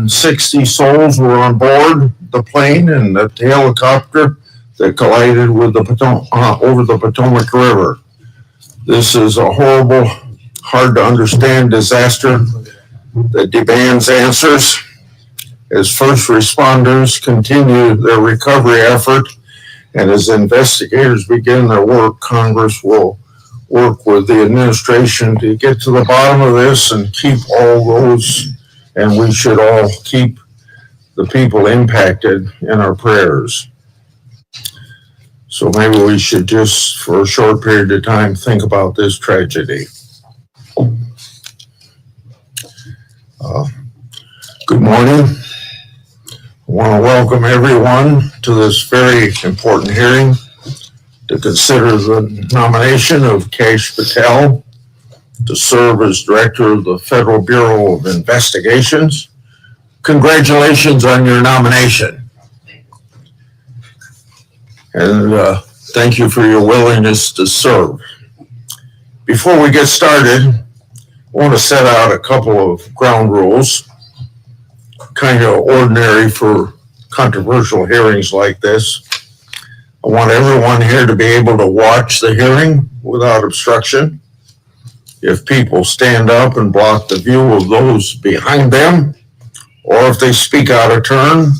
60 souls were on board the plane and the helicopter that collided with the over the Potomac River. This is a horrible, hard to understand disaster that demands answers. As first responders continue their recovery effort and as investigators begin their work, Congress will work with the administration to get to the bottom of this and keep all those, and we should all keep the people impacted in our prayers. So maybe we should just, for a short period of time, think about this tragedy. Good morning. I want to welcome everyone to this very important hearing to consider the nomination of Kash Patel to serve as Director of the Federal Bureau of Investigations. Congratulations on your nomination. And thank you for your willingness to serve. Before we get started, I want to set out a couple of ground rules, kind of ordinary for controversial hearings like this. I want everyone here to be able to watch the hearing without obstruction. If people stand up and block the view of those behind them, or if they speak out of turn,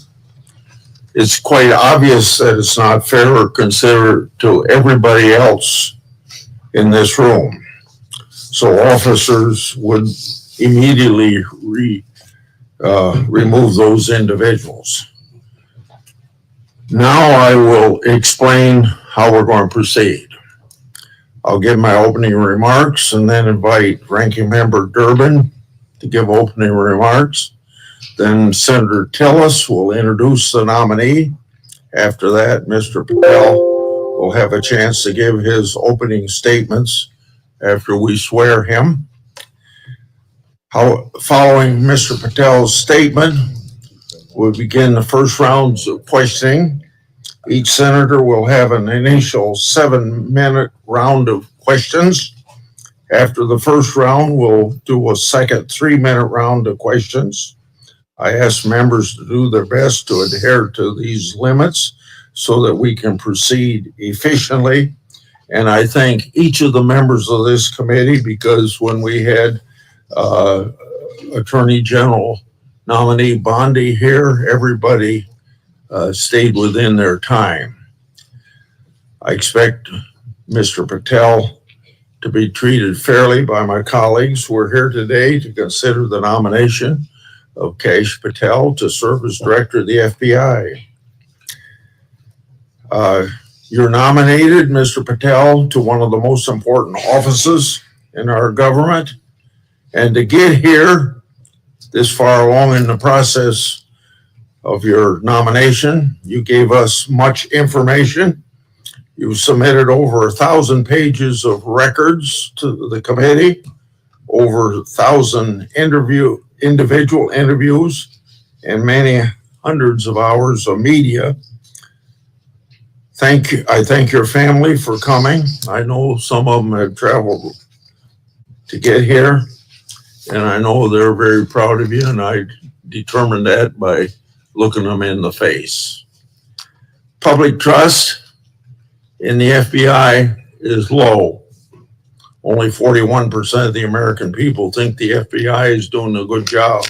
it's quite obvious that it's not fair or considerate to everybody else in this room. So officers would immediately remove those individuals. Now I will explain how we're going to proceed. I'll give my opening remarks and then invite Ranking Member Durbin to give opening remarks. Then Senator Tillis will introduce the nominee. After that, Mr. Patel will have a chance to give his opening statements after we swear him. Following Mr. Patel's statement, we'll begin the first rounds of questioning. Each senator will have an initial 7-minute round of questions. After the first round, we'll do a second 3-minute round of questions. I ask members to do their best to adhere to these limits so that we can proceed efficiently. And I thank each of the members of this committee because when we had Attorney General nominee Bondi here, everybody stayed within their time. I expect Mr. Patel to be treated fairly by my colleagues. We're here today to consider the nomination of Kash Patel to serve as Director of the FBI. You're nominated, Mr. Patel, to one of the most important offices in our government. And to get here this far along in the process of your nomination, you gave us much information. You submitted over 1,000 pages of records to the committee, over 1,000 individual interviews, and many hundreds of hours of media. I thank your family for coming. I know some of them have traveled to get here, and I know they're very proud of you, and I determined that by looking them in the face. Public trust in the FBI is low. Only 41% of the American people think the FBI is doing a good job.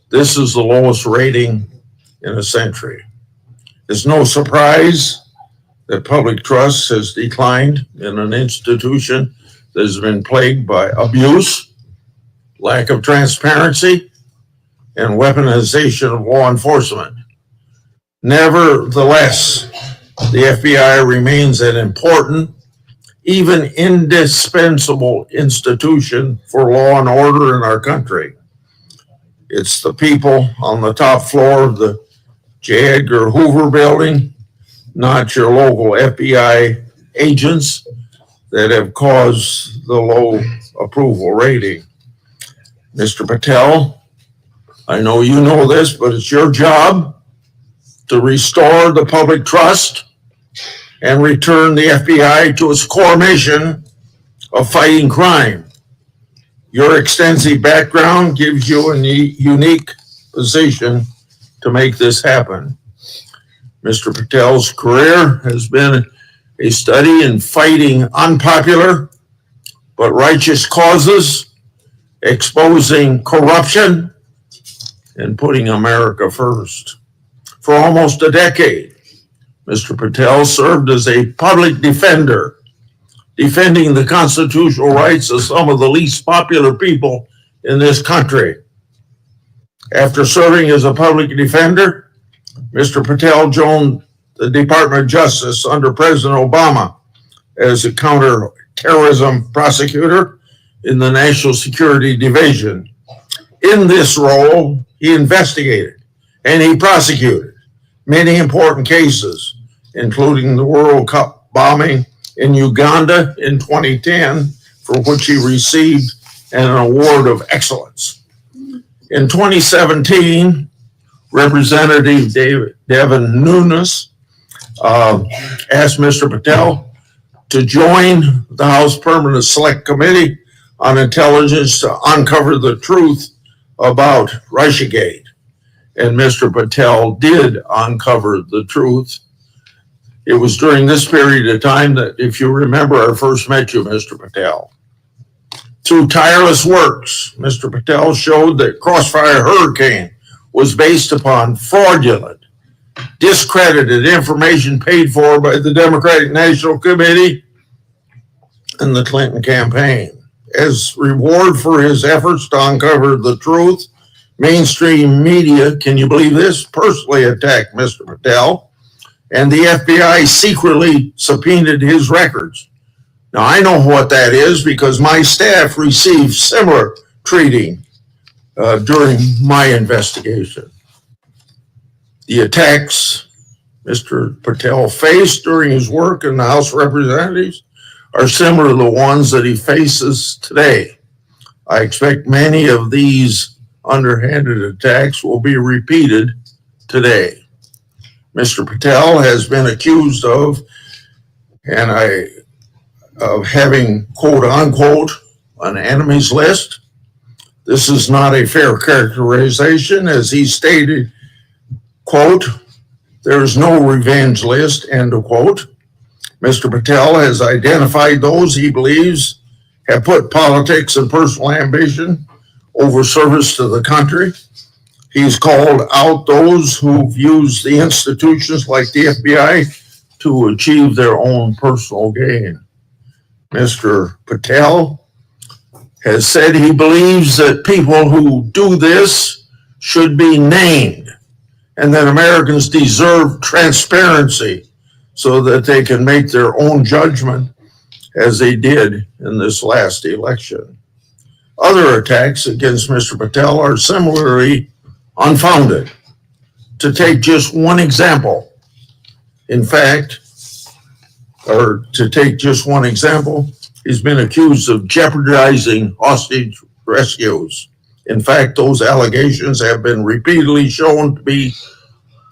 This is the lowest rating in a century. It's no surprise that public trust has declined in an institution that has been plagued by abuse, lack of transparency, and weaponization of law enforcement. Nevertheless, the FBI remains an important, even indispensable institution for law and order in our country. It's the people on the top floor of the J. Edgar Hoover building, not your local FBI agents, that have caused the low approval rating. Mr. Patel, I know you know this, but it's your job to restore the public trust and return the FBI to its core mission of fighting crime. Your extensive background gives you a unique position to make this happen. Mr. Patel's career has been a study in fighting unpopular but righteous causes, exposing corruption, and putting America first. For almost a decade, Mr. Patel served as a public defender, defending the constitutional rights of some of the least popular people in this country. After serving as a public defender, Mr. Patel joined the Department of Justice under President Obama as a counterterrorism prosecutor in the National Security Division. In this role, he investigated and he prosecuted many important cases, including the World Cup bombing in Uganda in 2010, for which he received an award of excellence. In 2017, Representative Devin Nunes asked Mr. Patel to join the House Permanent Select Committee on Intelligence to uncover the truth about Russiagate. And Mr. Patel did uncover the truth. It was during this period of time that, if you remember, I first met you, Mr. Patel. Through tireless works, Mr. Patel showed that Crossfire Hurricane was based upon fraudulent, discredited information paid for by the Democratic National Committee and the Clinton campaign. As reward for his efforts to uncover the truth, mainstream media, can you believe this, personally attacked Mr. Patel, and the FBI secretly subpoenaed his records. Now, I know what that is because my staff received similar treating during my investigation. The attacks Mr. Patel faced during his work in the House of Representatives are similar to the ones that he faces today. I expect many of these underhanded attacks will be repeated today. Mr. Patel has been accused of having, quote unquote, an enemies list. This is not a fair characterization, as he stated, quote, there is no revenge list, end of quote. Mr. Patel has identified those he believes have put politics and personal ambition over service to the country. He's called out those who've used the institutions like the FBI to achieve their own personal gain. Mr. Patel has said he believes that people who do this should be named and that Americans deserve transparency so that they can make their own judgment, as they did in this last election. Other attacks against Mr. Patel are similarly unfounded. To take just one example, he's been accused of jeopardizing hostage rescues. In fact, those allegations have been repeatedly shown to be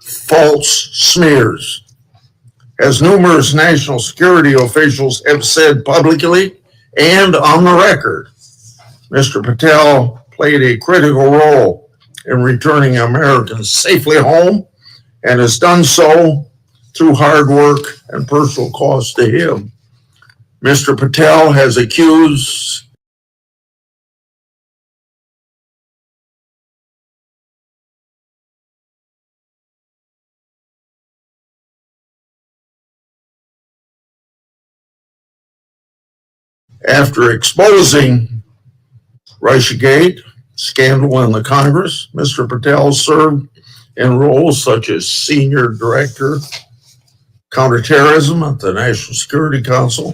false smears. As numerous national security officials have said publicly and on the record, Mr. Patel played a critical role in returning Americans safely home and has done so through hard work and personal cost to him. Mr. Patel has accused after exposing Russiagate scandal in the Congress, Mr. Patel served in roles such as Senior Director, Counterterrorism at the National Security Council,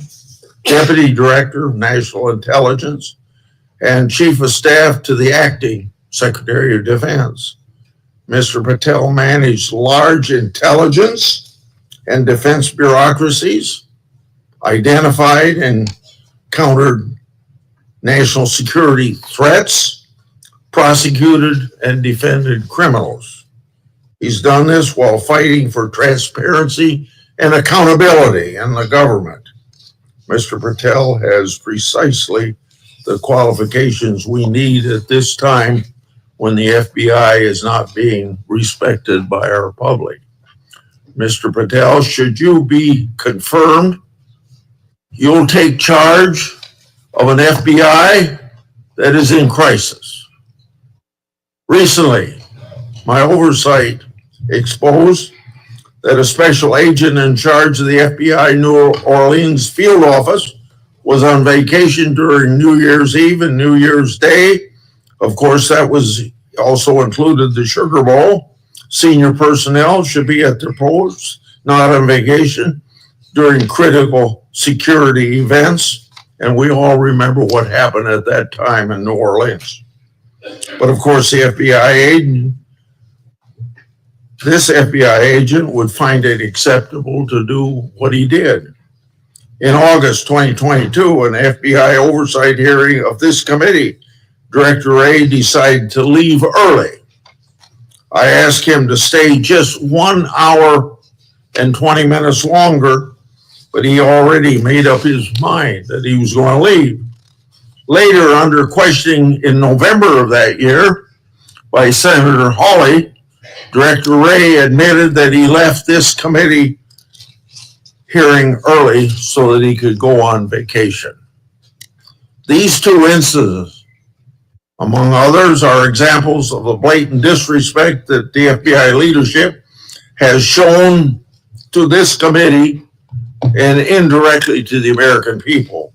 Deputy Director of National Intelligence, and Chief of Staff to the Acting Secretary of Defense. Mr. Patel managed large intelligence and defense bureaucracies, identified and countered national security threats, prosecuted and defended criminals. He's done this while fighting for transparency and accountability in the government. Mr. Patel has precisely the qualifications we need at this time when the FBI is not being respected by our public. Mr. Patel, should you be confirmed, you'll take charge of an FBI that is in crisis. Recently, my oversight exposed that a special agent in charge of the FBI New Orleans field office was on vacation during New Year's Eve and New Year's Day. Of course, that was also included the Sugar Bowl. Senior personnel should be at their posts, not on vacation, during critical security events. And we all remember what happened at that time in New Orleans. But of course, this FBI agent would find it acceptable to do what he did. In August 2022, an FBI oversight hearing of this committee, Director Ray decided to leave early. I asked him to stay just 1 hour and 20 minutes longer, but he already made up his mind that he was going to leave. Later, under questioning in November of that year by Senator Hawley, Director Ray admitted that he left this committee hearing early so that he could go on vacation. These two incidents, among others, are examples of the blatant disrespect that the FBI leadership has shown to this committee and indirectly to the American people.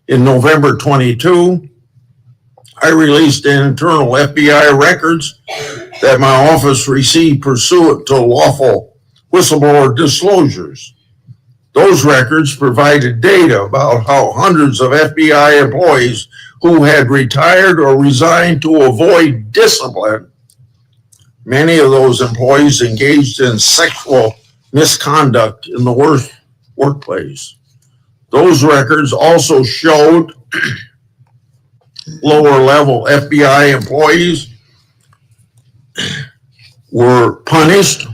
In November 22, I released internal FBI records that my office received pursuant to lawful whistleblower disclosures. Those records provided data about how hundreds of FBI employees who had retired or resigned to avoid discipline, many of those employees engaged in sexual misconduct in the workplace. Those records also showed lower level FBI employees were punished.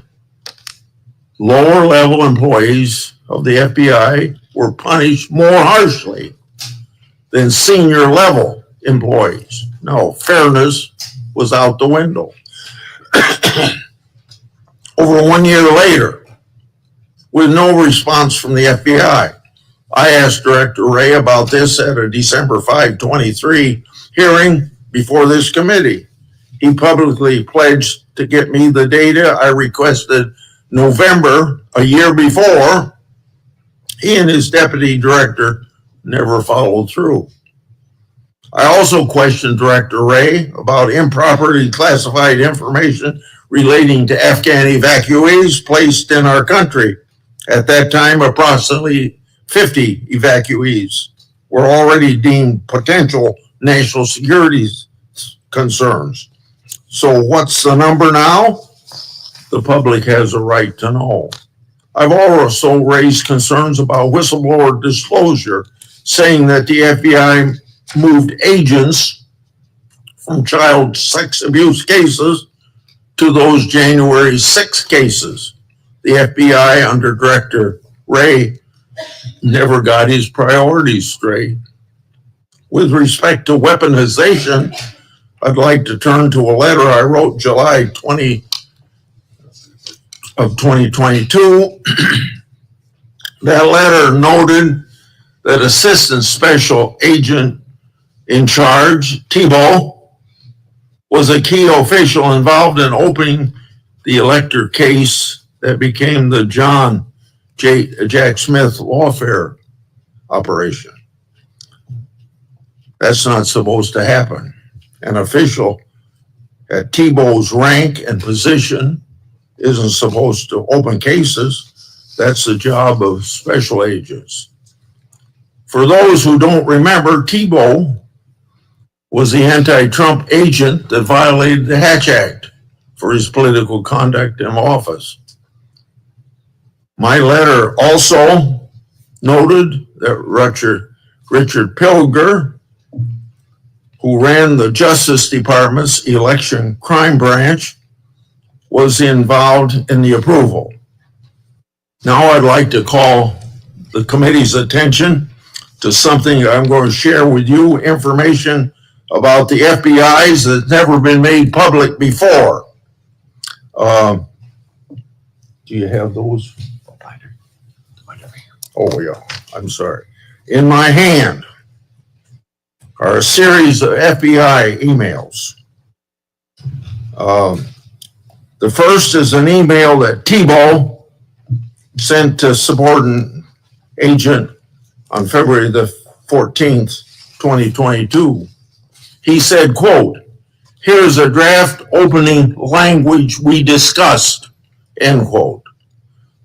Lower level employees of the FBI were punished more harshly than senior level employees. No, fairness was out the window. Over 1 year later, with no response from the FBI, I asked Director Ray about this at a December 5, 23 hearing before this committee. He publicly pledged to get me the data I requested November, a year before. He and his deputy director never followed through. I also questioned Director Ray about improperly classified information relating to Afghan evacuees placed in our country. At that time, approximately 50 evacuees were already deemed potential national security concerns. So what's the number now? The public has a right to know. I've also raised concerns about whistleblower disclosure, saying that the FBI moved agents from child sex abuse cases to those January 6 cases. The FBI under Director Ray never got his priorities straight. With respect to weaponization, I'd like to turn to a letter I wrote July 20 of 2022. That letter noted that Assistant Special Agent in charge, Tebow, was a key official involved in opening the elector case that became the Jack Smith lawfare operation. That's not supposed to happen. An official at Tebow's rank and position isn't supposed to open cases. That's the job of special agents. For those who don't remember, Tebow was the anti-Trump agent that violated the Hatch Act for his political conduct in office. My letter also noted that Richard Pilger, who ran the Justice Department's election crime branch, was involved in the approval. Now I'd like to call the committee's attention to something I'm going to share with you, information about the FBI's that's never been made public before. Do you have those? Oh, yeah, I'm sorry. In my hand are a series of FBI emails. The first is an email that Thibault sent to subordinate agent on February the 14th, 2022. He said, quote, "Here's a draft opening language we discussed," end quote.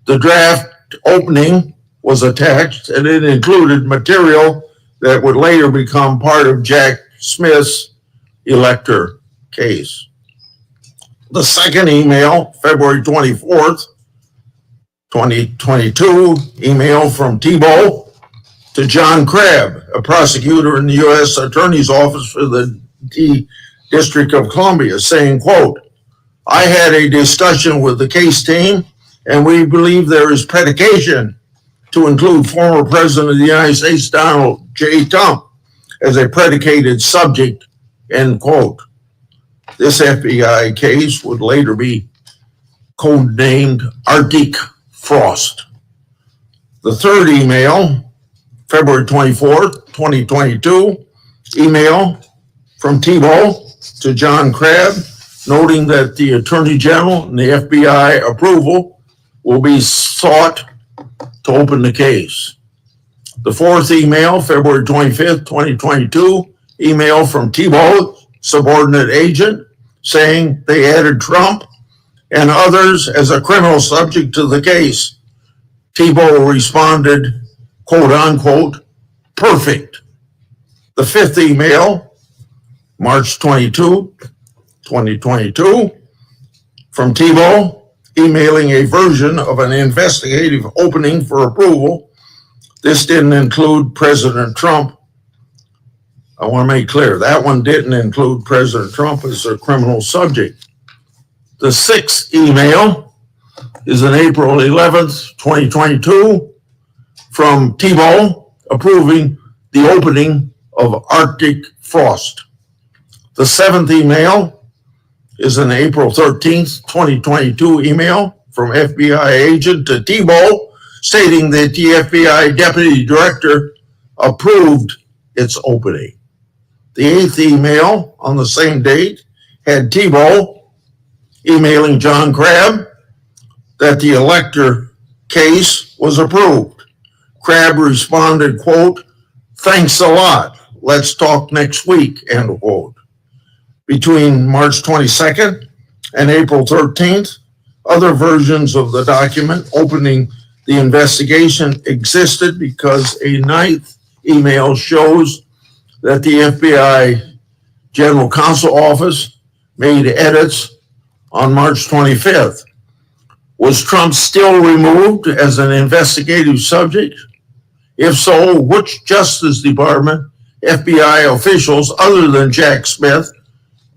The draft opening was attached and it included material that would later become part of Jack Smith's elector case. The second email, February 24th, 2022, email from Thibault to John Crabb, a prosecutor in the U.S. Attorney's Office for the District of Columbia, saying, quote, "I had a discussion with the case team and we believe there is predication to include former President of the United States, Donald J. Trump, as a predicated subject," end quote. This FBI case would later be codenamed Arctic Frost. The third email, February 24th, 2022, email from Thibault to John Crabb, noting that the Attorney General and the FBI approval will be sought to open the case. The fourth email, February 25th, 2022, email from Thibault, subordinate agent, saying they added Trump and others as a criminal subject to the case. Thibault responded, quote unquote, "perfect." The fifth email, March 22, 2022, from Thibault, emailing a version of an investigative opening for approval. This didn't include President Trump. I want to make clear, that one didn't include President Trump as a criminal subject. The sixth email is on April 11th, 2022, from Thibault approving the opening of Arctic Frost. The seventh email is an April 13th, 2022 email from FBI agent to Thibault stating that the FBI deputy director approved its opening. The eighth email on the same date had Thibault emailing John Crabb that the elector case was approved. Crabb responded, quote, "Thanks a lot. Let's talk next week," end quote. Between March 22nd and April 13th, other versions of the document opening the investigation existed because a ninth email shows that the FBI General Counsel Office made edits on March 25th. Was Trump still removed as an investigative subject? If so, which Justice Department FBI officials other than Jack Smith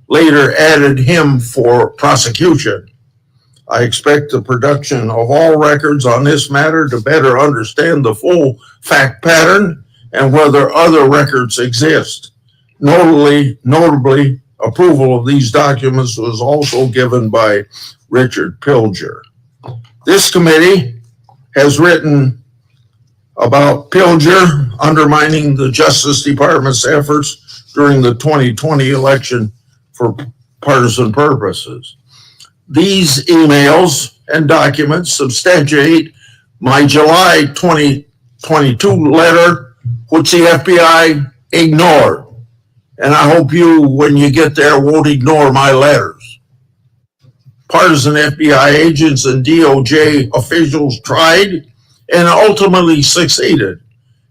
later added him for prosecution? I expect the production of all records on this matter to better understand the full fact pattern and whether other records exist. Notably, approval of these documents was also given by Richard Pilger. This committee has written about Pilger undermining the Justice Department's efforts during the 2020 election for partisan purposes. These emails and documents substantiate my July 2022 letter, which the FBI ignored. And I hope you, when you get there, won't ignore my letters. Partisan FBI agents and DOJ officials tried and ultimately succeeded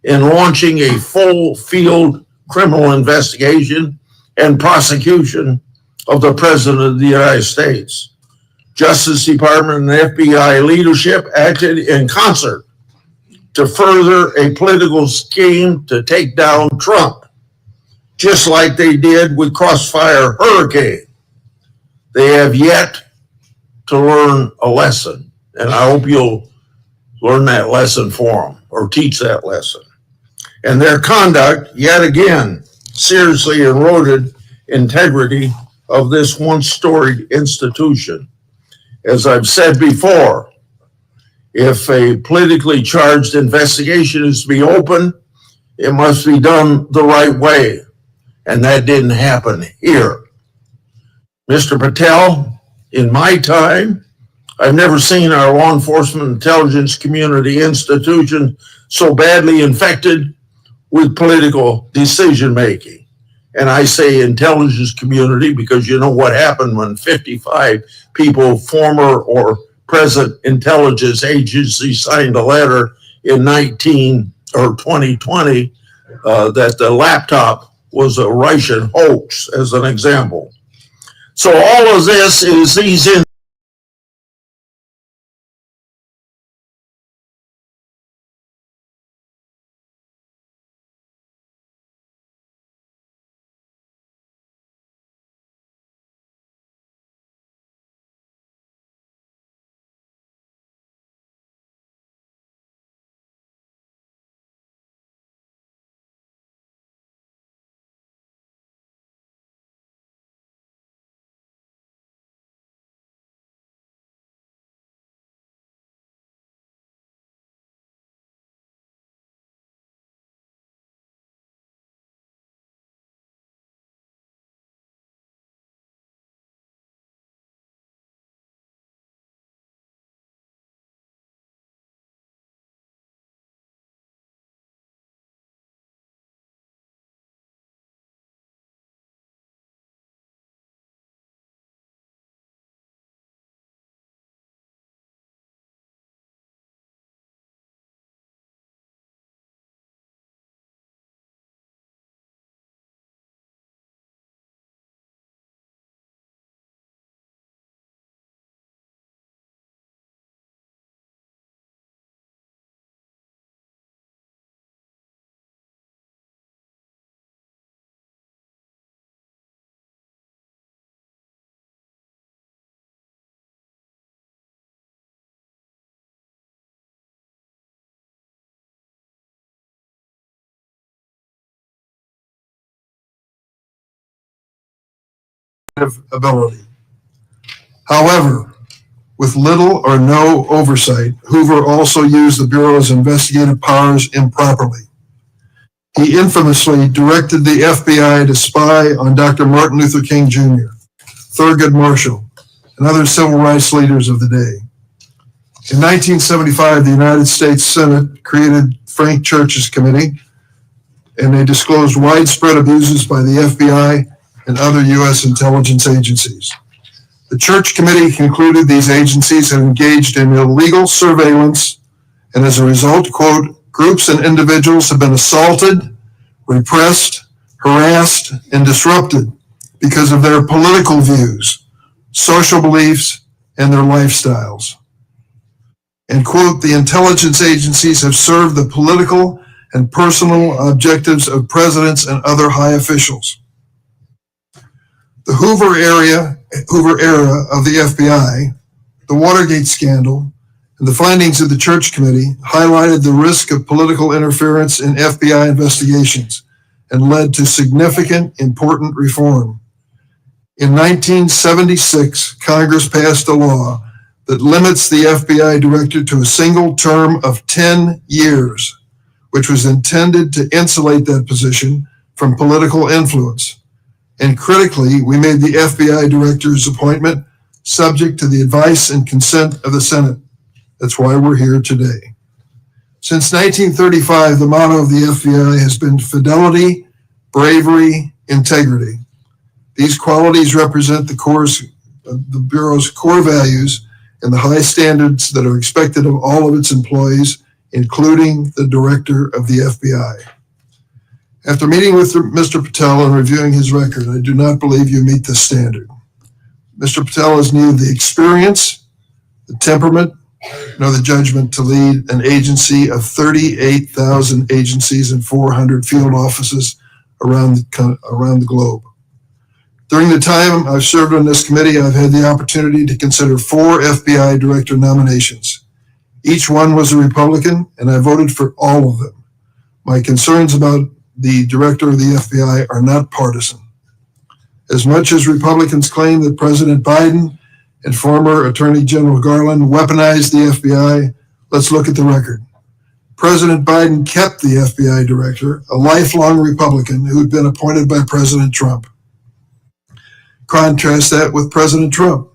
in launching a full field criminal investigation and prosecution of the President of the United States. Justice Department and FBI leadership acted in concert to further a political scheme to take down Trump, just like they did with Crossfire Hurricane. They have yet to learn a lesson, and I hope you'll learn that lesson for them or teach that lesson. And their conduct, yet again, seriously eroded integrity of this once storied institution. As I've said before, if a politically charged investigation is to be open, it must be done the right way. And that didn't happen here. Mr. Patel, in my time, I've never seen our law enforcement intelligence community institution so badly infected with political decision-making. And I say intelligence community because you know what happened when 55 people, former or present intelligence agencies, signed a letter in 2020 that the laptop was a Russian hoax, as an example. So all of this is these ability. However, with little or no oversight, Hoover also used the Bureau's investigative powers improperly. He infamously directed the FBI to spy on Dr. Martin Luther King Jr., Thurgood Marshall, and other civil rights leaders of the day. In 1975, the United States Senate created Frank Church's committee, and they disclosed widespread abuses by the FBI and other U.S. intelligence agencies. The Church Committee concluded these agencies had engaged in illegal surveillance, and as a result, quote, groups and individuals have been assaulted, repressed, harassed, and disrupted because of their political views, social beliefs, and their lifestyles. And quote, the intelligence agencies have served the political and personal objectives of presidents and other high officials. The Hoover era of the FBI, the Watergate scandal, and the findings of the Church Committee highlighted the risk of political interference in FBI investigations and led to significant, important reform. In 1976, Congress passed a law that limits the FBI director to a single term of 10 years, which was intended to insulate that position from political influence. And critically, we made the FBI director's appointment subject to the advice and consent of the Senate. That's why we're here today. Since 1935, the motto of the FBI has been fidelity, bravery, integrity. These qualities represent the Bureau's core values and the high standards that are expected of all of its employees, including the director of the FBI. After meeting with Mr. Patel and reviewing his record, I do not believe you meet this standard. Mr. Patel has neither the experience, the temperament, nor the judgment to lead an agency of 38,000 agencies and 400 field offices around the globe. During the time I've served on this committee, I've had the opportunity to consider 4 FBI director nominations. Each one was a Republican, and I voted for all of them. My concerns about the director of the FBI are not partisan. As much as Republicans claim that President Biden and former Attorney General Garland weaponized the FBI, let's look at the record. President Biden kept the FBI director, a lifelong Republican who had been appointed by President Trump. Contrast that with President Trump.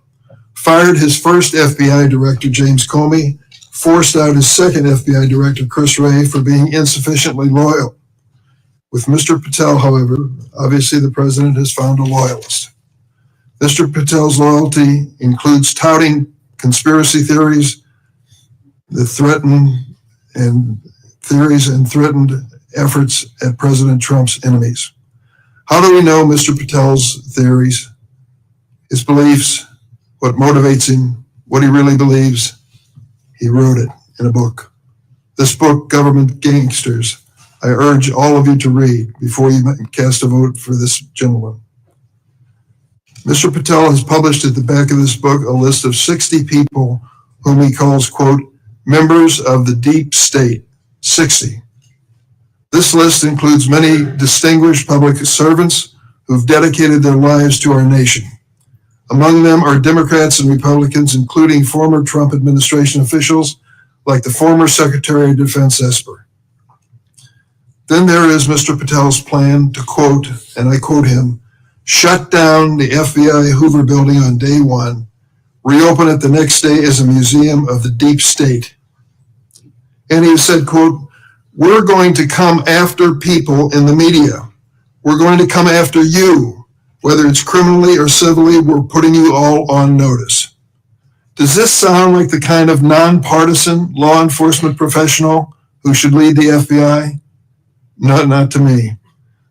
Fired his first FBI director, James Comey, forced out his second FBI director, Chris Wray, for being insufficiently loyal. With Mr. Patel, however, obviously the president has found a loyalist. Mr. Patel's loyalty includes touting conspiracy theories that threatened efforts at President Trump's enemies. How do we know Mr. Patel's theories, his beliefs, what motivates him, what he really believes? He wrote it in a book. This book, Government Gangsters, I urge all of you to read before you cast a vote for this gentleman. Mr. Patel has published at the back of this book a list of 60 people whom he calls, quote, members of the deep state, 60. This list includes many distinguished public servants who've dedicated their lives to our nation. Among them are Democrats and Republicans, including former Trump administration officials like the former Secretary of Defense Esper. Then there is Mr. Patel's plan to, quote, and I quote him, shut down the FBI Hoover building on day one, reopen it the next day as a museum of the deep state. And he said, quote, we're going to come after people in the media. We're going to come after you, whether it's criminally or civilly, we're putting you all on notice. Does this sound like the kind of nonpartisan law enforcement professional who should lead the FBI? Not to me.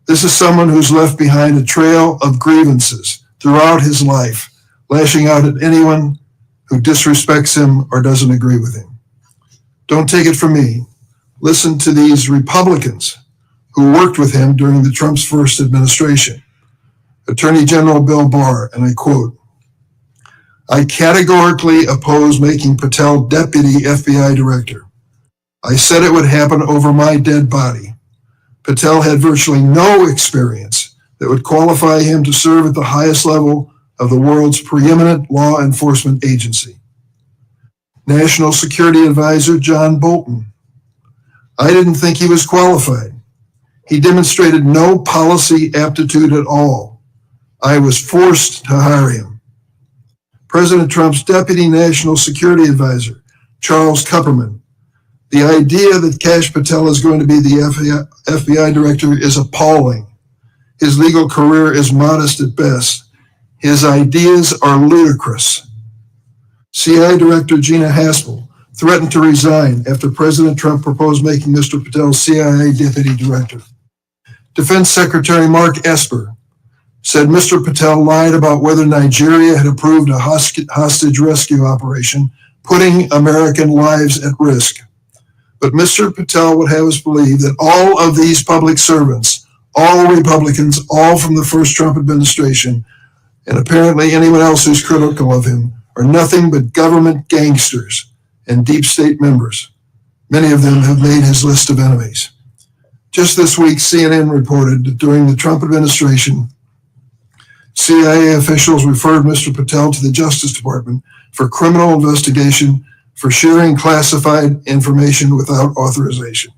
This is someone who's left behind a trail of grievances throughout his life, lashing out at anyone who disrespects him or doesn't agree with him. Don't take it from me. Listen to these Republicans who worked with him during the Trump's first administration. Attorney General Bill Barr, and I quote, I categorically oppose making Patel deputy FBI director. I said it would happen over my dead body. Patel had virtually no experience that would qualify him to serve at the highest level of the world's preeminent law enforcement agency. National Security Advisor John Bolton. I didn't think he was qualified. He demonstrated no policy aptitude at all. I was forced to hire him. President Trump's Deputy National Security Advisor, Charles Kupperman. The idea that Kash Patel is going to be the FBI director is appalling. His legal career is modest at best. His ideas are ludicrous. CIA Director Gina Haspel threatened to resign after President Trump proposed making Mr. Patel CIA Deputy Director. Defense Secretary Mark Esper said Mr. Patel lied about whether Nigeria had approved a hostage rescue operation, putting American lives at risk. But Mr. Patel would have us believe that all of these public servants, all Republicans, all from the first Trump administration, and apparently anyone else who's critical of him, are nothing but government gangsters and deep state members. Many of them have made his list of enemies. Just this week, CNN reported that during the Trump administration, CIA officials referred Mr. Patel to the Justice Department for criminal investigation for sharing classified information without authorization.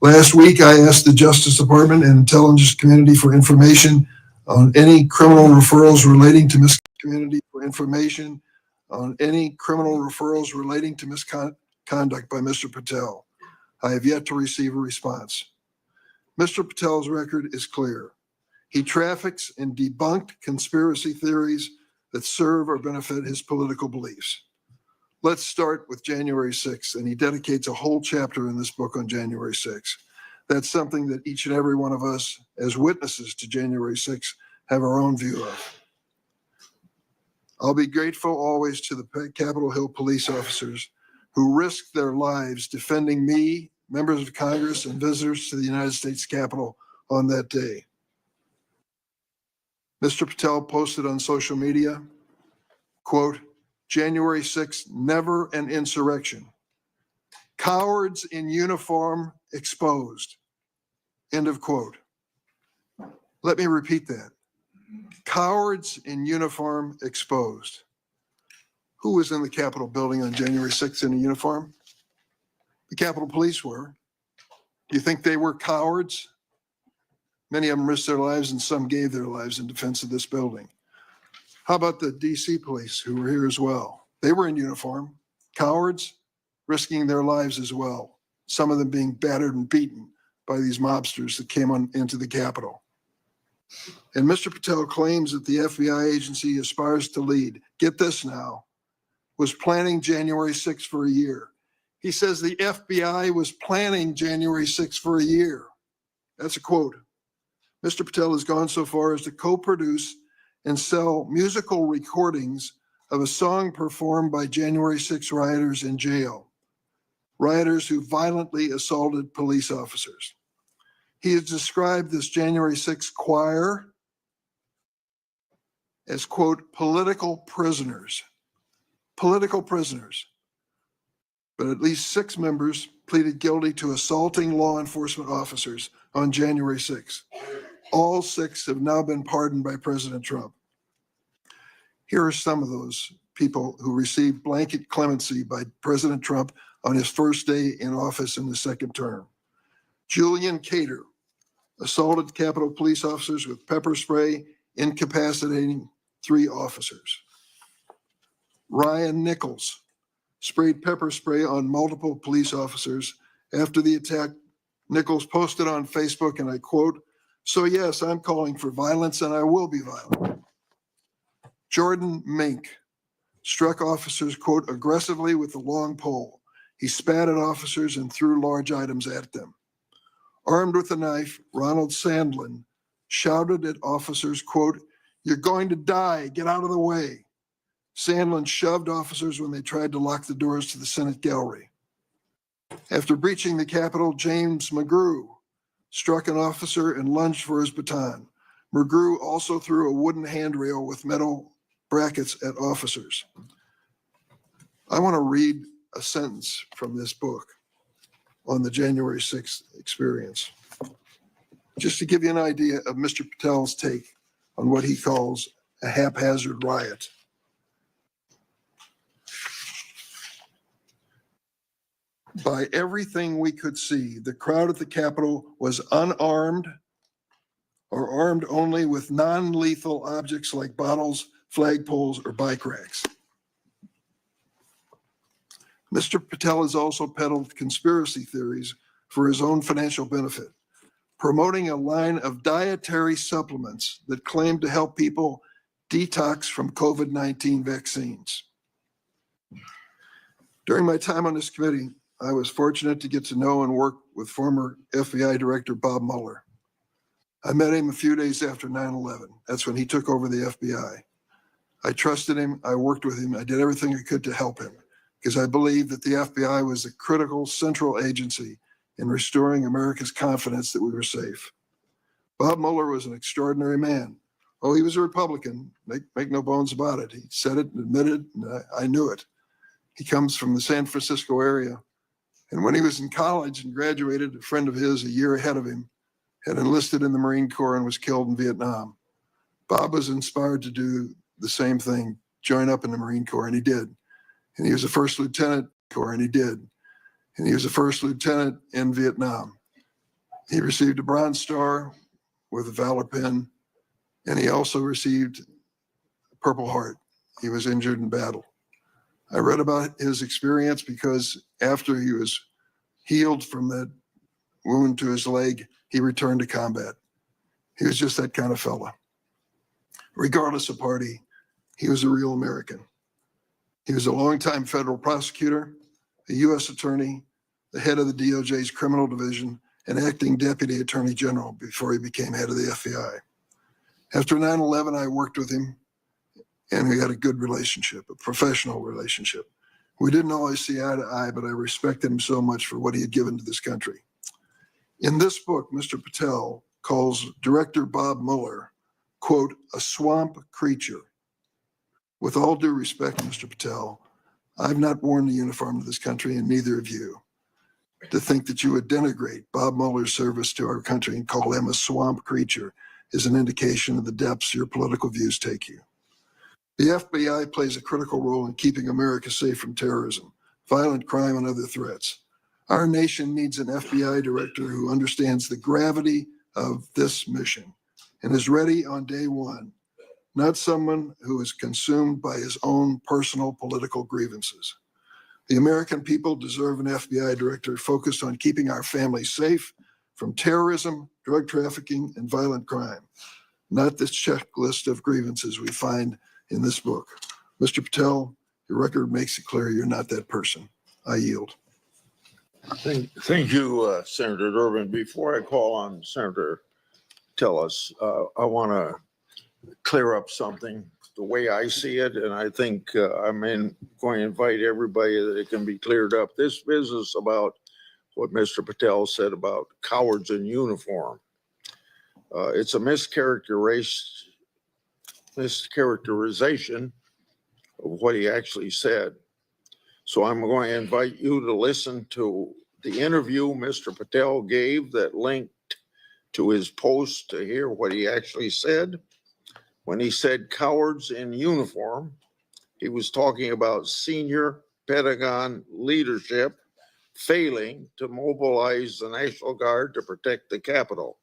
Last week, I asked the Justice Department and intelligence community for information on any criminal referrals relating to misconduct by Mr. Patel. I have yet to receive a response. Mr. Patel's record is clear. He traffics in debunked conspiracy theories that serve or benefit his political beliefs. Let's start with January 6th, and he dedicates a whole chapter in this book on January 6th. That's something that each and every one of us, as witnesses to January 6th, have our own view of. I'll be grateful always to the Capitol Hill police officers who risked their lives defending me, members of Congress, and visitors to the United States Capitol on that day. Mr. Patel posted on social media, quote, January 6th, never an insurrection. Cowards in uniform exposed. End of quote. Let me repeat that. Cowards in uniform exposed. Who was in the Capitol building on January 6th in a uniform? The Capitol Police were. Do you think they were cowards? Many of them risked their lives and some gave their lives in defense of this building. How about the DC police who were here as well? They were in uniform. Cowards risking their lives as well. Some of them being battered and beaten by these mobsters that came into the Capitol. And Mr. Patel claims that the FBI agency aspires to lead. Get this now, was planning January 6th for a year. He says the FBI was planning January 6th for a year. That's a quote. Mr. Patel has gone so far as to co-produce and sell musical recordings of a song performed by January 6 rioters in jail, rioters who violently assaulted police officers. He has described this January 6 choir as, quote, political prisoners. Political prisoners. But at least 6 members pleaded guilty to assaulting law enforcement officers on January 6. All 6 have now been pardoned by President Trump. Here are some of those people who received blanket clemency by President Trump on his first day in office in the second term. Julian Cater assaulted Capitol police officers with pepper spray, incapacitating 3 officers. Ryan Nichols sprayed pepper spray on multiple police officers. After the attack, Nichols posted on Facebook, and I quote, "So yes, I'm calling for violence and I will be violent." Jordan Mink struck officers, quote, aggressively with a long pole. He spat at officers and threw large items at them. Armed with a knife, Ronald Sandlin shouted at officers, quote, "You're going to die, get out of the way." Sandlin shoved officers when they tried to lock the doors to the Senate gallery. After breaching the Capitol, James McGrew struck an officer and lunged for his baton. McGrew also threw a wooden handrail with metal brackets at officers. I want to read a sentence from this book on the January 6th experience, just to give you an idea of Mr. Patel's take on what he calls a haphazard riot. By everything we could see, the crowd at the Capitol was unarmed or armed only with non-lethal objects like bottles, flagpoles, or bike racks. Mr. Patel has also peddled conspiracy theories for his own financial benefit, promoting a line of dietary supplements that claim to help people detox from COVID-19 vaccines. During my time on this committee, I was fortunate to get to know and work with former FBI Director Bob Mueller. I met him a few days after 9/11. That's when he took over the FBI. I trusted him. I worked with him. I did everything I could to help him because I believed that the FBI was a critical central agency in restoring America's confidence that we were safe. Bob Mueller was an extraordinary man. Oh, he was a Republican. Make no bones about it. He said it and admitted it, and I knew it. He comes from the San Francisco area. And when he was in college and graduated, a friend of his a year ahead of him had enlisted in the Marine Corps and was killed in Vietnam. Bob was inspired to do the same thing, join up in the Marine Corps, and he did. And he was a first lieutenant Corps, and he did. And he was a first lieutenant in Vietnam. He received a Bronze Star with a Valor Pin, and he also received a Purple Heart. He was injured in battle. I read about his experience because after he was healed from that wound to his leg, he returned to combat. He was just that kind of fella. Regardless of party, he was a real American. He was a longtime federal prosecutor, a U.S. attorney, the head of the DOJ's criminal division, and acting deputy attorney general before he became head of the FBI. After 9/11, I worked with him, and we had a good relationship, a professional relationship. We didn't always see eye to eye, but I respected him so much for what he had given to this country. In this book, Mr. Patel calls Director Bob Mueller, quote, a swamp creature. With all due respect, Mr. Patel, I've not worn the uniform of this country, and neither have you. To think that you would denigrate Bob Mueller's service to our country and call him a swamp creature is an indication of the depths your political views take you. The FBI plays a critical role in keeping America safe from terrorism, violent crime, and other threats. Our nation needs an FBI director who understands the gravity of this mission and is ready on day one, not someone who is consumed by his own personal political grievances. The American people deserve an FBI director focused on keeping our families safe from terrorism, drug trafficking, and violent crime, not this checklist of grievances we find in this book. Mr. Patel, your record makes it clear you're not that person. I yield. Thank you, Senator Durbin. Before I call on Senator Tillis, I want to clear up something the way I see it, and I think I'm going to invite everybody that it can be cleared up. This business about what Mr. Patel said about cowards in uniform, it's a mischaracterization of what he actually said. So I'm going to invite you to listen to the interview Mr. Patel gave that linked to his post to hear what he actually said. When he said cowards in uniform, he was talking about senior Pentagon leadership failing to mobilize the National Guard to protect the Capitol.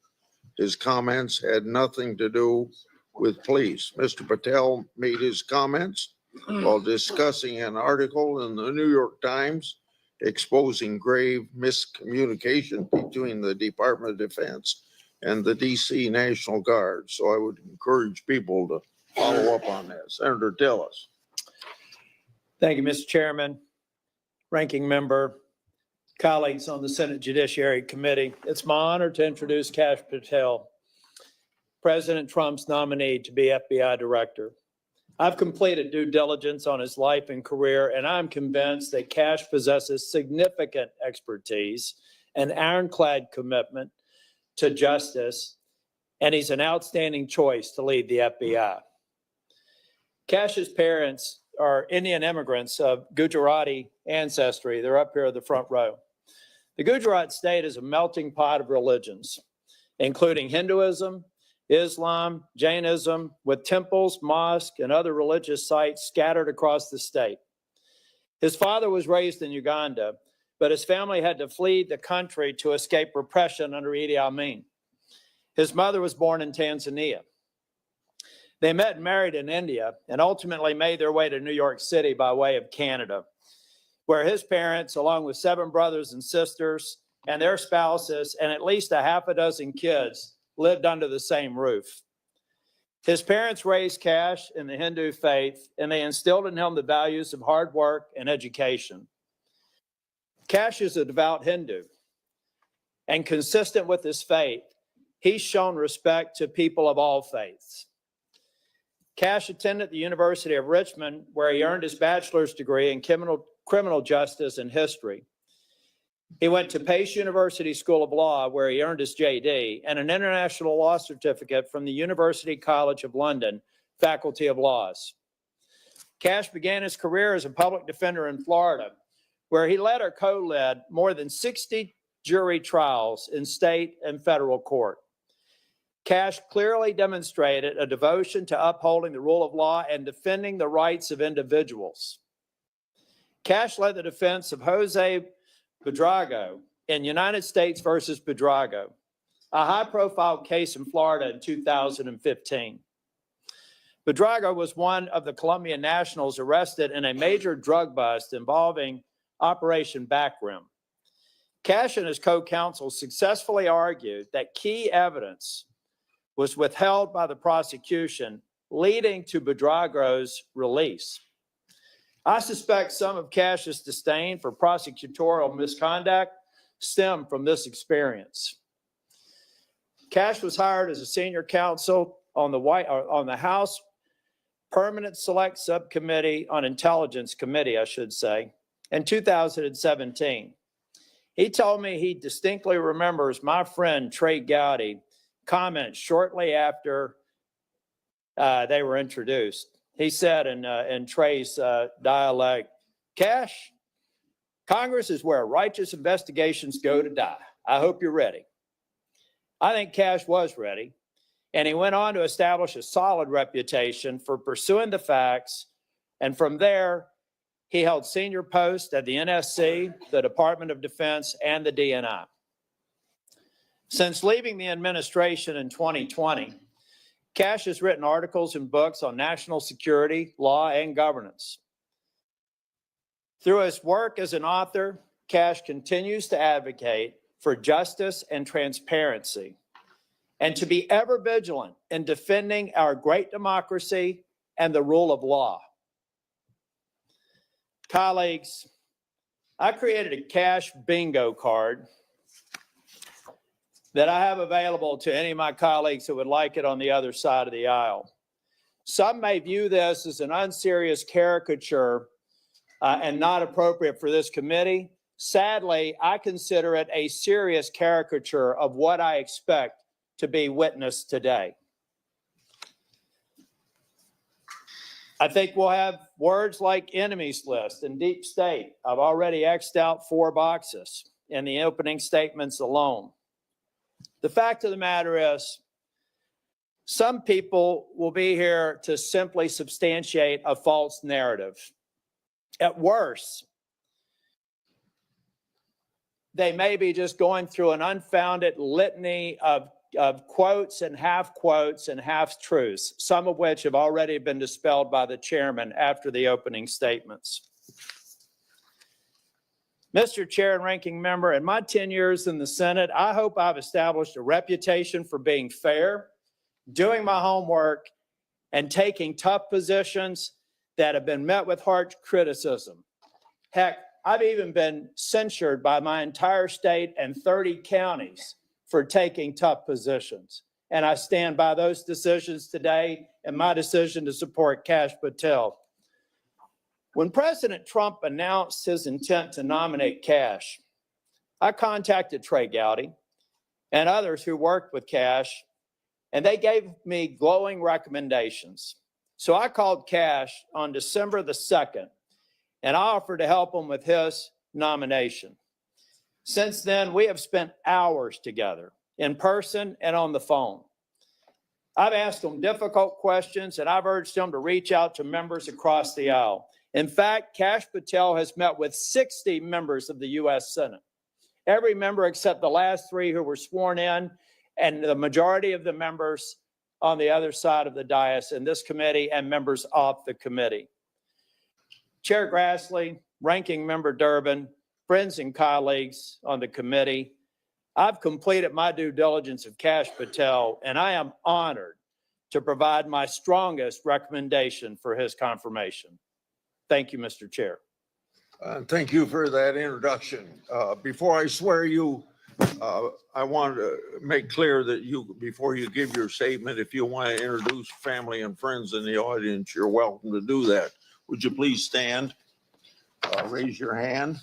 His comments had nothing to do with police. Mr. Patel made his comments while discussing an article in the New York Times exposing grave miscommunication between the Department of Defense and the DC National Guard. So I would encourage people to follow up on that. Senator Tillis. Thank you, Mr. Chairman, Ranking Member, colleagues on the Senate Judiciary Committee. It's my honor to introduce Kash Patel, President Trump's nominee to be FBI Director. I've completed due diligence on his life and career, and I'm convinced that Kash possesses significant expertise and ironclad commitment to justice, and he's an outstanding choice to lead the FBI. Kash's parents are Indian immigrants of Gujarati ancestry. They're up here in the front row. The Gujarat state is a melting pot of religions, including Hinduism, Islam, Jainism, with temples, mosques, and other religious sites scattered across the state. His father was raised in Uganda, but his family had to flee the country to escape repression under Idi Amin. His mother was born in Tanzania. They met and married in India and ultimately made their way to New York City by way of Canada, where his parents, along with 7 brothers and sisters and their spouses and at least a half a dozen kids, lived under the same roof. His parents raised Kash in the Hindu faith, and they instilled in him the values of hard work and education. Kash is a devout Hindu, and consistent with his faith, he's shown respect to people of all faiths. Kash attended the University of Richmond, where he earned his bachelor's degree in criminal justice and history. He went to Pace University School of Law, where he earned his JD, and an international law certificate from the University College of London, Faculty of Laws. Kash began his career as a public defender in Florida, where he led or co-led more than 60 jury trials in state and federal court. Kash clearly demonstrated a devotion to upholding the rule of law and defending the rights of individuals. Kash led the defense of Jose Buitrago in United States versus Buitrago, a high-profile case in Florida in 2015. Buitrago was one of the Colombian nationals arrested in a major drug bust involving Operation Backrim. Kash and his co-counsel successfully argued that key evidence was withheld by the prosecution, leading to Buitrago's release. I suspect some of Kash's disdain for prosecutorial misconduct stemmed from this experience. Kash was hired as a senior counsel on the House Permanent Select Subcommittee on Intelligence Committee, I should say, in 2017. He told me he distinctly remembers my friend Trey Gowdy comment shortly after they were introduced. He said in Trey's dialect, "Kash, Congress is where righteous investigations go to die. I hope you're ready. I think Kash was ready, and he went on to establish a solid reputation for pursuing the facts, and from there, he held senior posts at the NSC, the Department of Defense, and the DNI. Since leaving the administration in 2020, Kash has written articles and books on national security, law, and governance. Through his work as an author, Kash continues to advocate for justice and transparency, and to be ever vigilant in defending our great democracy and the rule of law. Colleagues, I created a Kash bingo card that I have available to any of my colleagues who would like it on the other side of the aisle. Some may view this as an unserious caricature and not appropriate for this committee. Sadly, I consider it a serious caricature of what I expect to be witnessed today. I think we'll have words like enemies list and deep state. I've already X'd out 4 boxes in the opening statements alone. The fact of the matter is, some people will be here to simply substantiate a false narrative. At worst, they may be just going through an unfounded litany of quotes and half-truths, some of which have already been dispelled by the chairman after the opening statements. Mr. Chair and Ranking Member, in my 10 years in the Senate, I hope I've established a reputation for being fair, doing my homework, and taking tough positions that have been met with harsh criticism. Heck, I've even been censured by my entire state and 30 counties for taking tough positions. And I stand by those decisions today and my decision to support Kash Patel. When President Trump announced his intent to nominate Kash, I contacted Trey Gowdy and others who worked with Kash, and they gave me glowing recommendations. So I called Kash on December the 2nd, and I offered to help him with his nomination. Since then, we have spent hours together, in person and on the phone. I've asked him difficult questions, and I've urged him to reach out to members across the aisle. In fact, Kash Patel has met with 60 members of the U.S. Senate. Every member except the last 3 who were sworn in, and the majority of the members on the other side of the dais in this committee and members off the committee. Chair Grassley, Ranking Member Durbin, friends and colleagues on the committee, I've completed my due diligence of Kash Patel, and I am honored to provide my strongest recommendation for his confirmation. Thank you, Mr. Chair. Thank you for that introduction. Before I swear you, I want to make clear that before you give your statement, if you want to introduce family and friends in the audience, you're welcome to do that. Would you please stand? Raise your hand.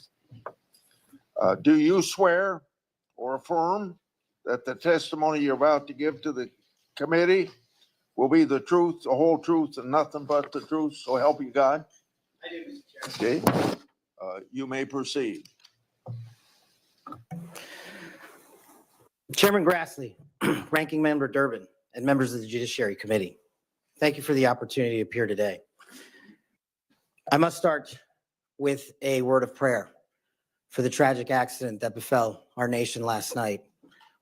Do you swear or affirm that the testimony you're about to give to the committee will be the truth, the whole truth, and nothing but the truth? So help you God. I do, Mr. Chair. Okay. You may proceed. Chairman Grassley, Ranking Member Durbin, and members of the Judiciary Committee, thank you for the opportunity to appear today. I must start with a word of prayer for the tragic accident that befell our nation last night,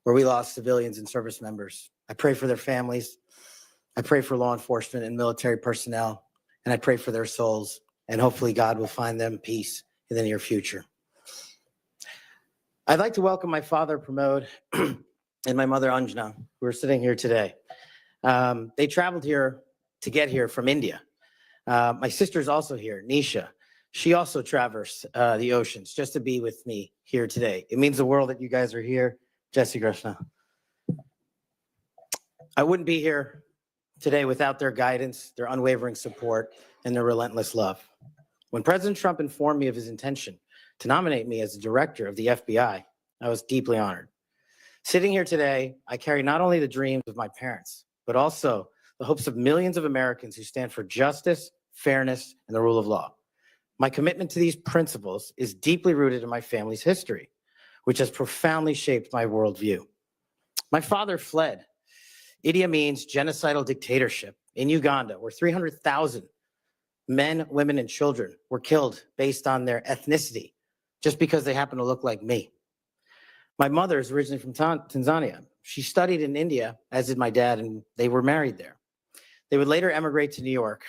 where we lost civilians and service members. I pray for their families. I pray for law enforcement and military personnel, and I pray for their souls, and hopefully God will find them peace in the near future. I'd like to welcome my father, Pramod, and my mother, Anjana, who are sitting here today. They traveled here to get here from India. My sister's also here, Nisha. She also traversed the oceans just to be with me here today. It means the world that you guys are here. Jesse Krishna. I wouldn't be here today without their guidance, their unwavering support, and their relentless love. When President Trump informed me of his intention to nominate me as the director of the FBI, I was deeply honored. Sitting here today, I carry not only the dreams of my parents, but also the hopes of millions of Americans who stand for justice, fairness, and the rule of law. My commitment to these principles is deeply rooted in my family's history, which has profoundly shaped my worldview. My father fled Idi Amin's genocidal dictatorship in Uganda, where 300,000 men, women, and children were killed based on their ethnicity, just because they happen to look like me. My mother is originally from Tanzania. She studied in India, as did my dad, and they were married there. They would later emigrate to New York,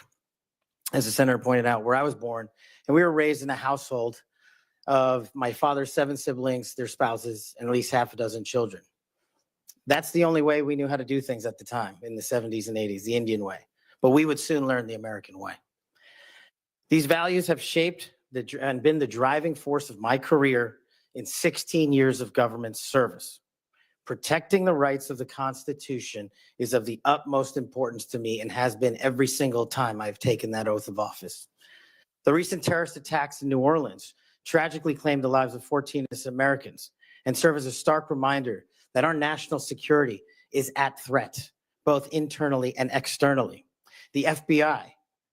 as the senator pointed out, where I was born, and we were raised in a household of my father's 7 siblings, their spouses, and at least half a dozen children. That's the only way we knew how to do things at the time in the 70s and 80s, the Indian way. But we would soon learn the American way. These values have shaped and been the driving force of my career in 16 years of government service. Protecting the rights of the Constitution is of the utmost importance to me and has been every single time I've taken that oath of office. The recent terrorist attacks in New Orleans tragically claimed the lives of 14 innocent Americans and serve as a stark reminder that our national security is at threat, both internally and externally. The FBI,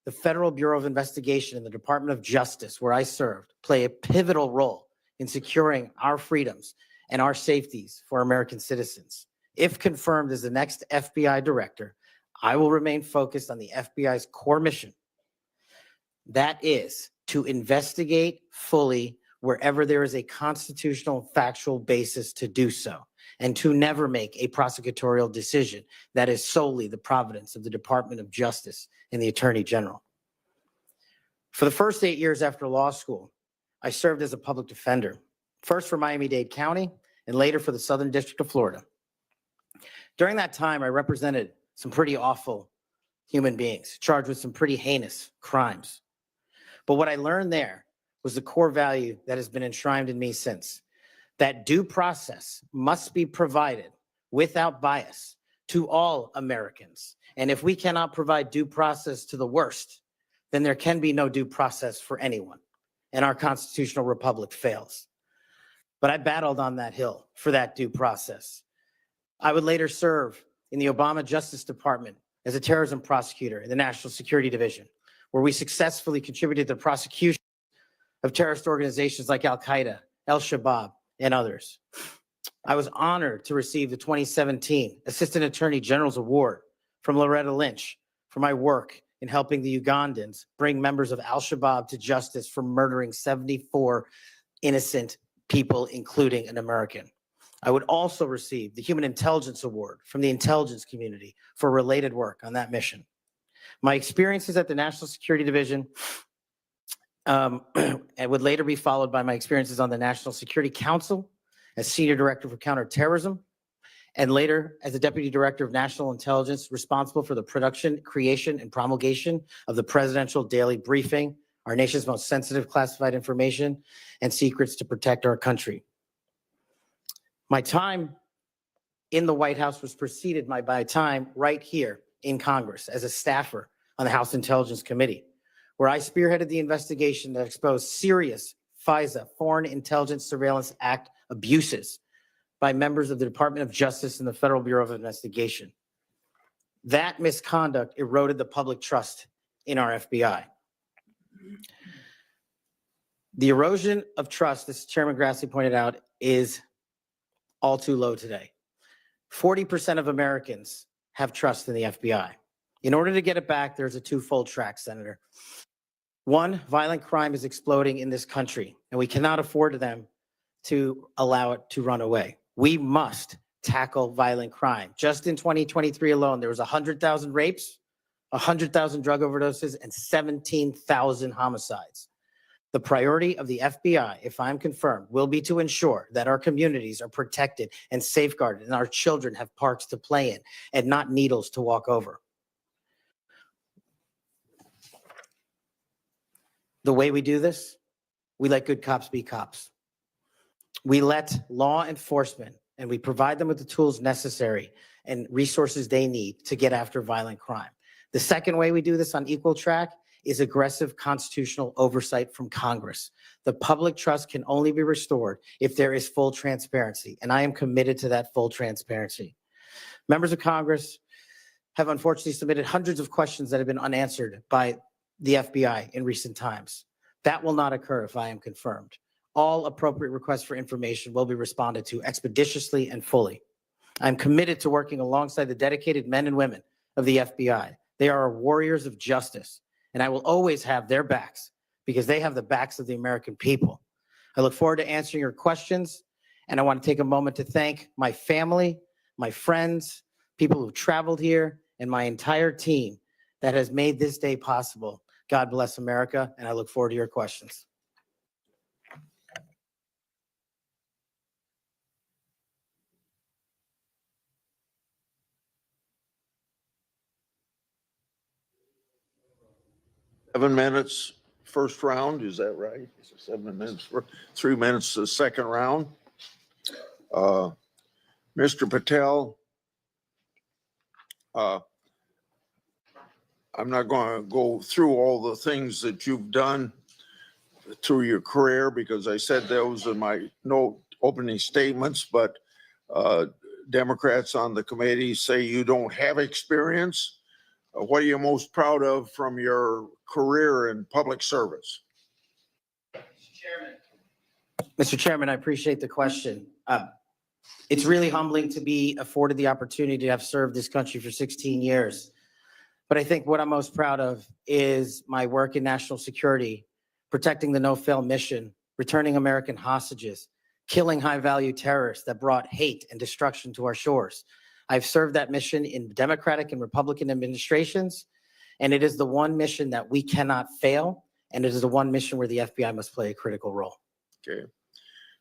the Federal Bureau of Investigation, and the Department of Justice, where I served, play a pivotal role in securing our freedoms and our safeties for American citizens. If confirmed as the next FBI director, I will remain focused on the FBI's core mission. That is to investigate fully wherever there is a constitutional factual basis to do so, and to never make a prosecutorial decision that is solely the providence of the Department of Justice and the Attorney General. For the first 8 years after law school, I served as a public defender, first for Miami-Dade County and later for the Southern District of Florida. During that time, I represented some pretty awful human beings charged with some pretty heinous crimes. But what I learned there was the core value that has been enshrined in me since, that due process must be provided without bias to all Americans. And if we cannot provide due process to the worst, then there can be no due process for anyone, and our constitutional republic fails. But I battled on that hill for that due process. I would later serve in the Obama Justice Department as a terrorism prosecutor in the National Security Division, where we successfully contributed to the prosecution of terrorist organizations like Al-Qaeda, Al-Shabaab, and others. I was honored to receive the 2017 Assistant Attorney General's Award from Loretta Lynch for my work in helping the Ugandans bring members of Al-Shabaab to justice for murdering 74 innocent people, including an American. I would also receive the Human Intelligence Award from the intelligence community for related work on that mission. My experiences at the National Security Division and would later be followed by my experiences on the National Security Council as Senior Director for Counterterrorism, and later as the Deputy Director of National Intelligence, responsible for the production, creation, and promulgation of the Presidential Daily Briefing, our nation's most sensitive classified information and secrets to protect our country. My time in the White House was preceded by my time right here in Congress as a staffer on the House Intelligence Committee, where I spearheaded the investigation that exposed serious FISA, Foreign Intelligence Surveillance Act abuses by members of the Department of Justice and the Federal Bureau of Investigation. That misconduct eroded the public trust in our FBI. The erosion of trust, as Chairman Grassley pointed out, is all too low today. 40% of Americans have trust in the FBI. In order to get it back, there's a twofold track, Senator. One, violent crime is exploding in this country, and we cannot afford them to allow it to run away. We must tackle violent crime. Just in 2023 alone, there was 100,000 rapes, 100,000 drug overdoses, and 17,000 homicides. The priority of the FBI, if I'm confirmed, will be to ensure that our communities are protected and safeguarded and our children have parks to play in and not needles to walk over. The way we do this, we let good cops be cops. We let law enforcement and we provide them with the tools necessary and resources they need to get after violent crime. The second way we do this on equal track is aggressive constitutional oversight from Congress. The public trust can only be restored if there is full transparency, and I am committed to that full transparency. Members of Congress have unfortunately submitted hundreds of questions that have been unanswered by the FBI in recent times. That will not occur if I am confirmed. All appropriate requests for information will be responded to expeditiously and fully. I'm committed to working alongside the dedicated men and women of the FBI. They are warriors of justice, and I will always have their backs because they have the backs of the American people. I look forward to answering your questions, and I want to take a moment to thank my family, my friends, people who've traveled here, and my entire team that has made this day possible. God bless America, and I look forward to your questions. Seven minutes, first round, is that right? 7 minutes, 3 minutes, the second round. Mr. Patel, I'm not going to go through all the things that you've done through your career because I said those in my opening statements, but Democrats on the committee say you don't have experience. What are you most proud of from your career in public service? Mr. Chairman, I appreciate the question. It's really humbling to be afforded the opportunity to have served this country for 16 years. But I think what I'm most proud of is my work in national security, protecting the no-fail mission, returning American hostages, killing high-value terrorists that brought hate and destruction to our shores. I've served that mission in Democratic and Republican administrations, and it is the one mission that we cannot fail, and it is the one mission where the FBI must play a critical role. Okay.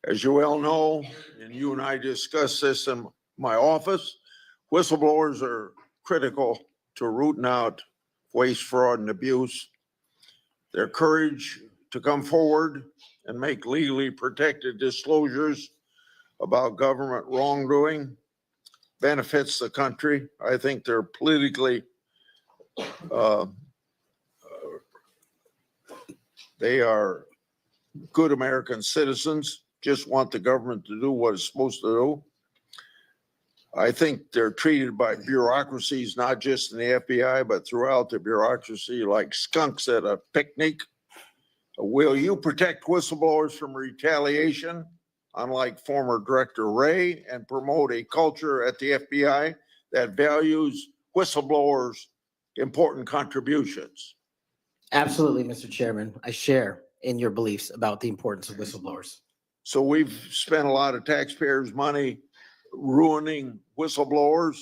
As you well know, and you and I discussed this in my office, whistleblowers are critical to rooting out waste, fraud, and abuse. Their courage to come forward and make legally protected disclosures about government wrongdoing benefits the country. I think they're politically, they are good American citizens, just want the government to do what it's supposed to do. I think they're treated by bureaucracies, not just in the FBI, but throughout the bureaucracy, like skunks at a picnic. Will you protect whistleblowers from retaliation, unlike former Director Wray, and promote a culture at the FBI that values whistleblowers' important contributions? Absolutely, Mr. Chairman. I share in your beliefs about the importance of whistleblowers. So we've spent a lot of taxpayers' money ruining whistleblowers.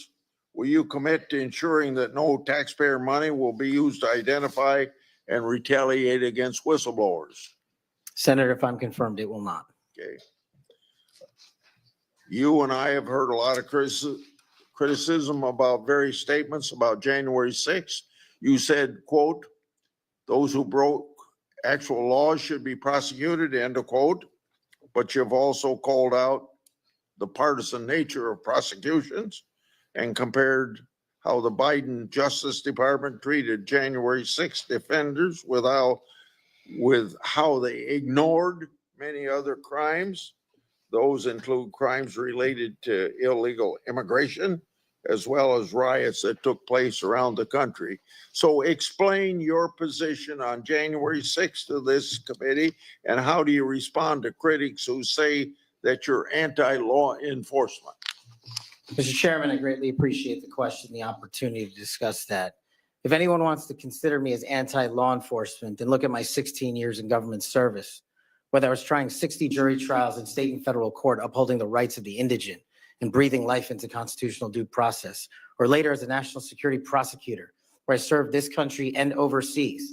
Will you commit to ensuring that no taxpayer money will be used to identify and retaliate against whistleblowers? Senator, if I'm confirmed, it will not. Okay. You and I have heard a lot of criticism about various statements about January 6th. You said, quote, "Those who broke actual laws should be prosecuted," end of quote. But you've also called out the partisan nature of prosecutions and compared how the Biden Justice Department treated January 6th defenders with how they ignored many other crimes. Those include crimes related to illegal immigration, as well as riots that took place around the country. So explain your position on January 6th to this committee, and how do you respond to critics who say that you're anti-law enforcement? Mr. Chairman, I greatly appreciate the question, the opportunity to discuss that. If anyone wants to consider me as anti-law enforcement, then look at my 16 years in government service, whether I was trying 60 jury trials in state and federal court upholding the rights of the indigent and breathing life into constitutional due process, or later as a national security prosecutor, where I served this country and overseas,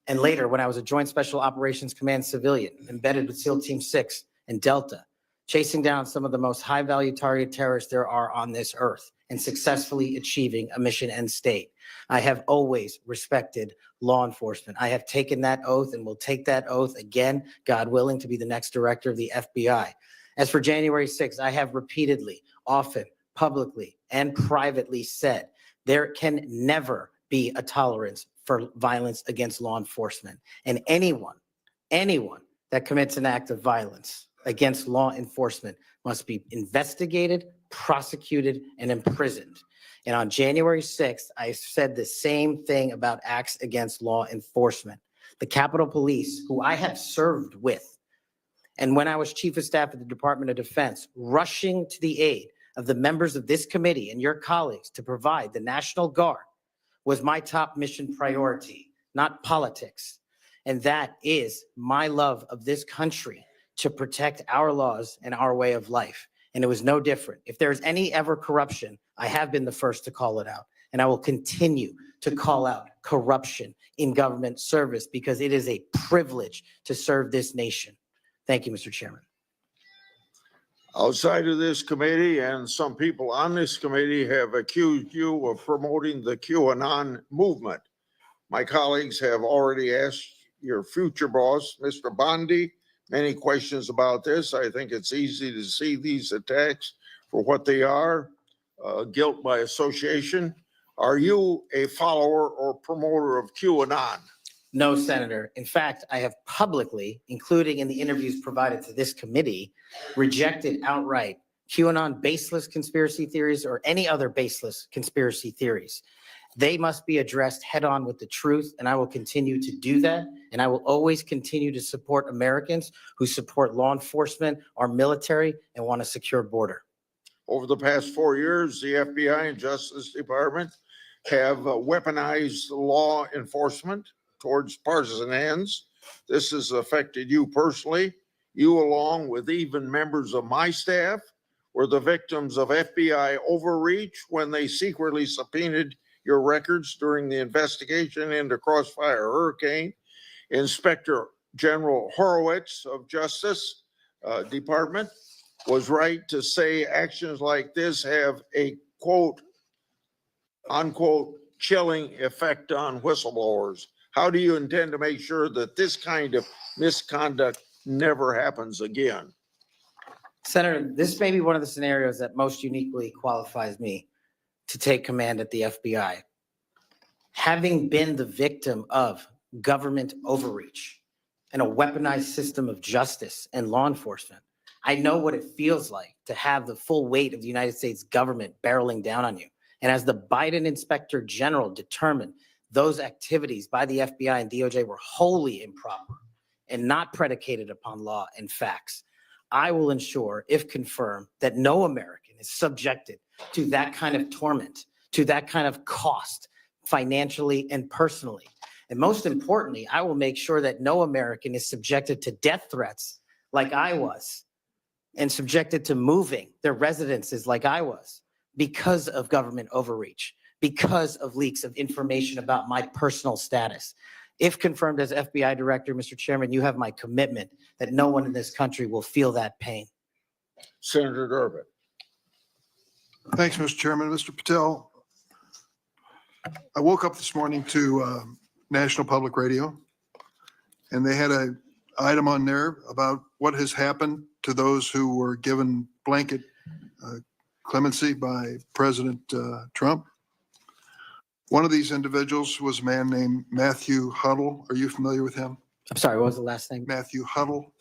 and later when I was a Joint Special Operations Command civilian embedded with SEAL Team 6 and Delta, chasing down some of the most high-value target terrorists there are on this earth and successfully achieving a mission end state. I have always respected law enforcement. I have taken that oath and will take that oath again, God willing, to be the next director of the FBI. As for January 6th, I have repeatedly, often, publicly, and privately said there can never be a tolerance for violence against law enforcement. And anyone that commits an act of violence against law enforcement must be investigated, prosecuted, and imprisoned. And on January 6th, I said the same thing about acts against law enforcement. the Capitol Police, who I have served with, and when I was Chief of Staff at the Department of Defense, rushing to the aid of the members of this committee and your colleagues to provide the National Guard was my top mission priority, not politics. And that is my love of this country to protect our laws and our way of life. And it was no different. If there's any ever corruption, I have been the first to call it out. And I will continue to call out corruption in government service because it is a privilege to serve this nation. Thank you, Mr. Chairman. Outside of this committee, and some people on this committee have accused you of promoting the QAnon movement. My colleagues have already asked your future boss, Mr. Bondi, many questions about this. I think it's easy to see these attacks for what they are, guilt by association. Are you a follower or promoter of QAnon? No, Senator. In fact, I have publicly, including in the interviews provided to this committee, rejected outright QAnon baseless conspiracy theories or any other baseless conspiracy theories. They must be addressed head on with the truth, and I will continue to do that. And I will always continue to support Americans who support law enforcement, our military, and want a secure border. Over the past 4 years, the FBI and Justice Department have weaponized law enforcement towards partisan ends. This has affected you personally. You, along with even members of my staff, were the victims of FBI overreach when they secretly subpoenaed your records during the investigation into Crossfire Hurricane. Inspector General Horowitz of Justice Department was right to say actions like this have a quote, unquote, chilling effect on whistleblowers. How do you intend to make sure that this kind of misconduct never happens again? Senator, this may be one of the scenarios that most uniquely qualifies me to take command at the FBI. Having been the victim of government overreach and a weaponized system of justice and law enforcement, I know what it feels like to have the full weight of the United States government barreling down on you. And as the Biden Inspector General determined, those activities by the FBI and DOJ were wholly improper and not predicated upon law and facts. I will ensure, if confirmed, that no American is subjected to that kind of torment, to that kind of cost, financially and personally. And most importantly, I will make sure that no American is subjected to death threats like I was, and subjected to moving their residences like I was because of government overreach, because of leaks of information about my personal status. If confirmed as FBI director, Mr. Chairman, you have my commitment that no one in this country will feel that pain. Senator Durbin. Thanks, Mr. Chairman. Mr. Patel, I woke up this morning to National Public Radio, and they had an item on there about what has happened to those who were given blanket clemency by President Trump. One of these individuals was a man named Matthew Huddle. Are you familiar with him? I'm sorry, what was the last name? Matthew Huddle.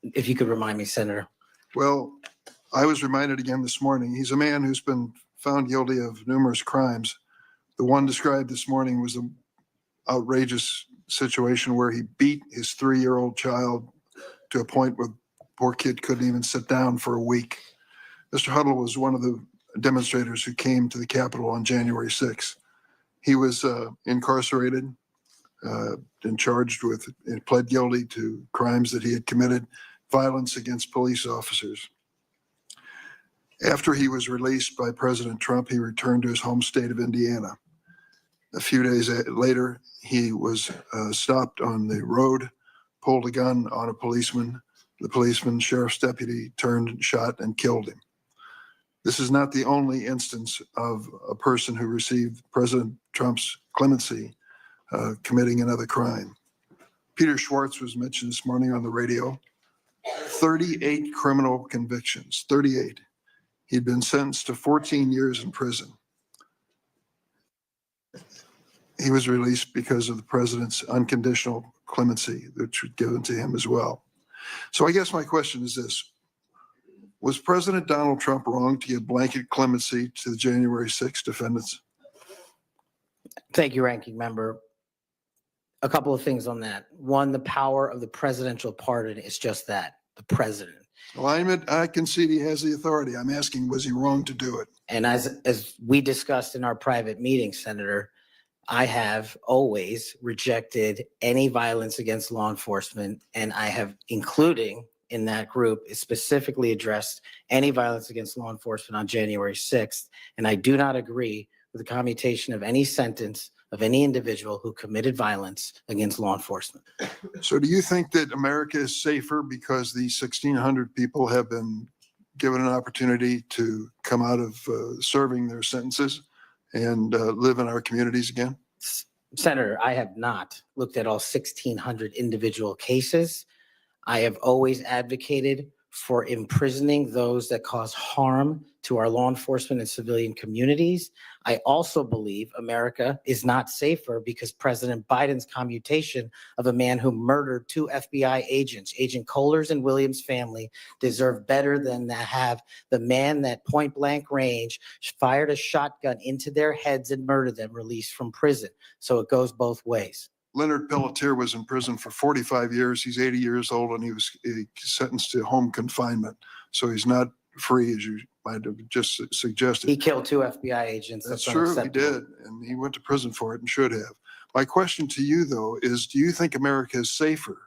If you could remind me, Senator. Well, I was reminded again this morning. He's a man who's been found guilty of numerous crimes. The one described this morning was an outrageous situation where he beat his 3-year-old child to a point where the poor kid couldn't even sit down for a week. Mr. Huddle was one of the demonstrators who came to the Capitol on January 6th. He was incarcerated and charged with, and pled guilty to crimes that he had committed, violence against police officers. After he was released by President Trump, he returned to his home state of Indiana. A few days later, he was stopped on the road, pulled a gun on a policeman. The policeman, sheriff's deputy, turned, shot, and killed him. This is not the only instance of a person who received President Trump's clemency committing another crime. Peter Schwartz was mentioned this morning on the radio. 38 criminal convictions, 38. He'd been sentenced to 14 years in prison. He was released because of the president's unconditional clemency, which was given to him as well. So I guess my question is this. Was President Donald Trump wrong to give blanket clemency to the January 6th defendants? Thank you, Ranking Member. A couple of things on that. One, the power of the presidential pardon is just that, the president. Well, I concede he has the authority. I'm asking, was he wrong to do it? And as we discussed in our private meeting, Senator, I have always rejected any violence against law enforcement, and I have, including in that group, specifically addressed any violence against law enforcement on January 6th. And I do not agree with the commutation of any sentence of any individual who committed violence against law enforcement. So do you think that America is safer because these 1,600 people have been given an opportunity to come out of serving their sentences and live in our communities again? Senator, I have not looked at all 1,600 individual cases. I have always advocated for imprisoning those that cause harm to our law enforcement and civilian communities. I also believe America is not safer because President Biden's commutation of a man who murdered 2 FBI agents, Agent Kohler's and Williams' family, deserve better than to have the man that point blank range fired a shotgun into their heads and murdered them released from prison. So it goes both ways. Leonard Pelletier was in prison for 45 years. He's 80 years old and he was sentenced to home confinement. So he's not free, as you might have just suggested. He killed 2 FBI agents. That's true, he did. And he went to prison for it and should have. My question to you, though, is do you think America is safer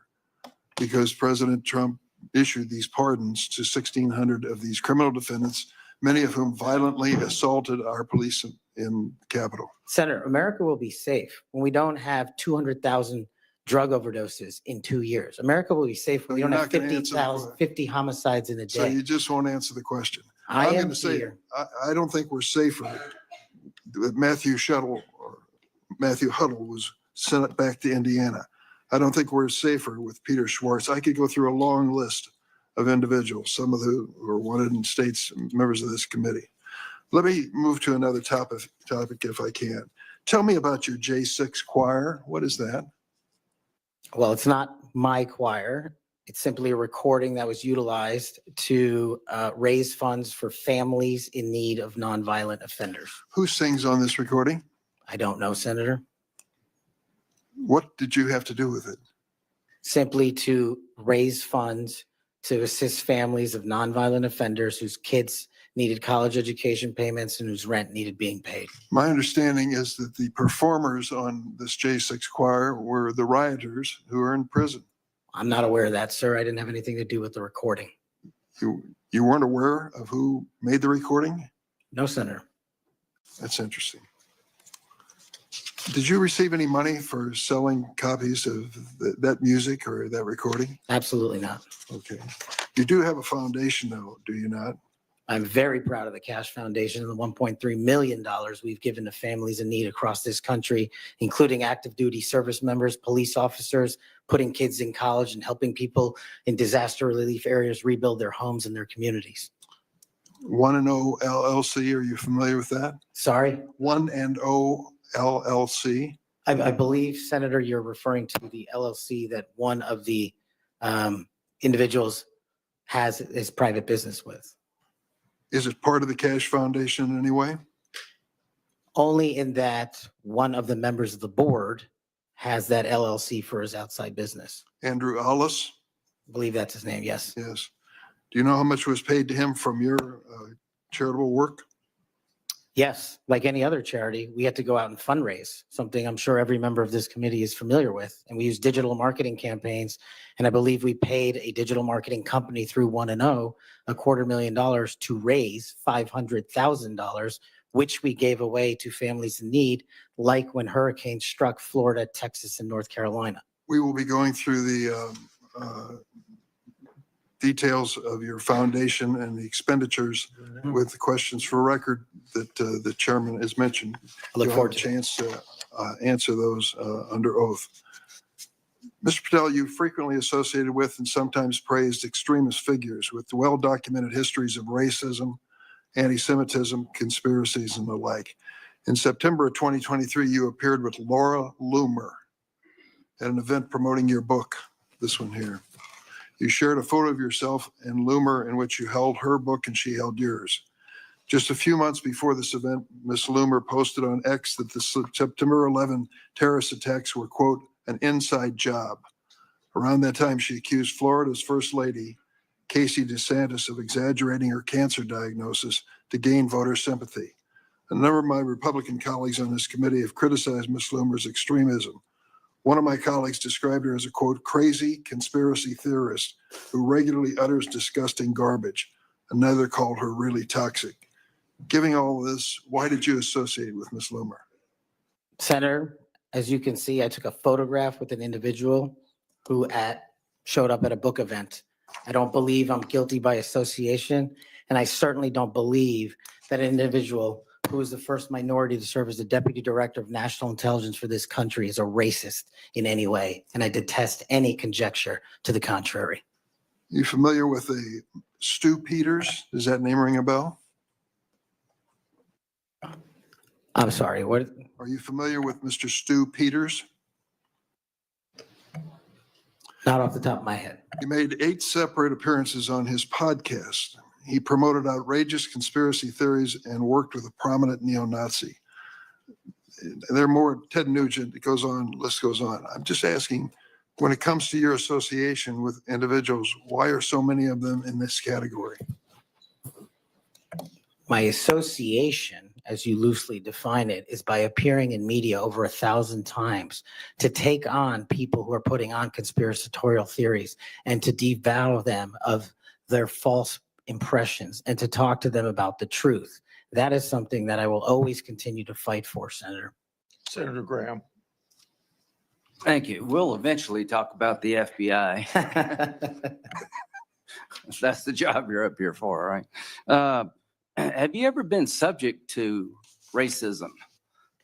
because President Trump issued these pardons to 1,600 of these criminal defendants, many of whom violently assaulted our police in the Capitol? Senator, America will be safe when we don't have 200,000 drug overdoses in 2 years. America will be safe when we You're don't have not gonna answer the 50 homicides in a So day. you just won't answer the question. I I'm am going to say, here. I don't think we're safer. Matthew Huddle was sent back to Indiana. I don't think we're safer with Peter Schwartz. I could go through a long list of individuals, some of who are wanted in states, members of this committee. Let me move to another topic if I can. Tell me about your J6 choir. What is that? Well, it's not my choir. It's simply a recording that was utilized to raise funds for families in need of nonviolent offenders. Who sings on this recording? I don't know, Senator. What did you have to do with it? Simply to raise funds to assist families of nonviolent offenders whose kids needed college education payments and whose rent needed being paid. My understanding is that the performers on this J6 choir were the rioters who are in prison. I'm not aware of that, sir. I didn't have anything to do with the recording. You weren't aware of who made the recording? No, Senator. That's interesting. Did you receive any money for selling copies of that music or that recording? Absolutely not. Okay. You do have a foundation though, do you not? I'm very proud of the Cash Foundation and the $1.3 million we've given to families in need across this country, including active duty service members, police officers, putting kids in college and helping people in disaster relief areas rebuild their homes and their communities. 1&0 LLC, are you familiar with that? Sorry? 1&0 LLC? I believe, Senator, you're referring to the LLC that one of the individuals has his private business with. Is it part of the Cash Foundation in any way? Only in that one of the members of the board has that LLC for his outside business. Andrew Allis? I believe that's his name, yes. Yes. Do you know how much was paid to him from your charitable work? Yes, like any other charity, we had to go out and fundraise, something I'm sure every member of this committee is familiar with. And we use digital marketing campaigns. And I believe we paid a digital marketing company through 1&0 $250,000 to raise $500,000, which we gave away to families in need, like when hurricanes struck Florida, Texas, and North Carolina. We will be going through the details of your foundation and the expenditures with the questions for record that the chairman has mentioned. I look You'll forward have a to it. chance to answer those under oath. Mr. Patel, you frequently associated with and sometimes praised extremist figures with well-documented histories of racism, anti-Semitism, conspiracies, and the like. In September of 2023, you appeared with Laura Loomer at an event promoting your book, this one here. You shared a photo of yourself and Loomer in which you held her book and she held yours. Just a few months before this event, Ms. Loomer posted on X that the September 11 terrorist attacks were, quote, an inside job. Around that time, she accused Florida's First Lady, Casey DeSantis, of exaggerating her cancer diagnosis to gain voter sympathy. A number of my Republican colleagues on this committee have criticized Ms. Loomer's extremism. One of my colleagues described her as a, quote, crazy conspiracy theorist who regularly utters disgusting garbage. Another called her really toxic. Given all this, why did you associate with Ms. Loomer? Senator, as you can see, I took a photograph with an individual who showed up at a book event. I don't believe I'm guilty by association, and I certainly don't believe that an individual who was the first minority to serve as the Deputy Director of National Intelligence for this country is a racist in any way, and I detest any conjecture to the contrary. You familiar with a Stu Peters? Does that name ring a bell? I'm sorry, what? Are you familiar with Mr. Stu Peters? Not off the top of my head. He made 8 separate appearances on his podcast. He promoted outrageous conspiracy theories and worked with a prominent neo-Nazi. There are more, Ted Nugent, it goes on, list goes on. I'm just asking, when it comes to your association with individuals, why are so many of them in this category? My association, as you loosely define it, is by appearing in media over 1,000 times to take on people who are putting on conspiratorial theories and to devour them of their false impressions and to talk to them about the truth. That is something that I will always continue to fight for, Senator. Senator Graham. Thank you. We'll eventually talk about the FBI. That's the job you're up here for, right? Have you ever been subject to racism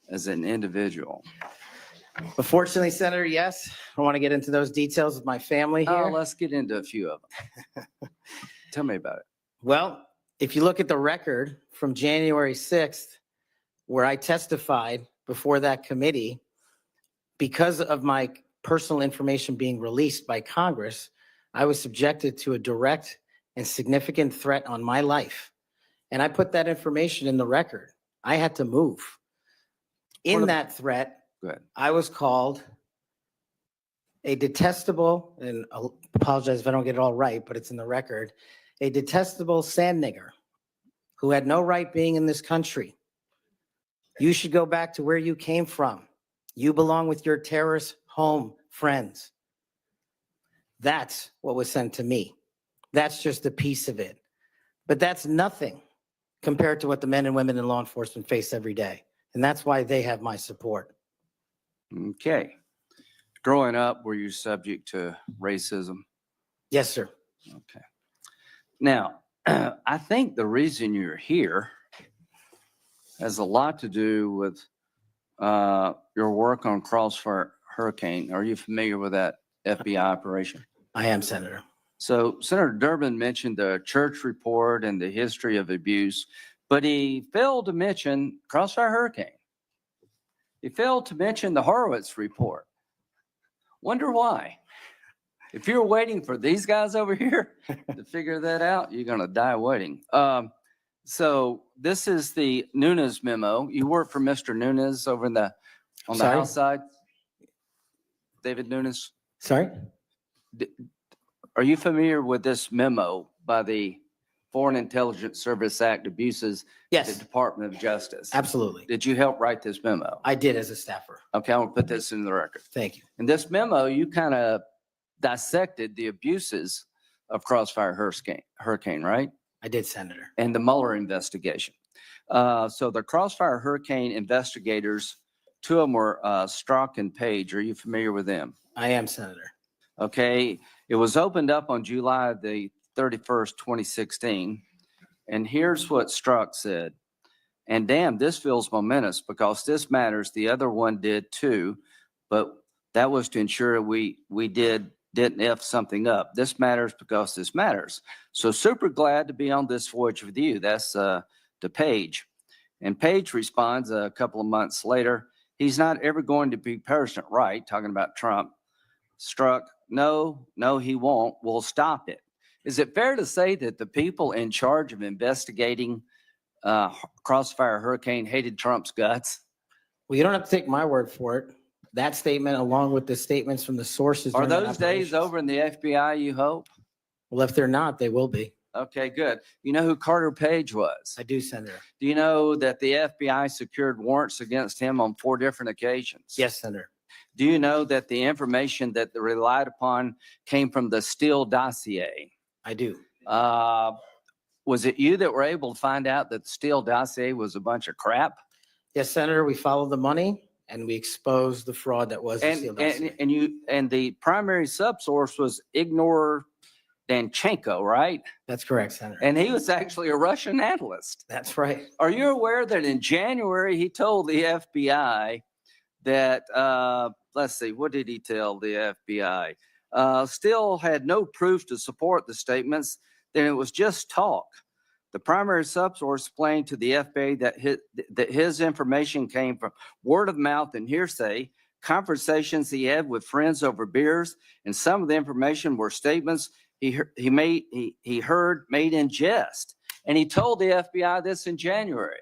as an individual? Unfortunately, Senator, yes. I don't want to get into those details with my family here. Let's get into a few of them. Tell me about it. Well, if you look at the record from January 6th, where I testified before that committee, because of my personal information being released by Congress, I was subjected to a direct and significant threat on my life. And I put that information in the record. I had to move. In that threat, I was called a detestable, and I'll apologize if I don't get it all right, but it's in the record, a detestable sand nigger who had no right being in this country. You should go back to where you came from. You belong with your terrorist home friends. That's what was sent to me. That's just a piece of it. But that's nothing compared to what the men and women in law enforcement face every day. And that's why they have my support. Okay. Growing up, were you subject to racism? Yes, sir. Okay. Now, I think the reason you're here has a lot to do with your work on Crossfire Hurricane. Are you familiar with that FBI operation? I am, Senator. So Senator Durbin mentioned the church report and the history of abuse, but he failed to mention Crossfire Hurricane. He failed to mention the Horowitz report. Wonder why? If you're waiting for these guys over here to figure that out, you're going to die waiting. So this is the Nunes memo. You work for Mr. Nunes over on the House side? David Nunes? Sorry? Are you familiar with this memo by the Foreign Intelligence Service Act abuses? Yes. The Department of Justice? Absolutely. Did you help write this memo? I did as a staffer. Okay, I'm gonna put this in the record. Thank you. In this memo, you kind of dissected the abuses of Crossfire Hurricane, right? I did, Senator. And the Mueller investigation. So the Crossfire Hurricane investigators, 2 of them were Strzok and Page. Are you familiar with them? I am, Senator. Okay, it was opened up on July the 31st, 2016. And here's what Strzok said. And damn, this feels momentous because this matters. The other one did too, but that was to ensure we didn't F something up. This matters because this matters. So super glad to be on this voyage with you. That's to Page. And Page responds a couple of months later, he's not ever going to be President, right? Talking about Trump. Strzok, no, he won't. We'll stop it. Is it fair to say that the people in charge of investigating Crossfire Hurricane hated Trump's guts? Well, you don't have to take my word for it. That statement, along with the statements from the sources. Are during that those days operation- over in the FBI, you hope? Well, if they're not, they will be. Okay, good. You know who Carter Page was? I do, Senator. Do you know that the FBI secured warrants against him on 4 different occasions? Yes, Senator. Do you know that the information that they relied upon came from the Steele dossier? I do. Was it you that were able to find out that the Steele dossier was a bunch of crap? Yes, Senator, we followed the money and we exposed the fraud that was the Steele dossier. And the primary subsource was Ignor Danchenko, right? That's correct, Senator. And he was actually a Russian analyst. That's right. Are you aware that in January, he told the FBI that, let's see, what did he tell the FBI? Still had no proof to support the statements, then it was just talk. The primary subsource explained to the FBI that his information came from word of mouth and hearsay, conversations he had with friends over beers, and some of the information were statements he heard made in jest. And he told the FBI this in January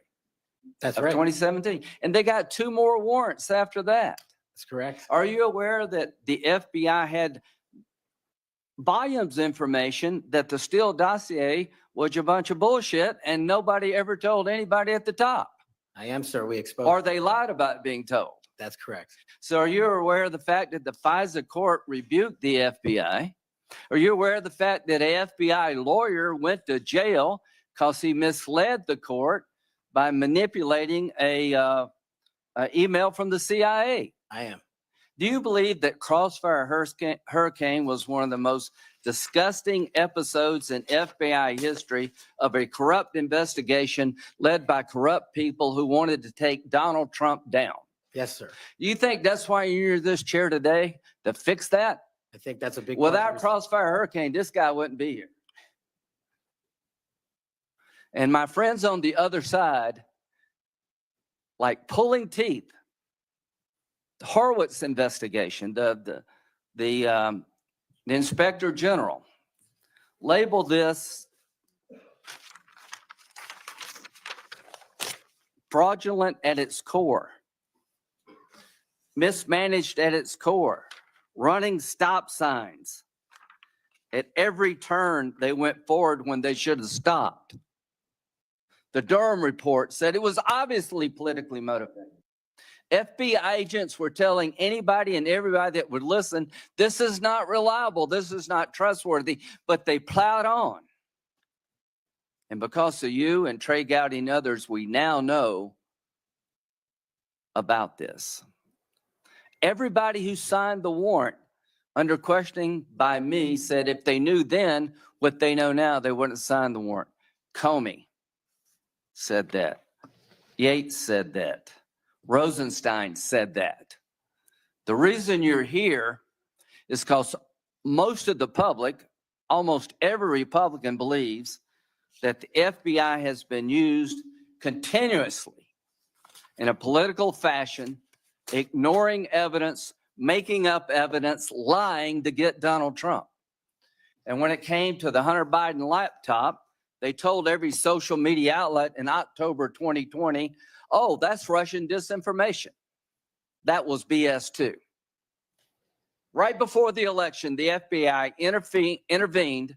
That's of right. 2017. And they got 2 more warrants after that. That's correct. Are you aware that the FBI had volumes of information that the Steele dossier was a bunch of bullshit and nobody ever told anybody at the top? I am, sir. We exposed. Or they lied about being told? That's correct. So are you aware of the fact that the FISA court rebuked the FBI? Are you aware of the fact that an FBI lawyer went to jail because he misled the court by manipulating a email from the CIA? I am. Do you believe that Crossfire Hurricane was one of the most disgusting episodes in FBI history of a corrupt investigation led by corrupt people who wanted to take Donald Trump down? Yes, sir. You think that's why you're in this chair today, to fix that? I think that's a big. Without part Crossfire Hurricane, this guy wouldn't be here. And my friends on the other side, like pulling teeth, the Horowitz investigation, the Inspector General labeled this fraudulent at its core, mismanaged at its core, running stop signs. At every turn, they went forward when they should have stopped. The Durham report said it was obviously politically motivated. FBI agents were telling anybody and everybody that would listen, this is not reliable, this is not trustworthy, but they plowed on. And because of you and Trey Gowdy and others, we now know about this. Everybody who signed the warrant under questioning by me said if they knew then what they know now, they wouldn't sign the warrant. Comey said that. Yates said that. Rosenstein said that. The reason you're here is because most of the public, almost every Republican believes that the FBI has been used continuously in a political fashion, ignoring evidence, making up evidence, lying to get Donald Trump. And when it came to the Hunter Biden laptop, they told every social media outlet in October 2020, oh, that's Russian disinformation. That was BS too. Right before the election, the FBI intervened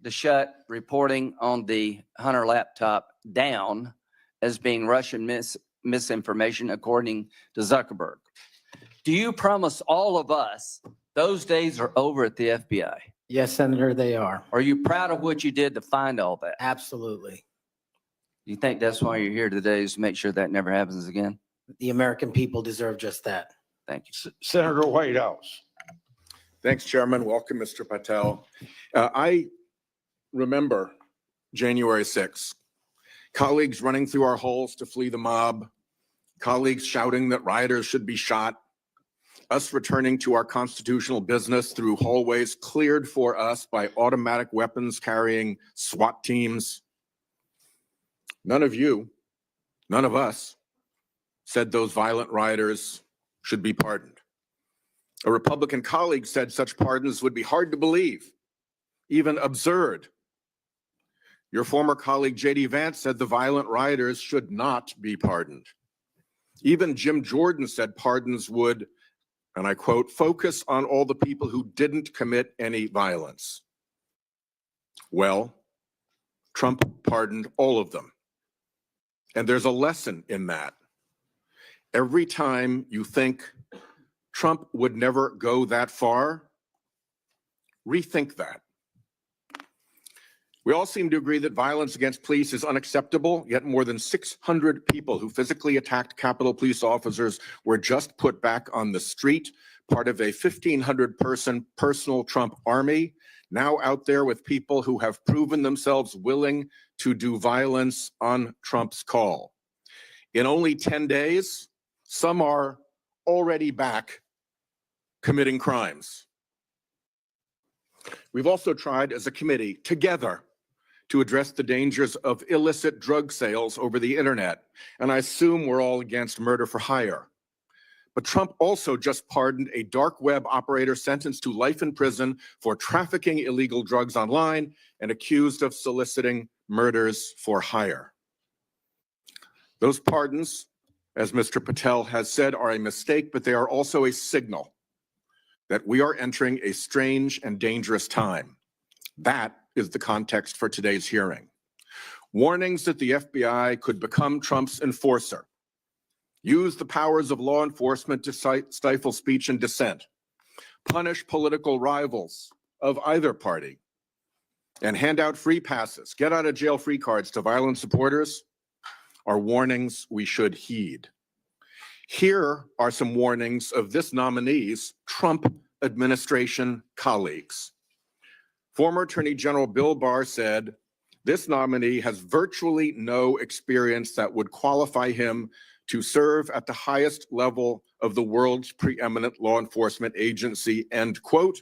to shut reporting on the Hunter laptop down as being Russian misinformation, according to Zuckerberg. Do you promise all of us those days are over at the FBI? Yes, Senator, they are. Are you proud of what you did to find all that? Absolutely. You think that's why you're here today, is to make sure that never happens again? The American people deserve just that. Thank you. Senator Whitehouse. Thanks, Chairman. Welcome, Mr. Patel. I remember January 6th, colleagues running through our halls to flee the mob, colleagues shouting that rioters should be shot, us returning to our constitutional business through hallways cleared for us by automatic weapons carrying SWAT teams. None of you, none of us said those violent rioters should be pardoned. A Republican colleague said such pardons would be hard to believe, even absurd. Your former colleague, J.D. Vance, said the violent rioters should not be pardoned. Even Jim Jordan said pardons would, and I quote, focus on all the people who didn't commit any violence. Well, Trump pardoned all of them. And there's a lesson in that. Every time you think Trump would never go that far, rethink that. We all seem to agree that violence against police is unacceptable, yet more than 600 people who physically attacked Capitol Police officers were just put back on the street, part of a 1,500-person personal Trump army, now out there with people who have proven themselves willing to do violence on Trump's call. In only 10 days, some are already back committing crimes. We've also tried as a committee together to address the dangers of illicit drug sales over the internet, and I assume we're all against murder for hire. But Trump also just pardoned a dark web operator sentenced to life in prison for trafficking illegal drugs online and accused of soliciting murders for hire. Those pardons, as Mr. Patel has said, are a mistake, but they are also a signal that we are entering a strange and dangerous time. That is the context for today's hearing. Warnings that the FBI could become Trump's enforcer, use the powers of law enforcement to stifle speech and dissent, punish political rivals of either party, and hand out free passes, get out of jail free cards to violent supporters are warnings we should heed. Here are some warnings of this nominee's Trump administration colleagues. Former Attorney General Bill Barr said, this nominee has virtually no experience that would qualify him to serve at the highest level of the world's preeminent law enforcement agency, end quote.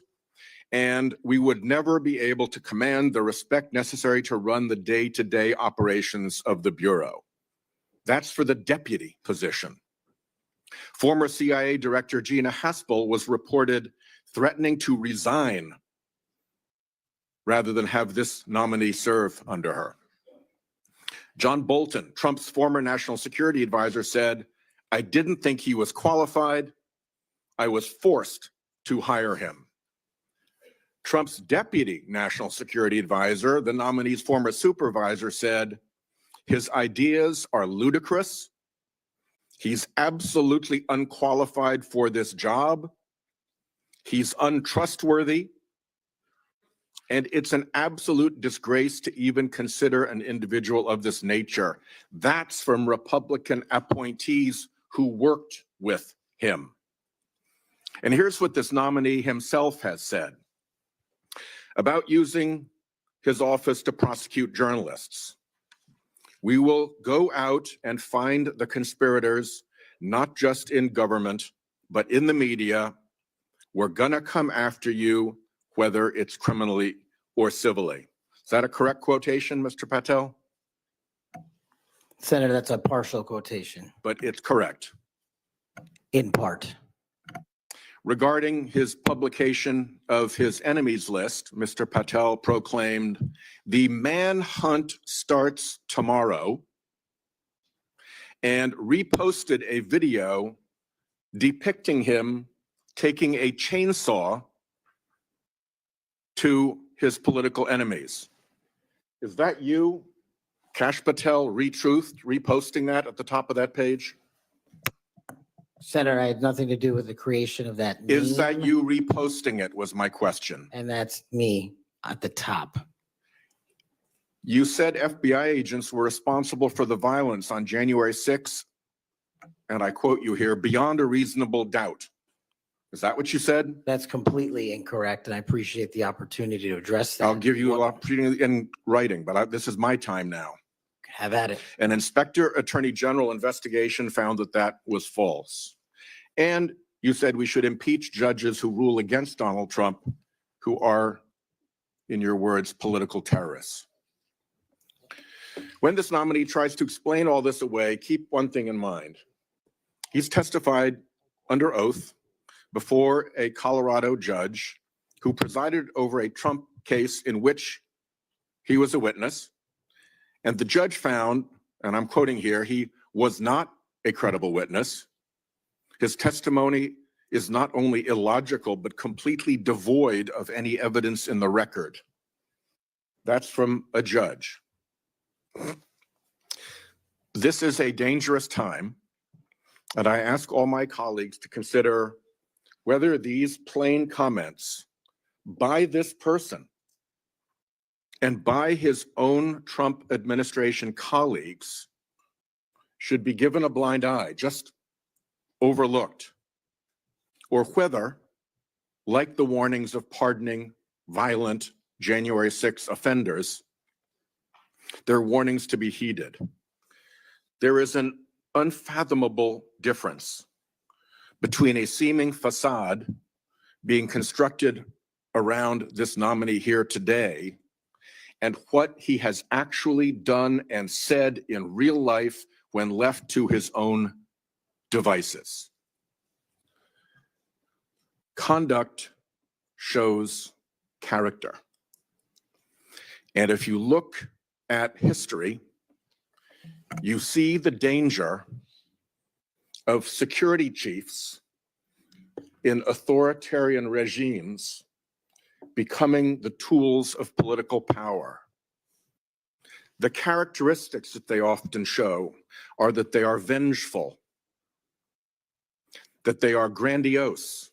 And we would never be able to command the respect necessary to run the day-to-day operations of the Bureau. That's for the deputy position. Former CIA Director Gina Haspel was reported threatening to resign rather than have this nominee serve under her. John Bolton, Trump's former national security advisor, said, I didn't think he was qualified. I was forced to hire him. Trump's deputy national security advisor, the nominee's former supervisor, said, his ideas are ludicrous. He's absolutely unqualified for this job. He's untrustworthy. And it's an absolute disgrace to even consider an individual of this nature. That's from Republican appointees who worked with him. And here's what this nominee himself has said about using his office to prosecute journalists. We will go out and find the conspirators, not just in government, but in the media. We're gonna come after you, whether it's criminally or civilly. Is that a correct quotation, Mr. Patel? Senator, that's a partial quotation, But it's correct. in part. Regarding his publication of his enemies list, Mr. Patel proclaimed, the manhunt starts tomorrow, and reposted a video depicting him taking a chainsaw to his political enemies. Is that you, Kash Patel, reposting that at the top of that page? Senator, I had nothing to do with the creation of that Is that meme, you reposting it was my question. and that's me at the top. You said FBI agents were responsible for the violence on January 6th, and I quote you here, beyond a reasonable doubt. Is that what you said? That's completely incorrect, and I appreciate the opportunity to address that. I'll give you an opportunity in writing, but this is my time now. Have at it. An Inspector Attorney General investigation found that that was false. And you said we should impeach judges who rule against Donald Trump, who are, in your words, political terrorists. When this nominee tries to explain all this away, keep one thing in mind. He's testified under oath before a Colorado judge who presided over a Trump case in which he was a witness. And the judge found, and I'm quoting here, he was not a credible witness. His testimony is not only illogical, but completely devoid of any evidence in the record. That's from a judge. This is a dangerous time, and I ask all my colleagues to consider whether these plain comments by this person and by his own Trump administration colleagues should be given a blind eye, just overlooked, or whether, like the warnings of pardoning violent January 6 offenders, they're warnings to be heeded. There is an unfathomable difference between a seeming facade being constructed around this nominee here today and what he has actually done and said in real life when left to his own devices. Conduct shows character. And if you look at history, you see the danger of security chiefs in authoritarian regimes becoming the tools of political power. The characteristics that they often show are that they are vengeful, that they are grandiose,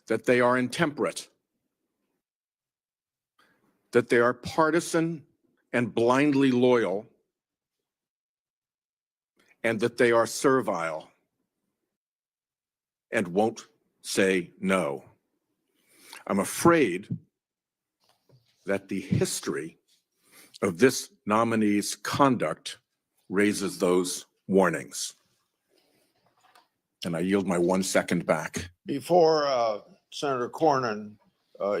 that they are intemperate, that they are partisan and blindly loyal, and that they are servile and won't say no. I'm afraid that the history of this nominee's conduct raises those warnings. And I yield my 1 second back. Before Senator Cornyn,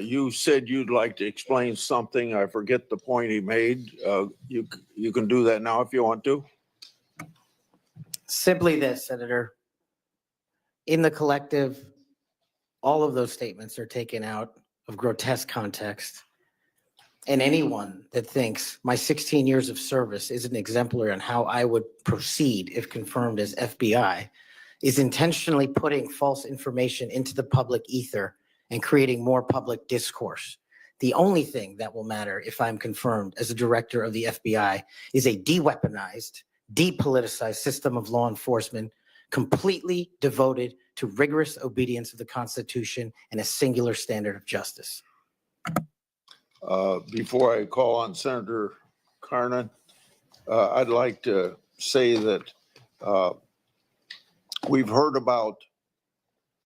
you said you'd like to explain something. I forget the point he made. You can do that now if you want to. Simply this, Senator. In the collective, all of those statements are taken out of grotesque context. And anyone that thinks my 16 years of service isn't exemplary on how I would proceed if confirmed as FBI is intentionally putting false information into the public ether and creating more public discourse. The only thing that will matter if I'm confirmed as a director of the FBI is a de-weaponized, depoliticized system of law enforcement completely devoted to rigorous obedience of the Constitution and a singular standard of justice. Before I call on Senator Cornyn, I'd like to say that we've heard about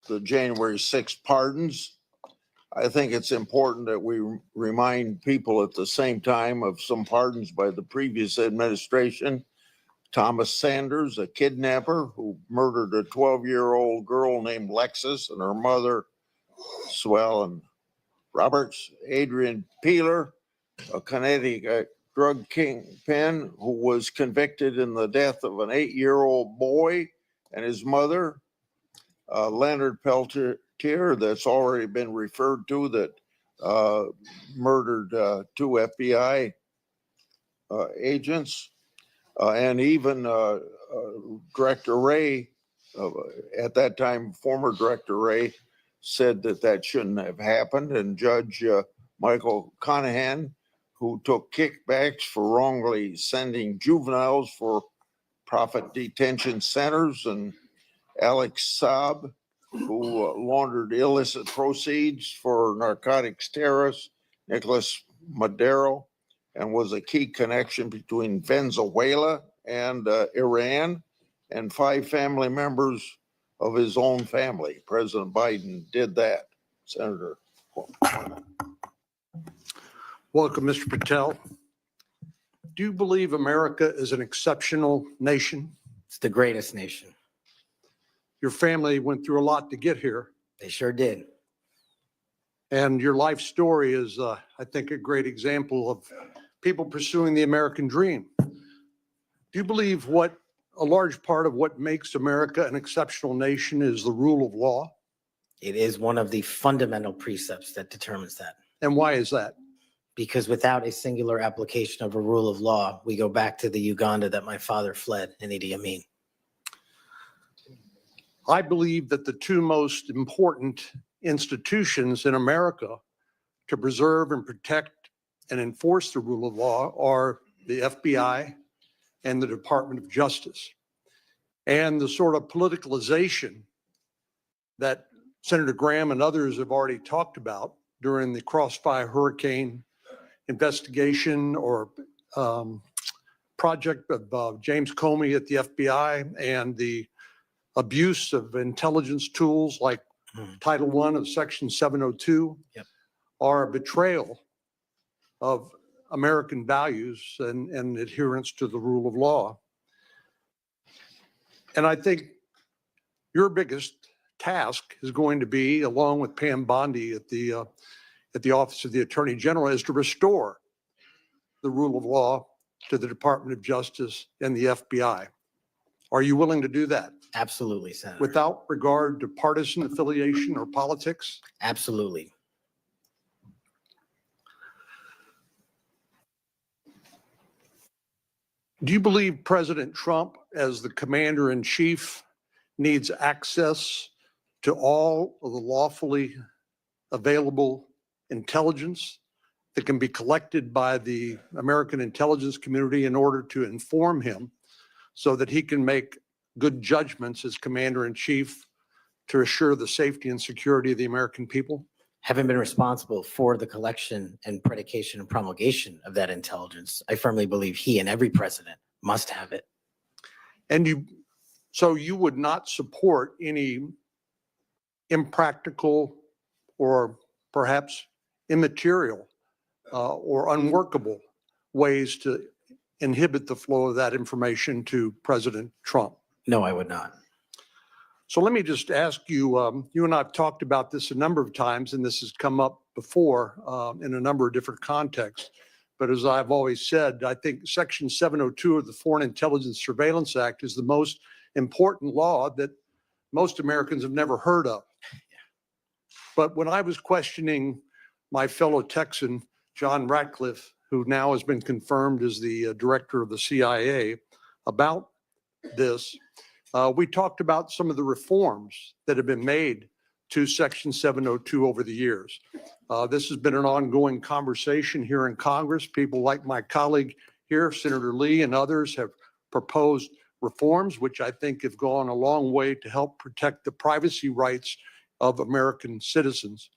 the January 6th pardons. I think it's important that we remind people at the same time of some pardons by the previous administration. Thomas Sanders, a kidnapper who murdered a 12-year-old girl named Lexus and her mother, Swellen Roberts. Adrian Peeler, a Connecticut drug kingpin who was convicted in the death of an 8-year-old boy and his mother. Leonard Peltier, that's already been referred to, that murdered 2 FBI agents. And even Director Wray, at that time, former Director Wray, said that that shouldn't have happened. And Judge Michael Conahan, who took kickbacks for wrongly sending juveniles for profit detention centers, and Alex Saab, who laundered illicit proceeds for narcotics terrorist Nicholas Madero, and was a key connection between Venezuela and Iran, and 5 family members of his own family. President Biden did that. Senator. Welcome, Mr. Patel. Do you believe America is an exceptional nation? It's the greatest nation. Your family went through a lot to get here, They sure did. and your life story is, I think, a great example of people pursuing the American dream. Do you believe what a large part of what makes America an exceptional nation is the rule of law? It is one of the fundamental precepts that determines that. And why is that? because without a singular application of a rule of law, we go back to the Uganda that my father fled in Idi Amin. I believe that the two most important institutions in America to preserve and protect and enforce the rule of law are the FBI and the Department of Justice. And the sort of politicalization that Senator Graham and others have already talked about during the Crossfire Hurricane investigation or project of James Comey at the FBI and the abuse of intelligence tools like Title I of Section 702 are a betrayal of American values and adherence to the rule of law. And I think your biggest task is going to be, along with Pam Bondi at the Office of the Attorney General, is to restore the rule of law to the Department of Justice and the FBI. Are you willing to do that? Absolutely, Senator. Without regard to partisan affiliation or politics? Absolutely. Do you believe President Trump, as the commander in chief, needs access to all of the lawfully available intelligence that can be collected by the American intelligence community in order to inform him so that he can make good judgments as commander in chief to assure the safety and security of the American people? Having been responsible for the collection and predication and promulgation of that intelligence, I firmly believe he and every president must have it. And so you would not support any impractical or perhaps immaterial or unworkable ways to inhibit the flow of that information to President Trump? No, I would not. So let me just ask you, you and I have talked about this a number of times, and this has come up before in a number of different contexts. But as I've always said, I think Section 702 of the Foreign Intelligence Surveillance Act is the most important law that most Americans have never heard of. But when I was questioning my fellow Texan, John Ratcliffe, who now has been confirmed as the director of the CIA, about this, we talked about some of the reforms that have been made to Section 702 over the years. This has been an ongoing conversation here in Congress. People like my colleague here, Senator Lee, and others have proposed reforms, which I think have gone a long way to help protect the privacy rights of American citizens.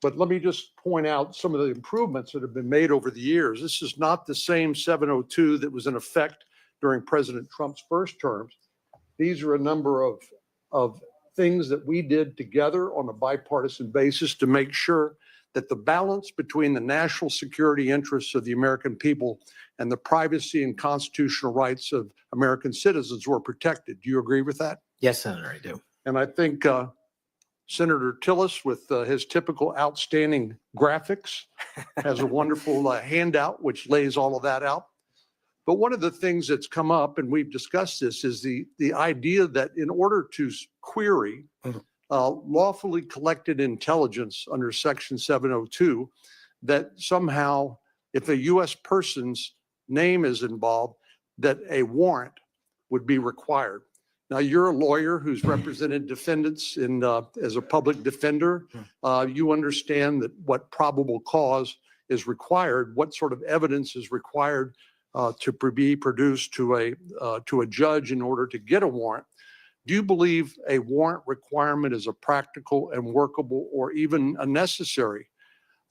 But let me just point out some of the improvements that have been made over the years. This is not the same 702 that was in effect during President Trump's first terms. These are a number of things that we did together on a bipartisan basis to make sure that the balance between the national security interests of the American people and the privacy and constitutional rights of American citizens were protected. Do you agree with that? Yes, Senator, I do. And I think Senator Tillis, with his typical outstanding graphics, has a wonderful handout which lays all of that out. But one of the things that's come up, and we've discussed this, is the idea that in order to query lawfully collected intelligence under Section 702, that somehow if a U.S. person's name is involved, that a warrant would be required. Now, you're a lawyer who's represented defendants in as a public defender. You understand that what probable cause is required, what sort of evidence is required to be produced to a judge in order to get a warrant. Do you believe a warrant requirement is a practical and workable or even a necessary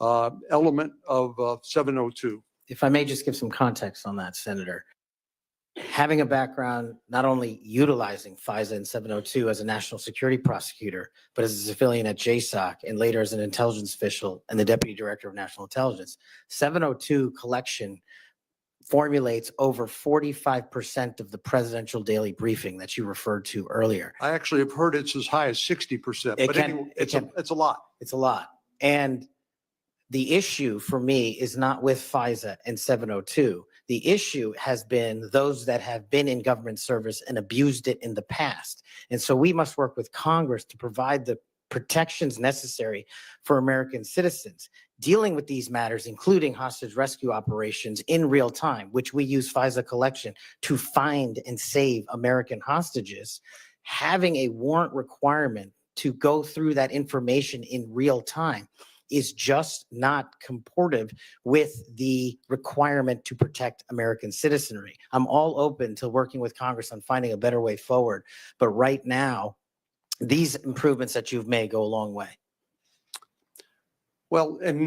element of 702? If I may just give some context on that, Senator. Having a background not only utilizing FISA and 702 as a national security prosecutor, but as a civilian at JSOC and later as an intelligence official and the Deputy Director of National Intelligence, 702 collection formulates over 45% of the presidential daily briefing that you referred to earlier. I actually have heard it's as high as 60%, but anyway, it's a lot. It's a lot. And the issue for me is not with FISA and 702. The issue has been those that have been in government service and abused it in the past. And so we must work with Congress to provide the protections necessary for American citizens, dealing with these matters, including hostage rescue operations in real time, which we use FISA collection to find and save American hostages, having a warrant requirement to go through that information in real time is just not comportive with the requirement to protect American citizenry. I'm all open to working with Congress on finding a better way forward, but right now, these improvements that you've made go a long way. Well, and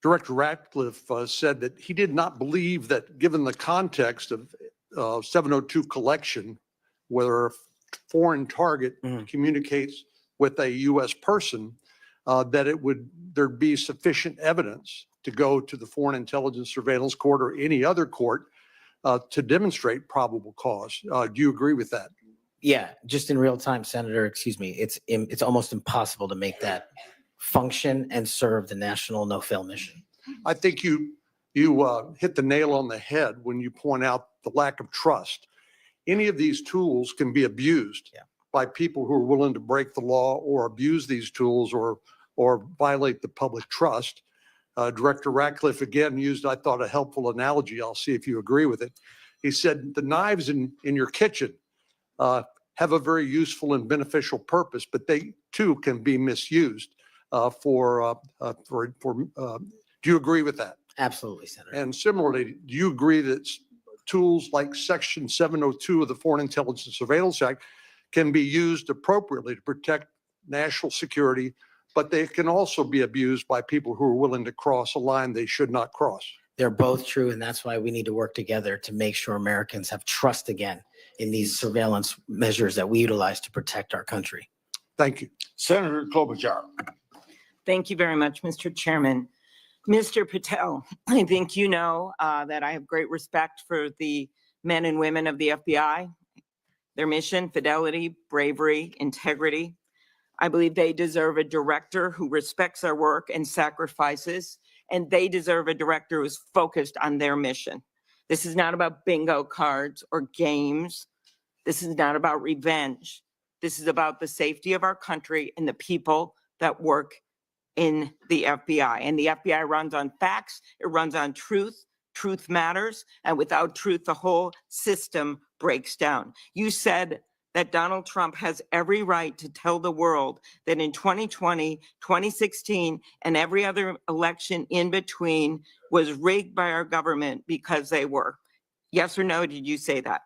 Director Ratcliffe said that he did not believe that, given the context of 702 collection, whether a foreign target communicates with a U.S. person, that there'd be sufficient evidence to go to the Foreign Intelligence Surveillance Court or any other court to demonstrate probable cause. Do you agree with that? Yeah, just in real time, Senator, excuse me, it's almost impossible to make that function and serve the national no-fail mission. I think you hit the nail on the head when you point out the lack of trust. Any of these tools can be abused by people who are willing to break the law or abuse these tools or violate the public trust. Director Ratcliffe again used, I thought, a helpful analogy. I'll see if you agree with it. He said the knives in your kitchen have a very useful and beneficial purpose, but they too can be misused do you agree with that? Absolutely, Senator. And similarly, do you agree that tools like Section 702 of the Foreign Intelligence Surveillance Act can be used appropriately to protect national security, but they can also be abused by people who are willing to cross a line they should not cross? They're both true, and that's why we need to work together to make sure Americans have trust again in these surveillance measures that we utilize to protect our country. Thank you. Senator Klobuchar. Thank you very much, Mr. Chairman. Mr. Patel, I think you know that I have great respect for the men and women of the FBI, their mission, fidelity, bravery, integrity. I believe they deserve a director who respects their work and sacrifices, and they deserve a director who's focused on their mission. This is not about bingo cards or games. This is not about revenge. This is about the safety of our country and the people that work in the FBI. And the FBI runs on facts, it runs on truth. Truth matters, and without truth, the whole system breaks down. You said that Donald Trump has every right to tell the world that in 2020, 2016, and every other election in between was rigged by our government because they were. Yes or no, did you say that?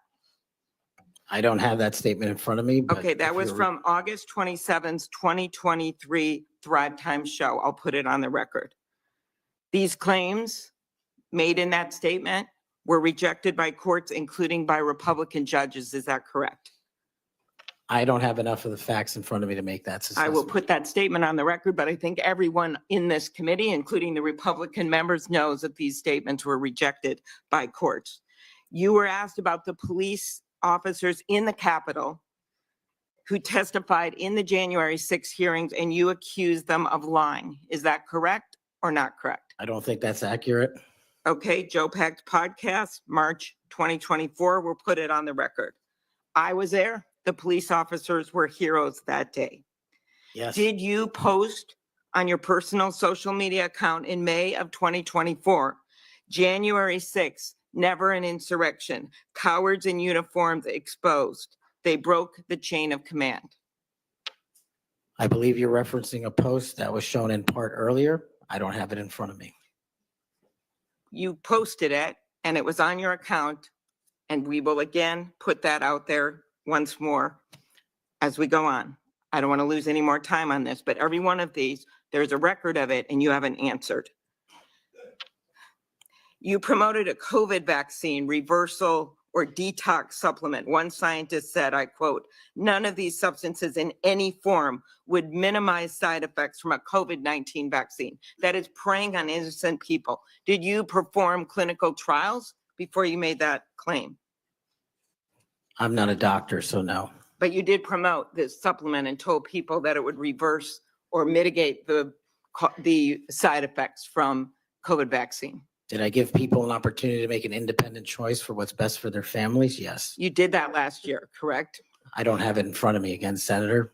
I don't have that statement in front of me. But Okay, that was from August 27th, 2023 Thrive Time show. I'll put it on the record. These claims made in that statement were rejected by courts, including by Republican judges. Is that correct? I don't have enough of the facts in front of me to make that assessment. I will put that statement on the record, but I think everyone in this committee, including the Republican members, knows that these statements were rejected by courts. You were asked about the police officers in the Capitol who testified in the January 6 hearings, and you accused them of lying. Is that correct or not correct? I don't think that's accurate. Okay, Joe Packed podcast, March 2024, we'll put it on the record. I was there. The police officers were heroes that day. Yes. Did you post on your personal social media account in May of 2024, January 6th, never an insurrection, cowards in uniforms exposed. They broke the chain of command. I believe you're referencing a post that was shown in part earlier. I don't have it in front of me. You posted it and it was on your account, and we will again put that out there once more as we go on. I don't want to lose any more time on this, but every one of these, there's a record of it and you haven't answered. You promoted a COVID vaccine reversal or detox supplement. One scientist said, I quote, "None of these substances in any form would minimize side effects from a COVID-19 vaccine." That is preying on innocent people. Did you perform clinical trials before you made that claim? I'm not a doctor, so no. But you did promote this supplement and told people that it would reverse or mitigate the side effects from COVID vaccine. Did I give people an opportunity to make an independent choice for what's best for their families? Yes. You did that last year, correct? I don't have it in front of me again, Senator.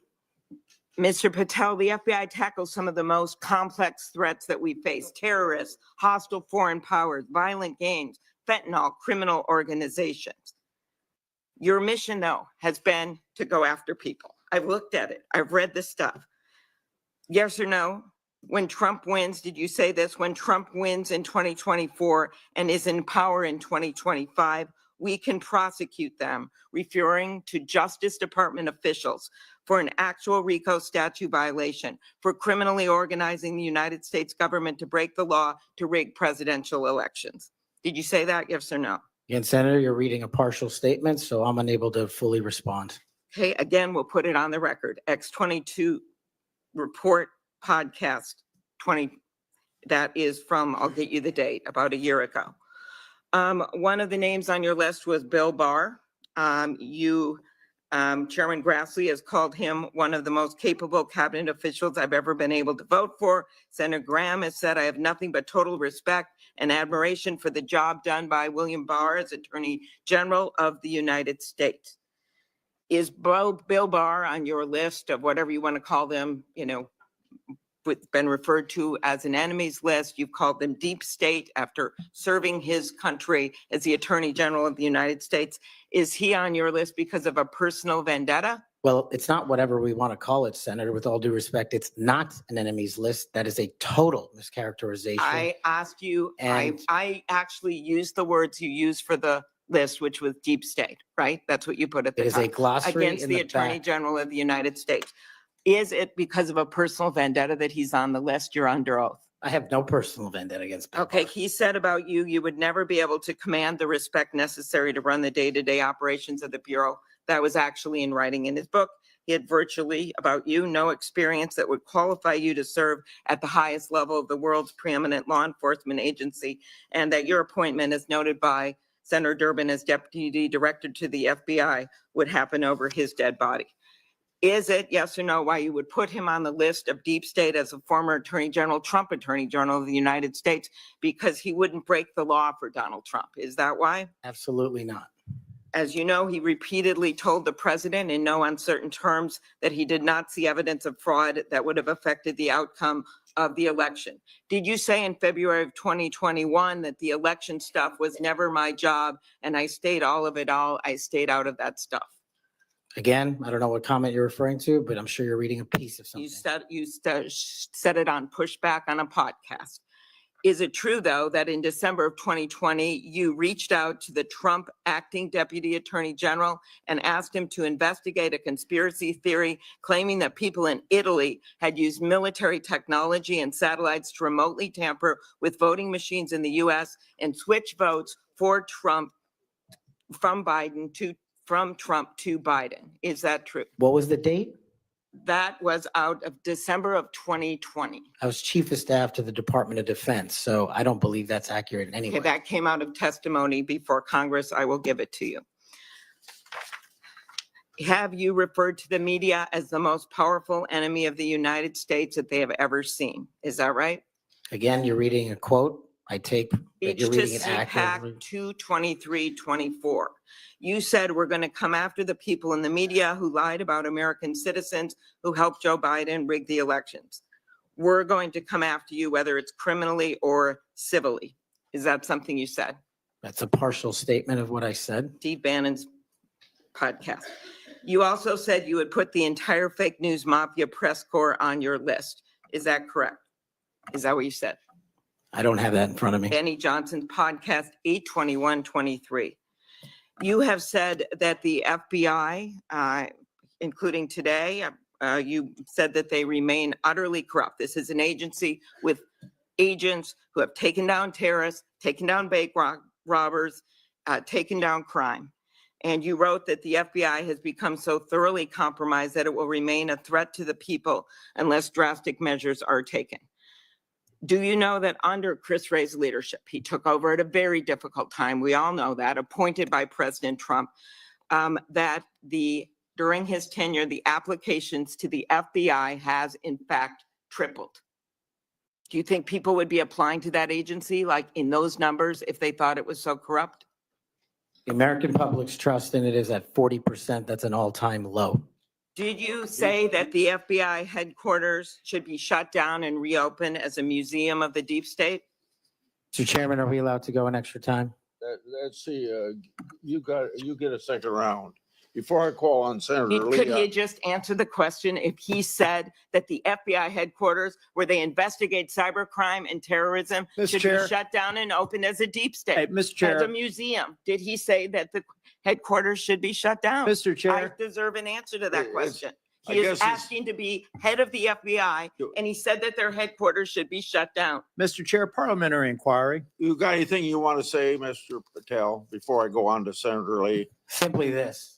Mr. Patel, the FBI tackles some of the most complex threats that we face: terrorists, hostile foreign powers, violent gangs, fentanyl, criminal organizations. Your mission, though, has been to go after people. I've looked at it. I've read the stuff. Yes or no? When Trump wins, did you say this? When Trump wins in 2024 and is in power in 2025, we can prosecute them, referring to Justice Department officials for an actual RICO statute violation for criminally organizing the United States government to break the law to rig presidential elections. Did you say that? Yes or no? Again, Senator, you're reading a partial statement, so I'm unable to fully respond. Okay, again, we'll put it on the record. X22 report podcast 20, that is from, I'll get you the date, about a year ago. One of the names on your list was Bill Barr. Chairman Grassley has called him one of the most capable cabinet officials I've ever been able to vote for. Senator Graham has said, I have nothing but total respect and admiration for the job done by William Barr as Attorney General of the United States. Is Bill Barr on your list of whatever you want to call them, been referred to as an enemies list? You've called them deep state after serving his country as the Attorney General of the United States. Is he on your list because of a personal vendetta? Well, it's not whatever we want to call it, Senator. With all due respect, it's not an enemies list. That is a total mischaracterization. I asked you, And- I actually used the words you used for the list, which was deep state, right? That's what you put at It the is a top. glossary Against in the the Attorney back. General of the United States. Is it because of a personal vendetta that he's on the list? You're under oath. I have no personal vendetta against Bill Okay, Barr. he said about you, you would never be able to command the respect necessary to run the day-to-day operations of the Bureau. That was actually in writing in his book. He had virtually, about you, no experience that would qualify you to serve at the highest level of the world's preeminent law enforcement agency, and that your appointment, as noted by Senator Durbin as Deputy Director to the FBI, would happen over his dead body. Is it, yes or no, why you would put him on the list of deep state as a former Attorney General, Trump Attorney General of the United States, because he wouldn't break the law for Donald Trump? Is that why? Absolutely not. As you know, he repeatedly told the president in no uncertain terms that he did not see evidence of fraud that would have affected the outcome of the election. Did you say in February of 2021 that the election stuff was never my job and I stayed all of it all? I stayed out of that stuff. Again, I don't know what comment you're referring to, but I'm sure you're reading a piece of something. You said it on Pushback on a podcast. Is it true, though, that in December of 2020, you reached out to the Trump acting Deputy Attorney General and asked him to investigate a conspiracy theory claiming that people in Italy had used military technology and satellites to remotely tamper with voting machines in the US and switch votes for Trump from Trump to Biden? Is that true? What was the date? That was out of December of 2020. I was Chief of Staff to the Department of Defense, so I don't believe that's accurate in any Okay, way. that came out of testimony before Congress. I will give it to you. Have you referred to the media as the most powerful enemy of the United States that they have ever seen? Is that right? Again, you're reading a quote. I take that Speech you're to reading it accurately. CPAC 223-24. You said we're going to come after the people in the media who lied about American citizens who helped Joe Biden rig the elections. We're going to come after you, whether it's criminally or civilly. Is that something you said? That's a partial statement of what I said. Steve Bannon's podcast. You also said you would put the entire fake news mafia press corps on your list. Is that correct? Is that what you said? I don't have that in front of me. Benny Johnson's podcast, 8/21/23. You have said that the FBI, including today, you said that they remain utterly corrupt. This is an agency with agents who have taken down terrorists, taken down bank robbers, taken down crime. And you wrote that the FBI has become so thoroughly compromised that it will remain a threat to the people unless drastic measures are taken. Do you know that under Chris Wray's leadership, he took over at a very difficult time, we all know that, appointed by President Trump, that during his tenure, the applications to the FBI has in fact tripled? Do you think people would be applying to that agency like in those numbers if they thought it was so corrupt? The American public's trust in it is at 40%. That's an all-time low. Did you say that the FBI headquarters should be shut down and reopened as a museum of the deep state? Mr. Chairman, are we allowed to go an extra time? Let's see, you get a second round. Before I call on Senator Could he Lee, just answer the question if he said that the FBI headquarters where they investigate cybercrime and terrorism Mr. should Chair. be shut down and opened as a deep Hey, state, Mr. as a Chair, museum? Did he say that the headquarters should be shut down? Mr. I Chair, deserve an answer to that It's- question. I He guess is it's- asking to be head of the FBI, and he said that their headquarters should be shut down. Mr. Chair, parliamentary inquiry. you got anything you want to say, Mr. Patel, before I go on to Senator Lee? Simply this.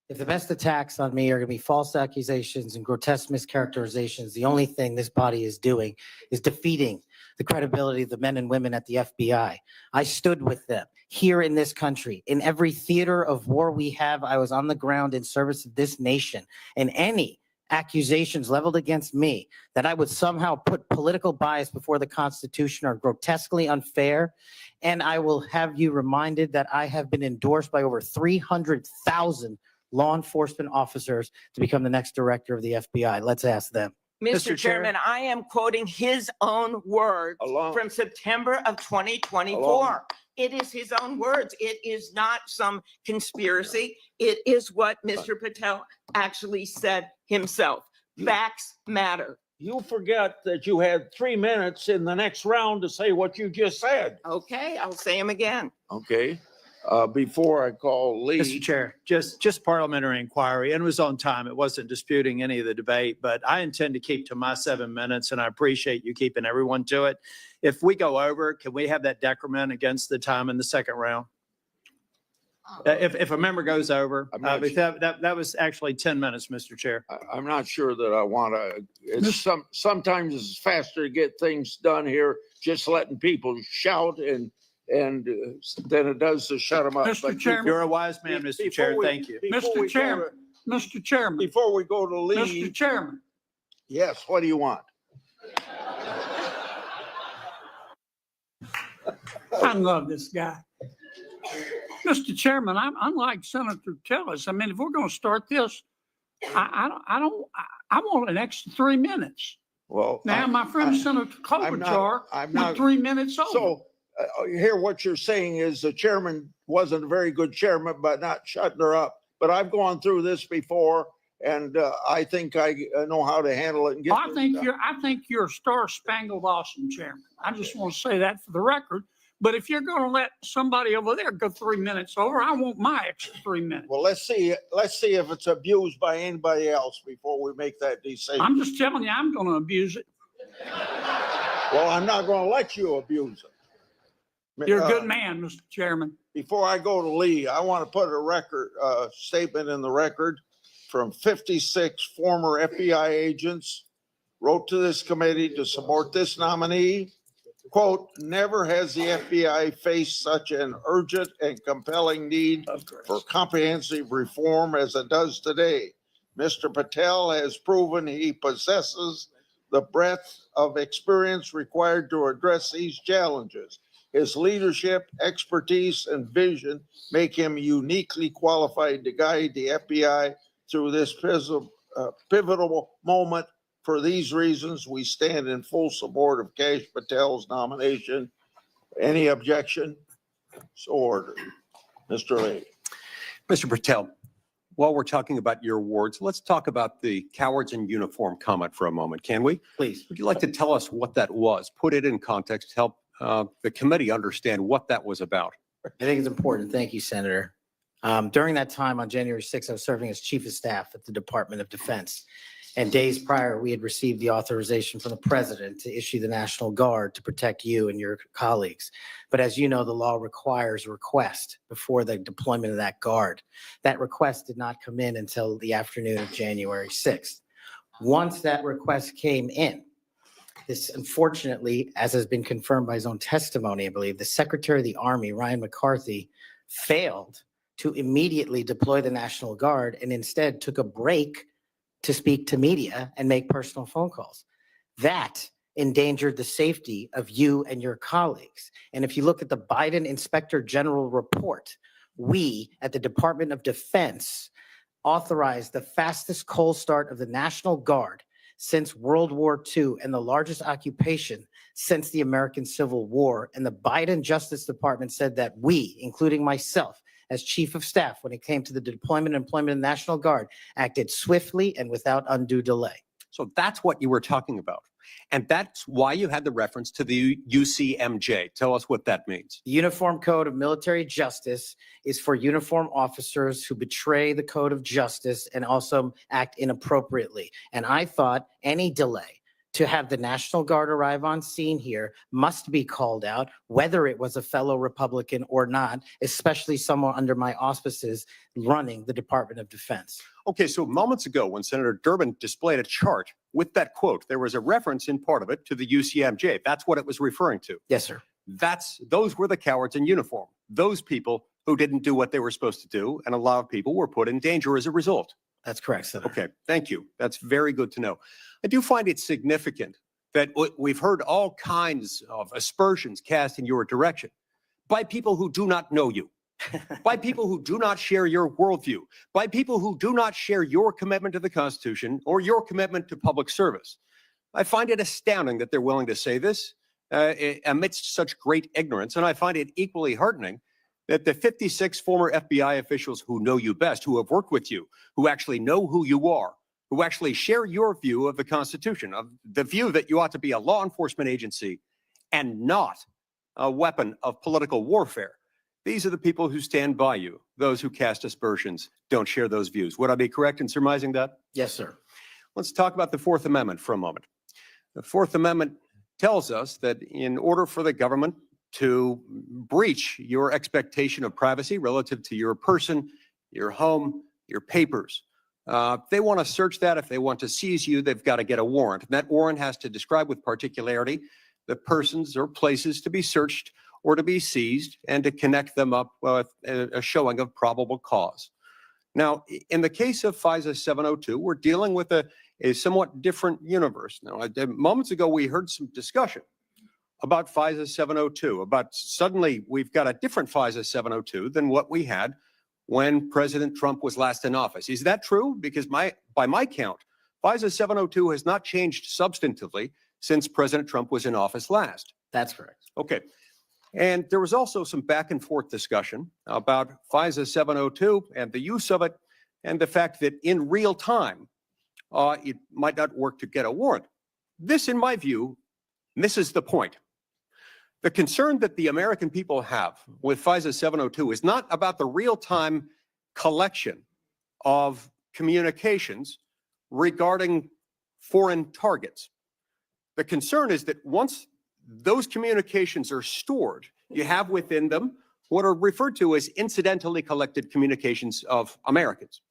If the best attacks on me are going to be false accusations and grotesque mischaracterizations, the only thing this body is doing is defeating the credibility of the men and women at the FBI. I stood with them here in this country. In every theater of war we have, I was on the ground in service of this nation. And any accusations leveled against me that I would somehow put political bias before the Constitution are grotesquely unfair. And I will have you reminded that I have been endorsed by over 300,000 law enforcement officers to become the next director of the FBI. Let's ask them. Mr. Chair. Mr. Chairman, I am quoting his own words Along- from September of 2024. Along- It is his own words. It is not some conspiracy. It is what Mr. Patel actually said himself. Facts matter. You forget that you had 3 minutes in the next round to say what you just said. Okay, I'll say them again. Okay, before I call Lee. Mr. Chair, just parliamentary inquiry, and it was on time. It wasn't disputing any of the debate, but I intend to keep to my 7 minutes, and I appreciate you keeping everyone to it. If we go over, can we have that decrement against the time in the second round? If a member goes over, I'm not that was actually 10 minutes, Mr. Chair. I'm not sure that I want to, sometimes it's faster to get things done here, just letting people shout and than it does to shut them up. Mr. But Chairman. You're a wise man, Mr. before Chair. we- Thank you. before Mr. we go Chairman. to- Mr. Chairman, Before we go to Lee, Mr. Chairman, yes, what do you want? I love this guy. Mr. Chairman, I'm unlike Senator Tillis. I mean, if we're going to start this, I want an extra 3 minutes. Well. Now, my friend Senator Klobuchar I'm went not- 3 minutes over. So here, what you're saying is the chairman wasn't a very good chairman by not shutting her up. But I've gone through this before, and I think I know how to handle it and get. I this think done. you're a star-spangled awesome chairman. I just want to say that for the record. But if you're going to let somebody over there go 3 minutes over, I want my extra 3 minutes. Well, let's see if it's abused by anybody else before we make that decision. I'm just telling you, I'm going to abuse it. Well, I'm not going to let you abuse it. You're a good man, Mr. Chairman. Before I go to Lee, I want to put a record statement in the record from 56 former FBI agents wrote to this committee to support this nominee. Quote, never has the FBI faced such an urgent and compelling need for comprehensive reform as it does today. Mr. Patel has proven he possesses the breadth of experience required to address these challenges. His leadership, expertise, and vision make him uniquely qualified to guide the FBI through this pivotal moment. For these reasons, we stand in full support of Kash Patel's nomination. Any objection? So ordered. Mr. Lee. Mr. Patel, while we're talking about your awards, let's talk about the cowards in uniform comment for a moment, can we? Please. Would you like to tell us what that was? Put it in context, help the committee understand what that was about. I think it's important. Thank you, Senator. During that time on January 6th, I was serving as Chief of Staff at the Department of Defense. And days prior, we had received the authorization from the President to issue the National Guard to protect you and your colleagues. But as you know, the law requires a request before the deployment of that guard. That request did not come in until the afternoon of January 6th. Once that request came in, this unfortunately, as has been confirmed by his own testimony, I believe, the Secretary of the Army, Ryan McCarthy, failed to immediately deploy the National Guard and instead took a break to speak to media and make personal phone calls. That endangered the safety of you and your colleagues. And if you look at the Biden Inspector General report, we at the Department of Defense authorized the fastest cold start of the National Guard since World War II and the largest occupation since the American Civil War. And the Biden Justice Department said that we, including myself, as Chief of Staff, when it came to the deployment and employment of the National Guard, acted swiftly and without undue delay. So that's what you were talking about. And that's why you had the reference to the UCMJ. Tell us what that means. The Uniform Code of Military Justice is for uniform officers who betray the code of justice and also act inappropriately. And I thought any delay to have the National Guard arrive on scene here must be called out, whether it was a fellow Republican or not, especially someone under my auspices running the Department of Defense. Okay, so moments ago, when Senator Durbin displayed a chart with that quote, there was a reference in part of it to the UCMJ. That's what it was referring to. Yes, sir. Those were the cowards in uniform. Those people who didn't do what they were supposed to do, and a lot of people were put in danger as a result. That's correct, Senator. Okay, thank you. That's very good to know. I do find it significant that we've heard all kinds of aspersions cast in your direction by people who do not know you, by people who do not share your worldview, by people who do not share your commitment to the Constitution or your commitment to public service. I find it astounding that they're willing to say this amidst such great ignorance, and I find it equally heartening that the 56 former FBI officials who know you best, who have worked with you, who actually know who you are, who actually share your view of the Constitution, of the view that you ought to be a law enforcement agency and not a weapon of political warfare. These are the people who stand by you. Those who cast aspersions don't share those views. Would I be correct in surmising that? Yes, sir. Let's talk about the Fourth Amendment for a moment. The Fourth Amendment tells us that in order for the government to breach your expectation of privacy relative to your person, your home, your papers, if they want to search that, if they want to seize you, they've got to get a warrant. And that warrant has to describe with particularity the persons or places to be searched or to be seized and to connect them up with a showing of probable cause. Now, in the case of FISA 702, we're dealing with a somewhat different universe. Now, moments ago, we heard some discussion about FISA 702, about suddenly we've got a different FISA 702 than what we had when President Trump was last in office. Is that true? Because by my count, FISA 702 has not changed substantively since President Trump was in office last. That's correct. Okay. And there was also some back and forth discussion about FISA 702 and the use of it and the fact that in real time, it might not work to get a warrant. This, in my view, misses the point. The concern that the American people have with FISA 702 is not about the real-time collection of communications regarding foreign targets. The concern is that once those communications are stored, you have within them what are referred to as incidentally collected communications of Americans,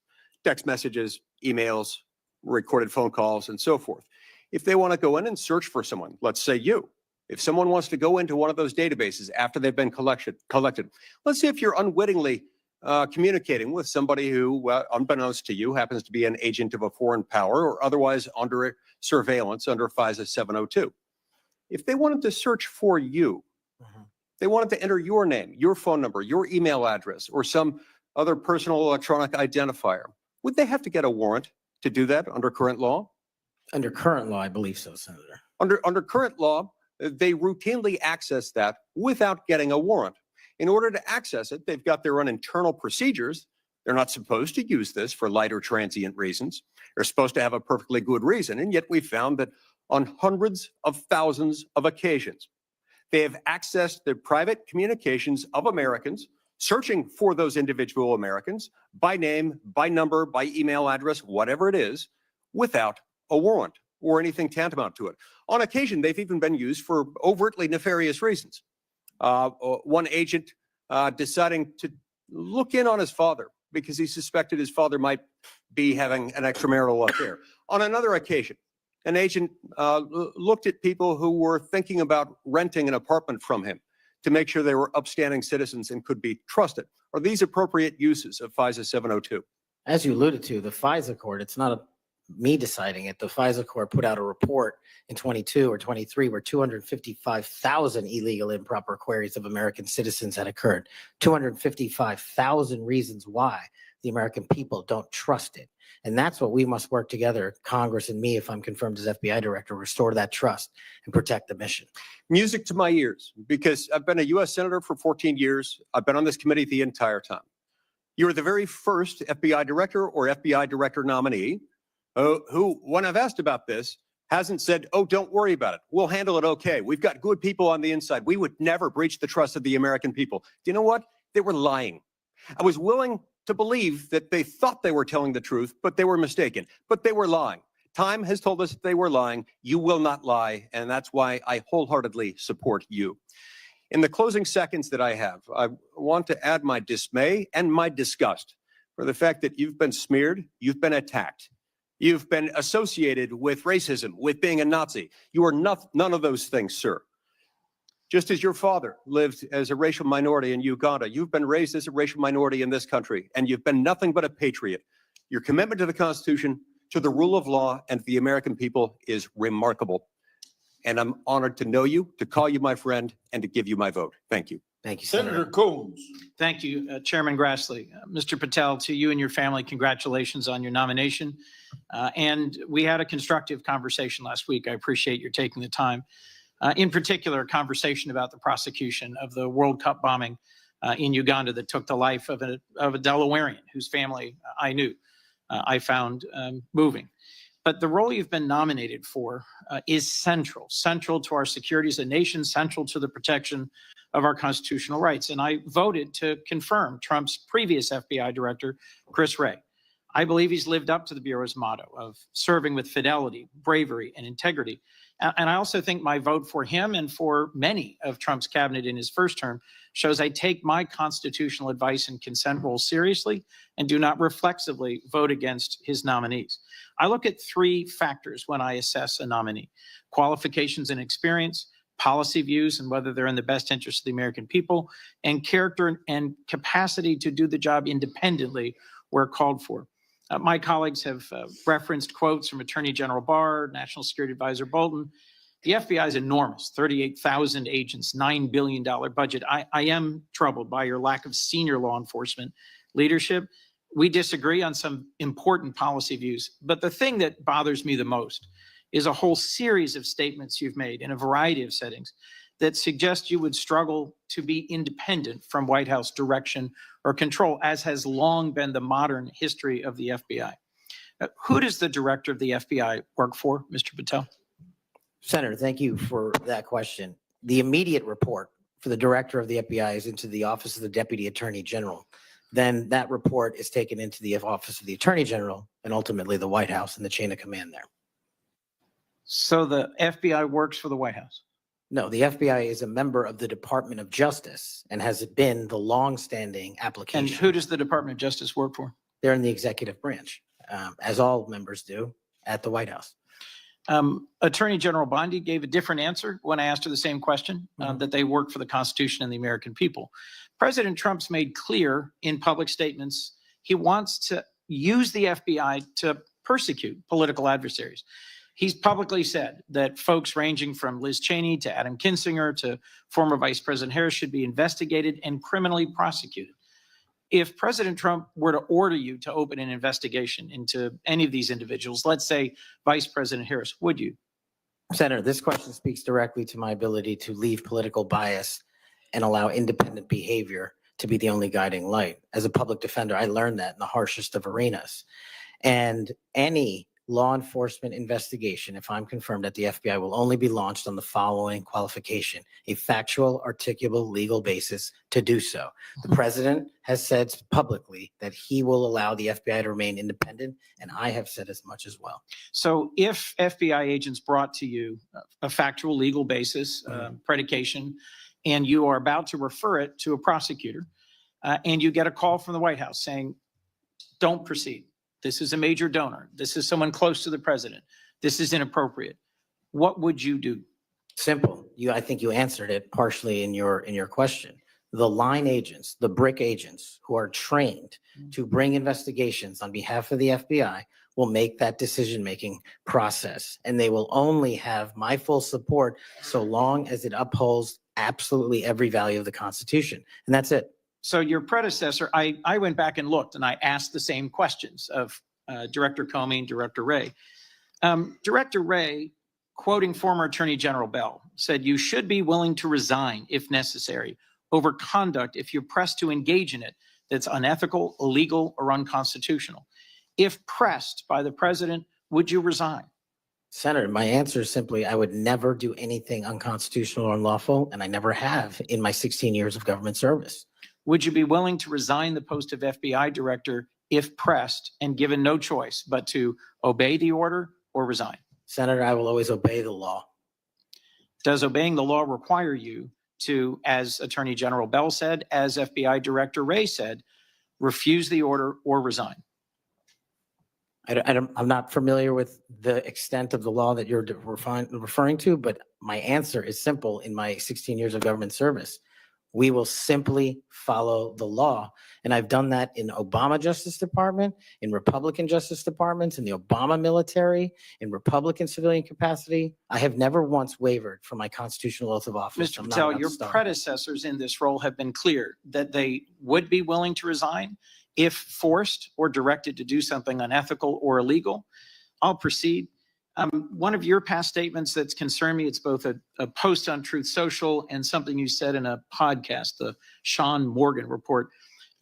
text messages, emails, recorded phone calls, and so forth. If they want to go in and search for someone, let's say you, if someone wants to go into one of those databases after they've been collected, let's say if you're unwittingly communicating with somebody who, unbeknownst to you, happens to be an agent of a foreign power or otherwise under surveillance under FISA 702. If they wanted to search for you, they wanted to enter your name, your phone number, your email address, or some other personal electronic identifier, would they have to get a warrant to do that under current law? Under current law, I believe so, Senator. Under current law, they routinely access that without getting a warrant. In order to access it, they've got their own internal procedures. They're not supposed to use this for light or transient reasons. They're supposed to have a perfectly good reason. And yet we found that on hundreds of thousands of occasions, they have accessed the private communications of Americans, searching for those individual Americans by name, by number, by email address, whatever it is, without a warrant or anything tantamount to it. On occasion, they've even been used for overtly nefarious reasons. One agent deciding to look in on his father because he suspected his father might be having an extramarital affair. On another occasion, an agent looked at people who were thinking about renting an apartment from him to make sure they were upstanding citizens and could be trusted. Are these appropriate uses of FISA 702? As you alluded to, the FISA court, it's not me deciding it. The FISA court put out a report in 22 or 23 where 255,000 illegal improper queries of American citizens had occurred. 255,000 reasons why the American people don't trust it. And that's what we must work together, Congress and me, if I'm confirmed as FBI director, restore that trust and protect the mission. Music to my ears, because I've been a U.S. Senator for 14 years. I've been on this committee the entire time. You were the very first FBI director or FBI director nominee who, when I've asked about this, hasn't said, oh, don't worry about it. We'll handle it okay. We've got good people on the inside. We would never breach the trust of the American people. Do you know what? They were lying. I was willing to believe that they thought they were telling the truth, but they were mistaken. But they were lying. Time has told us that they were lying. You will not lie, and that's why I wholeheartedly support you. In the closing seconds that I have, I want to add my dismay and my disgust for the fact that you've been smeared, you've been attacked, you've been associated with racism, with being a Nazi. You are none of those things, sir. Just as your father lived as a racial minority in Uganda, you've been raised as a racial minority in this country, and you've been nothing but a patriot. Your commitment to the Constitution, to the rule of law, and to the American people is remarkable. And I'm honored to know you, to call you my friend, and to give you my vote. Thank you. Thank you, Senator Senator. Coons. Thank you, Chairman Grassley. Mr. Patel, to you and your family, congratulations on your nomination. And we had a constructive conversation last week. I appreciate your taking the time. In particular, a conversation about the prosecution of the World Cup bombing in Uganda that took the life of a Delawarean whose family I knew. I found moving. But the role you've been nominated for is central to our security as a nation, central to the protection of our constitutional rights. And I voted to confirm Trump's previous FBI director, Chris Wray. I believe he's lived up to the Bureau's motto of serving with fidelity, bravery, and integrity. And I also think my vote for him and for many of Trump's cabinet in his first term shows I take my constitutional advice and consent role seriously and do not reflexively vote against his nominees. I look at three factors when I assess a nominee: qualifications and experience, policy views and whether they're in the best interest of the American people, and character and capacity to do the job independently where called for. My colleagues have referenced quotes from Attorney General Barr, National Security Advisor Bolton. The FBI is enormous, 38,000 agents, $9 billion budget. I am troubled by your lack of senior law enforcement leadership. We disagree on some important policy views, but the thing that bothers me the most is a whole series of statements you've made in a variety of settings that suggest you would struggle to be independent from White House direction or control, as has long been the modern history of the FBI. Who does the director of the FBI work for, Mr. Patel? Senator, thank you for that question. The immediate report for the director of the FBI is into the Office of the Deputy Attorney General. Then that report is taken into the Office of the Attorney General and ultimately the White House and the chain of command there. So the FBI works for the White House? No, the FBI is a member of the Department of Justice and has been the longstanding application. And who does the Department of Justice work for? They're in the executive branch, as all members do at the White House. Attorney General Bondi gave a different answer when I asked her the same question, that they work for the Constitution and the American people. President Trump's made clear in public statements he wants to use the FBI to persecute political adversaries. He's publicly said that folks ranging from Liz Cheney to Adam Kinzinger to former Vice President Harris should be investigated and criminally prosecuted. If President Trump were to order you to open an investigation into any of these individuals, let's say Vice President Harris, would you? Senator, this question speaks directly to my ability to leave political bias and allow independent behavior to be the only guiding light. As a public defender, I learned that in the harshest of arenas. And any law enforcement investigation, if I'm confirmed at the FBI, will only be launched on the following qualification: a factual, articulable, legal basis to do so. The president has said publicly that he will allow the FBI to remain independent, and I have said as much as well. So if FBI agents brought to you a factual legal basis, predication, and you are about to refer it to a prosecutor, and you get a call from the White House saying, don't proceed. This is a major donor. This is someone close to the president. This is inappropriate. What would you do? Simple. I think you answered it partially in your question. The line agents, the brick agents who are trained to bring investigations on behalf of the FBI will make that decision-making process, and they will only have my full support so long as it upholds absolutely every value of the Constitution. And that's it. So your predecessor, I went back and looked and I asked the same questions of Director Comey and Director Wray. Director Wray, quoting former Attorney General Bell, said, "You should be willing to resign if necessary over conduct if you're pressed to engage in it that's unethical, illegal, or unconstitutional. If pressed by the president, would you resign?" Senator, my answer is simply, I would never do anything unconstitutional or unlawful, and I never have in my 16 years of government service. Would you be willing to resign the post of FBI director if pressed and given no choice but to obey the order or resign? Senator, I will always obey the law. Does obeying the law require you to, as Attorney General Bell said, as FBI Director Wray said, refuse the order or resign? I'm not familiar with the extent of the law that you're referring to, but my answer is simple in my 16 years of government service. We will simply follow the law. And I've done that in Obama Justice Department, in Republican Justice Departments, in the Obama military, in Republican civilian capacity. I have never once wavered from my constitutional oath of office. Mr. I'm not Patel, about your to start. predecessors in this role have been clear that they would be willing to resign if forced or directed to do something unethical or illegal. I'll proceed. One of your past statements that's concerned me, it's both a post on Truth Social and something you said in a podcast, the Sean Morgan report,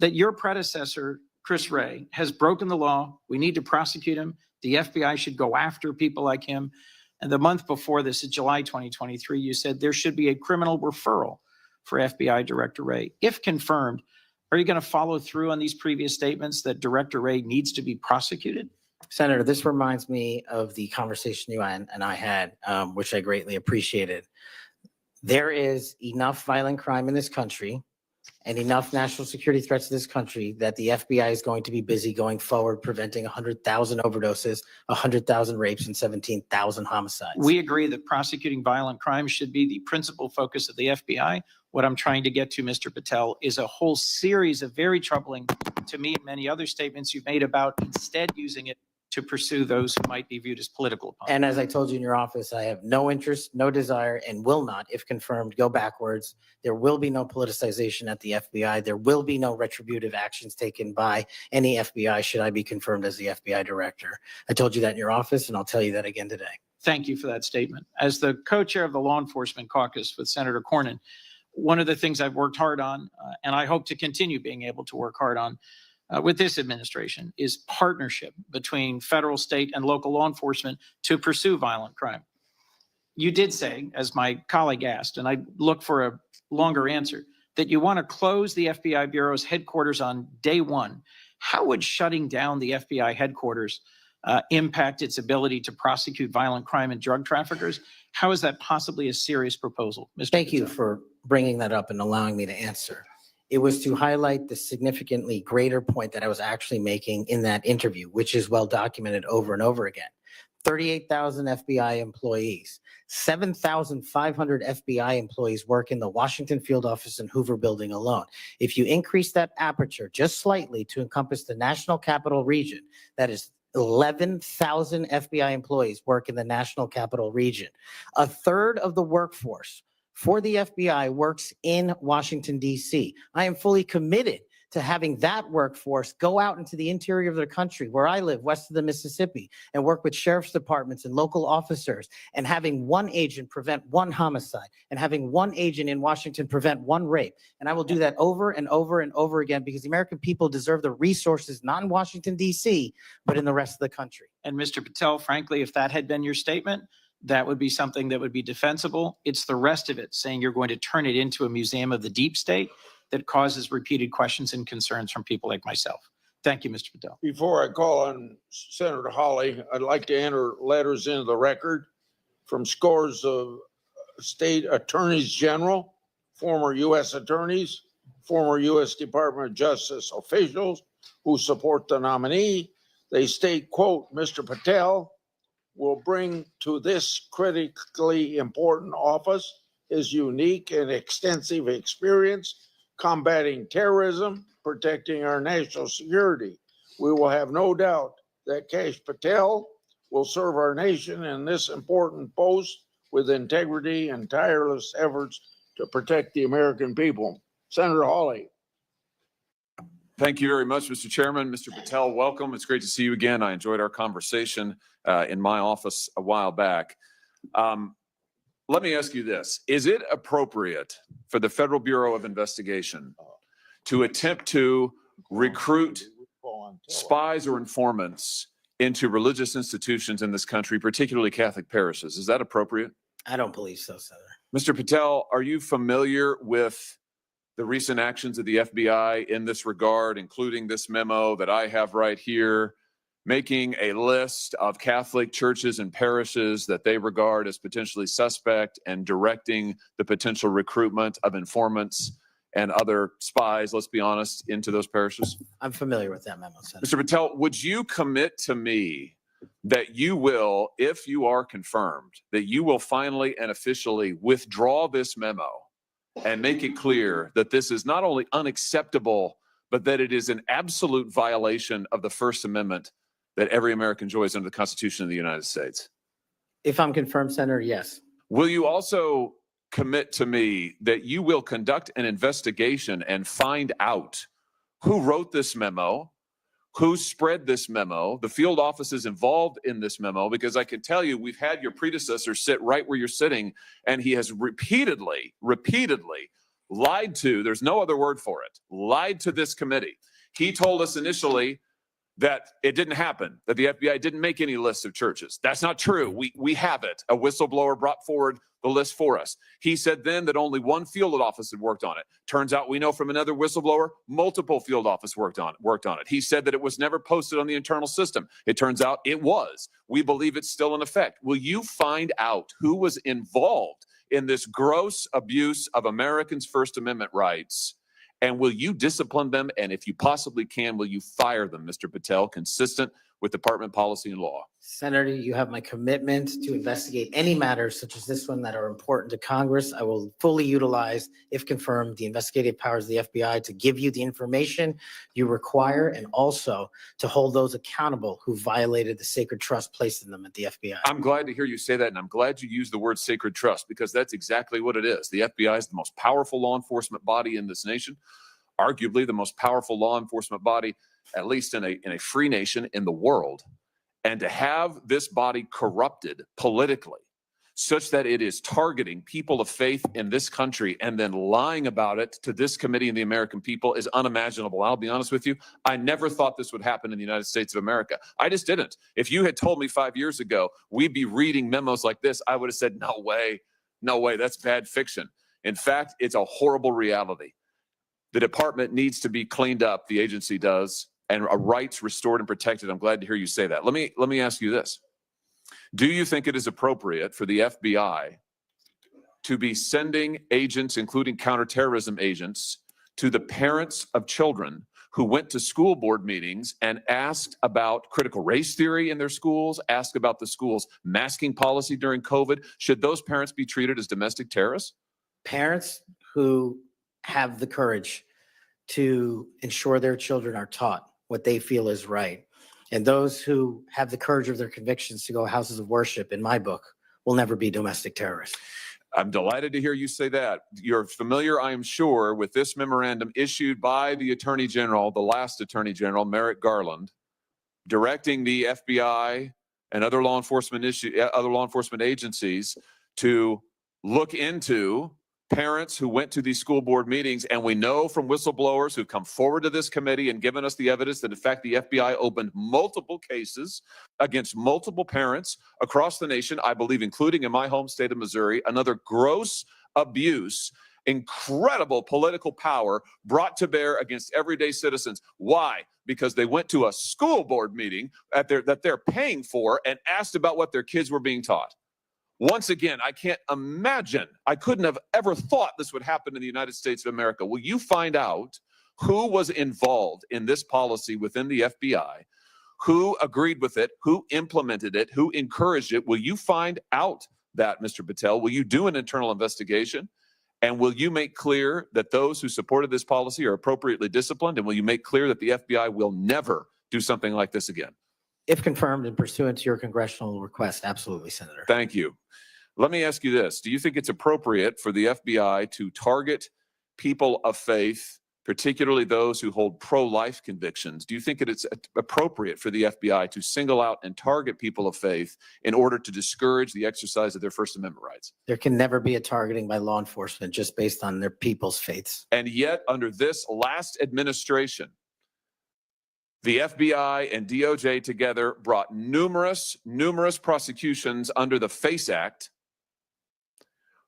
that your predecessor, Chris Wray, has broken the law. We need to prosecute him. The FBI should go after people like him. And the month before this, in July 2023, you said there should be a criminal referral for FBI Director Wray. If confirmed, are you going to follow through on these previous statements that Director Wray needs to be prosecuted? Senator, this reminds me of the conversation you and I had, which I greatly appreciated. There is enough violent crime in this country and enough national security threats to this country that the FBI is going to be busy going forward, preventing 100,000 overdoses, 100,000 rapes, and 17,000 homicides. We agree that prosecuting violent crime should be the principal focus of the FBI. What I'm trying to get to, Mr. Patel, is a whole series of very troubling, to me, and many other statements you've made about instead using it to pursue those who might be viewed as political opponents. And as I told you in your office, I have no interest, no desire, and will not, if confirmed, go backwards. There will be no politicization at the FBI. There will be no retributive actions taken by any FBI should I be confirmed as the FBI director. I told you that in your office, and I'll tell you that again today. Thank you for that statement. As the co-chair of the Law Enforcement Caucus with Senator Cornyn, one of the things I've worked hard on, and I hope to continue being able to work hard on, with this administration is partnership between federal, state, and local law enforcement to pursue violent crime. You did say, as my colleague asked, and I look for a longer answer, that you want to close the FBI Bureau's headquarters on day one. How would shutting down the FBI headquarters impact its ability to prosecute violent crime and drug traffickers? How is that possibly a serious proposal, Mr. Thank you Patel? for bringing that up and allowing me to answer. It was to highlight the significantly greater point that I was actually making in that interview, which is well documented over and over again. 38,000 FBI employees, 7,500 FBI employees work in the Washington field office and Hoover building alone. If you increase that aperture just slightly to encompass the national capital region, that is 11,000 FBI employees work in the national capital region. A third of the workforce for the FBI works in Washington, D.C. I am fully committed to having that workforce go out into the interior of the country where I live, west of the Mississippi, and work with sheriff's departments and local officers, and having one agent prevent one homicide, and having one agent in Washington prevent one rape. And I will do that over and over and over again because the American people deserve the resources, not in Washington, D.C., but in the rest of the country. And Mr. Patel, frankly, if that had been your statement, that would be something that would be defensible. It's the rest of it saying you're going to turn it into a museum of the deep state that causes repeated questions and concerns from people like myself. Thank you, Mr. Patel. Before I call on Senator Hawley, I'd like to enter letters into the record from scores of state attorneys general, former U.S. attorneys, former U.S. Department of Justice officials who support the nominee. They state, quote, Mr. Patel will bring to this critically important office his unique and extensive experience combating terrorism, protecting our national security. We will have no doubt that Kash Patel will serve our nation in this important post with integrity and tireless efforts to protect the American people. Senator Hawley. Thank you very much, Mr. Chairman. Mr. Patel, welcome. It's great to see you again. I enjoyed our conversation in my office a while back. Let me ask you this. Is it appropriate for the Federal Bureau of Investigation to attempt to recruit spies or informants into religious institutions in this country, particularly Catholic parishes? Is that appropriate? I don't believe so, Senator. Mr. Patel, are you familiar with the recent actions of the FBI in this regard, including this memo that I have right here, making a list of Catholic churches and parishes that they regard as potentially suspect and directing the potential recruitment of informants and other spies, let's be honest, into those parishes? I'm familiar with that memo, Senator. Mr. Patel, would you commit to me that you will, if you are confirmed, that you will finally and officially withdraw this memo and make it clear that this is not only unacceptable, but that it is an absolute violation of the First Amendment that every American enjoys under the Constitution of the United States? If I'm confirmed, Senator, yes. Will you also commit to me that you will conduct an investigation and find out who wrote this memo, who spread this memo, the field offices involved in this memo? Because I can tell you, we've had your predecessor sit right where you're sitting, and he has repeatedly lied to, there's no other word for it, lied to this committee. He told us initially that it didn't happen, that the FBI didn't make any lists of churches. That's not true. We have it. A whistleblower brought forward the list for us. He said then that only one field office had worked on it. Turns out we know from another whistleblower, multiple field office worked on it. He said that it was never posted on the internal system. It turns out it was. We believe it's still in effect. Will you find out who was involved in this gross abuse of Americans' First Amendment rights? And will you discipline them? And if you possibly can, will you fire them, Mr. Patel, consistent with department policy and law? Senator, you have my commitment to investigate any matters such as this one that are important to Congress. I will fully utilize, if confirmed, the investigative powers of the FBI to give you the information you require and also to hold those accountable who violated the sacred trust placed in them at the FBI. I'm glad to hear you say that, and I'm glad you used the word sacred trust, because that's exactly what it is. The FBI is the most powerful law enforcement body in this nation, arguably the most powerful law enforcement body, at least in a free nation in the world. And to have this body corrupted politically such that it is targeting people of faith in this country and then lying about it to this committee and the American people is unimaginable. I'll be honest with you. I never thought this would happen in the United States of America. I just didn't. If you had told me 5 years ago we'd be reading memos like this, I would have said, no way, that's bad fiction. In fact, it's a horrible reality. The department needs to be cleaned up, the agency does, and rights restored and protected. I'm glad to hear you say that. Let me ask you this. Do you think it is appropriate for the FBI to be sending agents, including counterterrorism agents, to the parents of children who went to school board meetings and asked about critical race theory in their schools, asked about the school's masking policy during COVID? Should those parents be treated as domestic terrorists? Parents who have the courage to ensure their children are taught what they feel is right, and those who have the courage of their convictions to go houses of worship, in my book, will never be domestic terrorists. I'm delighted to hear you say that. You're familiar, I am sure, with this memorandum issued by the Attorney General, the last Attorney General, Merrick Garland, directing the FBI and other law enforcement agencies to look into parents who went to these school board meetings. And we know from whistleblowers who've come forward to this committee and given us the evidence that in fact the FBI opened multiple cases against multiple parents across the nation, I believe including in my home state of Missouri. Another gross abuse, incredible political power brought to bear against everyday citizens. Why? Because they went to a school board meeting that they're paying for and asked about what their kids were being taught. Once again, I can't imagine, I couldn't have ever thought this would happen in the United States of America. Will you find out who was involved in this policy within the FBI, who agreed with it, who implemented it, who encouraged it? Will you find out that, Mr. Patel? Will you do an internal investigation? And will you make clear that those who supported this policy are appropriately disciplined? And will you make clear that the FBI will never do something like this again? If confirmed and pursuant to your congressional request, absolutely, Senator. Thank you. Let me ask you this. Do you think it's appropriate for the FBI to target people of faith particularly those who hold pro-life convictions, do you think it's appropriate for the FBI to single out and target people of faith in order to discourage the exercise of their First Amendment rights? There can never be a targeting by law enforcement just based on their people's faiths. And yet, under this last administration, the FBI and DOJ together brought numerous prosecutions under the FACE Act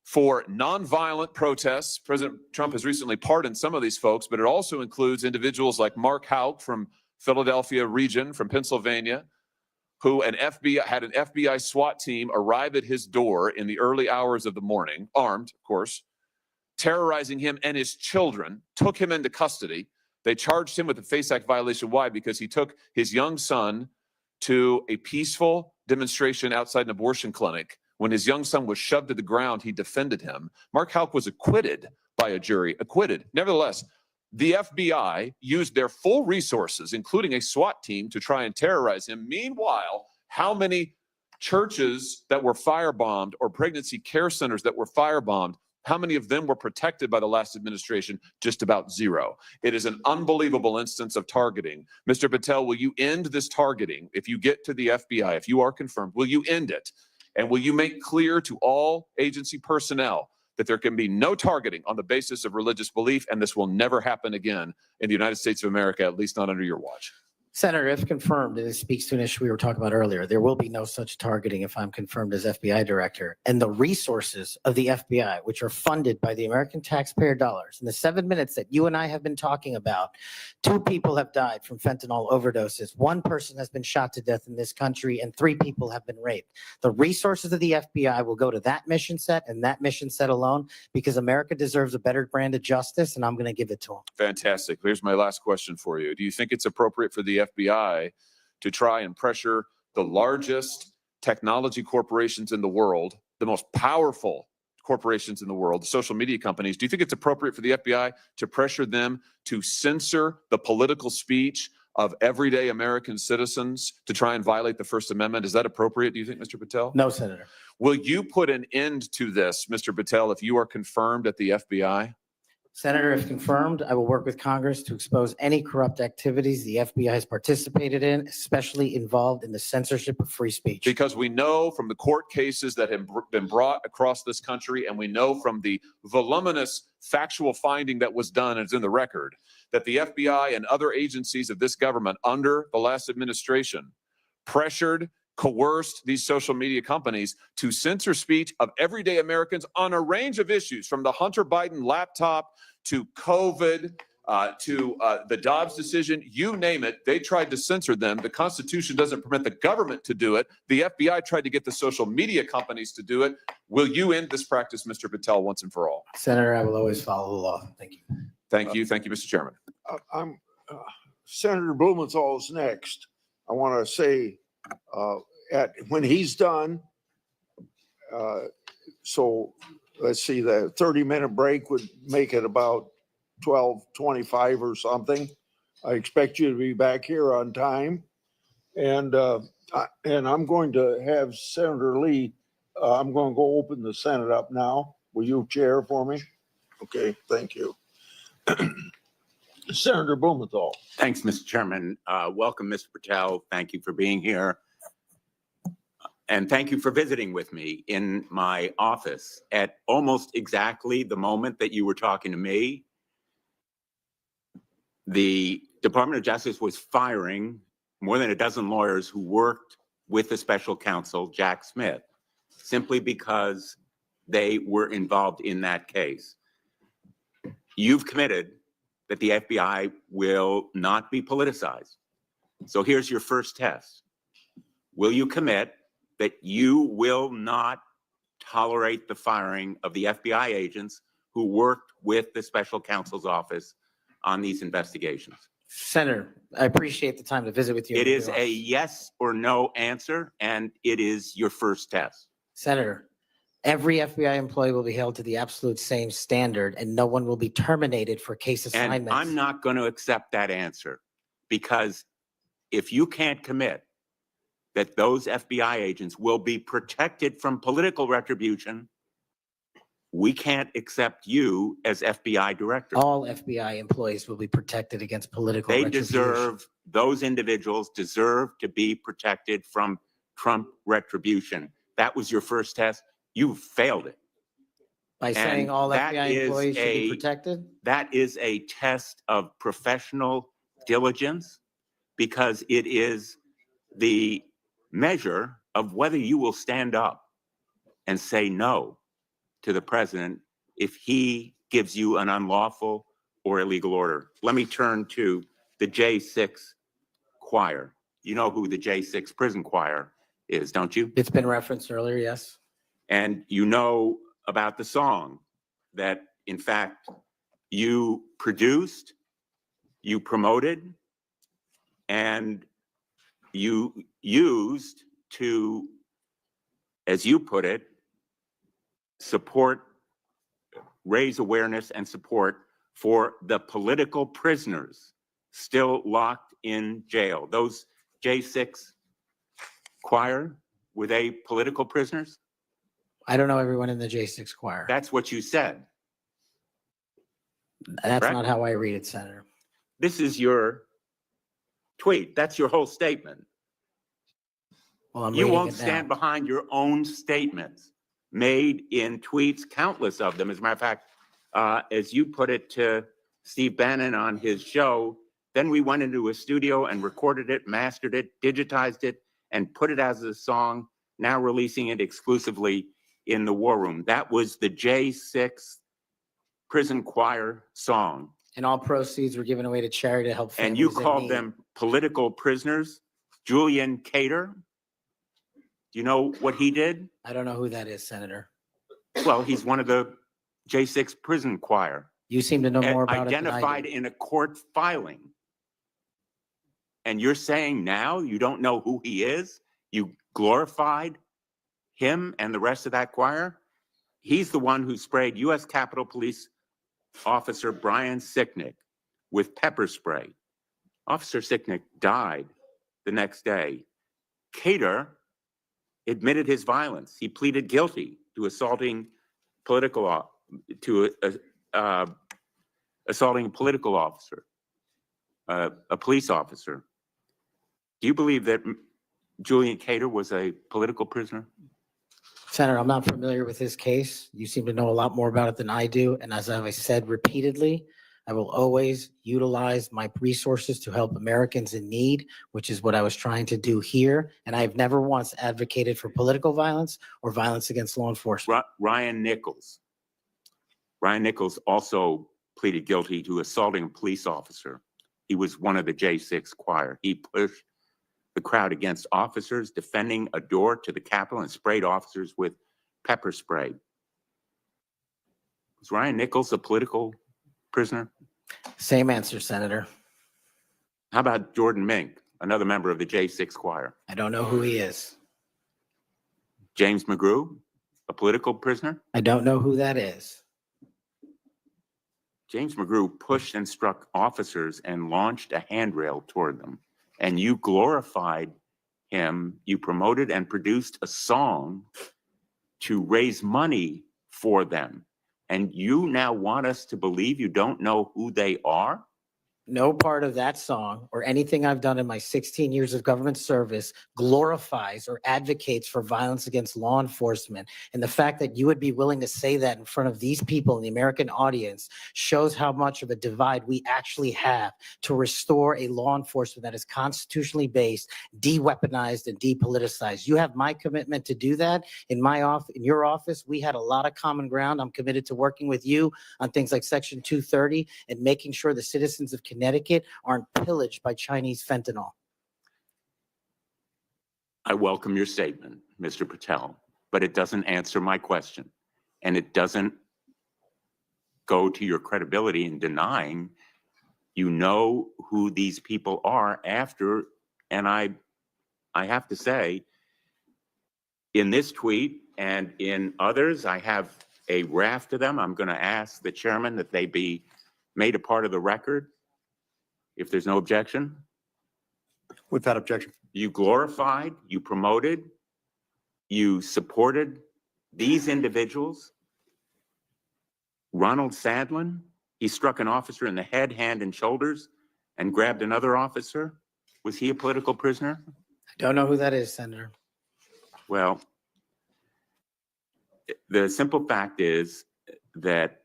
for nonviolent protests. President Trump has recently pardoned some of these folks, but it also includes individuals like Mark Houck from Philadelphia region, from Pennsylvania, who had an FBI SWAT team arrive at his door in the early hours of the morning, armed, of course, terrorizing him and his children, took him into custody. They charged him with a FACE Act violation. Why? Because he took his young son to a peaceful demonstration outside an abortion clinic. When his young son was shoved to the ground, he defended him. Mark Houck was acquitted by a jury, acquitted. Nevertheless, the FBI used their full resources, including a SWAT team, to try and terrorize him. Meanwhile, how many churches that were firebombed or pregnancy care centers that were firebombed, how many of them were protected by the last administration? Just about zero. It is an unbelievable instance of targeting. Mr. Patel, will you end this targeting? If you get to the FBI, if you are confirmed, will you end it? And will you make clear to all agency personnel that there can be no targeting on the basis of religious belief, and this will never happen again in the United States of America, at least not under your watch? Senator, if confirmed, and it speaks to an issue we were talking about earlier, there will be no such targeting if I'm confirmed as FBI director. And the resources of the FBI, which are funded by the American taxpayer dollars, in the 7 minutes that you and I have been talking about, 2 people have died from fentanyl overdoses. 1 person has been shot to death in this country, and 3 people have been raped. The resources of the FBI will go to that mission set and that mission set alone, because America deserves a better brand of justice, and I'm going to give it to them. Fantastic. Here's my last question for you. Do you think it's appropriate for the FBI to try and pressure the largest technology corporations in the world, the most powerful corporations in the world, the social media companies? Do you think it's appropriate for the FBI to pressure them to censor the political speech of everyday American citizens to try and violate the First Amendment? Is that appropriate, do you think, Mr. Patel? No, Senator. Will you put an end to this, Mr. Patel, if you are confirmed at the FBI? Senator, if confirmed, I will work with Congress to expose any corrupt activities the FBI has participated in, especially involved in the censorship of free speech. Because we know from the court cases that have been brought across this country, and we know from the voluminous factual finding that was done, and it's in the record, that the FBI and other agencies of this government under the last administration pressured, coerced these social media companies to censor speech of everyday Americans on a range of issues, from the Hunter Biden laptop to COVID, to the Dobbs decision, you name it, they tried to censor them. The Constitution doesn't permit the government to do it. The FBI tried to get the social media companies to do it. Will you end this practice, Mr. Patel, once and for all? Senator, I will always follow the law. Thank you. Thank you. Thank you, Mr. Chairman. Senator Blumenthal is next. I want to say, when he's done, so let's see, the 30-minute break would make it about 12:25 or something. I expect you to be back here on time. And I'm going to have Senator Lee, I'm going to go open the Senate up now. Will you chair for me? Okay, thank you. Senator Blumenthal. Thanks, Mr. Chairman. Welcome, Mr. Patel. Thank you for being here. And thank you for visiting with me in my office at almost exactly the moment that you were talking to me. The Department of Justice was firing more than a dozen lawyers who worked with the special counsel, Jack Schmidt, simply because they were involved in that case. You've committed that the FBI will not be politicized. So here's your first test. Will you commit that you will not tolerate the firing of the FBI agents who worked with the special counsel's office on these investigations? Senator, I appreciate the time to visit with you. It is a yes or no answer, and it is your first test. Senator, every FBI employee will be held to the absolute same standard, and no one will be terminated for case assignments. And I'm not going to accept that answer, because if you can't commit that those FBI agents will be protected from political retribution, we can't accept you as FBI director. All FBI employees will be protected against political They retribution. deserve, those individuals deserve to be protected from Trump retribution. That was your first test. You failed it. By saying and all that FBI is employees should be a- protected? That is a test of professional diligence because it is the measure of whether you will stand up and say no to the president if he gives you an unlawful or illegal order. Let me turn to the J6 choir. You know who the J6 prison choir is, don't you? It's been referenced earlier, yes. And you know about the song that, in fact, you produced, you promoted, and you used to, as you put it, support, raise awareness and support for the political prisoners still locked in jail. Those J6 choir, were they political prisoners? I don't know everyone in the J6 choir. That's what you said. That's correct? not how I read it, Senator. This is your tweet. That's your whole statement. Well, I'm You reading won't it stand now. behind your own statements made in tweets, countless of them. As a matter of fact, as you put it to Steve Bannon on his show, then we went into a studio and recorded it, mastered it, digitized it, and put it as a song, now releasing it exclusively in the War Room. That was the J6 prison choir song. And all proceeds were given away to charity to help families And you in called need. them political prisoners. Julian Cater, do you know what he did? I don't know who that is, Senator. Well, he's one of the J6 prison choir. You seem to know more about it than I Identified do. in a court filing. And you're saying now you don't know who he is? You glorified him and the rest of that choir? He's the one who sprayed U.S. Capitol Police Officer Brian Sicknick with pepper spray. Officer Sicknick died the next day. Cater admitted his violence. He pleaded guilty to assaulting assaulting a political officer, a police officer. Do you believe that Julian Cater was a political prisoner? Senator, I'm not familiar with his case. You seem to know a lot more about it than I do. And as I've said repeatedly, I will always utilize my resources to help Americans in need, which is what I was trying to do here. And I've never once advocated for political violence or violence against law enforcement. Ryan Nichols. Ryan Nichols also pleaded guilty to assaulting a police officer. He was one of the J6 choir. He pushed the crowd against officers, defending a door to the Capitol, and sprayed officers with pepper spray. Was Ryan Nichols a political prisoner? Same answer, Senator. How about Jordan Mink, another member of the J6 choir? I don't know who he is. James McGrew, a political prisoner? I don't know who that is. James McGrew pushed and struck officers and launched a handrail toward them. And you glorified him. You promoted and produced a song to raise money for them. And you now want us to believe you don't know who they are? No part of that song or anything I've done in my 16 years of government service glorifies or advocates for violence against law enforcement. And the fact that you would be willing to say that in front of these people in the American audience shows how much of a divide we actually have to restore a law enforcement that is constitutionally based, de-weaponized, and depoliticized. You have my commitment to do that. In your office, we had a lot of common ground. I'm committed to working with you on things like Section 230 and making sure the citizens of Connecticut aren't pillaged by Chinese fentanyl. I welcome your statement, Mr. Patel, but it doesn't answer my question. And it doesn't go to your credibility in denying you know who these people are after. And I have to say, in this tweet and in others, I have a raft of them. I'm going to ask the chairman that they be made a part of the record. If there's no objection. Without objection. You glorified, you promoted, you supported these individuals Ronald Sadlin, he struck an officer in the head, hand, and shoulders and grabbed another officer. Was he a political prisoner? I don't know who that is, Senator. Well, the simple fact is that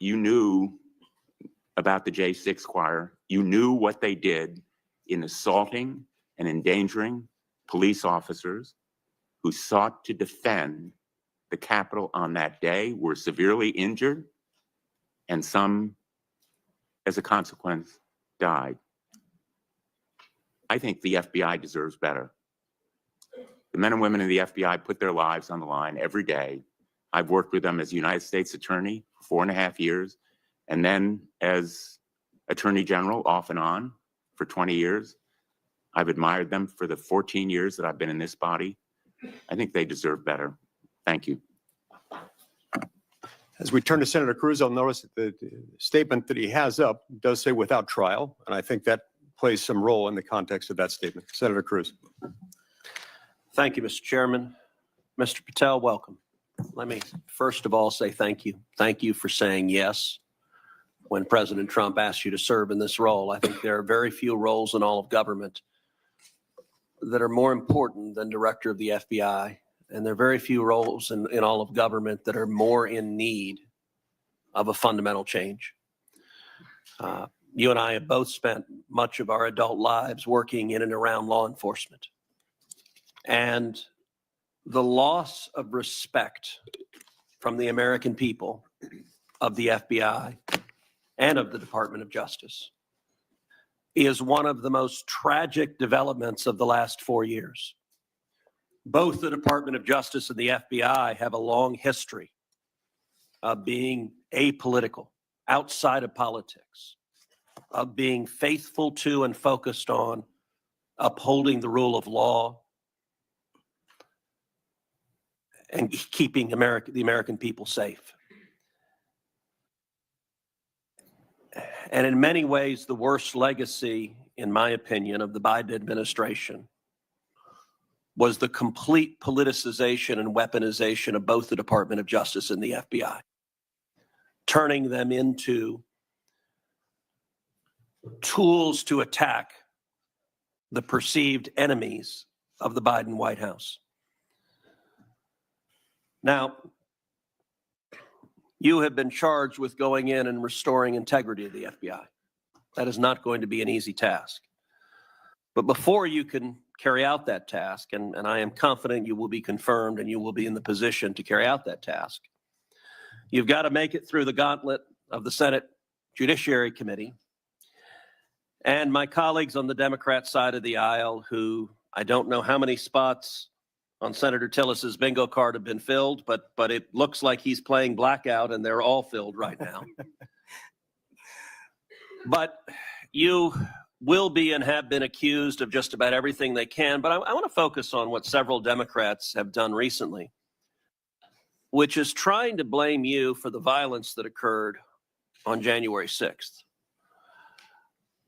you knew about the J6 choir. You knew what they did in assaulting and endangering police officers who sought to defend the Capitol on that day, were severely injured, and some, as a consequence, died. I think the FBI deserves better. The men and women in the FBI put their lives on the line every day. I've worked with them as United States Attorney for 4.5 years, and then as Attorney General off and on for 20 years. I've admired them for the 14 years that I've been in this body. I think they deserve better. Thank you. As we turn to Senator Cruz, I'll notice that the statement that he has up does say without trial, and I think that plays some role in the context of that statement. Senator Cruz. Thank you, Mr. Chairman. Mr. Patel, welcome. Let me first of all say thank you. Thank you for saying yes when President Trump asked you to serve in this role. I think there are very few roles in all of government that are more important than director of the FBI. And there are very few roles in all of government that are more in need of a fundamental change. You and I have both spent much of our adult lives working in and around law enforcement. And the loss of respect from the American people of the FBI and of the Department of Justice is one of the most tragic developments of the last 4 years. Both the Department of Justice and the FBI have a long history of being apolitical, outside of politics, of being faithful to and focused on upholding the rule of law and keeping the American people safe. And in many ways, the worst legacy, in my opinion, of the Biden administration was the complete politicization and weaponization of both the Department of Justice and the FBI, turning them into tools to attack the perceived enemies of the Biden White House. Now, you have been charged with going in and restoring integrity of the FBI. That is not going to be an easy task. But before you can carry out that task, and I am confident you will be confirmed and you will be in the position to carry out that task, you've got to make it through the gauntlet of the Senate Judiciary Committee and my colleagues on the Democrat side of the aisle, who I don't know how many spots on Senator Tillis's bingo card have been filled, but it looks like he's playing blackout and they're all filled right now. But you will be and have been accused of just about everything they can. But I want to focus on what several Democrats have done recently, which is trying to blame you for the violence that occurred on January 6th,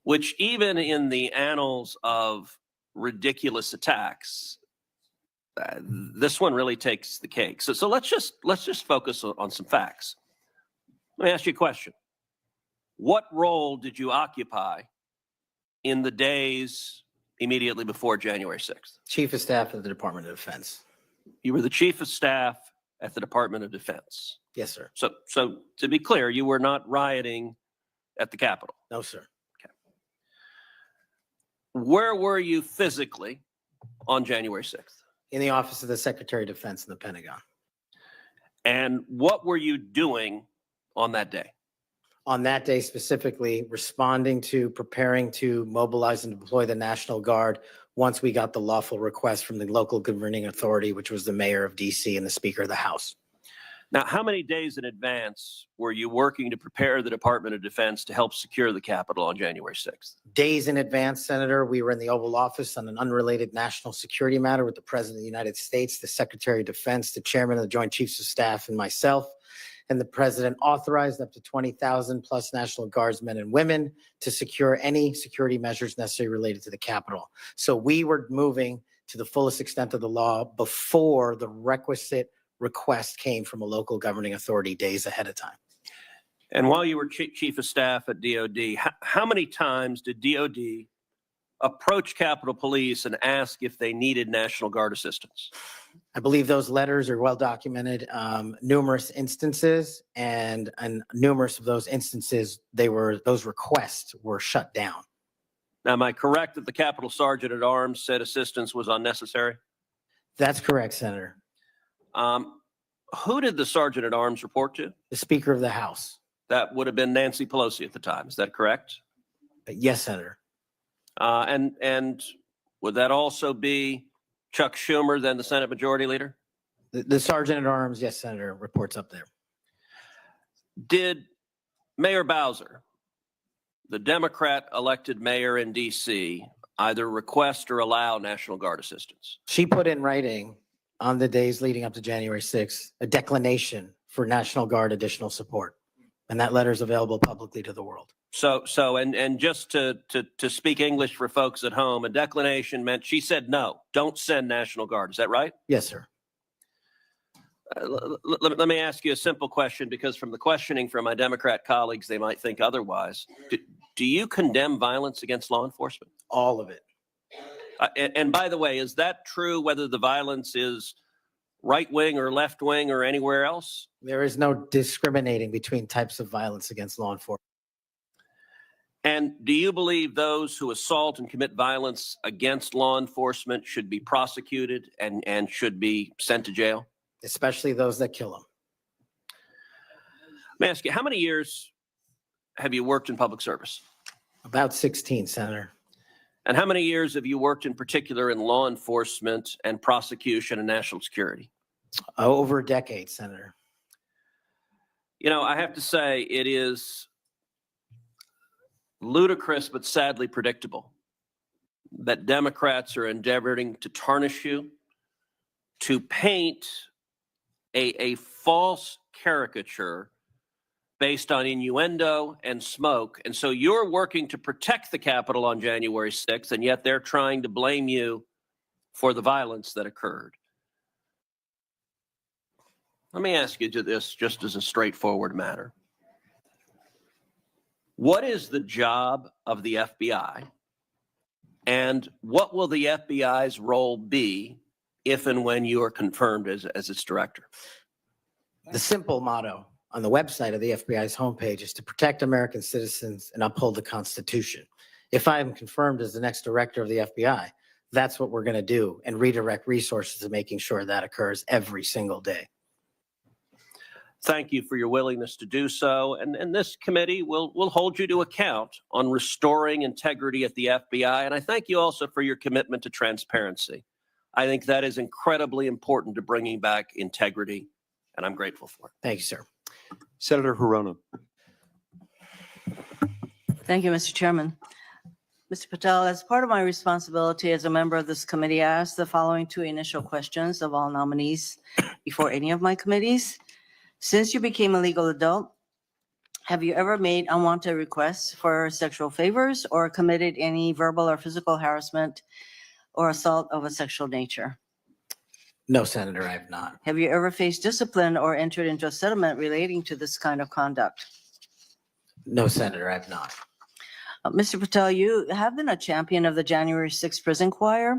which even in the annals of ridiculous attacks, this one really takes the cake. So let's just focus on some facts. Let me ask you a question. What role did you occupy in the days immediately before January 6th? Chief of Staff of the Department of Defense. You were the Chief of Staff at the Department of Defense. Yes, sir. So to be clear, you were not rioting at the Capitol. No, sir. Okay. Where were you physically on January 6th? In the Office of the Secretary of Defense in the Pentagon. And what were you doing on that day? On that day specifically, responding to, preparing to mobilize and deploy the National Guard once we got the lawful request from the local governing authority, which was the mayor of DC and the Speaker of the House. Now, how many days in advance were you working to prepare the Department of Defense to help secure the Capitol on January 6th? Days in advance, Senator, we were in the Oval Office on an unrelated national security matter with the President of the United States, the Secretary of Defense, the Chairman of the Joint Chiefs of Staff, and myself. And the President authorized up to 20,000 plus National Guardsmen and women to secure any security measures necessary related to the Capitol. So we were moving to the fullest extent of the law before the requisite request came from a local governing authority days ahead of time. And while you were chief of staff at DOD, how many times did DOD approach Capitol Police and ask if they needed National Guard assistance? I believe those letters are well documented, numerous instances, and numerous of those instances, those requests were shut down. Now, am I correct that the Capitol Sergeant at Arms said assistance was unnecessary? That's correct, Senator. Who did the Sergeant at Arms report to? The Speaker of the House. That would have been Nancy Pelosi at the time. Is that correct? Yes, Senator. And would that also be Chuck Schumer, then the Senate Majority Leader? The Sergeant at Arms, yes, Senator, reports up there. Did Mayor Bowser, the Democrat elected mayor in DC, either request or allow National Guard assistance? She put in writing on the days leading up to January 6th, a declination for National Guard additional support. And that letter is available publicly to the world. And just to speak English for folks at home, a declination meant she said, no, don't send National Guard. Is that right? Yes, sir. Let me ask you a simple question, because from the questioning from my Democrat colleagues, they might think otherwise. Do you condemn violence against law enforcement? All of it. And by the way, is that true whether the violence is right wing or left wing or anywhere else? There is no discriminating between types of violence against law enforcement. And do you believe those who assault and commit violence against law enforcement should be prosecuted and should be sent to jail? Especially those that kill them. Let me ask you, how many years have you worked in public service? About 16, Senator. And how many years have you worked in particular in law enforcement and prosecution and national security? Over a decade, Senator. You know, I have to say it is ludicrous but sadly predictable that Democrats are endeavoring to tarnish you, to paint a false caricature based on innuendo and smoke. And so you're working to protect the Capitol on January 6th, and yet they're trying to blame you for the violence that occurred. Let me ask you this just as a straightforward matter. What is the job of the FBI, and what will the FBI's role be if and when you are confirmed as its director? The simple motto on the website of the FBI's homepage is to protect American citizens and uphold the Constitution. If I am confirmed as the next director of the FBI, that's what we're going to do, and redirect resources to making sure that occurs every single day. Thank you for your willingness to do so. And this committee will hold you to account on restoring integrity at the FBI. And I thank you also for your commitment to transparency. I think that is incredibly important to bringing back integrity, and I'm grateful for it. Thank you, sir. Senator Hirono. Thank you, Mr. Chairman. Mr. Patel, as part of my responsibility as a member of this committee, I asked the following two initial questions of all nominees before any of my committees. Since you became a legal adult, have you ever made unwanted requests for sexual favors or committed any verbal or physical harassment or assault of a sexual nature? No, Senator, I have not. Have you ever faced discipline or entered into a settlement relating to this kind of conduct? No, Senator, I have not. Mr. Patel, you have been a champion of the January 6th prison choir.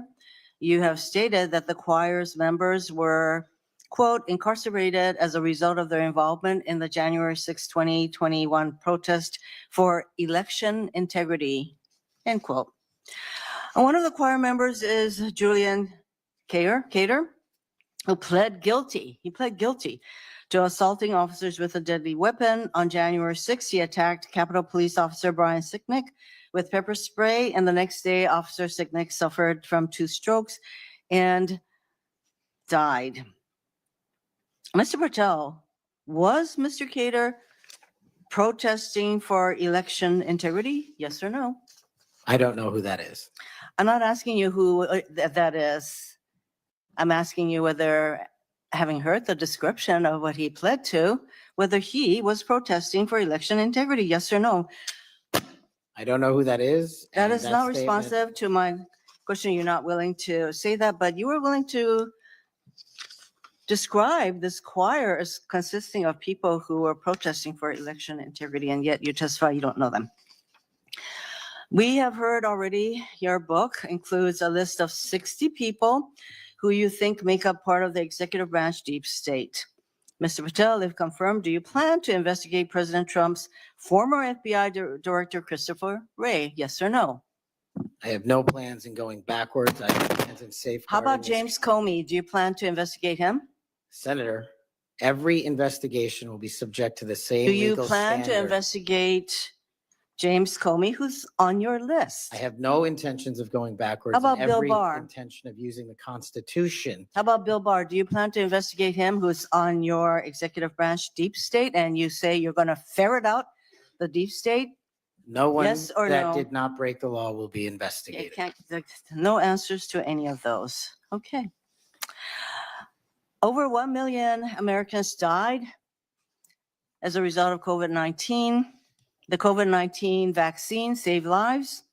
You have stated that the choir's members were, quote, incarcerated as a result of their involvement in the January 6, 2021 protest for election integrity, end quote. And one of the choir members is Julian Cater, who pled guilty. He pled guilty to assaulting officers with a deadly weapon. On January 6th, he attacked Capitol Police Officer Brian Sicknick with pepper spray, and the next day, Officer Sicknick suffered from 2 strokes and died. Mr. Patel, was Mr. Cater protesting for election integrity? Yes or no? I don't know who that is. I'm not asking you who that is. I'm asking you whether, having heard the description of what he pled to, whether he was protesting for election integrity, yes or no? I don't know who that is. That and is not statement- responsive to my question. You're not willing to say that, but you were willing to described this choir as consisting of people who were protesting for election integrity, and yet you testify you don't know them. We have heard already your book includes a list of 60 people who you think make up part of the executive branch deep state. Mr. Patel, if confirmed, do you plan to investigate President Trump's former FBI Director Christopher Wray? Yes or no? I have no plans in going backwards. I have plans in safeguarding. How about this- James Comey? Do you plan to investigate him? Senator, every investigation will be subject to the same Do you legal plan to standard. investigate James Comey, who's on your list? I have no intentions of going backwards. How about and Bill every Barr? intention of using the Constitution. How about Bill Barr? Do you plan to investigate him, who's on your executive branch deep state, and you say you're going to ferret out the deep state? No one Yes or that no? did not break the law will be It investigated. can't, no answers to any of those. Okay. Over 1 million Americans died as a result of COVID-19. The COVID-19 vaccine saved lives.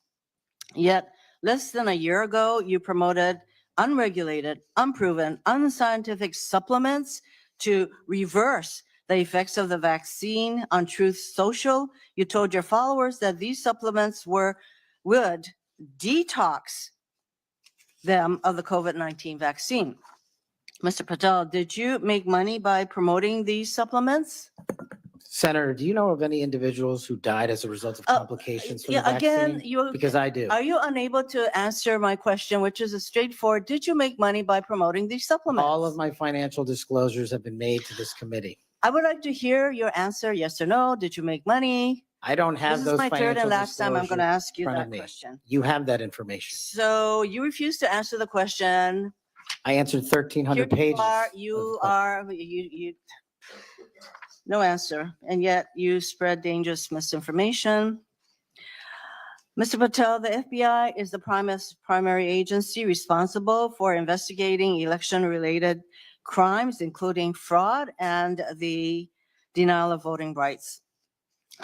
Yet less than a year ago, you promoted unregulated, unproven, unscientific supplements to reverse the effects of the vaccine on Truth Social. You told your followers that these supplements would detox them of the COVID-19 vaccine. Mr. Patel, did you make money by promoting these supplements? Senator, do you know of any individuals who died as a result of complications from the Yeah, again, vaccine? Because I do. Are you unable to answer my question, which is a straightforward, did you make money by promoting these supplements? All of my financial disclosures have been made to this committee. I would like to hear your answer, yes or no. Did you make money? I don't have This those is my third and financial last time I'm going to disclosures ask you in front of that me. question. You have that information. So you refuse to answer the question. I answered 1,300 Here pages. you are, no answer, and yet you spread dangerous misinformation. Mr. Patel, the FBI is the primary agency responsible for investigating election-related crimes, including fraud and the denial of voting rights.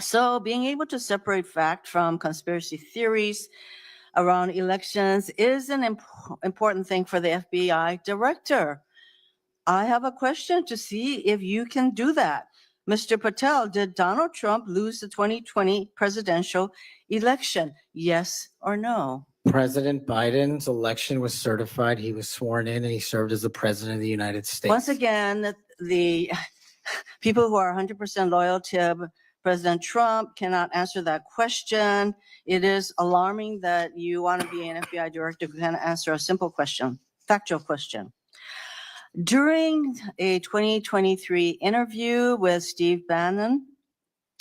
So being able to separate fact from conspiracy theories around elections is an important thing for the FBI director. I have a question to see if you can do that. Mr. Patel, did Donald Trump lose the 2020 presidential election? Yes or no? President Biden's election was certified. He was sworn in and he served as the president of the United States. Once again, the people who are 100% loyal to President Trump cannot answer that question. It is alarming that you want to be an FBI director who can answer a simple question, factual question. During a 2023 interview with Steve Bannon,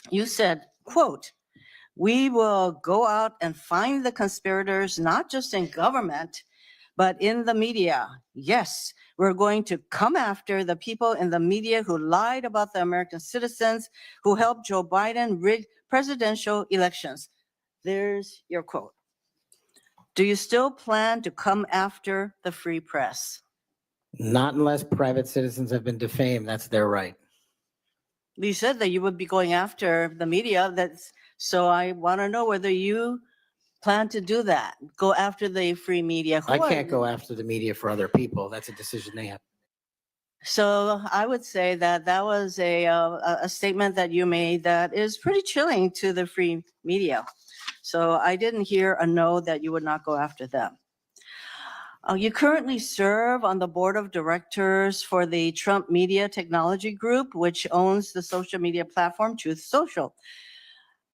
you said, quote, "We will go out and find the conspirators, not just in government, but in the media. Yes, we're going to come after the people in the media who lied about the American citizens, who helped Joe Biden rig presidential elections." There's your quote. Do you still plan to come after the free press? Not unless private citizens have been defamed. That's their right. You said that you would be going after the media. So I want to know whether you plan to do that. Go after the free media. Who I are can't go you? after the media for other people. That's a decision they have. So I would say that that was a statement that you made that is pretty chilling to the free media. So I didn't hear a no that you would not go after them. You currently serve on the board of directors for the Trump Media Technology Group, which owns the social media platform Truth Social.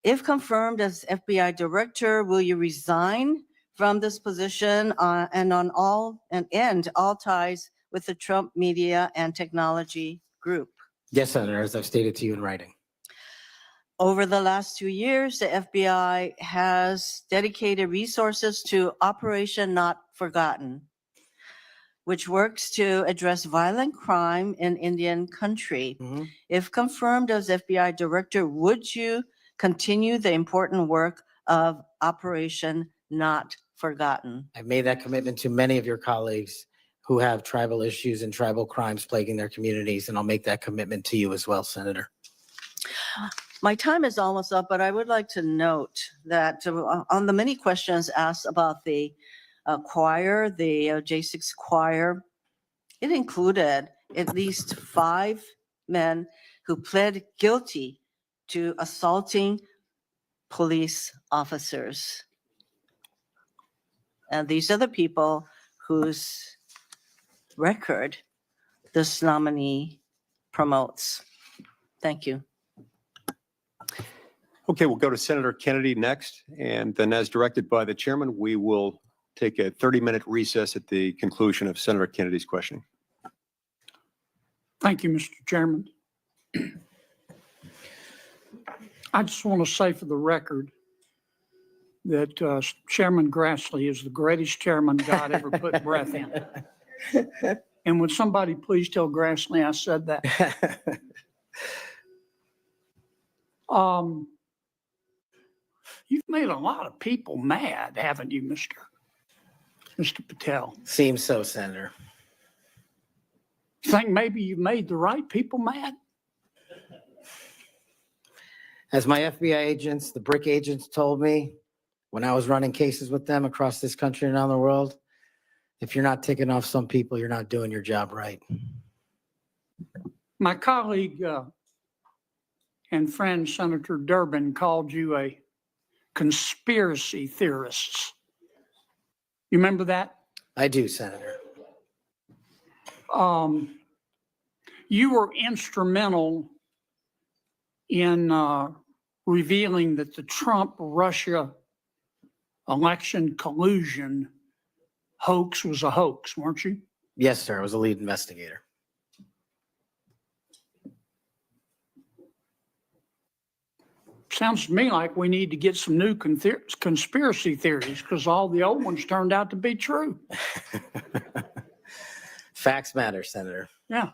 If confirmed as FBI director, will you resign from this position and end all ties with the Trump Media and Technology Group? Yes, Senator, as I've stated to you in writing. Over the last 2 years, the FBI has dedicated resources to Operation Not Forgotten, which works to address violent crime in Indian country. If confirmed as FBI director, would you continue the important work of Operation Not Forgotten? I've made that commitment to many of your colleagues who have tribal issues and tribal crimes plaguing their communities, and I'll make that commitment to you as well, Senator. My time is almost up, but I would like to note that on the many questions asked about the choir, the J6 choir, it included at least 5 men who pled guilty to assaulting police officers. And these are the people whose record this nominee promotes. Thank you. Okay, we'll go to Senator Kennedy next. And then as directed by the chairman, we will take a 30-minute recess at the conclusion of Senator Kennedy's questioning. Thank you, Mr. Chairman. I just want to say for the record that Chairman Grassley is the greatest chairman God ever put breath in. And would somebody please tell Grassley I said that? You've made a lot of people mad, haven't you, Mr. Patel? Seems so, Senator. Think maybe you've made the right people mad? As my FBI agents, the BRIC agents told me when I was running cases with them across this country and around the world, if you're not ticking off some people, you're not doing your job right. My colleague and friend, Senator Durbin, called you a conspiracy theorist. You remember that? I do, Senator. You were instrumental in revealing that the Trump-Russia election collusion hoax was a hoax, weren't you? Yes, sir. I was a lead investigator. Sounds to me like we need to get some new conspiracy theories because all the old ones turned out to be true. Facts matter, Senator. Yeah.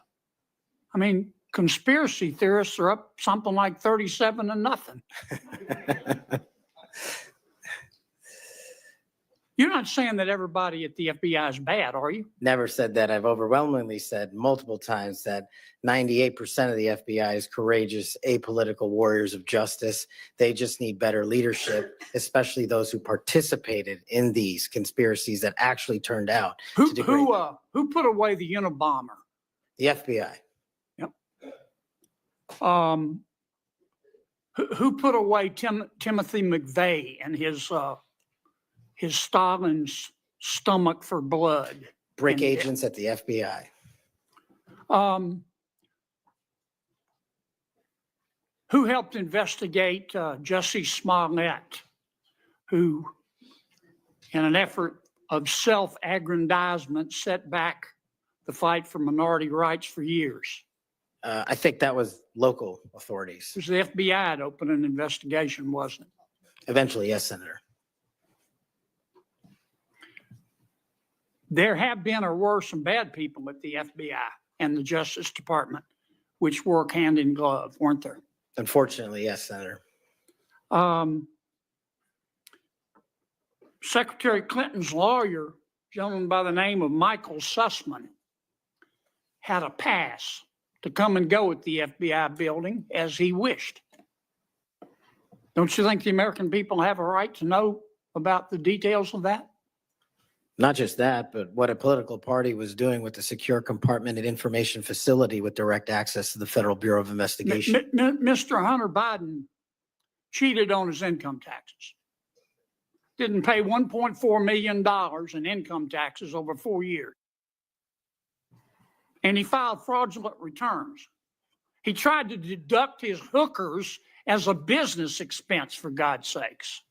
I mean, conspiracy theorists are up something like 37-0. You're not saying that everybody at the FBI is bad, are you? Never said that. I've overwhelmingly said multiple times that 98% of the FBI is courageous, apolitical warriors of justice. They just need better leadership, especially those who participated in these conspiracies that actually turned out Who to degrade them. who put away the Unabomber? The FBI. Yep. Who put away Timothy McVeigh and his Stalin's stomach for blood? BRIC agents at the FBI. Who helped investigate Jussie Smollett, who, in an effort of self-aggrandizement, set back the fight for minority rights for years? I think that was local authorities. It was the FBI that opened an investigation, wasn't it? Eventually, yes, Senator. There have been or were some bad people at the FBI and the Justice Department, which work hand in glove, weren't there? Unfortunately, yes, Senator. Secretary Clinton's lawyer, a gentleman by the name of Michael Sussman, had a pass to come and go at the FBI building as he wished. Don't you think the American people have a right to know about the details of that? Not just that, but what a political party was doing with the secure compartmented information facility with direct access to the Federal Bureau of Investigation. Mr. Hunter Biden cheated on his income taxes. Didn't pay $1.4 million in income taxes over 4 years. And he filed fraudulent returns. He tried to deduct his hookers as a business expense, for God's sakes.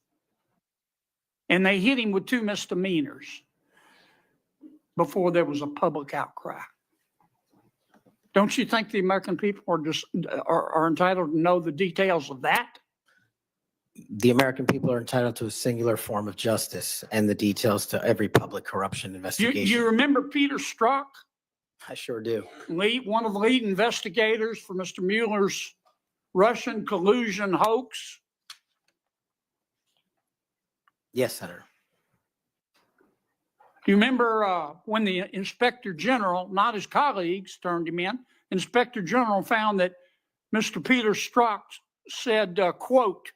And they hit him with 2 misdemeanors before there was a public outcry. Don't you think the American people are entitled to know the details of that? The American people are entitled to a singular form of justice and the details to every public corruption investigation. You remember Peter Strzok? I sure do. One of the lead investigators for Mr. Mueller's Russian collusion hoax? Yes, Senator. Do you remember when the Inspector General, not his colleagues, turned him in? Inspector General found that Mr. Peter Strzok said, quote,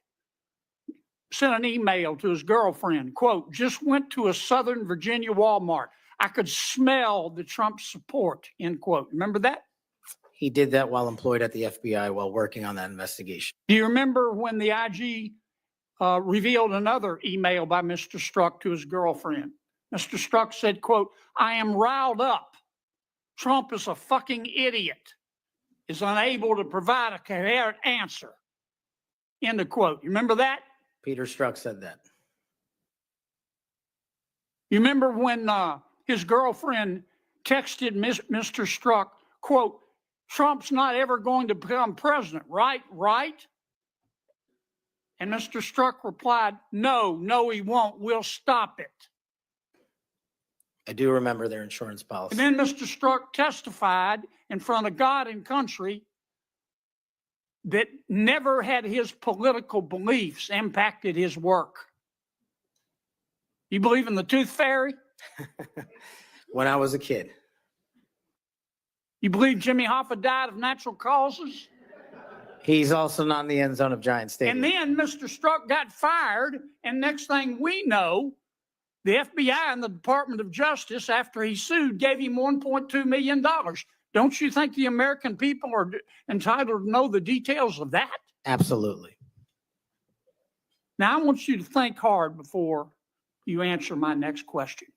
sent an email to his girlfriend, quote, just went to a Southern Virginia Walmart. I could smell the Trump support, end quote. Remember that? He did that while employed at the FBI while working on that investigation. Do you remember when the IG revealed another email by Mr. Strzok to his girlfriend? Mr. Strzok said, quote, I am riled up. Trump is a fucking idiot, is unable to provide a coherent answer. End of quote. You remember that? Peter Strzok said that. You remember when his girlfriend texted Mr. Strzok, quote, Trump's not ever going to become president, right? Right? And Mr. Strzok replied, no, he won't. We'll stop it. I do remember their insurance policy. And then Mr. Strzok testified in front of God and country that never had his political beliefs impacted his work. You believe in the tooth fairy? When I was a kid. You believe Jimmy Hoffa died of natural causes? He's also not in the end zone of Giant Stadium. And then Mr. Strzok got fired, and next thing we know, the FBI and the Department of Justice, after he sued, gave him $1.2 million. Don't you think the American people are entitled to know the details of that? Absolutely. Now, I want you to think hard before you answer my next question.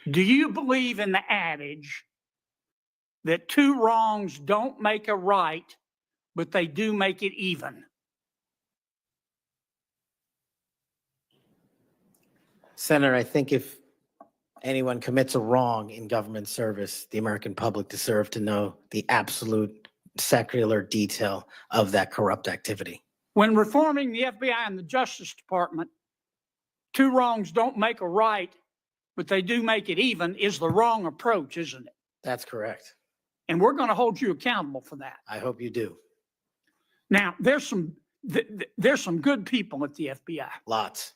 Do you believe in the adage that two wrongs don't make a right, but they do make it even? Senator, I think if anyone commits a wrong in government service, the American public deserve to know the absolute secular detail of that corrupt activity. When reforming the FBI and the Justice Department, two wrongs don't make a right, but they do make it even, is the wrong approach, isn't it? That's correct. And we're going to hold you accountable for that. I hope you do. Now, there's some good people at the FBI. Lots.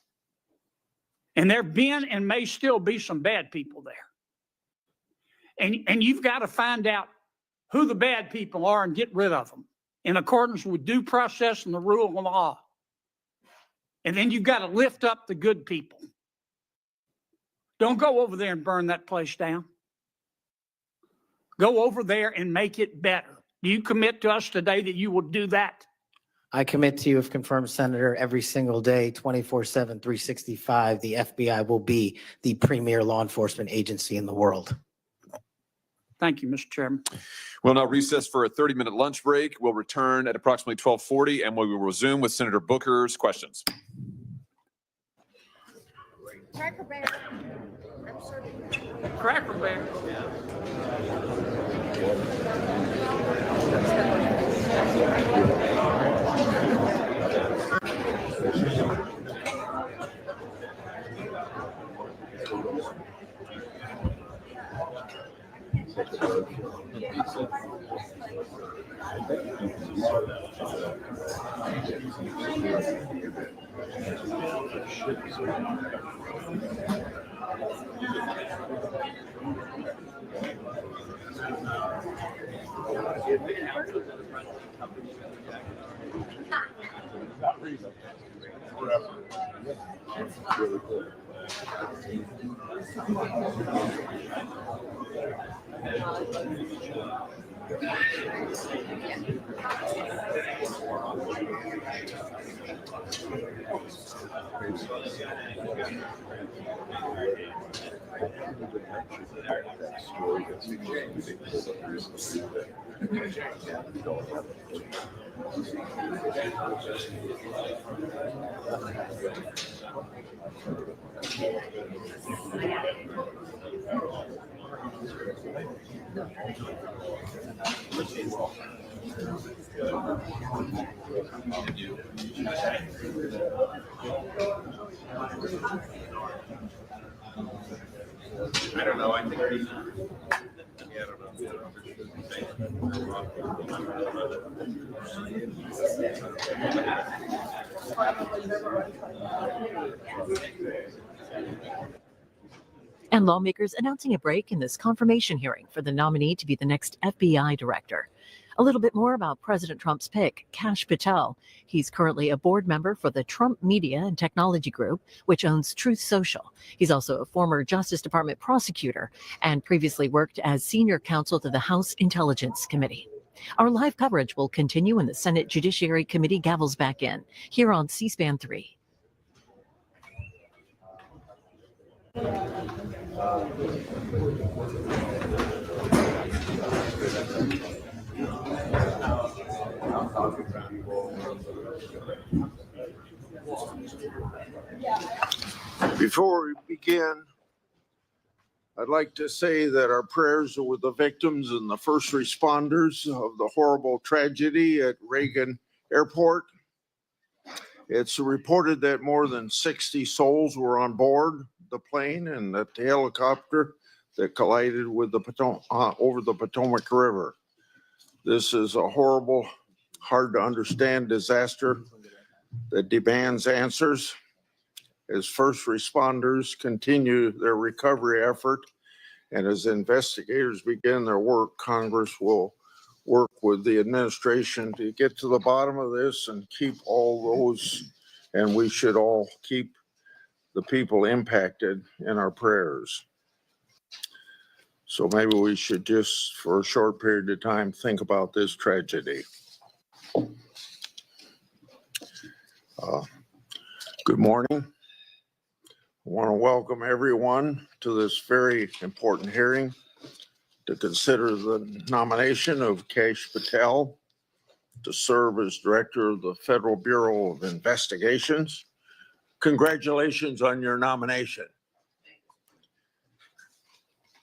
And there have been and may still be some bad people there. And you've got to find out who the bad people are and get rid of them in accordance with due process and the rule of law. And then you've got to lift up the good people. Don't go over there and burn that place down. Go over there and make it better. Do you commit to us today that you will do that? I commit to you, if confirmed, Senator, every single day, 24/7, 365, the FBI will be the premier law enforcement agency in the world. Thank you, Mr. Chairman. We'll now recess for a 30-minute lunch break. We'll return at approximately 12:40, and we will resume with Senator Booker's questions. Cracker Barrel. I'm sorry. Cracker Barrel. I don't know. I think And lawmakers announcing a break in this confirmation hearing for the nominee to be the next FBI director. A little bit more about President Trump's pick, Kash Patel. He's currently a board member for the Trump Media and Technology Group, which owns Truth Social. He's also a former Justice Department prosecutor and previously worked as senior counsel to the House Intelligence Committee. Our live coverage will continue when the Senate Judiciary Committee gavels back in, here on C-SPAN 3. Before we begin, I'd like to say that our prayers are with the victims and the first responders of the horrible tragedy at Reagan Airport. It's reported that more than 60 souls were on board the plane and that the helicopter that collided with the over the Potomac River. This is a horrible, hard to understand disaster that demands answers. As first responders continue their recovery effort and as investigators begin their work, Congress will work with the administration to get to the bottom of this and keep all those, and we should all keep the people impacted in our prayers. So maybe we should just, for a short period of time, think about this tragedy. Good morning. I want to welcome everyone to this very important hearing to consider the nomination of Kash Patel to serve as Director of the Federal Bureau of Investigations. Congratulations on your nomination.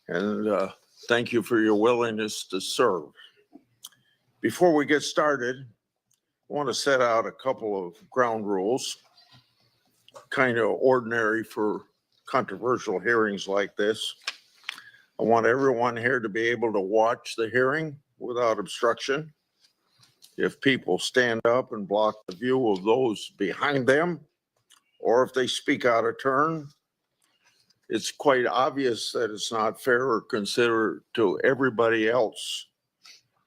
And thank you for your willingness to serve. Before we get started, I want to set out a couple of ground rules, kind of ordinary for controversial hearings like this. I want everyone here to be able to watch the hearing without obstruction. If people stand up and block the view of those behind them, or if they speak out of turn, it's quite obvious that it's not fair or considerate to everybody else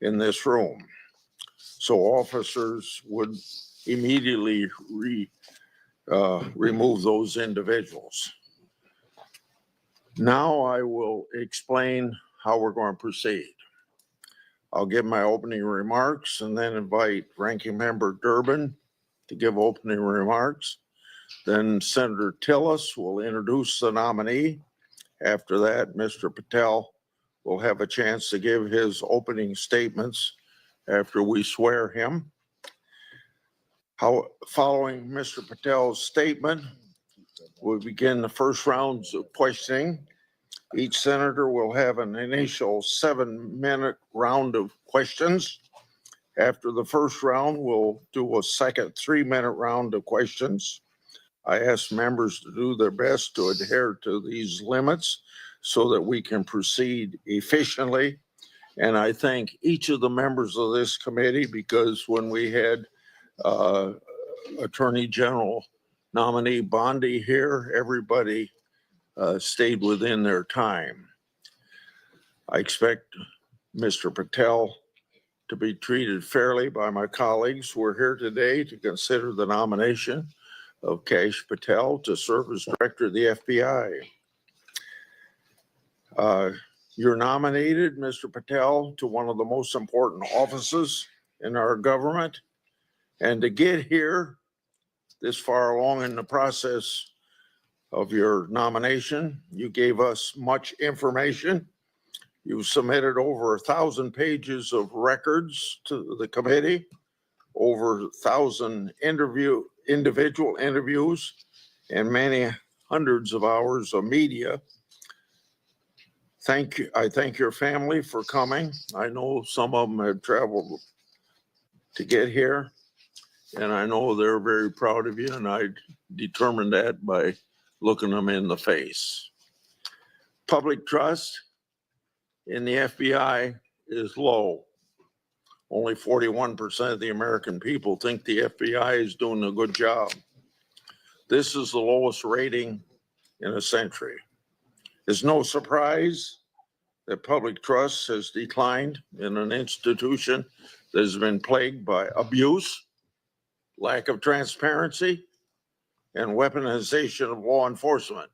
in this room. So officers would immediately remove those individuals. Now I will explain how we're going to proceed. I'll give my opening remarks and then invite Ranking Member Durbin to give opening remarks. Then Senator Tillis will introduce the nominee. After that, Mr. Patel will have a chance to give his opening statements after we swear him. Following Mr. Patel's statement, we'll begin the first rounds of questioning. Each senator will have an initial 7-minute round of questions. After the first round, we'll do a second 3-minute round of questions. I ask members to do their best to adhere to these limits so that we can proceed efficiently. And I thank each of the members of this committee because when we had Attorney General nominee Bondi here, everybody stayed within their time. I expect Mr. Patel to be treated fairly by my colleagues. We're here today to consider the nomination of Kash Patel to serve as Director of the FBI. You're nominated, Mr. Patel, to one of the most important offices in our government. And to get here this far along in the process of your nomination, you gave us much information. You submitted over 1,000 pages of records to the committee, over 1,000 individual interviews, and many hundreds of hours of media. Thank you. I thank your family for coming. I know some of them have traveled to get here, and I know they're very proud of you, and I determined that by looking them in the face. Public trust in the FBI is low. Only 41% of the American people think the FBI is doing a good job. This is the lowest rating in a century. It's no surprise that public trust has declined in an institution that has been plagued by abuse, lack of transparency, and weaponization of law enforcement.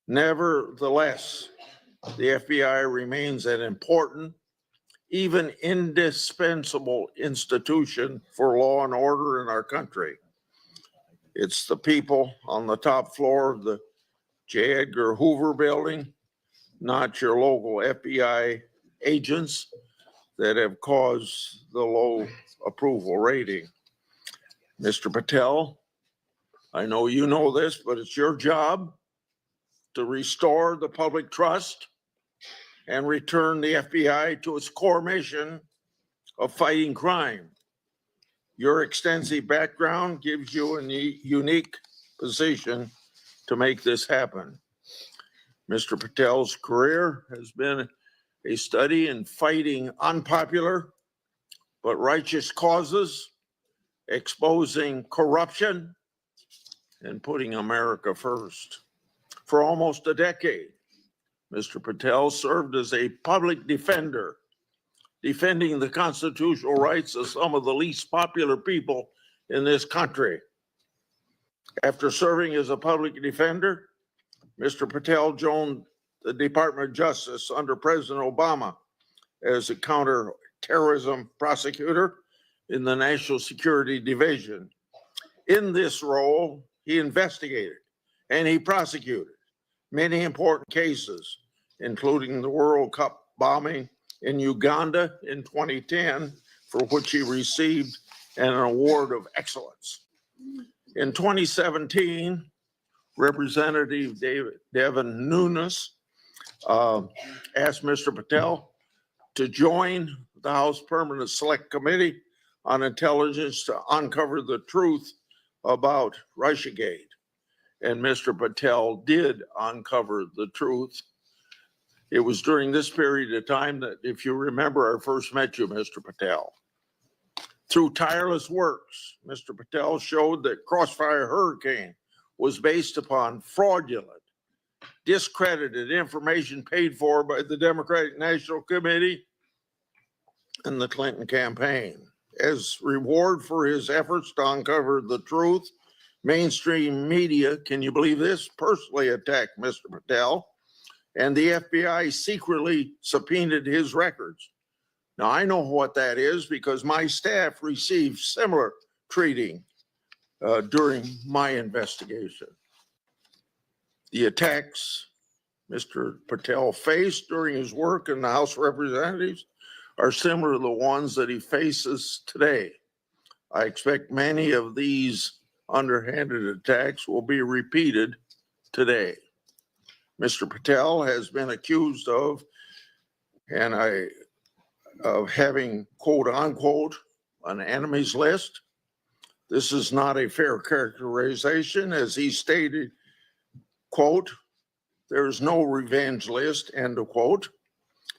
Nevertheless, the FBI remains an important, even indispensable institution for law and order in our country. It's the people on the top floor of the J. Edgar Hoover building, not your local FBI agents, that have caused the low approval rating. Mr. Patel, I know you know this, but it's your job to restore the public trust and return the FBI to its core mission of fighting crime. Your extensive background gives you a unique position to make this happen. Mr. Patel's career has been a study in fighting unpopular but righteous causes, exposing corruption, and putting America first. For almost a decade, Mr. Patel served as a public defender, defending the constitutional rights of some of the least popular people in this country. After serving as a public defender, Mr. Patel joined the Department of Justice under President Obama as a counterterrorism prosecutor in the National Security Division. In this role, he investigated and he prosecuted many important cases, including the World Cup bombing in Uganda in 2010, for which he received an award of excellence. In 2017, Representative Devin Nunes asked Mr. Patel to join the House Permanent Select Committee on Intelligence to uncover the truth about Russiagate. And Mr. Patel did uncover the truth. It was during this period of time that, if you remember, I first met you, Mr. Patel. Through tireless works, Mr. Patel showed that Crossfire Hurricane was based upon fraudulent, discredited information paid for by the Democratic National Committee and the Clinton campaign. As reward for his efforts to uncover the truth, mainstream media, can you believe this, personally attacked Mr. Patel, and the FBI secretly subpoenaed his records. Now, I know what that is because my staff received similar treating during my investigation. The attacks Mr. Patel faced during his work in the House of Representatives are similar to the ones that he faces today. I expect many of these underhanded attacks will be repeated today. Mr. Patel has been accused of having, quote unquote, an enemies list. This is not a fair characterization, as he stated, quote, "There is no revenge list," end of quote.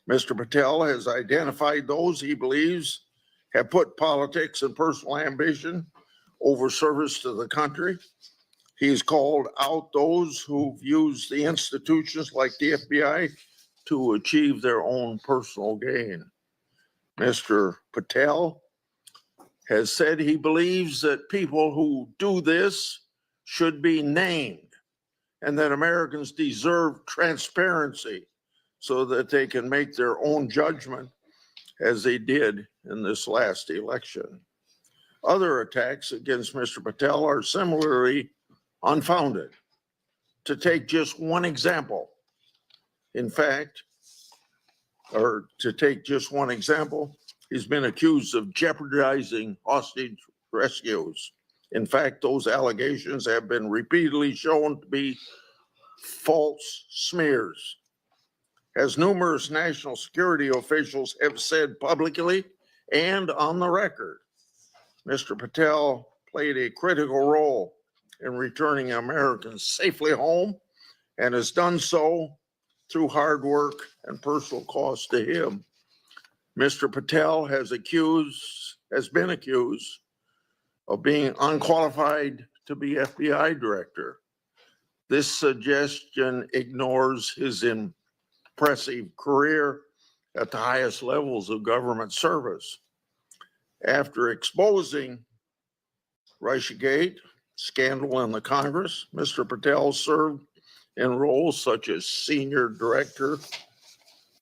Mr. Patel has identified those he believes have put politics and personal ambition over service to the country. He's called out those who've used the institutions like the FBI to achieve their own personal gain. Mr. Patel has said he believes that people who do this should be named and that Americans deserve transparency so that they can make their own judgment, as they did in this last election. Other attacks against Mr. Patel are similarly unfounded. To take just one example, he's been accused of jeopardizing hostage rescues. In fact, those allegations have been repeatedly shown to be false smears. As numerous national security officials have said publicly and on the record, Mr. Patel played a critical role in returning Americans safely home and has done so through hard work and personal cost to him. Mr. Patel has been accused of being unqualified to be FBI director. This suggestion ignores his impressive career at the highest levels of government service. After exposing Russiagate scandal in the Congress, Mr. Patel served in roles such as Senior Director,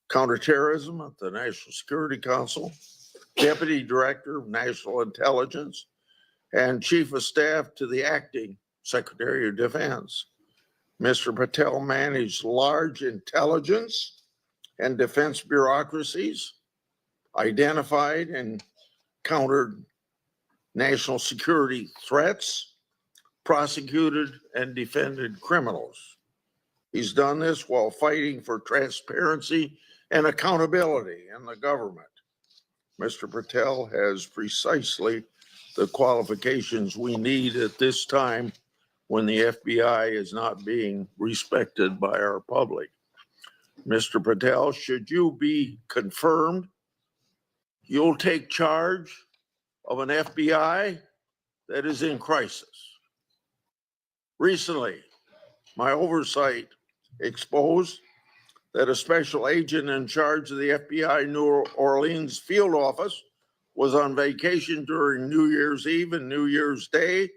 Counterterrorism at the National Security Council, Deputy Director of National Intelligence, and Chief of Staff to the Acting Secretary of Defense. Mr. Patel managed large intelligence and defense bureaucracies, identified and countered national security threats, prosecuted and defended criminals. He's done this while fighting for transparency and accountability in the government. Mr. Patel has precisely the qualifications we need at this time when the FBI is not being respected by our public. Mr. Patel, should you be confirmed, you'll take charge of an FBI that is in crisis. Recently, my oversight exposed that a special agent in charge of the FBI New Orleans field office was on vacation during New Year's Eve and New Year's Day.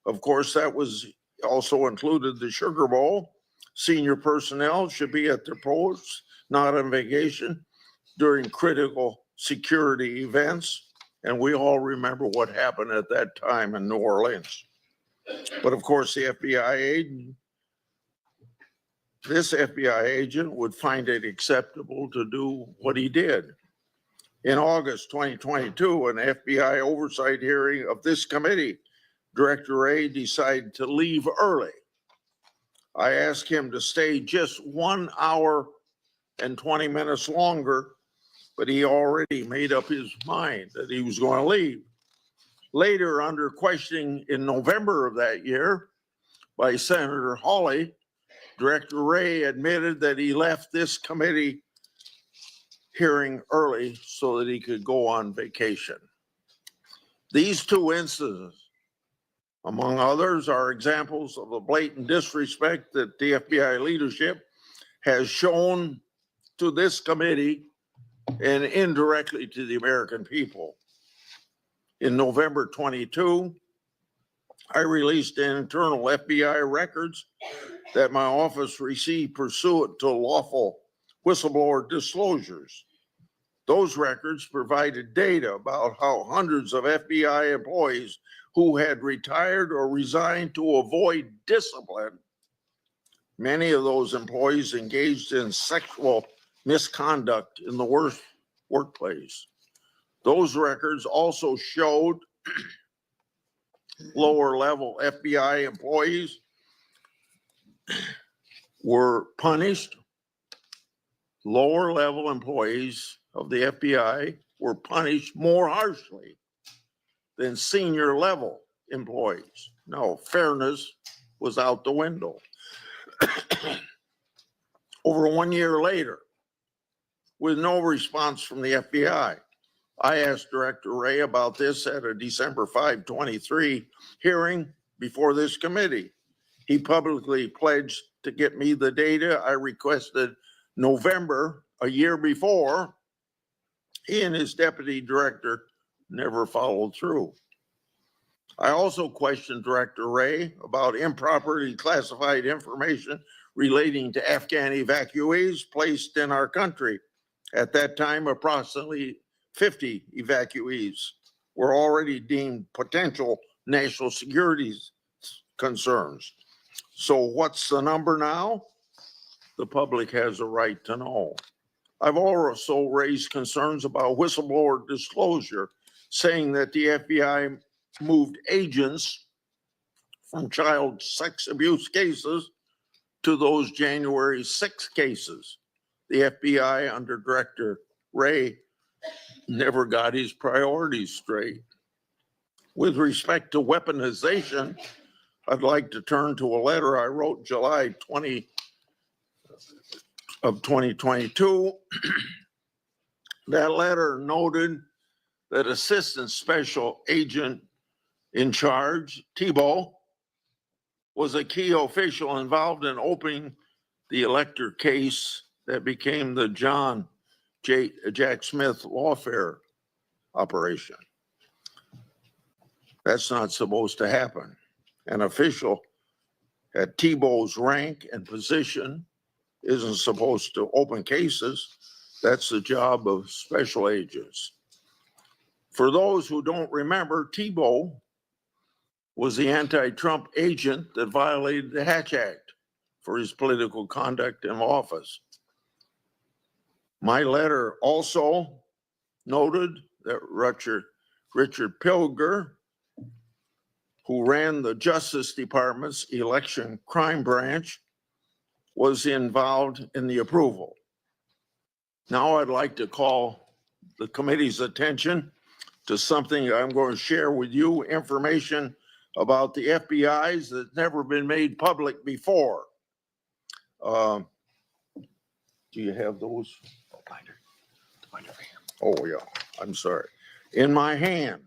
Of course, that was also included the Sugar Bowl. Senior personnel should be at their posts, not on vacation during critical security events. And we all remember what happened at that time in New Orleans. But of course, the this FBI agent would find it acceptable to do what he did. In August 2022, an FBI oversight hearing of this committee, Director Wray decided to leave early. I asked him to stay just 1 hour and 20 minutes longer, but he already made up his mind that he was going to leave. Later, under questioning in November of that year by Senator Hawley, Director Wray admitted that he left this committee hearing early so that he could go on vacation. These two incidents, among others, are examples of the blatant disrespect that the FBI leadership has shown to this committee and indirectly to the American people. In November 22, I released internal FBI records that my office received pursuant to lawful whistleblower disclosures. Those records provided data about how hundreds of FBI employees who had retired or resigned to avoid discipline, many of those employees engaged in sexual misconduct in the workplace. Those records also showed lower level FBI employees were punished. Lower level employees of the FBI were punished more harshly than senior level employees. No, fairness was out the window. Over 1 year later, with no response from the FBI, I asked Director Wray about this at a December 5, 23 hearing before this committee. He publicly pledged to get me the data I requested November, a year before. He and his deputy director never followed through. I also questioned Director Wray about improperly classified information relating to Afghan evacuees placed in our country. At that time, approximately 50 evacuees were already deemed potential national security concerns. So what's the number now? The public has a right to know. I've also raised concerns about whistleblower disclosure, saying that the FBI moved agents from child sex abuse cases to those January 6 cases. The FBI under Director Wray never got his priorities straight. With respect to weaponization, I'd like to turn to a letter I wrote July 20 of 2022. That letter noted that Assistant Special Agent in charge, Thibault, was a key official involved in opening the elector case that became the Jack Smith lawfare operation. That's not supposed to happen. An official at Tebow's rank and position isn't supposed to open cases. That's the job of special agents. For those who don't remember, Tebow was the anti-Trump agent that violated the Hatch Act for his political conduct in office. My letter also noted that Richard Pilger, who ran the Justice Department's election crime branch, was involved in the approval. Now I'd like to call the committee's attention to something I'm going to share with you, information about the FBI's that's never been made public before. Do you have those? Oh, yeah, I'm sorry. In my hand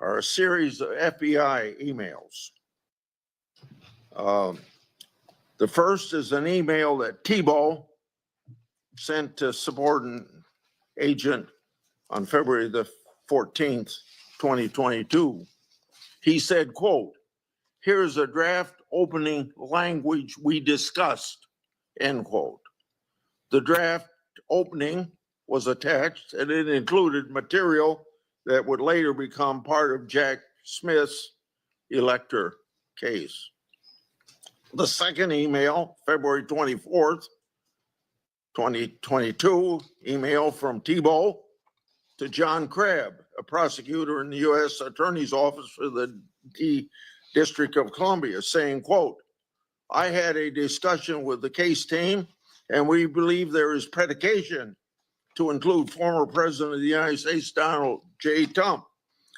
are a series of FBI emails. The first is an email that Tebow sent to subordinate agent on February the 14th, 2022. He said, quote, "Here's a draft opening language we discussed," end quote. The draft opening was attached and it included material that would later become part of Jack Smith's elector case. The second email, February 24th, 2022, email from Tebow to John Crabb, a prosecutor in the U.S. Attorney's Office for the District of Columbia, saying, quote, "I had a discussion with the case team and we believe there is predication to include former President of the United States, Donald J. Trump,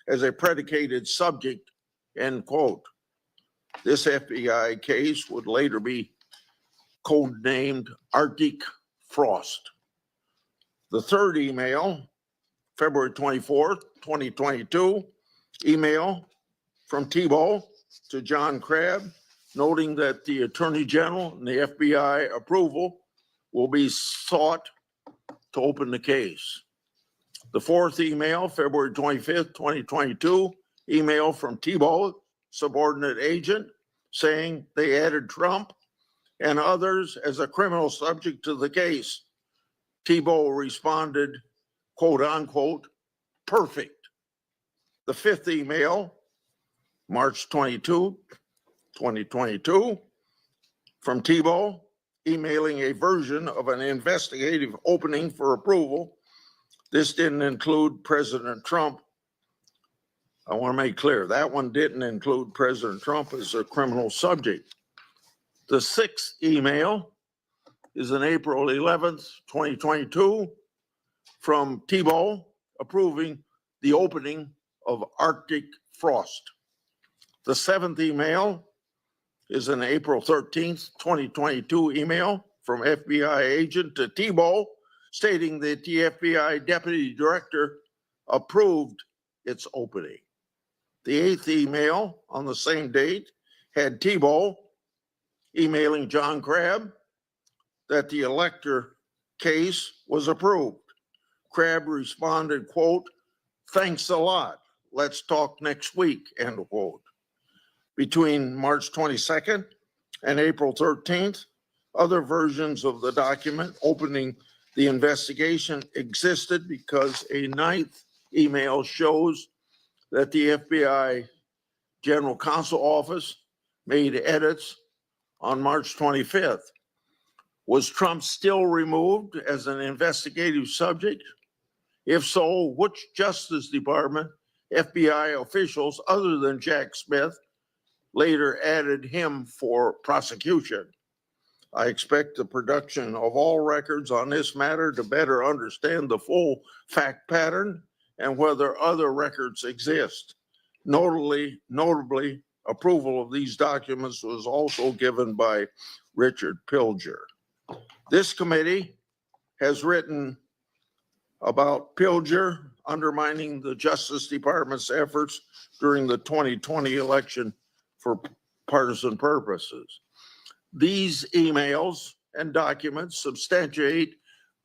as a predicated subject," end quote. This FBI case would later be codenamed Arctic Frost. The third email, February 24th, 2022, email from Tebow to John Crabb, noting that the Attorney General and the FBI approval will be sought to open the case. The fourth email, February 25th, 2022, email from Tebow, subordinate agent, saying they added Trump and others as a criminal subject to the case. Tebow responded, quote unquote, "perfect." The fifth email, March 22, 2022, from Tebow, emailing a version of an investigative opening for approval. This didn't include President Trump. I want to make clear, that one didn't include President Trump as a criminal subject. The sixth email is an April 11th, 2022, from Tebow approving the opening of Arctic Frost. The seventh email is an April 13th, 2022 email from FBI agent to Tebow stating that the FBI deputy director approved its opening. The eighth email on the same date had Tebow emailing John Crabb that the elector case was approved. Crabb responded, quote, "Thanks a lot. Let's talk next week," end quote. Between March 22nd and April 13th, other versions of the document opening the investigation existed because a ninth email shows that the FBI General Counsel Office made edits on March 25th. Was Trump still removed as an investigative subject? If so, which Justice Department FBI officials other than Jack Smith later added him for prosecution? I expect the production of all records on this matter to better understand the full fact pattern and whether other records exist. Notably, approval of these documents was also given by Richard Pilger. This committee has written about Pilger undermining the Justice Department's efforts during the 2020 election for partisan purposes. These emails and documents substantiate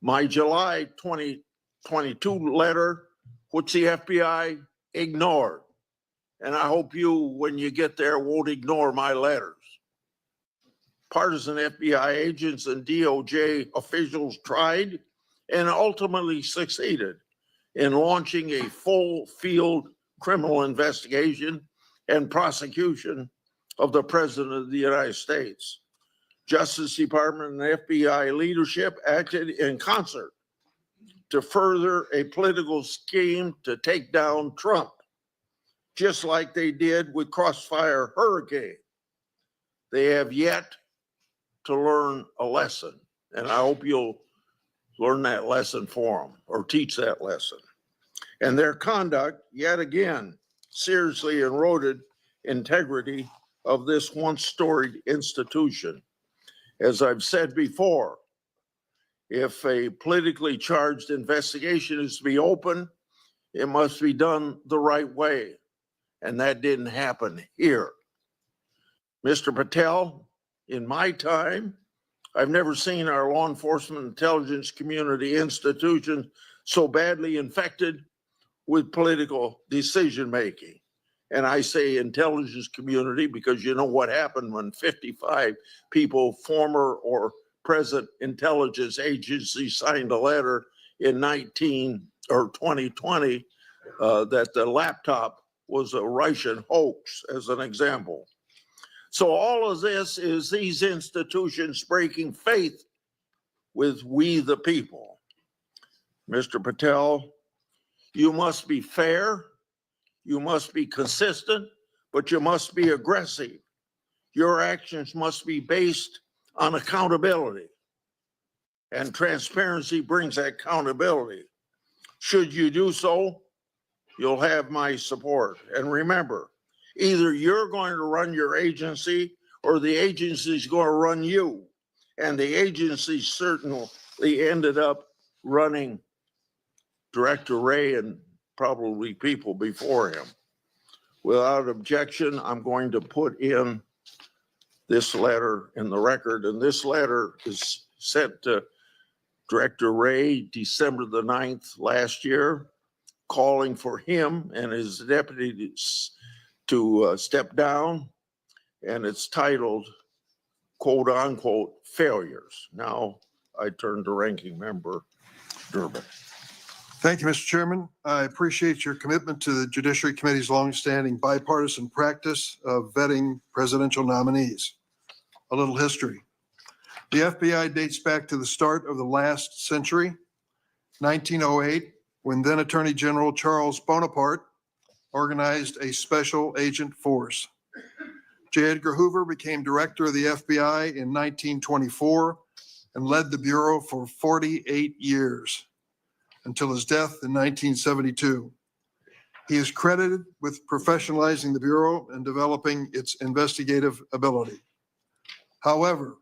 my July 2022 letter, which the FBI ignored. And I hope you, when you get there, won't ignore my letters. Partisan FBI agents and DOJ officials tried and ultimately succeeded in launching a full field criminal investigation and prosecution of the President of the United States. Justice Department and FBI leadership acted in concert to further a political scheme to take down Trump, just like they did with Crossfire Hurricane. They have yet to learn a lesson, and I hope you'll learn that lesson for them or teach that lesson. And their conduct, yet again, seriously eroded integrity of this once storied institution. As I've said before, if a politically charged investigation is to be open, it must be done the right way. And that didn't happen here. Mr. Patel, in my time, I've never seen our law enforcement intelligence community institutions so badly infected with political decision-making. And I say intelligence community because you know what happened when 55 people, former or present intelligence agencies, signed a letter in 2020 that the laptop was a Russian hoax, as an example. So all of this is these institutions breaking faith with we the people. Mr. Patel, you must be fair, you must be consistent, but you must be aggressive. Your actions must be based on accountability. And transparency brings accountability. Should you do so, you'll have my support. And remember, either you're going to run your agency or the agency's going to run you. And the agency certainly ended up running Director Wray and probably people before him. Without objection, I'm going to put in this letter in the record. And this letter is sent to Director Wray December the 9th last year, calling for him and his deputies to step down. And it's titled, quote unquote, failures. Now I turn to Ranking Member Durbin. Thank you, Mr. Chairman. I appreciate your commitment to the Judiciary Committee's longstanding bipartisan practice of vetting presidential nominees. A little history. The FBI dates back to the start of the last century, 1908, when then Attorney General Charles Bonaparte organized a special agent force. J. Edgar Hoover became director of the FBI in 1924 and led the Bureau for 48 years until his death in 1972. He is credited with professionalizing the Bureau and developing its investigative ability. However,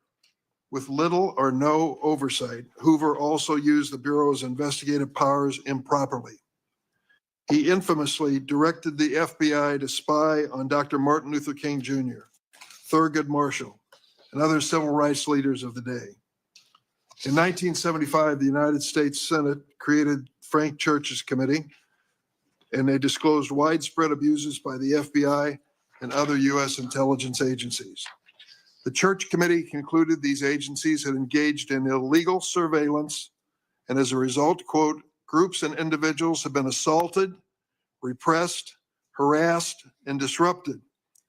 with little or no oversight, Hoover also used the Bureau's investigative powers improperly. He infamously directed the FBI to spy on Dr. Martin Luther King Jr., Thurgood Marshall, and other civil rights leaders of the day. In 1975, the United States Senate created Frank Church's committee, and they disclosed widespread abuses by the FBI and other U.S. intelligence agencies. The Church Committee concluded these agencies had engaged in illegal surveillance, and as a result, quote, groups and individuals have been assaulted, repressed, harassed, and disrupted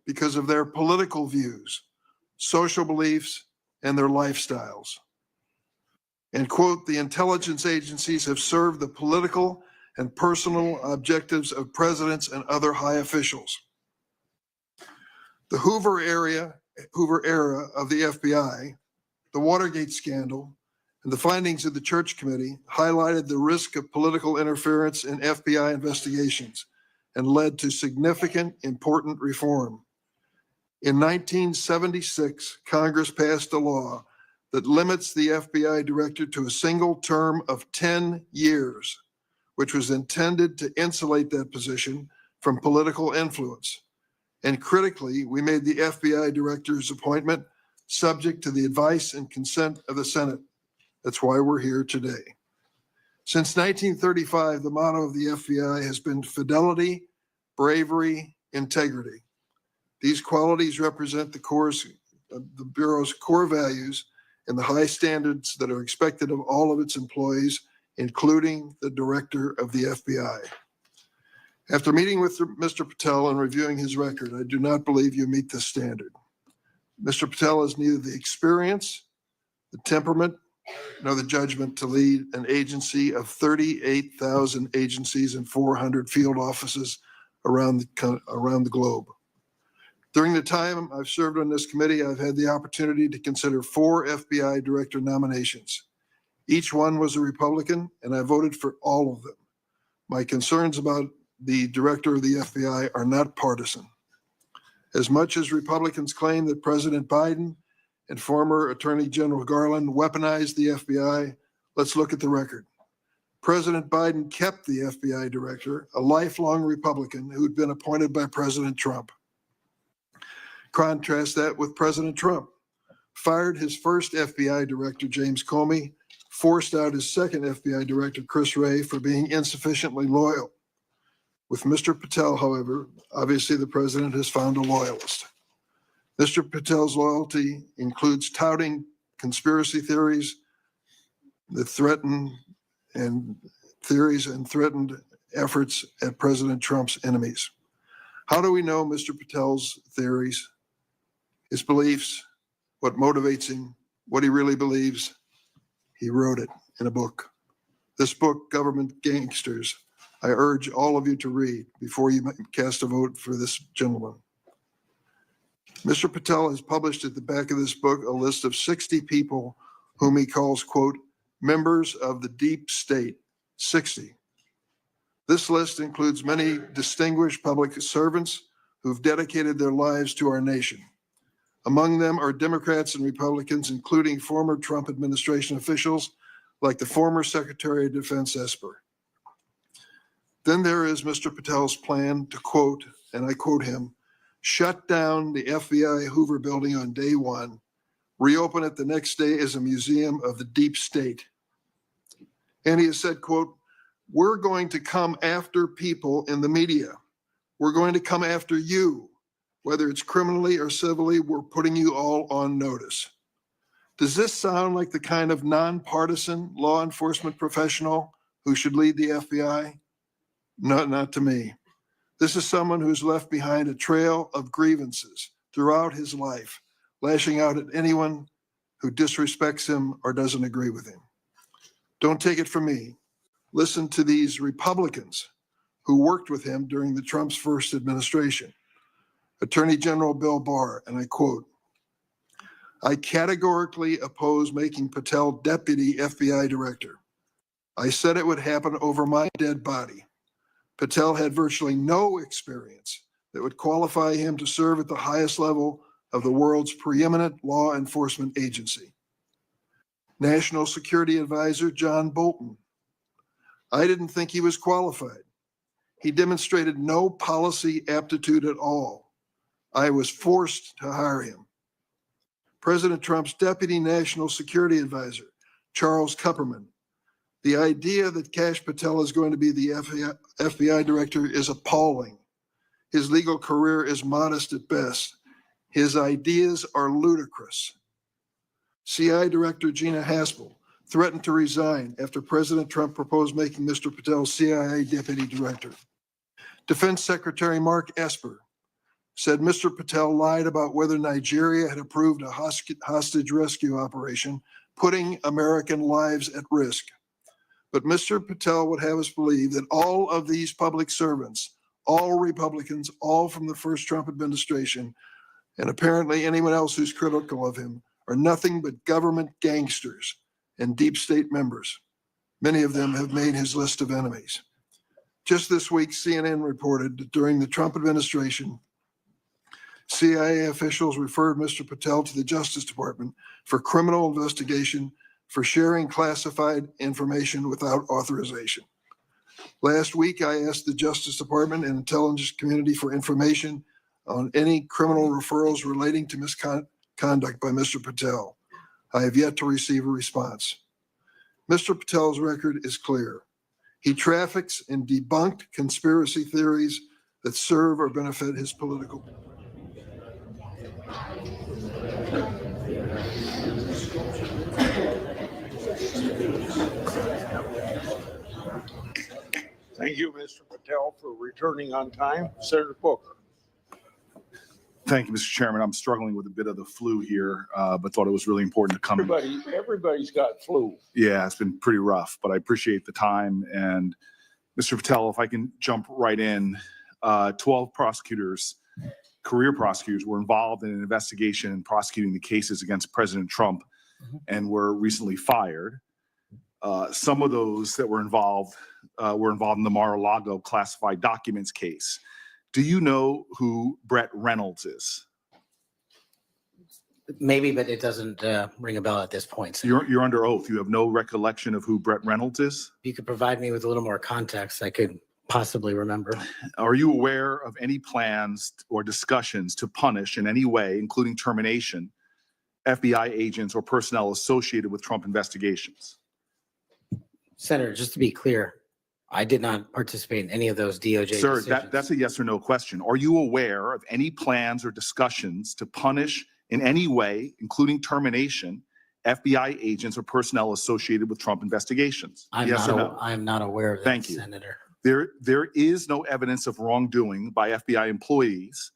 because of their political views, social beliefs, and their lifestyles. And quote, the intelligence agencies have served the political and personal objectives of presidents and other high officials. The Hoover era of the FBI, the Watergate scandal, and the findings of the Church Committee highlighted the risk of political interference in FBI investigations and led to significant, important reform. In 1976, Congress passed a law that limits the FBI director to a single term of 10 years, which was intended to insulate that position from political influence. And critically, we made the FBI director's appointment subject to the advice and consent of the Senate. That's why we're here today. Since 1935, the motto of the FBI has been fidelity, bravery, integrity. These qualities represent the Bureau's core values and the high standards that are expected of all of its employees, including the director of the FBI. After meeting with Mr. Patel and reviewing his record, I do not believe you meet this standard. Mr. Patel has neither the experience, the temperament, nor the judgment to lead an agency of 38,000 agencies and 400 field offices around the globe. During the time I've served on this committee, I've had the opportunity to consider 4 FBI director nominations. Each one was a Republican, and I voted for all of them. My concerns about the director of the FBI are not partisan. As much as Republicans claim that President Biden and former Attorney General Garland weaponized the FBI, let's look at the record. President Biden kept the FBI director, a lifelong Republican who had been appointed by President Trump. Contrast that with President Trump. Fired his first FBI director, James Comey, forced out his second FBI director, Chris Wray, for being insufficiently loyal. With Mr. Patel, however, obviously the president has found a loyalist. Mr. Patel's loyalty includes touting conspiracy theories that threatened efforts at President Trump's enemies. How do we know Mr. Patel's theories, his beliefs, what motivates him, what he really believes? He wrote it in a book. This book, Government Gangsters, I urge all of you to read before you cast a vote for this gentleman. Mr. Patel has published at the back of this book a list of 60 people whom he calls, quote, members of the deep state, 60. This list includes many distinguished public servants who've dedicated their lives to our nation. Among them are Democrats and Republicans, including former Trump administration officials like the former Secretary of Defense Esper. Then there is Mr. Patel's plan to quote, and I quote him, shut down the FBI Hoover building on day one, reopen it the next day as a museum of the deep state. And he has said, quote, we're going to come after people in the media. We're going to come after you, whether it's criminally or civilly, we're putting you all on notice. Does this sound like the kind of nonpartisan law enforcement professional who should lead the FBI? No, not to me. This is someone who's left behind a trail of grievances throughout his life, lashing out at anyone who disrespects him or doesn't agree with him. Don't take it from me. Listen to these Republicans who worked with him during the Trump's first administration. Attorney General Bill Barr, and I quote, I categorically oppose making Patel deputy FBI director. I said it would happen over my dead body. Patel had virtually no experience that would qualify him to serve at the highest level of the world's preeminent law enforcement agency. National Security Advisor John Bolton. I didn't think he was qualified. He demonstrated no policy aptitude at all. I was forced to hire him. President Trump's Deputy National Security Advisor, Charles Kupperman. The idea that Kash Patel is going to be the FBI director is appalling. His legal career is modest at best. His ideas are ludicrous. CI Director Gina Haspel threatened to resign after President Trump proposed making Mr. Patel CIA Deputy Director. Defense Secretary Mark Esper said Mr. Patel lied about whether Nigeria had approved a hostage rescue operation, putting American lives at risk. But Mr. Patel would have us believe that all of these public servants, all Republicans, all from the first Trump administration, and apparently anyone else who's critical of him, are nothing but government gangsters and deep state members. Many of them have made his list of enemies. Just this week, CNN reported that during the Trump administration, CIA officials referred Mr. Patel to the Justice Department for criminal investigation for sharing classified information without authorization. Last week, I asked the Justice Department and intelligence community for information on any criminal referrals relating to conduct by Mr. Patel. I have yet to receive a response. Mr. Patel's record is clear. He traffics in debunked conspiracy theories that serve or benefit his political. Thank you, Mr. Patel, for returning on time. Senator Booker. Thank you, Mr. Chairman. I'm struggling with a bit of the flu here, but thought it was really important to come. Everybody's got flu. Yeah, it's been pretty rough, but I appreciate the time. And Mr. Patel, if I can jump right in, 12 prosecutors, career prosecutors, were involved in an investigation and prosecuting the cases against President Trump and were recently fired. Some of those that were involved in the Mar-a-Lago classified documents case. Do you know who Brett Reynolds is? Maybe, but it doesn't ring a bell at this point. So You're under oath. You have no recollection of who Brett Reynolds is? if you could provide me with a little more context, I could possibly remember. Are you aware of any plans or discussions to punish in any way, including termination, FBI agents or personnel associated with Trump investigations? Senator, just to be clear, I did not participate in any of those DOJ Sir, decisions. that's a yes or no question. Are you aware of any plans or discussions to punish in any way, including termination, FBI agents or personnel associated with Trump investigations? Yes or no? I'm not aware of that, Thank you. Senator. There is no evidence of wrongdoing by FBI employees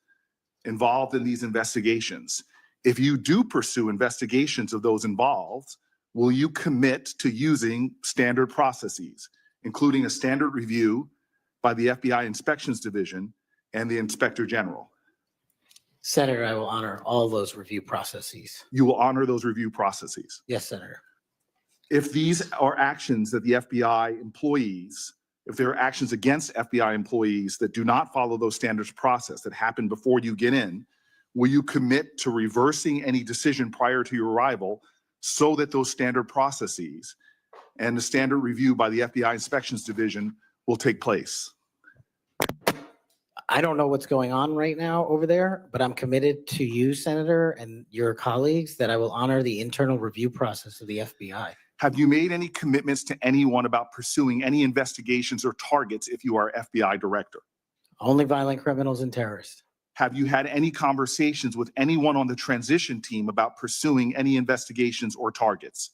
involved in these investigations. If you do pursue investigations of those involved, will you commit to using standard processes, including a standard review by the FBI Inspections Division and the Inspector General? Senator, I will honor all those review processes. You will honor those review processes. Yes, Senator. If these are actions that the FBI employees, if there are actions against FBI employees that do not follow those standards process that happen before you get in, will you commit to reversing any decision prior to your arrival so that those standard processes and the standard review by the FBI Inspections Division will take place? I don't know what's going on right now over there, but I'm committed to you, Senator, and your colleagues that I will honor the internal review process of the FBI. Have you made any commitments to anyone about pursuing any investigations or targets if you are FBI director? Only violent criminals and terrorists. Have you had any conversations with anyone on the transition team about pursuing any investigations or targets?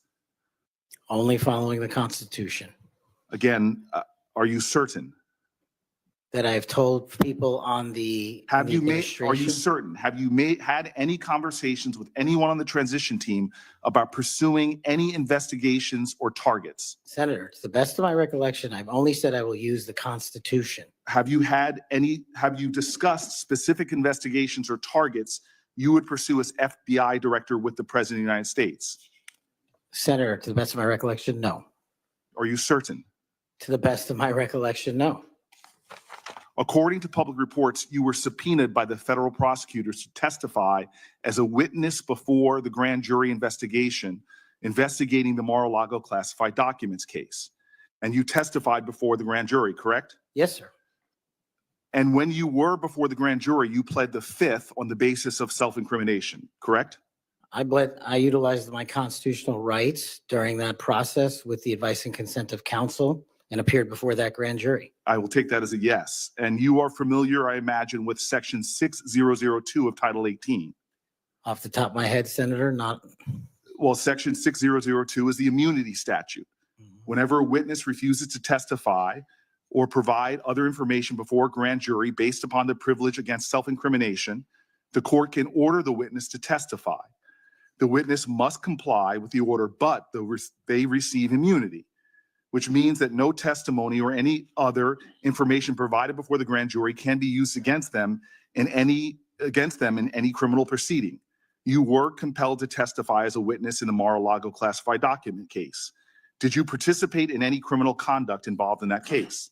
Only following the Constitution. Again, are you certain? That I've told people on the Are you administration. certain? Have you had any conversations with anyone on the transition team about pursuing any investigations or targets? Senator, to the best of my recollection, I've only said I will use the Constitution. Have you discussed specific investigations or targets you would pursue as FBI director with the President of the United States? Senator, to the best of my recollection, no. Are you certain? To the best of my recollection, no. According to public reports, you were subpoenaed by the federal prosecutors to testify as a witness before the grand jury investigation investigating the Mar-a-Lago classified documents case. And you testified before the grand jury, correct? Yes, sir. And when you were before the grand jury, you pled the fifth on the basis of self-incrimination, correct? I utilized my constitutional rights during that process with the advice and consent of counsel and appeared before that grand jury. I will take that as a yes. And you are familiar, I imagine, with Section 6002 of Title 18. Off the top of my head, Senator, not. Well, Section 6002 is the immunity statute. Whenever a witness refuses to testify or provide other information before a grand jury based upon the privilege against self-incrimination, the court can order the witness to testify. The witness must comply with the order, but they receive immunity, which means that no testimony or any other information provided before the grand jury can be used against them in any criminal proceeding. You were compelled to testify as a witness in the Mar-a-Lago classified document case. Did you participate in any criminal conduct involved in that case?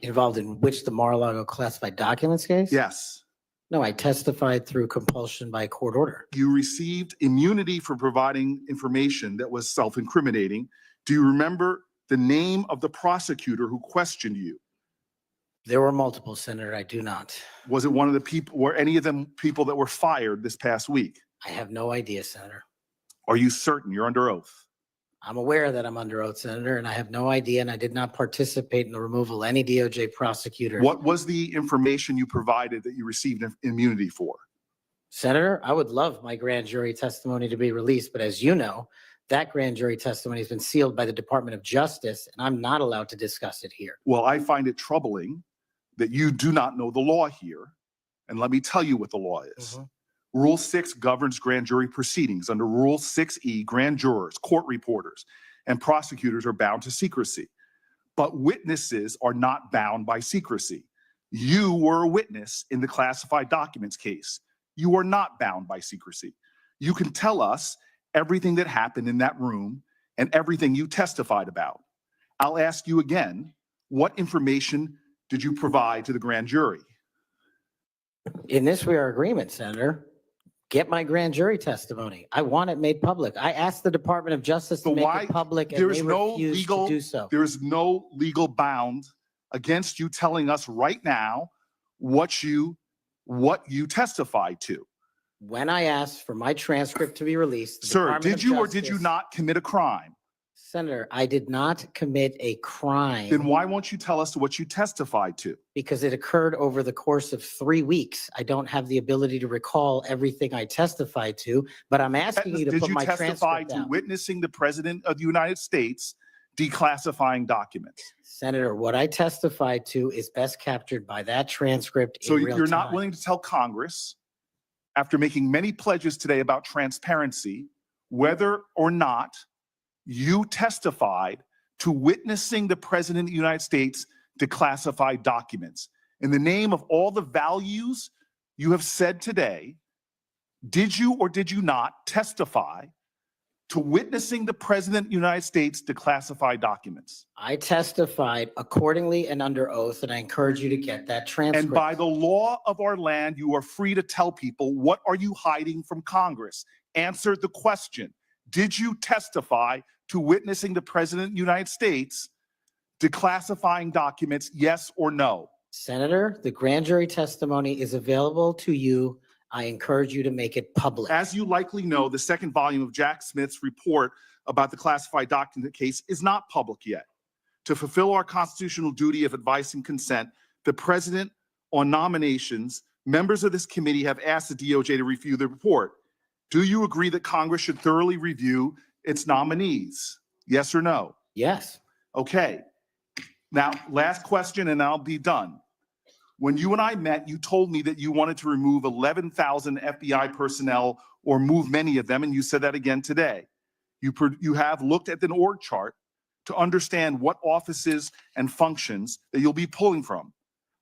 Involved in which, the Mar-a-Lago classified documents case? Yes. No, I testified through compulsion by court order. You received immunity for providing information that was self-incriminating. Do you remember the name of the prosecutor who questioned you? There were multiple, Senator. I do not. Was it one of the people, were any of them people that were fired this past week? I have no idea, Senator. Are you certain? You're under oath. I'm aware that I'm under oath, Senator, and I have no idea, and I did not participate in the removal of any DOJ prosecutor. What was the information you provided that you received immunity for? Senator, I would love my grand jury testimony to be released, but as you know, that grand jury testimony has been sealed by the Department of Justice, and I'm not allowed to discuss it here. Well, I find it troubling that you do not know the law here. And let me tell you what the law is. Rule 6 governs grand jury proceedings. Under Rule 6E, grand jurors, court reporters, and prosecutors are bound to secrecy. But witnesses are not bound by secrecy. You were a witness in the classified documents case. You are not bound by secrecy. You can tell us everything that happened in that room and everything you testified about. I'll ask you again, what information did you provide to the grand jury? In this, we are agreement, Senator. Get my grand jury testimony. I want it made public. I asked the Department of Justice to But make why- it public, and there they is no refused to legal- do so. There is no legal bound against you telling us right now what you testified to. When I asked for my transcript to be released, the Sir, Department did of you or did you Justice- not commit a crime? Senator, I did not commit a crime. Then why won't you tell us what you testified to? Because it occurred over the course of 3 weeks. I don't have the ability to recall everything I testified to, but I'm asking you to Did put you my testify transcript to out. witnessing the President of the United States declassifying documents? Senator, what I testified to is best captured by that transcript So in real you're not time. willing to tell Congress, after making many pledges today about transparency, whether or not you testified to witnessing the President of the United States declassify documents. In the name of all the values you have said today, did you or did you not testify to witnessing the President of the United States declassify documents? I testified accordingly and under oath, and I encourage you to get that transcript. And by the law of our land, you are free to tell people, what are you hiding from Congress? Answer the question. Did you testify to witnessing the President of the United States declassifying documents, yes or no? Senator, the grand jury testimony is available to you. I encourage you to make it public. As you likely know, the second volume of Jack Smith's report about the classified document case is not public yet. To fulfill our constitutional duty of advice and consent, the President on nominations, members of this committee have asked the DOJ to review the report. Do you agree that Congress should thoroughly review its nominees? Yes or no? Yes. Okay. Now, last question and I'll be done. When you and I met, you told me that you wanted to remove 11,000 FBI personnel or move many of them, and you said that again today. You have looked at an org chart to understand what offices and functions that you'll be pulling from.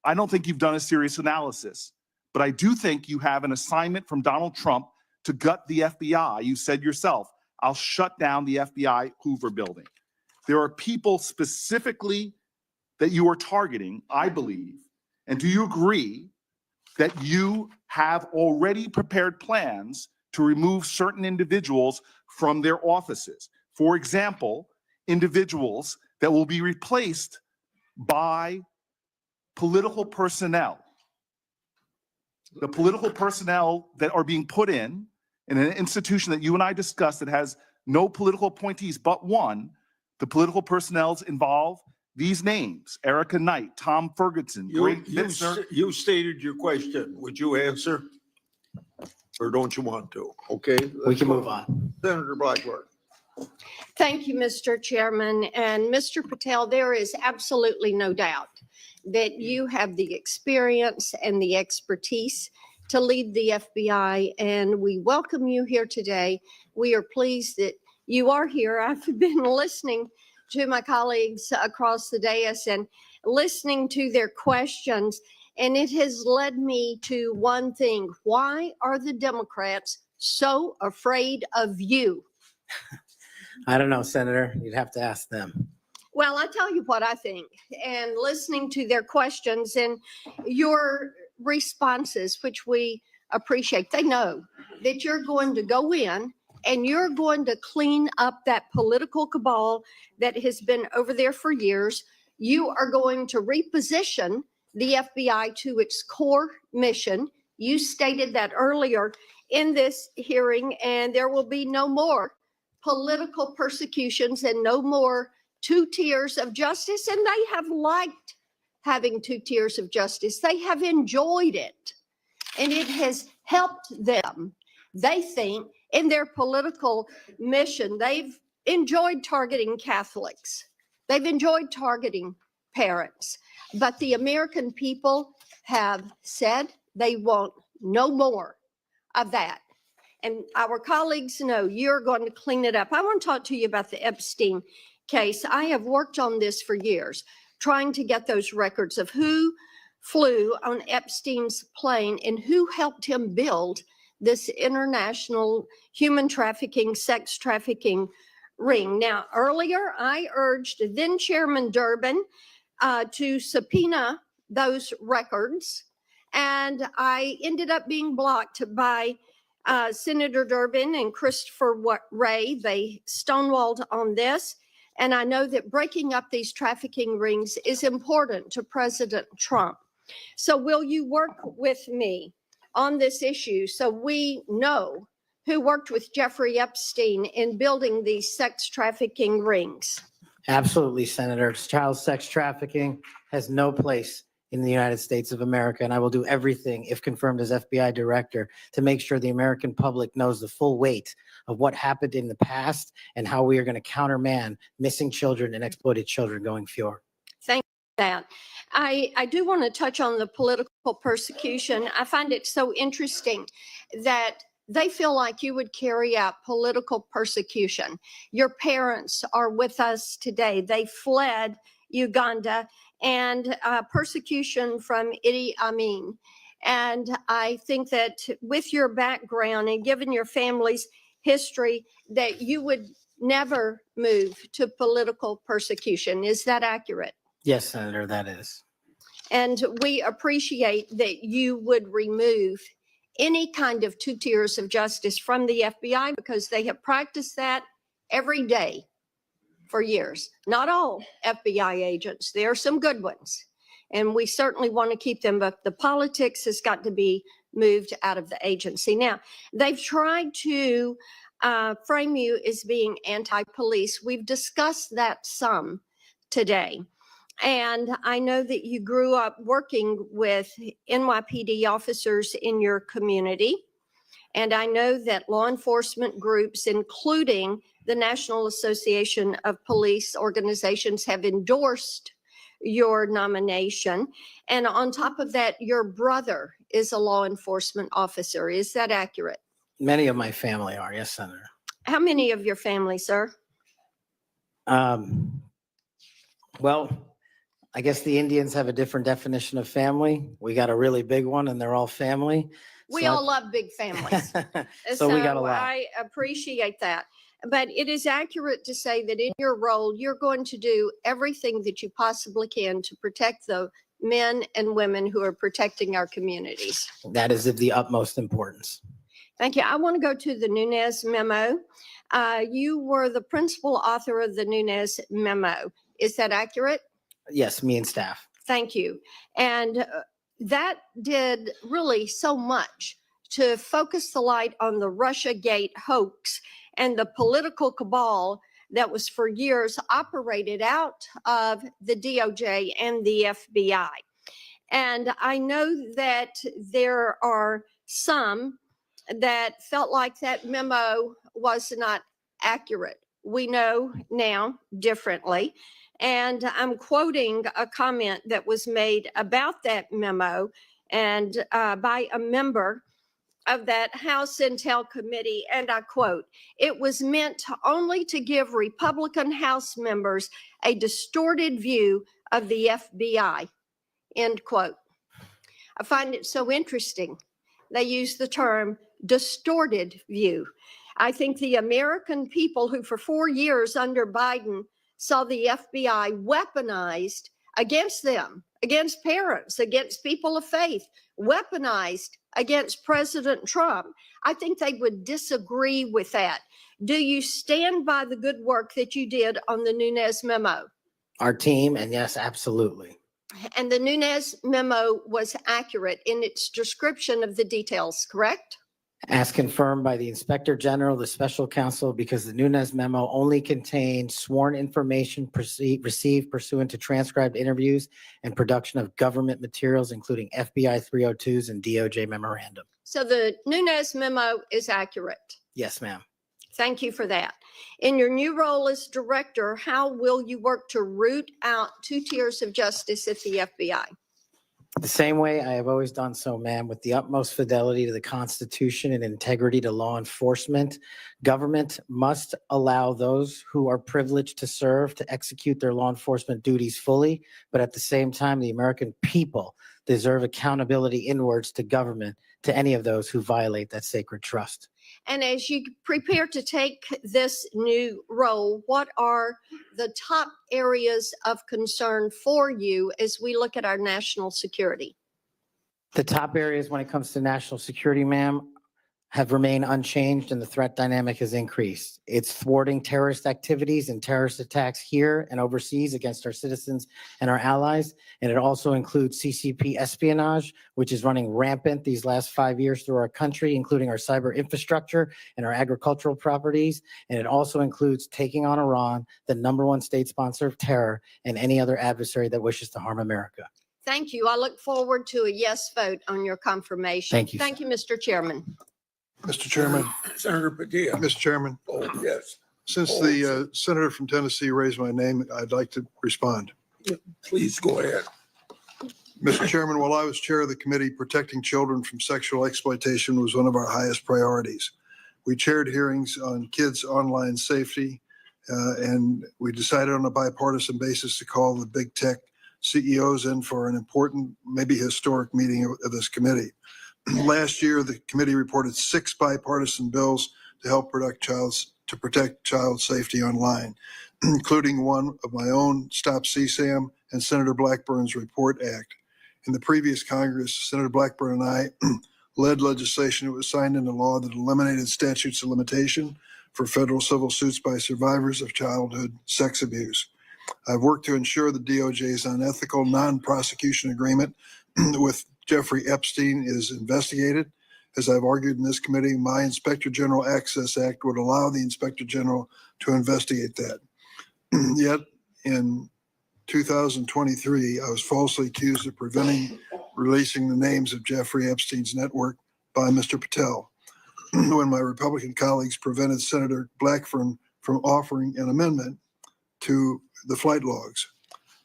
I don't think you've done a serious analysis, but I do think you have an assignment from Donald Trump to gut the FBI. You said yourself, I'll shut down the FBI Hoover building. There are people specifically that you are targeting, I believe. And do you agree that you have already prepared plans to remove certain individuals from their offices? For example, individuals that will be replaced by political personnel. The political personnel that are being put in an institution that you and I discussed that has no political appointees but one, the political personnel involve these names: Erica Knight, Tom Ferguson, Greg Bittner. You stated your question. Would you answer? Or don't you want to? Okay. We can move on. Senator Blackburn. Thank you, Mr. Chairman. And Mr. Patel, there is absolutely no doubt that you have the experience and the expertise to lead the FBI, and we welcome you here today. We are pleased that you are here. I've been listening to my colleagues across the dais and listening to their questions, and it has led me to one thing. Why are the Democrats so afraid of you? I don't know, Senator. You'd have to ask them. Well, I tell you what I think, and listening to their questions and your responses, which we appreciate, they know that you're going to go in and you're going to clean up that political cabal that has been over there for years. You are going to reposition the FBI to its core mission, You stated that earlier in this hearing, and there will be no more political persecutions and no more 2 tiers of justice. And they have liked having 2 tiers of justice. They have enjoyed it, and it has helped them. They think in their political mission, they've enjoyed targeting Catholics. They've enjoyed targeting parents, but the American people have said they want no more of that. And our colleagues know you're going to clean it up. I want to talk to you about the Epstein case. I have worked on this for years, trying to get those records of who flew on Epstein's plane and who helped him build this international human trafficking, sex trafficking ring. Now, earlier, I urged then Chairman Durbin to subpoena those records, and I ended up being blocked by Senator Durbin and Christopher Wray. They stonewalled on this, and I know that breaking up these trafficking rings is important to President Trump. So will you work with me on this issue so we know who worked with Jeffrey Epstein in building these sex trafficking rings? Absolutely, Senator. Child sex trafficking has no place in the United States of America, and I will do everything, if confirmed as FBI director, to make sure the American public knows the full weight of what happened in the past and how we are going to countermand missing children and exploited children going forward. Thank you for that. I do want to touch on the political persecution. I find it so interesting that they feel like you would carry out political persecution. Your parents are with us today. They fled Uganda and persecution from Idi Amin. And I think that with your background and given your family's history, that you would never move to political persecution. Is that accurate? Yes, Senator, that is. And we appreciate that you would remove any kind of 2 tiers of justice from the FBI, because they have practiced that every day for years. Not all FBI agents, there are some good ones, and we certainly want to keep them, but the politics has got to be moved out of the agency. Now, they've tried to frame you as being anti-police. We've discussed that some today. And I know that you grew up working with NYPD officers in your community. And I know that law enforcement groups, including the National Association of Police Organizations, have endorsed your nomination. And on top of that, your brother is a law enforcement officer. Is that accurate? Many of my family are, yes, Senator. How many of your family, sir? Well, I guess the Indians have a different definition of family. We got a really big one, and they're all family. We So all love big families. So we got a lot. I appreciate that. But it is accurate to say that in your role, you're going to do everything that you possibly can to protect the men and women who are protecting our communities. That is of the utmost importance. Thank you. I want to go to the Nunes memo. You were the principal author of the Nunes memo. Is that accurate? Yes, me and staff. Thank you. And that did really so much to focus the light on the Russiagate hoax and the political cabal that was for years operated out of the DOJ and the FBI. And I know that there are some that felt like that memo was not accurate. We know now differently. And I'm quoting a comment that was made about that memo and by a member of that House Intel Committee, and I quote, "It was meant only to give Republican House members a distorted view of the FBI," end quote. I find it so interesting. They use the term distorted view. I think the American people who for 4 years under Biden saw the FBI weaponized against them, against parents, against people of faith, weaponized against President Trump. I think they would disagree with that. Do you stand by the good work that you did on the Nunes memo? Our team, and yes, absolutely. And the Nunes memo was accurate in its description of the details, correct? As confirmed by the Inspector General, the Special Counsel, because the Nunes memo only contained sworn information received pursuant to transcribed interviews and production of government materials, including FBI 302s and DOJ memorandum. So the Nunes memo is accurate. Yes, ma'am. Thank you for that. In your new role as director, how will you work to root out two tiers of justice at the FBI? The same way I have always done so, ma'am, with the utmost fidelity to the Constitution and integrity to law enforcement. Government must allow those who are privileged to serve to execute their law enforcement duties fully, but at the same time, the American people deserve accountability inwards to government, to any of those who violate that sacred trust. And as you prepare to take this new role, what are the top areas of concern for you as we look at our national security? The top areas when it comes to national security, ma'am, have remained unchanged and the threat dynamic has increased. It's thwarting terrorist activities and terrorist attacks here and overseas against our citizens and our allies. And it also includes CCP espionage, which is running rampant these last 5 years through our country, including our cyber infrastructure and our agricultural properties. And it also includes taking on Iran, the #1 state sponsor of terror, and any other adversary that wishes to harm America. Thank you. I look forward to a yes vote on your confirmation. Thank you, Thank you, Mr. Chairman. Mr. Chairman, Senator Padilla. Mr. Chairman, Oh, yes. since the senator from Tennessee raised my name, I'd like to respond. Please go ahead. Mr. Chairman, while I was chair of the committee, protecting children from sexual exploitation was one of our highest priorities. We chaired hearings on kids' online safety, and we decided on a bipartisan basis to call the big tech CEOs in for an important, maybe historic meeting of this committee. Last year, the committee reported 6 bipartisan bills to help protect child safety online, including one of my own, Stop CSAM, and Senator Blackburn's Report Act. In the previous Congress, Senator Blackburn and I led legislation that was signed into law that eliminated statutes of limitation for federal civil suits by survivors of childhood sex abuse. I've worked to ensure the DOJ's unethical non-prosecution agreement with Jeffrey Epstein is investigated. As I've argued in this committee, my Inspector General Access Act would allow the Inspector General to investigate that. Yet in 2023, I was falsely accused of preventing releasing the names of Jeffrey Epstein's network by Mr. Patel, when my Republican colleagues prevented Senator Blackburn from offering an amendment to the flight logs.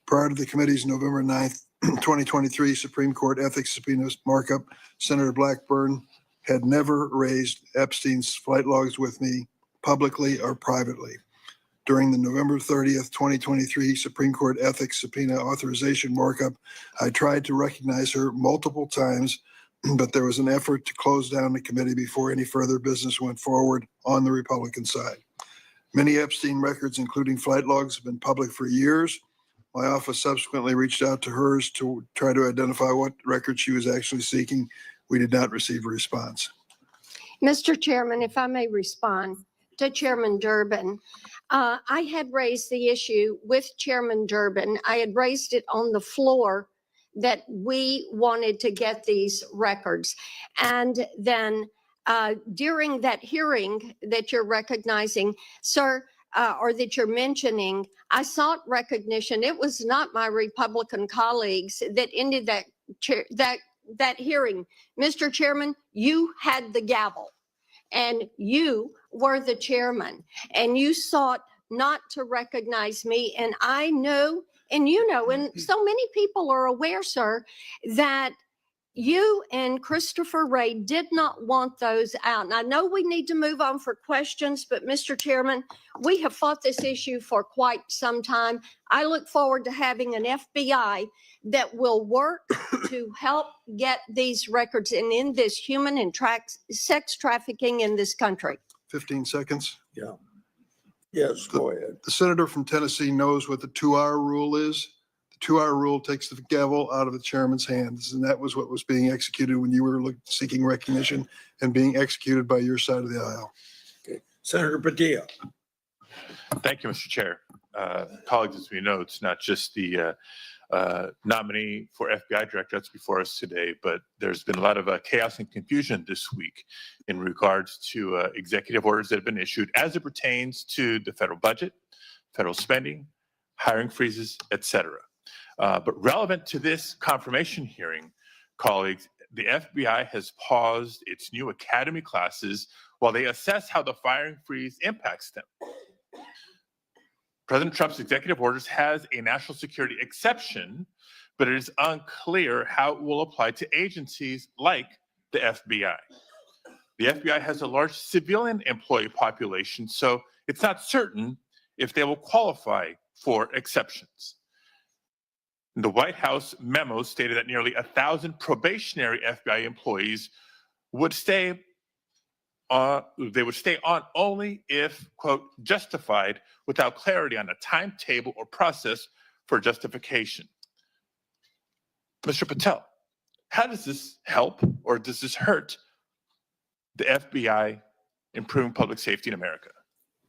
Prior to the committee's November 9th, 2023 Supreme Court ethics subpoenas markup, Senator Blackburn had never raised Epstein's flight logs with me publicly or privately. During the November 30th, 2023 Supreme Court ethics subpoena authorization markup, I tried to recognize her multiple times, but there was an effort to close down the committee before any further business went forward on the Republican side. Many Epstein records, including flight logs, have been public for years. My office subsequently reached out to hers to try to identify what record she was actually seeking. We did not receive a response. Mr. Chairman, if I may respond to Chairman Durbin. I had raised the issue with Chairman Durbin. I had raised it on the floor that we wanted to get these records. And then during that hearing that you're recognizing, sir, or that you're mentioning, I sought recognition. It was not my Republican colleagues that ended that hearing. Mr. Chairman, you had the gavel and you were the chairman and you sought not to recognize me. And I know, and you know, and so many people are aware, sir, that you and Christopher Wray did not want those out. And I know we need to move on for questions, but Mr. Chairman, we have fought this issue for quite some time. I look forward to having an FBI that will work to help get these records and end this human and sex trafficking in this country. 15 seconds. Yeah. Yes, go ahead. The senator from Tennessee knows what the 2-hour rule is. 2-hour rule takes the gavel out of the chairman's hands, and that was what was being executed when you were seeking recognition and being executed by your side of the aisle. Okay, Senator Padilla. Thank you, Mr. Chair. Colleagues, as we know, it's not just the nominee for FBI director that's before us today, but there's been a lot of chaos and confusion this week in regards to executive orders that have been issued as it pertains to the federal budget, federal spending, hiring freezes, etc. But relevant to this confirmation hearing, colleagues, the FBI has paused its new academy classes while they assess how the firing freeze impacts them. President Trump's executive orders has a national security exception, but it is unclear how it will apply to agencies like the FBI. The FBI has a large civilian employee population, so it's not certain if they will qualify for exceptions. The White House memo stated that nearly 1,000 probationary FBI employees would stay on only if, quote, justified, without clarity on a timetable or process for justification. Mr. Patel, how does this help or does this hurt the FBI improving public safety in America?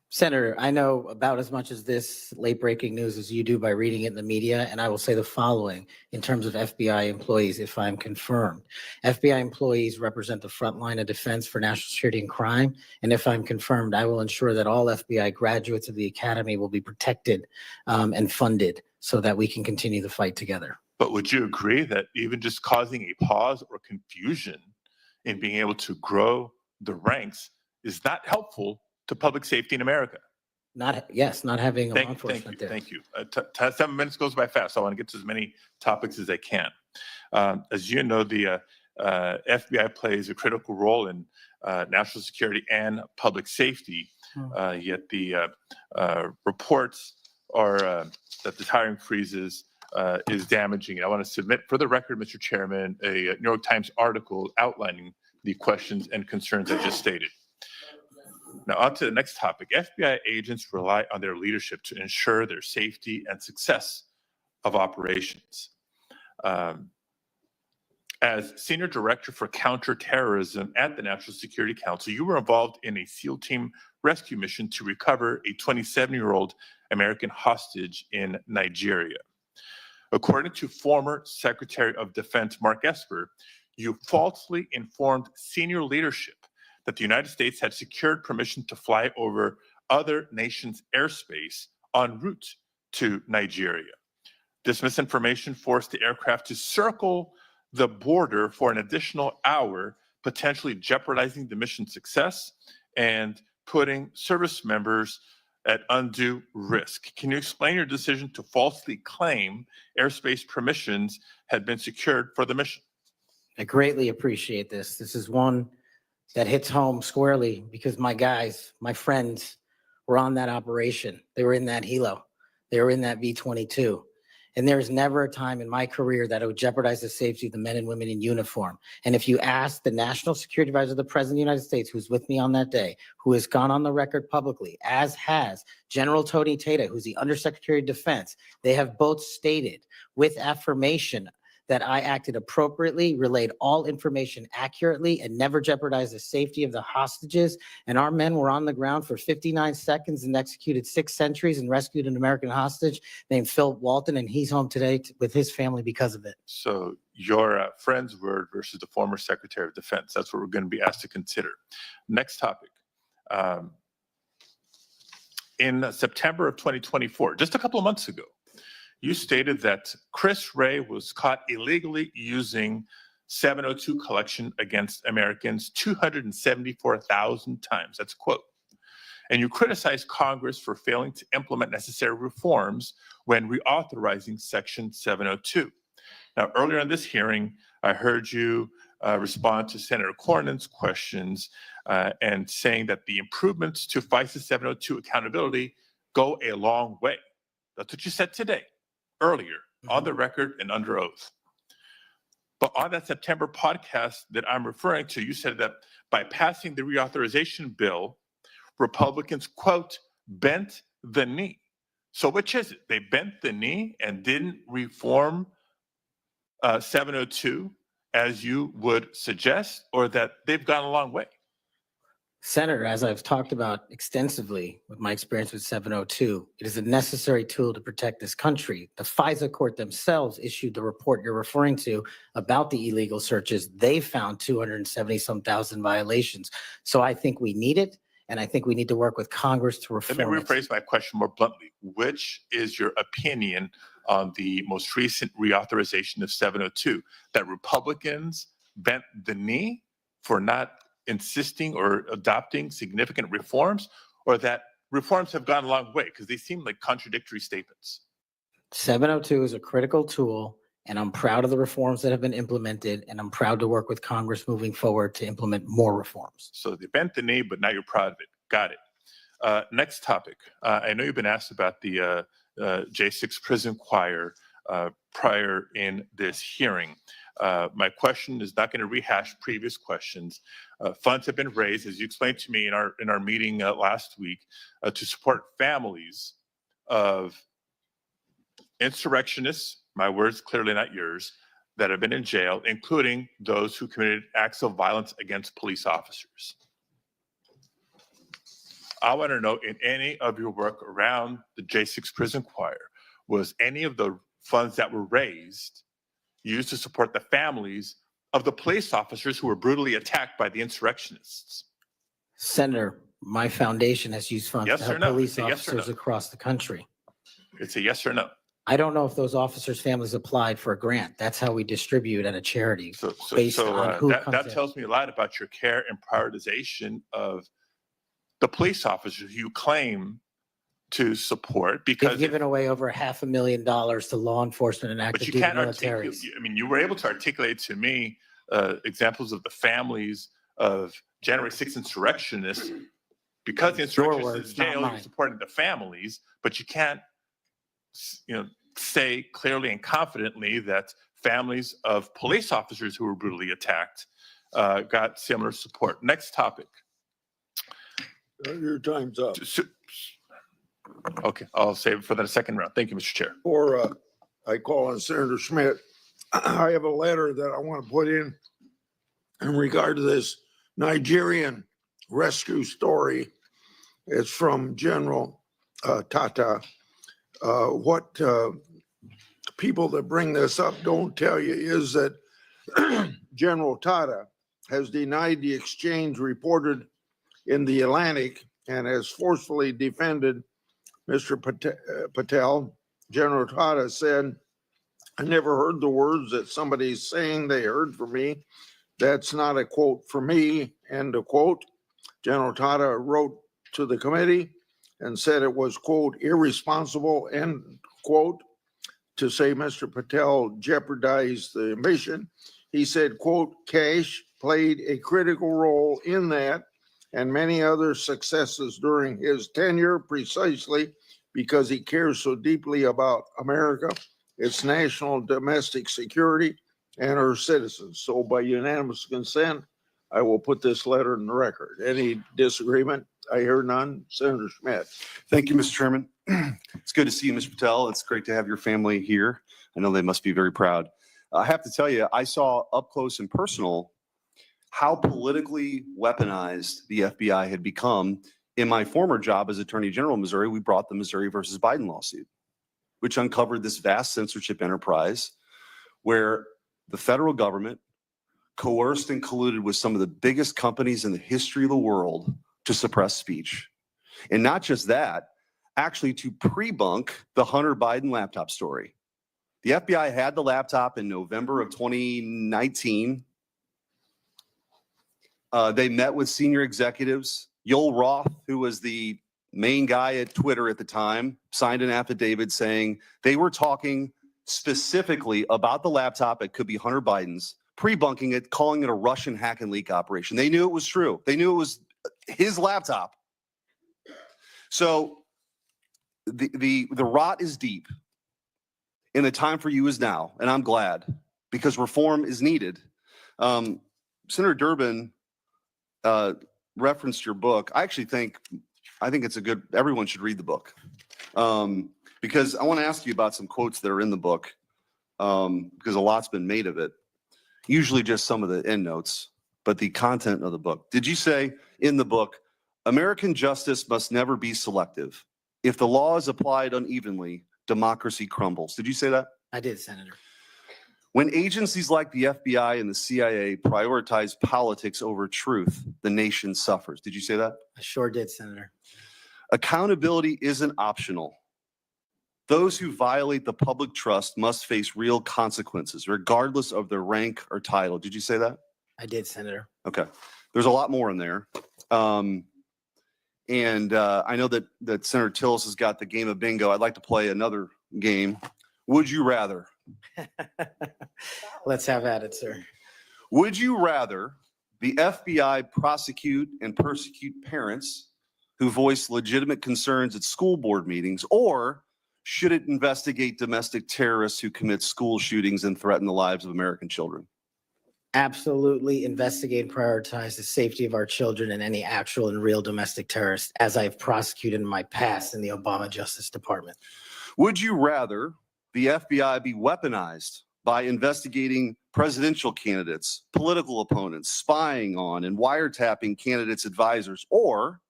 Senator, I know about as much as this late breaking news as you do by reading it in the media, and I will say the following in terms of FBI employees, if I'm confirmed. FBI employees represent the front line of defense for national security and crime, and if I'm confirmed, I will ensure that all FBI graduates of the academy will be protected and funded so that we can continue the fight together. But would you agree that even just causing a pause or confusion in being able to grow the ranks is not helpful to public safety in America? Not having a law enforcement there. Thank you. 7 minutes goes by fast. So I want to get to as many topics as I can. As you know, the FBI plays a critical role in national security and public safety. Yet the reports are that the hiring freezes is damaging. And I want to submit for the record, Mr. Chairman, a New York Times article outlining the questions and concerns I just stated. Now, on to the next topic. FBI agents rely on their leadership to ensure their safety and success of operations. As Senior Director for Counterterrorism at the National Security Council, you were involved in a SEAL team rescue mission to recover a 27-year-old American hostage in Nigeria. According to former Secretary of Defense Mark Esper, you falsely informed senior leadership that the United States had secured permission to fly over other nations' airspace en route to Nigeria. This misinformation forced the aircraft to circle the border for an additional hour, potentially jeopardizing the mission's success and putting service members at undue risk. Can you explain your decision to falsely claim airspace permissions had been secured for the mission? I greatly appreciate this. This is one that hits home squarely because my guys, my friends were on that operation. They were in that helo. They were in that V-22. And there is never a time in my career that it would jeopardize the safety of the men and women in uniform. And if you ask the National Security Advisor of the President of the United States, who's with me on that day, who has gone on the record publicly, as has General Tony Tata, who's the Undersecretary of Defense, they have both stated with affirmation that I acted appropriately, relayed all information accurately, and never jeopardized the safety of the hostages. And our men were on the ground for 59 seconds and executed 6 sentries and rescued an American hostage named Phil Walton, and he's home today with his family because of it. So your friend's word versus the former Secretary of Defense. That's what we're going to be asked to consider. Next topic. In September of 2024, just a couple of months ago, you stated that Chris Wray was caught illegally using 702 collection against Americans 274,000 times. That's a quote. And you criticized Congress for failing to implement necessary reforms when reauthorizing Section 702. Now, earlier in this hearing, I heard you respond to Senator Cornyn's questions and saying that the improvements to FISA 702 accountability go a long way. That's what you said today. Earlier, on the record and under oath. But on that September podcast that I'm referring to, you said that by passing the reauthorization bill, Republicans, quote, bent the knee. So which is it? They bent the knee and didn't reform 702 as you would suggest, or that they've gone a long way? Senator, as I've talked about extensively with my experience with 702, it is a necessary tool to protect this country. The FISA court themselves issued the report you're referring to about the illegal searches. They found 270-some thousand violations. So I think we need it, and I think we need to work with Congress to Let me reform it. rephrase my question more bluntly. Which is your opinion on the most recent reauthorization of 702? That Republicans bent the knee for not insisting or adopting significant reforms, or that reforms have gone a long way? Because they seem like contradictory statements. 702 is a critical tool, and I'm proud of the reforms that have been implemented, and I'm proud to work with Congress moving forward to implement more reforms. So they bent the knee, but now you're proud of it. Got it. Next topic. I know you've been asked about the J6 prison choir prior in this hearing. My question is not going to rehash previous questions. Funds have been raised, as you explained to me in our meeting last week, to support families of insurrectionists, my words, clearly not yours, that have been in jail, including those who committed acts of violence against police officers. I want to know, in any of your work around the J6 prison choir, was any of the funds that were raised used to support the families of the police officers who were brutally attacked by the insurrectionists? Senator, my foundation has used funds Yes to or help no? police It's a yes or officers no. across the country. It's a yes or no. I don't know if those officers' families applied for a grant. That's how we distribute at a charity. based on who comes that in. tells me a lot about your care and prioritization of the police officers you claim to support, because They've given away over $500,000 to law enforcement and but active you duty can't articulate. militaries. I mean, you were able to articulate to me examples of the families of January 6th insurrectionists. Because the insurrectionists in words, not jail, you're mine. supporting the families, but you can't, say clearly and confidently that families of police officers who were brutally attacked got similar support. Next topic. Your time's up. Okay, I'll save it for the second round. Thank you, Mr. Chair. Or I call on Senator Schmidt. I have a letter that I want to put in regard to this Nigerian rescue story. It's from General Tata. What people that bring this up don't tell you is that General Tata has denied the exchange reported in the Atlantic and has forcefully defended Mr. Patel. General Tata said, "I never heard the words that somebody's saying they heard from me. That's not a quote from me," end of quote. General Tata wrote to the committee and said it was, quote, "irresponsible," end quote, to say Mr. Patel jeopardized the mission. He said, quote, "Kash played a critical role in that and many other successes during his tenure precisely because he cares so deeply about America, its national domestic security, and her citizens." So by unanimous consent, I will put this letter in the record. Any disagreement? I hear none. Senator Schmidt. Thank you, Mr. Chairman. It's good to see you, Mr. Patel. It's great to have your family here. I know they must be very proud. I have to tell you, I saw up close and personal how politically weaponized the FBI had become. In my former job as Attorney General of Missouri, we brought the Missouri versus Biden lawsuit, which uncovered this vast censorship enterprise where the federal government coerced and colluded with some of the biggest companies in the history of the world to suppress speech. And not just that, actually to pre-bunk the Hunter Biden laptop story. The FBI had the laptop in November of 2019. They met with senior executives. Yoel Roth, who was the main guy at Twitter at the time, signed an affidavit saying they were talking specifically about the laptop. It could be Hunter Biden's, pre-bunking it, calling it a Russian hack and leak operation. They knew it was true. They knew it was his laptop. So the rot is deep, and the time for you is now. And I'm glad, because reform is needed. Senator Durbin referenced your book. I think it's a good, everyone should read the book. Because I want to ask you about some quotes that are in the book, because a lot's been made of it. Usually just some of the end notes, but the content of the book. Did you say, in the book, American justice must never be selective. If the law is applied unevenly, democracy crumbles. Did you say that? I did, Senator. When agencies like the FBI and the CIA prioritize politics over truth, the nation suffers. Did you say that? I sure did, Senator. Accountability isn't optional. Those who violate the public trust must face real consequences, regardless of their rank or title. Did you say that? I did, Senator. Okay. There's a lot more in there. I know that Senator Tillis has got the game of bingo. I'd like to play another game. Would you rather? Let's have at it, sir. Would you rather the FBI prosecute and persecute parents who voice legitimate concerns at school board meetings, or should it investigate domestic terrorists who commit school shootings and threaten the lives of American children? Absolutely investigate and prioritize the safety of our children and any actual and real domestic terrorists, as I've prosecuted in my past in the Obama Justice Department. Would you rather the FBI be weaponized by investigating presidential candidates, political opponents, spying on and wiretapping candidates' advisors, or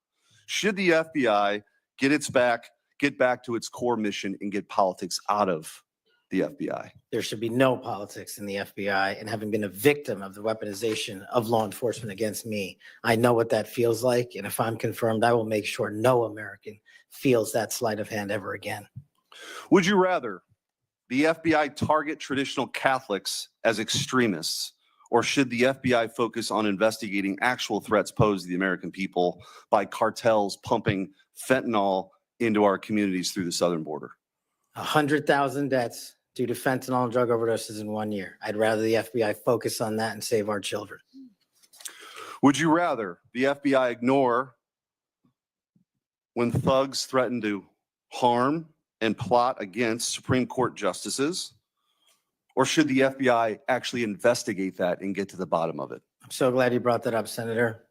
should the FBI get back to its core mission and get politics out of the FBI? There should be no politics in the FBI, and having been a victim of the weaponization of law enforcement against me, I know what that feels like. And if I'm confirmed, I will make sure no American feels that sleight of hand ever again. Would you rather the FBI target traditional Catholics as extremists, or should the FBI focus on investigating actual threats posed to the American people by cartels pumping fentanyl into our communities through the southern border? 100,000 deaths due to fentanyl and drug overdoses in 1 year. I'd rather the FBI focus on that and save our children. Would you rather the FBI ignore when thugs threaten to harm and plot against Supreme Court justices, or should the FBI actually investigate that and get to the bottom of it? I'm so glad you brought that up, Senator.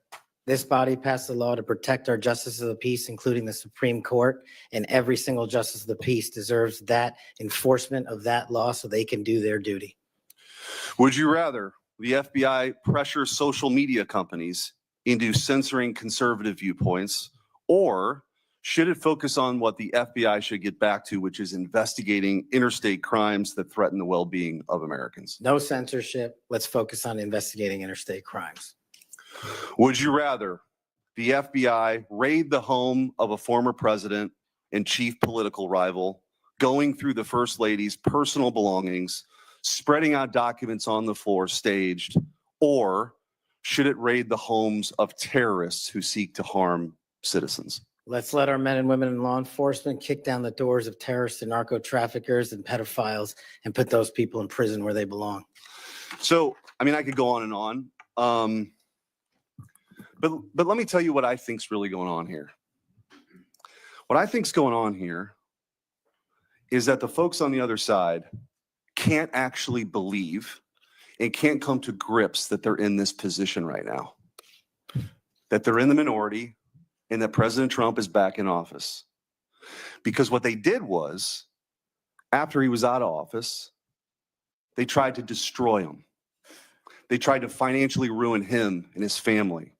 This body passed a law to protect our justices of the peace, including the Supreme Court, and every single justice of the peace deserves that enforcement of that law so they can do their duty. Would you rather the FBI pressure social media companies into censoring conservative viewpoints, or should it focus on what the FBI should get back to, which is investigating interstate crimes that threaten the well-being of Americans? No censorship. Let's focus on investigating interstate crimes. Would you rather the FBI raid the home of a former president and chief political rival, going through the First Lady's personal belongings, spreading out documents on the floor staged, or should it raid the homes of terrorists who seek to harm citizens? Let's let our men and women in law enforcement kick down the doors of terrorists and narco traffickers and pedophiles and put those people in prison where they belong. So, I mean, I could go on and on. But let me tell you what I think's really going on here. What I think's going on here is that the folks on the other side can't actually believe and can't come to grips that they're in this position right now, that they're in the minority and that President Trump is back in office. Because what they did was, after he was out of office, they tried to destroy him. They tried to financially ruin him and his family.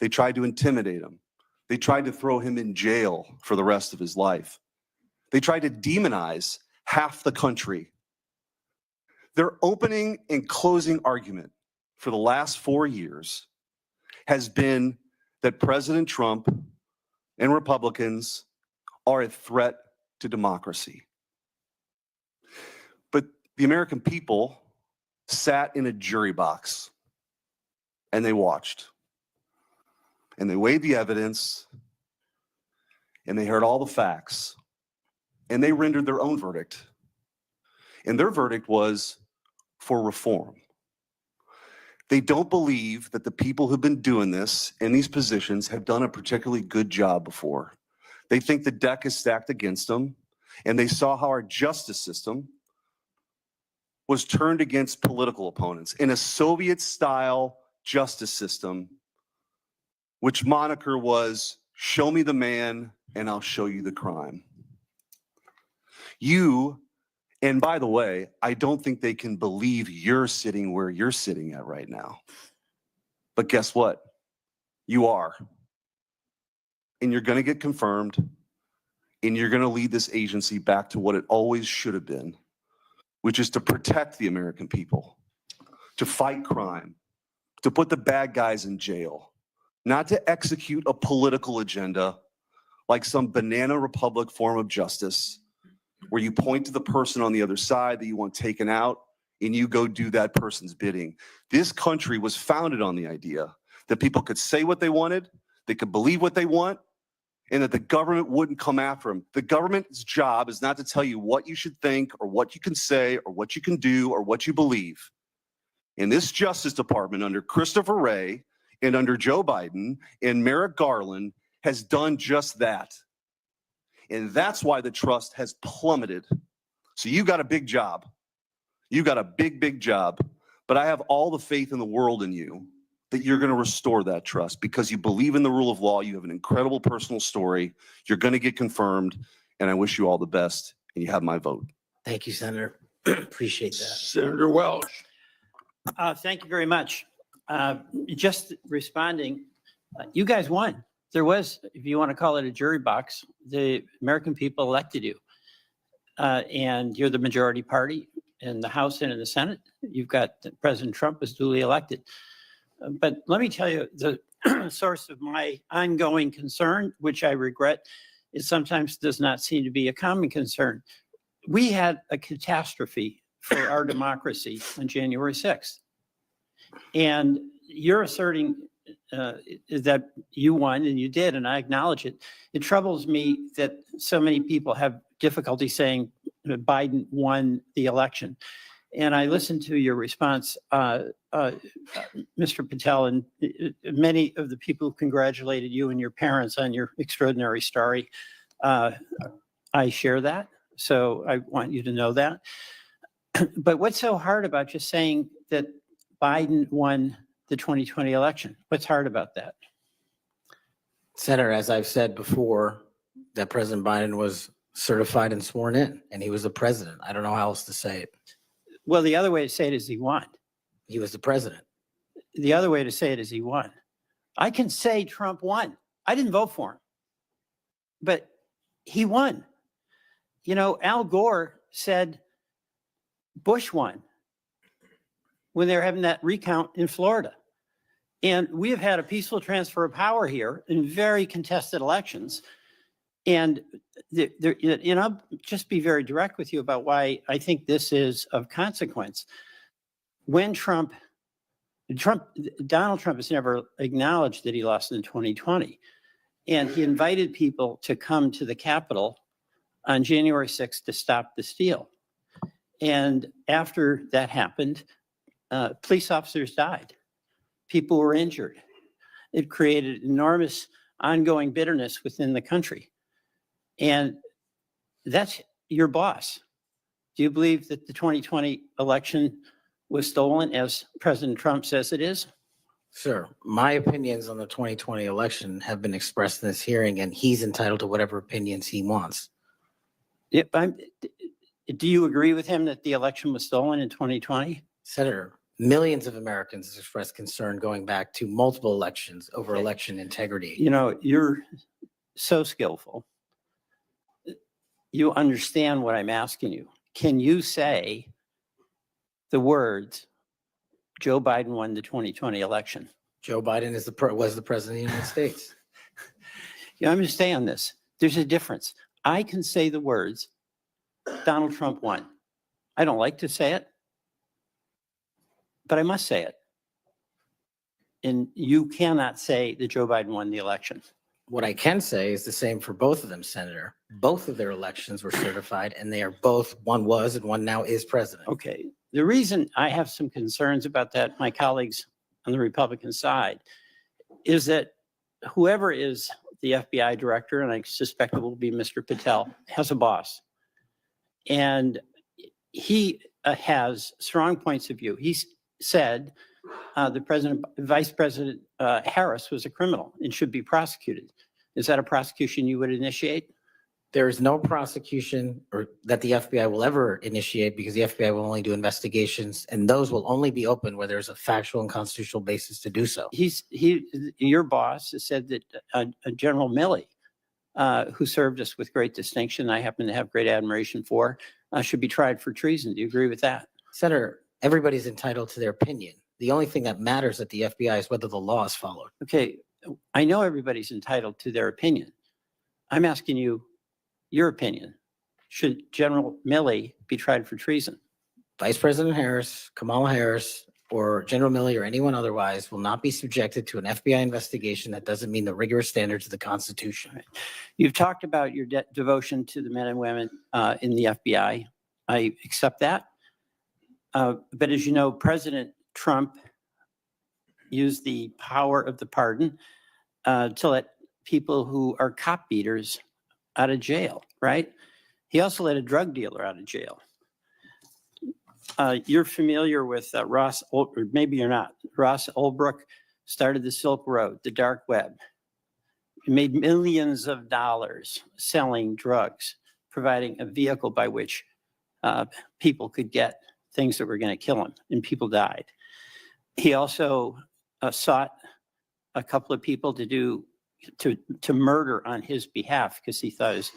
They tried to intimidate him. They tried to throw him in jail for the rest of his life. They tried to demonize half the country. Their opening and closing argument for the last 4 years has been that President Trump and Republicans are a threat to democracy. But the American people sat in a jury box and they watched. And they weighed the evidence and they heard all the facts and they rendered their own verdict. And their verdict was for reform. They don't believe that the people who've been doing this in these positions have done a particularly good job before. They think the deck is stacked against them, and they saw how our justice system was turned against political opponents in a Soviet-style justice system, which moniker was, "Show me the man and I'll show you the crime." And by the way, I don't think they can believe you're sitting where you're sitting at right now. But guess what? You are. And you're going to get confirmed, and you're going to lead this agency back to what it always should have been, which is to protect the American people, to fight crime, to put the bad guys in jail, not to execute a political agenda like some banana republic form of justice where you point to the person on the other side that you want taken out and you go do that person's bidding. This country was founded on the idea that people could say what they wanted, they could believe what they want, and that the government wouldn't come after them. The government's job is not to tell you what you should think or what you can say or what you can do or what you believe. In this Justice Department under Christopher Wray and under Joe Biden and Merrick Garland has done just that. And that's why the trust has plummeted. So you got a big job. You got a big, big job. But I have all the faith in the world in you that you're going to restore that trust because you believe in the rule of law. You have an incredible personal story. You're going to get confirmed. And I wish you all the best. And you have my vote. Thank you, Senator. Appreciate that. Senator Welch. Thank you very much. Just responding, you guys won. There was, if you want to call it a jury box, the American people elected you. And you're the majority party in the House and in the Senate. You've got President Trump was duly elected. But let me tell you, the source of my ongoing concern, which I regret, it sometimes does not seem to be a common concern. We had a catastrophe for our democracy on January 6th. And you're asserting that you won, and you did, and I acknowledge it. It troubles me that so many people have difficulty saying that Biden won the election. And I listened to your response, Mr. Patel, and many of the people who congratulated you and your parents on your extraordinary story. I share that, so I want you to know that. But what's so hard about just saying that Biden won the 2020 election? What's hard about that? Senator, as I've said before, that President Biden was certified and sworn in, and he was the president. I don't know how else to say it. Well, the other way to say it is he won. He was the president. The other way to say it is he won. I can say Trump won. I didn't vote for him, but he won. You know, Al Gore said Bush won when they were having that recount in Florida. And we have had a peaceful transfer of power here in very contested elections. And I'll just be very direct with you about why I think this is of consequence. When Donald Trump has never acknowledged that he lost in 2020. And he invited people to come to the Capitol on January 6th to stop the steal. And after that happened, police officers died. People were injured. It created enormous ongoing bitterness within the country. And that's your boss. Do you believe that the 2020 election was stolen, as President Trump says it is? Sir, my opinions on the 2020 election have been expressed in this hearing, and he's entitled to whatever opinions he wants. Do you agree with him that the election was stolen in 2020? Senator, millions of Americans expressed concern going back to multiple elections over election integrity. You know, you're so skillful. You understand what I'm asking you. Can you say the words, Joe Biden won the 2020 election? Joe Biden was the president of the United States. Yeah, I'm going to stay on this. There's a difference. I can say the words, Donald Trump won. I don't like to say it, but I must say it. And you cannot say that Joe Biden won the election. What I can say is the same for both of them, Senator. Both of their elections were certified, and they are both, one was and one now is president. Okay. The reason I have some concerns about that, my colleagues on the Republican side, is that whoever is the FBI director, and I suspect it will be Mr. Patel, has a boss. And he has strong points of view. He said Vice President Harris was a criminal and should be prosecuted. Is that a prosecution you would initiate? There is no prosecution or that the FBI will ever initiate because the FBI will only do investigations, and those will only be open where there's a factual and constitutional basis to do so. Your boss has said that General Milley, who served us with great distinction, I happen to have great admiration for, should be tried for treason. Do you agree with that? Senator, everybody's entitled to their opinion. The only thing that matters at the FBI is whether the law is followed. Okay, I know everybody's entitled to their opinion. I'm asking you your opinion. Should General Milley be tried for treason? Vice President Harris, Kamala Harris, or General Milley or anyone otherwise will not be subjected to an FBI investigation that doesn't mean the rigorous standards of the Constitution. Right. You've talked about your devotion to the men and women in the FBI. I accept that. But as you know, President Trump used the power of the pardon to let people who are cop beaters out of jail, right? He also let a drug dealer out of jail. You're familiar with Ross, or maybe you're not. Ross Ulbricht started the Silk Road, the dark web. He made millions of dollars selling drugs, providing a vehicle by which people could get things that were going to kill them, and people died. He also sought a couple of people to murder on his behalf because he thought his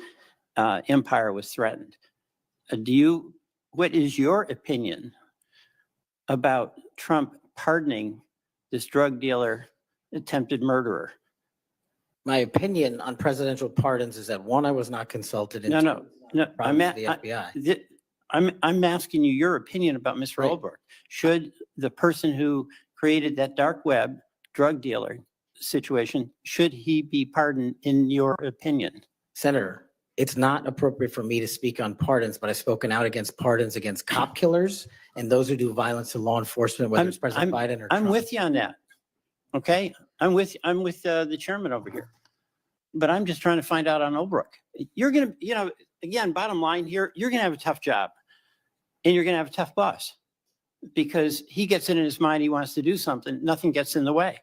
empire was threatened. What is your opinion about Trump pardoning this drug dealer, attempted murderer? My opinion on presidential pardons is that one, I was not consulted. And No. I'm at the FBI. I'm asking you your opinion about Mr. Right. Ulbricht. Should the person who created that dark web drug dealer situation, should he be pardoned in your opinion? Senator, it's not appropriate for me to speak on pardons, but I've spoken out against pardons against cop killers and those who do violence to law enforcement, whether it's President Biden or I'm Trump. with you on that. Okay, I'm with the chairman over here, but I'm just trying to find out on Ulbricht. You're gonna, again, bottom line here, you're gonna have a tough job, and you're gonna have a tough boss, because he gets it in his mind he wants to do something, nothing gets in the way,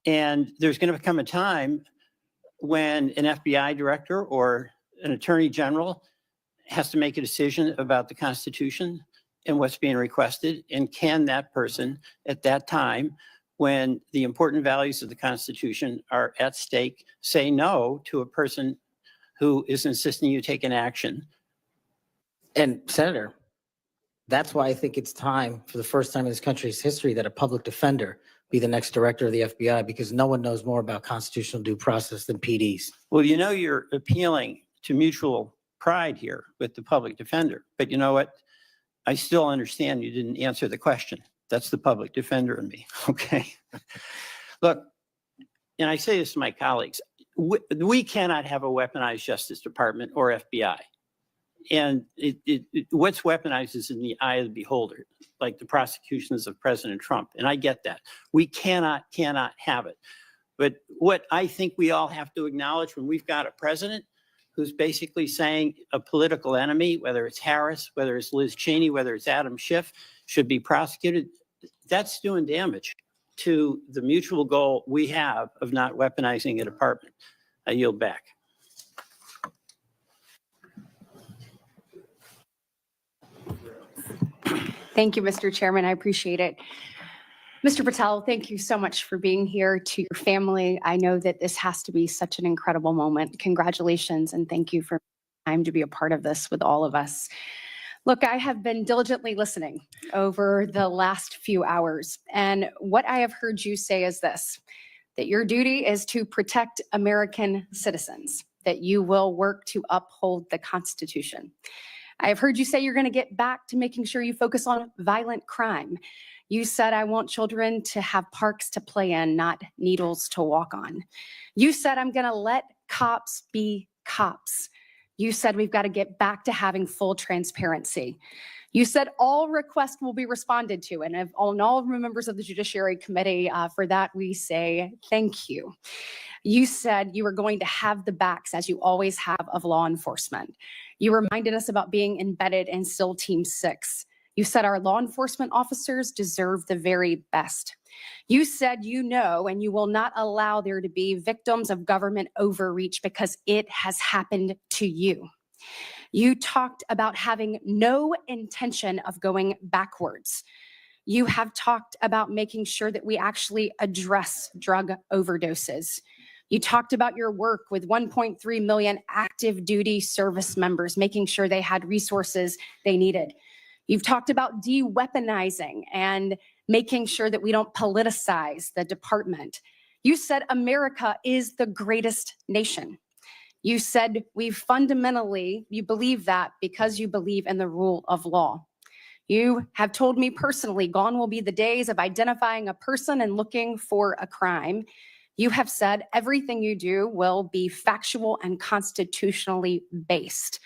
and there's going to come a time when an FBI director or an attorney general has to make a decision about the Constitution and what's being requested, and can that person at that time, when the important values of the Constitution are at stake, say no to a person who is insisting you take an action? And Senator, that's why I think it's time, for the first time in this country's history, that a public defender be the next director of the FBI, because no one knows more about constitutional due process than PDs. Well, you're appealing to mutual pride here with the public defender, but you know what? I still understand you didn't answer the question. That's the public defender in me, okay? Look, and I say this to my colleagues, we cannot have a weaponized Justice Department or FBI. And what's weaponized is in the eye of the beholder, like the prosecutions of President Trump. And I get that. We cannot have it. But what I think we all have to acknowledge when we've got a president who's basically saying a political enemy, whether it's Harris, whether it's Liz Cheney, whether it's Adam Schiff, should be prosecuted, that's doing damage to the mutual goal we have of not weaponizing a department. I yield back. Thank you, Mr. Chairman. I appreciate it. Mr. Patel, thank you so much for being here. To your family, I know that this has to be such an incredible moment. Congratulations, and thank you for time to be a part of this with all of us. Look, I have been diligently listening over the last few hours, and what I have heard you say is this, that your duty is to protect American citizens, that you will work to uphold the Constitution. I have heard you say you're going to get back to making sure you focus on violent crime. You said, I want children to have parks to play in, not needles to walk on. You said, I'm going to let cops be cops. You said, we've got to get back to having full transparency. You said all requests will be responded to, and of all members of the Judiciary Committee, for that we say thank you. You said you were going to have the backs, as you always have, of law enforcement. You reminded us about being embedded in SEAL Team 6. You said our law enforcement officers deserve the very best. You said you know and you will not allow there to be victims of government overreach because it has happened to you. You talked about having no intention of going backwards. You have talked about making sure that we actually address drug overdoses. You talked about your work with 1.3 million active duty service members, making sure they had resources they needed. You've talked about de-weaponizing and making sure that we don't politicize the department. You said America is the greatest nation. You said you believe that because you believe in the rule of law. You have told me personally, gone will be the days of identifying a person and looking for a crime. You have said everything you do will be factual and constitutionally based.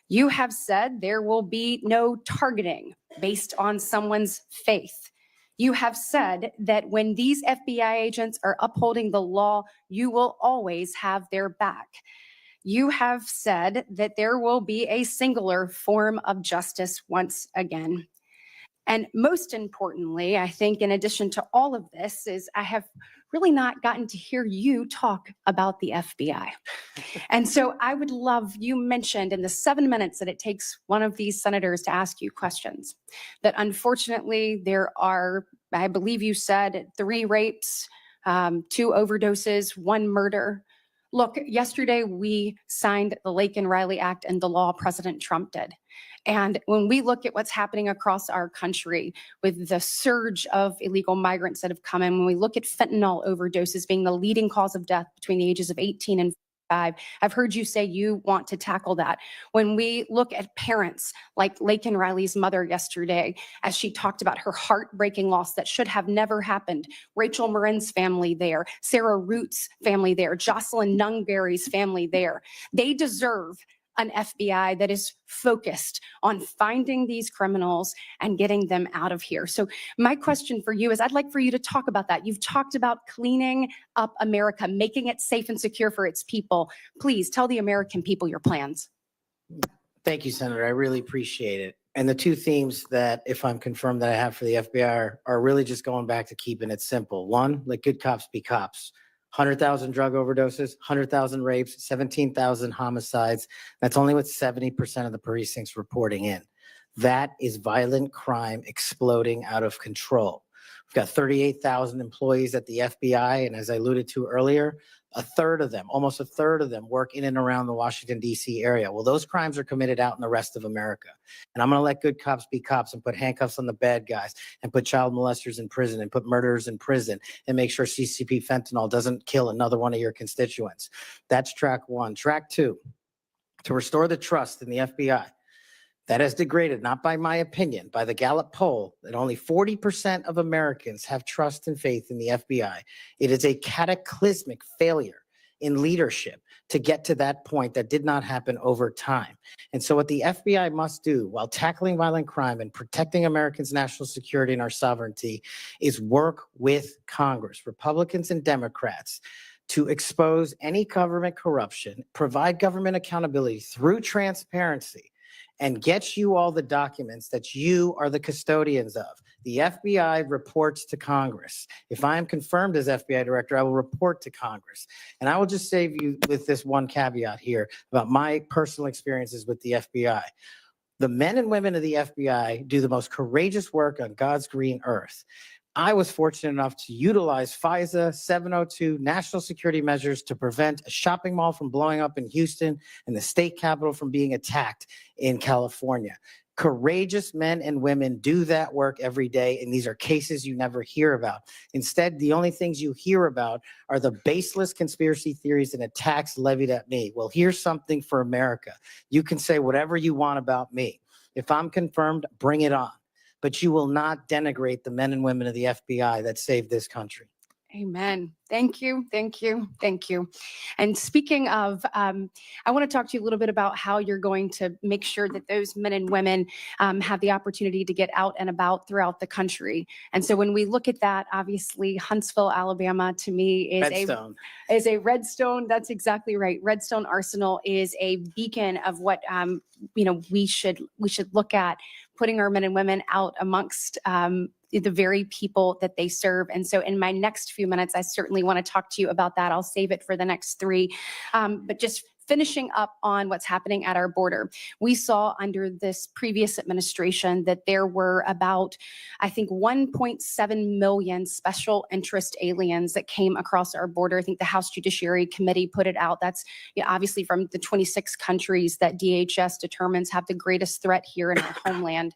You have said there will be no targeting based on someone's faith. You have said that when these FBI agents are upholding the law, you will always have their back. You have said that there will be a singular form of justice once again. And most importantly, I think in addition to all of this is I have really not gotten to hear you talk about the FBI. And so I would love, you mentioned in the 7 minutes that it takes one of these senators to ask you questions, that unfortunately there are, I believe you said 3 rapes, 2 overdoses, 1 murder. Look, yesterday we signed the Lake and Riley Act and the law President Trump did. And when we look at what's happening across our country with the surge of illegal migrants that have come in, when we look at fentanyl overdoses being the leading cause of death between the ages of 18 and 55, I've heard you say you want to tackle that. When we look at parents like Lake and Riley's mother yesterday, as she talked about her heartbreaking loss that should have never happened, Rachel Marin's family there, Sarah Root's family there, Jocelyn Nungberry's family there, they deserve an FBI that is focused on finding these criminals and getting them out of here. So my question for you is I'd like for you to talk about that. You've talked about cleaning up America, making it safe and secure for its people. Please tell the American people your plans. Thank you, Senator. I really appreciate it. And the 2 themes that, if I'm confirmed, that I have for the FBI are really just going back to keeping it simple. 1, let good cops be cops. 100,000 drug overdoses, 100,000 rapes, 17,000 homicides. That's only what 70% of the precincts reporting in. That is violent crime exploding out of control. We've got 38,000 employees at the FBI, and as I alluded to earlier, almost a third of them work in and around the Washington, D.C. area. Well, those crimes are committed out in the rest of America. And I'm going to let good cops be cops and put handcuffs on the bad guys and put child molesters in prison and put murderers in prison and make sure CCP fentanyl doesn't kill another one of your constituents. That's track 1. Track 2, to restore the trust in the FBI. That has degraded, not by my opinion, by the Gallup poll, that only 40% of Americans have trust and faith in the FBI. It is a cataclysmic failure in leadership to get to that point that did not happen over time. And so what the FBI must do while tackling violent crime and protecting Americans' national security and our sovereignty is work with Congress, Republicans and Democrats, to expose any government corruption, provide government accountability through transparency, and get you all the documents that you are the custodians of. The FBI reports to Congress. If I am confirmed as FBI director, I will report to Congress. And I will just save you with this one caveat here about my personal experiences with the FBI. The men and women of the FBI do the most courageous work on God's green earth. I was fortunate enough to utilize FISA 702 national security measures to prevent a shopping mall from blowing up in Houston and the state capitol from being attacked in California. Courageous men and women do that work every day, and these are cases you never hear about. Instead, the only things you hear about are the baseless conspiracy theories and attacks levied at me. Well, here's something for America. You can say whatever you want about me. If I'm confirmed, bring it on. But you will not denigrate the men and women of the FBI that saved this country. Amen. Thank you. Thank you. Thank you. And speaking of, I want to talk to you a little bit about how you're going to make sure that those men and women have the opportunity to get out and about throughout the country. And so when we look at that, obviously Huntsville, Alabama, to me Redstone. is a Redstone. That's exactly right. Redstone Arsenal is a beacon of what we should look at, putting our men and women out amongst the very people that they serve. And so in my next few minutes, I certainly want to talk to you about that. I'll save it for the next three. But just finishing up on what's happening at our border. We saw under this previous administration that there were about, I think, 1.7 million special interest aliens that came across our border. I think the House Judiciary Committee put it out. That's obviously from the 26 countries that DHS determines have the greatest threat here in our homeland.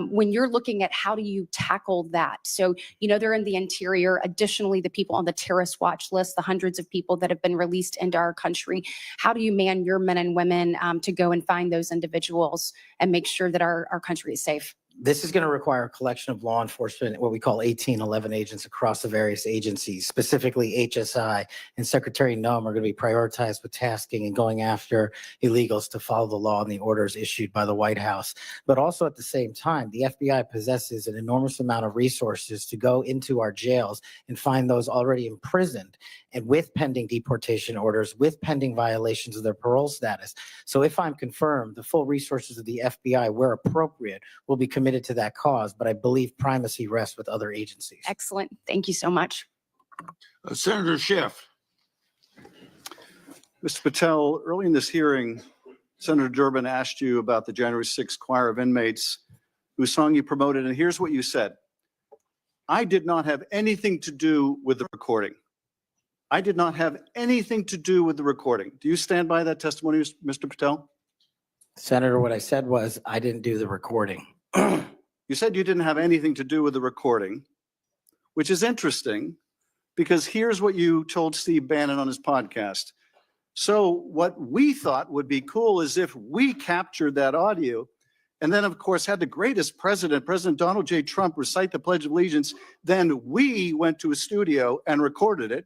When you're looking at how do you tackle that? So, they're in the interior. Additionally, the people on the terrorist watch list, the hundreds of people that have been released into our country. How do you man your men and women to go and find those individuals and make sure that our country is safe? This is going to require a collection of law enforcement, what we call 1811 agents across the various agencies, specifically HSI and Secretary Nome are going to be prioritized with tasking and going after illegals to follow the law and the orders issued by the White House. But also at the same time, the FBI possesses an enormous amount of resources to go into our jails and find those already imprisoned and with pending deportation orders, with pending violations of their parole status. So if I'm confirmed, the full resources of the FBI, where appropriate, will be committed to that cause, but I believe primacy rests with other agencies. Excellent. Thank you so much. Senator Schiff. Mr. Patel, early in this hearing, Senator Durbin asked you about the January 6th choir of inmates whose song you promoted, and here's what you said. I did not have anything to do with the recording. I did not have anything to do with the recording. Do you stand by that testimony, Mr. Patel? Senator, what I said was I didn't do the recording. You said you didn't have anything to do with the recording, which is interesting because here's what you told Steve Bannon on his podcast. So what we thought would be cool is if we captured that audio and then, of course, had the greatest president, President Donald J. Trump, recite the Pledge of Allegiance, then we went to a studio and recorded it,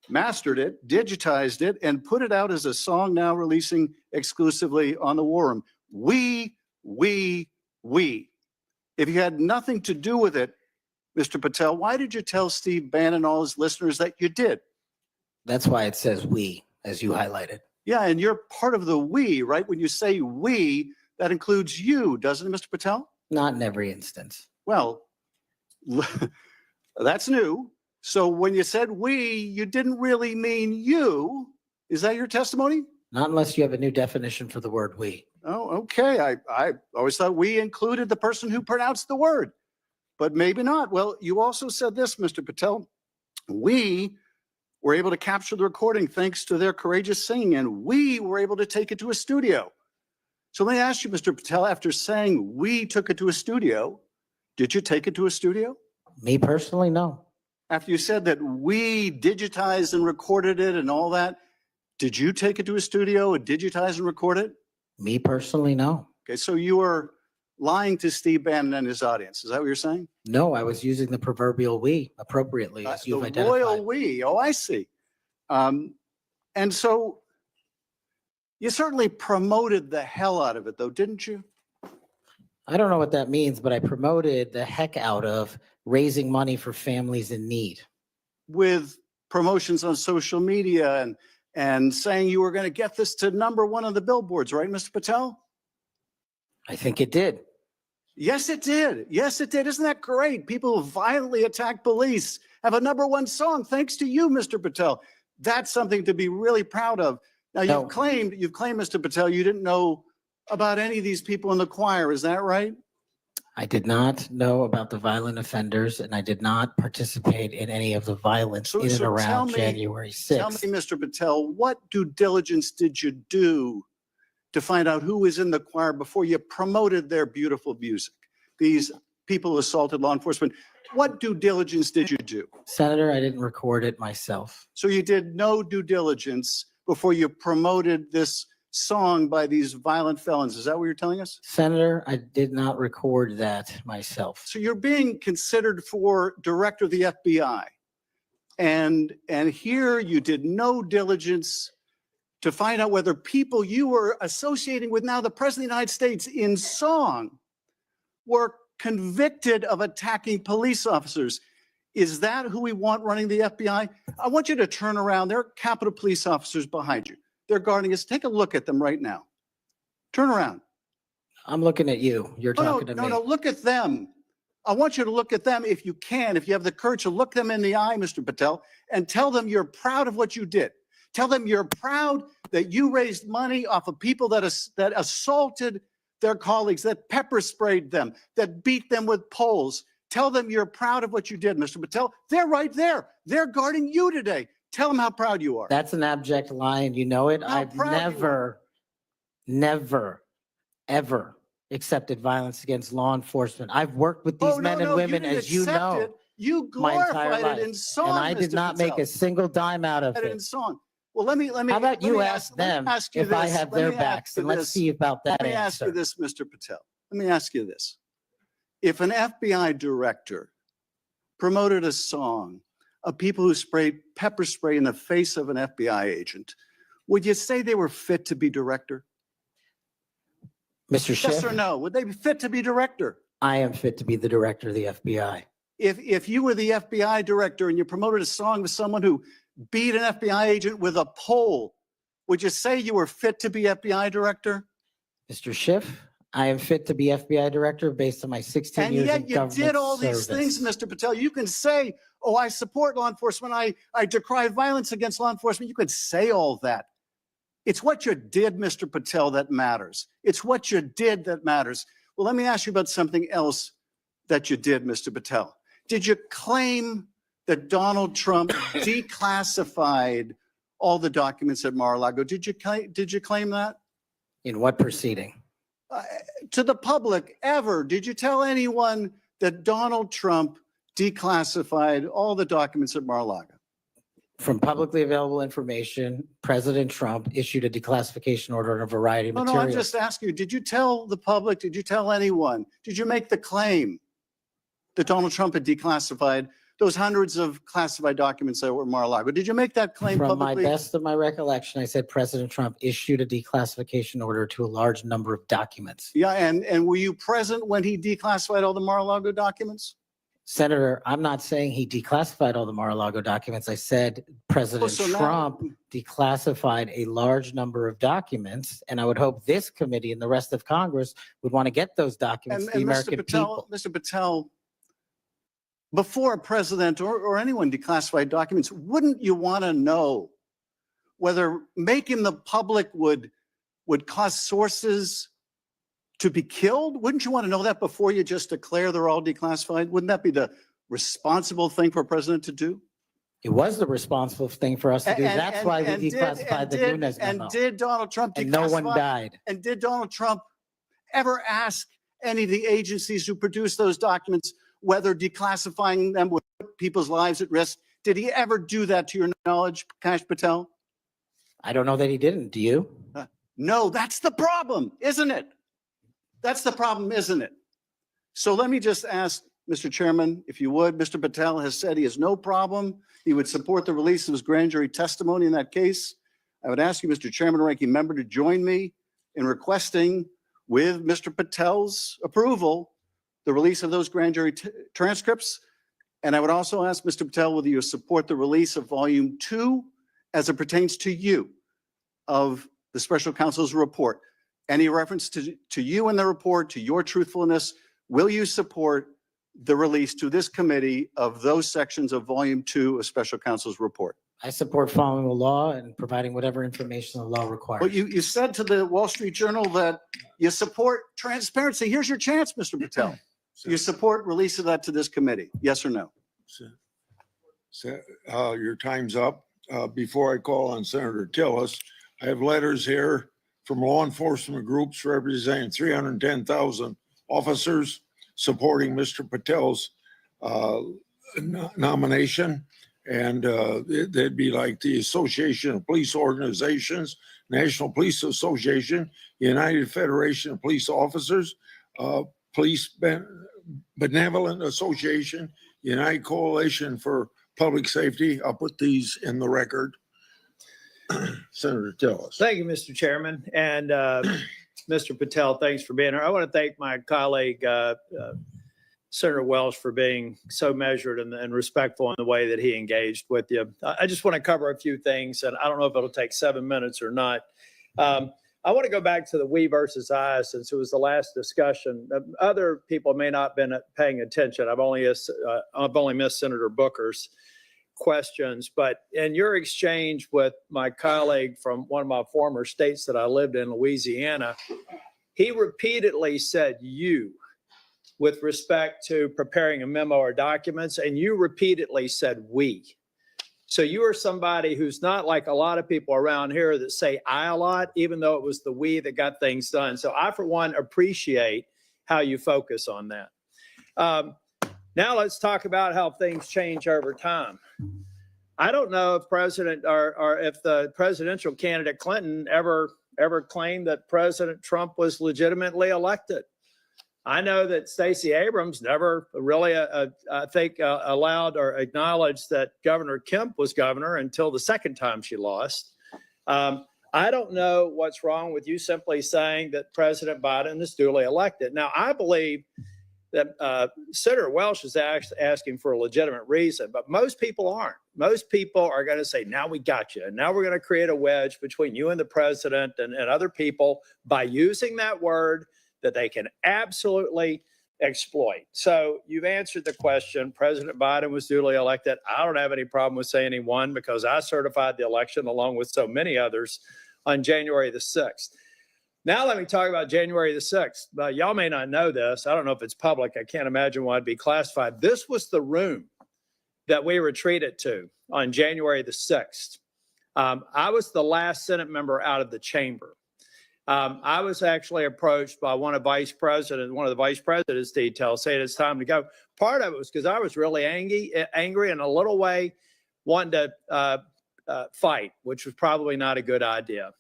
mastered it, digitized it, and put it out as a song now releasing exclusively on the War Room. We. If you had nothing to do with it, Mr. Patel, why did you tell Steve Bannon and all his listeners that you did? That's why it says we, as you highlighted. Yeah, and you're part of the we, right? When you say we, that includes you, doesn't it, Mr. Patel? Not in every instance. Well, that's new. So when you said we, you didn't really mean you. Is that your testimony? Not unless you have a new definition for the word we. Oh, okay. I always thought we included the person who pronounced the word, but maybe not. Well, you also said this, Mr. Patel. We were able to capture the recording thanks to their courageous singing, and we were able to take it to a studio. So let me ask you, Mr. Patel, after saying we took it to a studio, did you take it to a studio? Me personally, no. After you said that we digitized and recorded it and all that, did you take it to a studio and digitize and record it? Me personally, no. Okay, so you were lying to Steve Bannon and his audience. Is that what you're saying? No, I was using the proverbial we appropriately, as you've the identified. royal we. Oh, I see. And so you certainly promoted the hell out of it, though, didn't you? I don't know what that means, but I promoted the heck out of raising money for families in need. With promotions on social media and saying you were going to get this to #1 on the billboards, right, Mr. Patel? I think it did. Yes, it did. Yes, it did. Isn't that great? People who violently attack police have a #1 song thanks to you, Mr. Patel. That's something to be really proud of. Now, you've claimed, Mr. Patel, you didn't know about any of these people in the choir. Is that right? I did not know about the violent offenders, and I did not participate in any of the violence in and tell around me- January 6th. Tell me, Mr. Patel, what due diligence did you do to find out who was in the choir before you promoted their beautiful music? These people who assaulted law enforcement. What due diligence did you do? Senator, I didn't record it myself. So you did no due diligence before you promoted this song by these violent felons. Is that what you're telling us? Senator, I did not record that myself. So you're being considered for director of the FBI. And here you did no diligence to find out whether people you were associating with now the President of the United States in song were convicted of attacking police officers. Is that who we want running the FBI? I want you to turn around. There are Capitol Police officers behind you. They're guarding us. Take a look at them right now. Turn around. I'm looking at you. You're talking to me. No, look at them. I want you to look at them if you can, if you have the courage to look them in the eye, Mr. Patel, and tell them you're proud of what you did. Tell them you're proud that you raised money off of people that assaulted their colleagues, that pepper sprayed them, that beat them with poles. Tell them you're proud of what you did, Mr. Patel. They're right there. They're guarding you today. Tell them how proud you are. That's an abject lie, and you know it. How I've proud you are. never, ever accepted violence against law enforcement. I've worked with these men and women, as you know, You my entire glorified it in life, song, and I did Mr. not make Patel. a single dime out of In it. song. Well, let me. How about you ask them if I have their backs, and let's see about that Let me ask you answer. this, Mr. Patel. Let me ask you this. If an FBI director promoted a song of people who sprayed pepper spray in the face of an FBI agent, would you say they were fit to be director? Mr. Yes Schiff, or no? Would they be fit to be director? I am fit to be the director of the FBI. If you were the FBI director and you promoted a song with someone who beat an FBI agent with a pole, would you say you were fit to be FBI director? Mr. Schiff, I am fit to be FBI director based on my 16 And years in yet you government did all these service. things, Mr. Patel. You can say, oh, I support law enforcement. I decry violence against law enforcement. You could say all that. It's what you did, Mr. Patel, that matters. It's what you did that matters. Well, let me ask you about something else that you did, Mr. Patel. Did you claim that Donald Trump declassified all the documents at Mar-a-Lago? Did you claim that? In what proceeding? To the public, ever? Did you tell anyone that Donald Trump declassified all the documents at Mar-a-Lago? From publicly available information, President Trump issued a declassification order on a variety of No, materials. I'm just asking you, did you tell the public, did you tell anyone, did you make the claim that Donald Trump had declassified those hundreds of classified documents that were at Mar-a-Lago? Did you make that claim From publicly? my best of my recollection, I said President Trump issued a declassification order to a large number of documents. Yeah, and were you present when he declassified all the Mar-a-Lago documents? Senator, I'm not saying he declassified all the Mar-a-Lago documents. I said President so now- Trump declassified a large number of documents, and I would hope this committee and the rest of Congress would want to get those documents to the American people. Mr. Patel, before a president or anyone declassified documents, wouldn't you want to know whether making the public would cause sources to be killed? Wouldn't you want to know that before you just declare they're all declassified? Wouldn't that be the responsible thing for a president to do? It was the responsible thing for us to do. That's why we declassified the Nunes memo. And did Donald Trump And no one declassify- died. And did Donald Trump ever ask any of the agencies who produced those documents whether declassifying them would put people's lives at risk? Did he ever do that to your knowledge, Kash Patel? I don't know that he didn't. Do you? No, that's the problem, isn't it? That's the problem, isn't it? So let me just ask, Mr. Chairman, if you would, Mr. Patel has said he has no problem. He would support the release of his grand jury testimony in that case. I would ask you, Mr. Chairman, ranking member, to join me in requesting, with Mr. Patel's approval, the release of those grand jury transcripts. And I would also ask Mr. Patel whether you support the release of volume 2 as it pertains to you of the special counsel's report. Any reference to you in the report, to your truthfulness, will you support the release to this committee of those sections of volume 2 of special counsel's report? I support following the law and providing whatever information the law requires. Well, you said to the Wall Street Journal that you support transparency. Here's your chance, Mr. Patel. You support release of that to this committee, yes or no? Your time's up. Before I call on Senator Tillis, I have letters here from law enforcement groups representing 310,000 officers supporting Mr. Patel's nomination. And they'd be like the Association of Police Organizations, National Police Association, United Federation of Police Officers, Police Benevolent Association, United Coalition for public safety. I'll put these in the record. Senator Tillis. Thank you, Mr. Chairman. And Mr. Patel, thanks for being here. I want to thank my colleague, Senator Welch, for being so measured and respectful in the way that he engaged with you. I just want to cover a few things, and I don't know if it'll take 7 minutes or not. I want to go back to the we versus I, since it was the last discussion. Other people may not have been paying attention. I've only missed Senator Booker's questions, but in your exchange with my colleague from one of my former states that I lived in, Louisiana, he repeatedly said you with respect to preparing a memo or documents, and you repeatedly said we. So you are somebody who's not like a lot of people around here that say I a lot, even though it was the we that got things done. So I, for one, appreciate how you focus on that. Now let's talk about how things change over time. I don't know if if the presidential candidate Clinton ever claimed that President Trump was legitimately elected. I know that Stacey Abrams never really, I think, allowed or acknowledged that Governor Kemp was governor until the second time she lost. I don't know what's wrong with you simply saying that President Biden is duly elected. Now, I believe that Senator Welch is asking for a legitimate reason, but most people aren't. Most people are going to say, now we got you. And now we're going to create a wedge between you and the president and other people by using that word that they can absolutely exploit. So you've answered the question. President Biden was duly elected. I don't have any problem with saying he won because I certified the election along with so many others on January the 6th. Now let me talk about January the 6th. Y'all may not know this. I don't know if it's public. I can't imagine why it'd be classified. This was the room that we retreated to on January the 6th. I was the last Senate member out of the chamber. I was actually approached by one of the vice president's details saying it's time to go. Part of it was because I was really angry and a little way wanting to fight, which was probably not a good idea.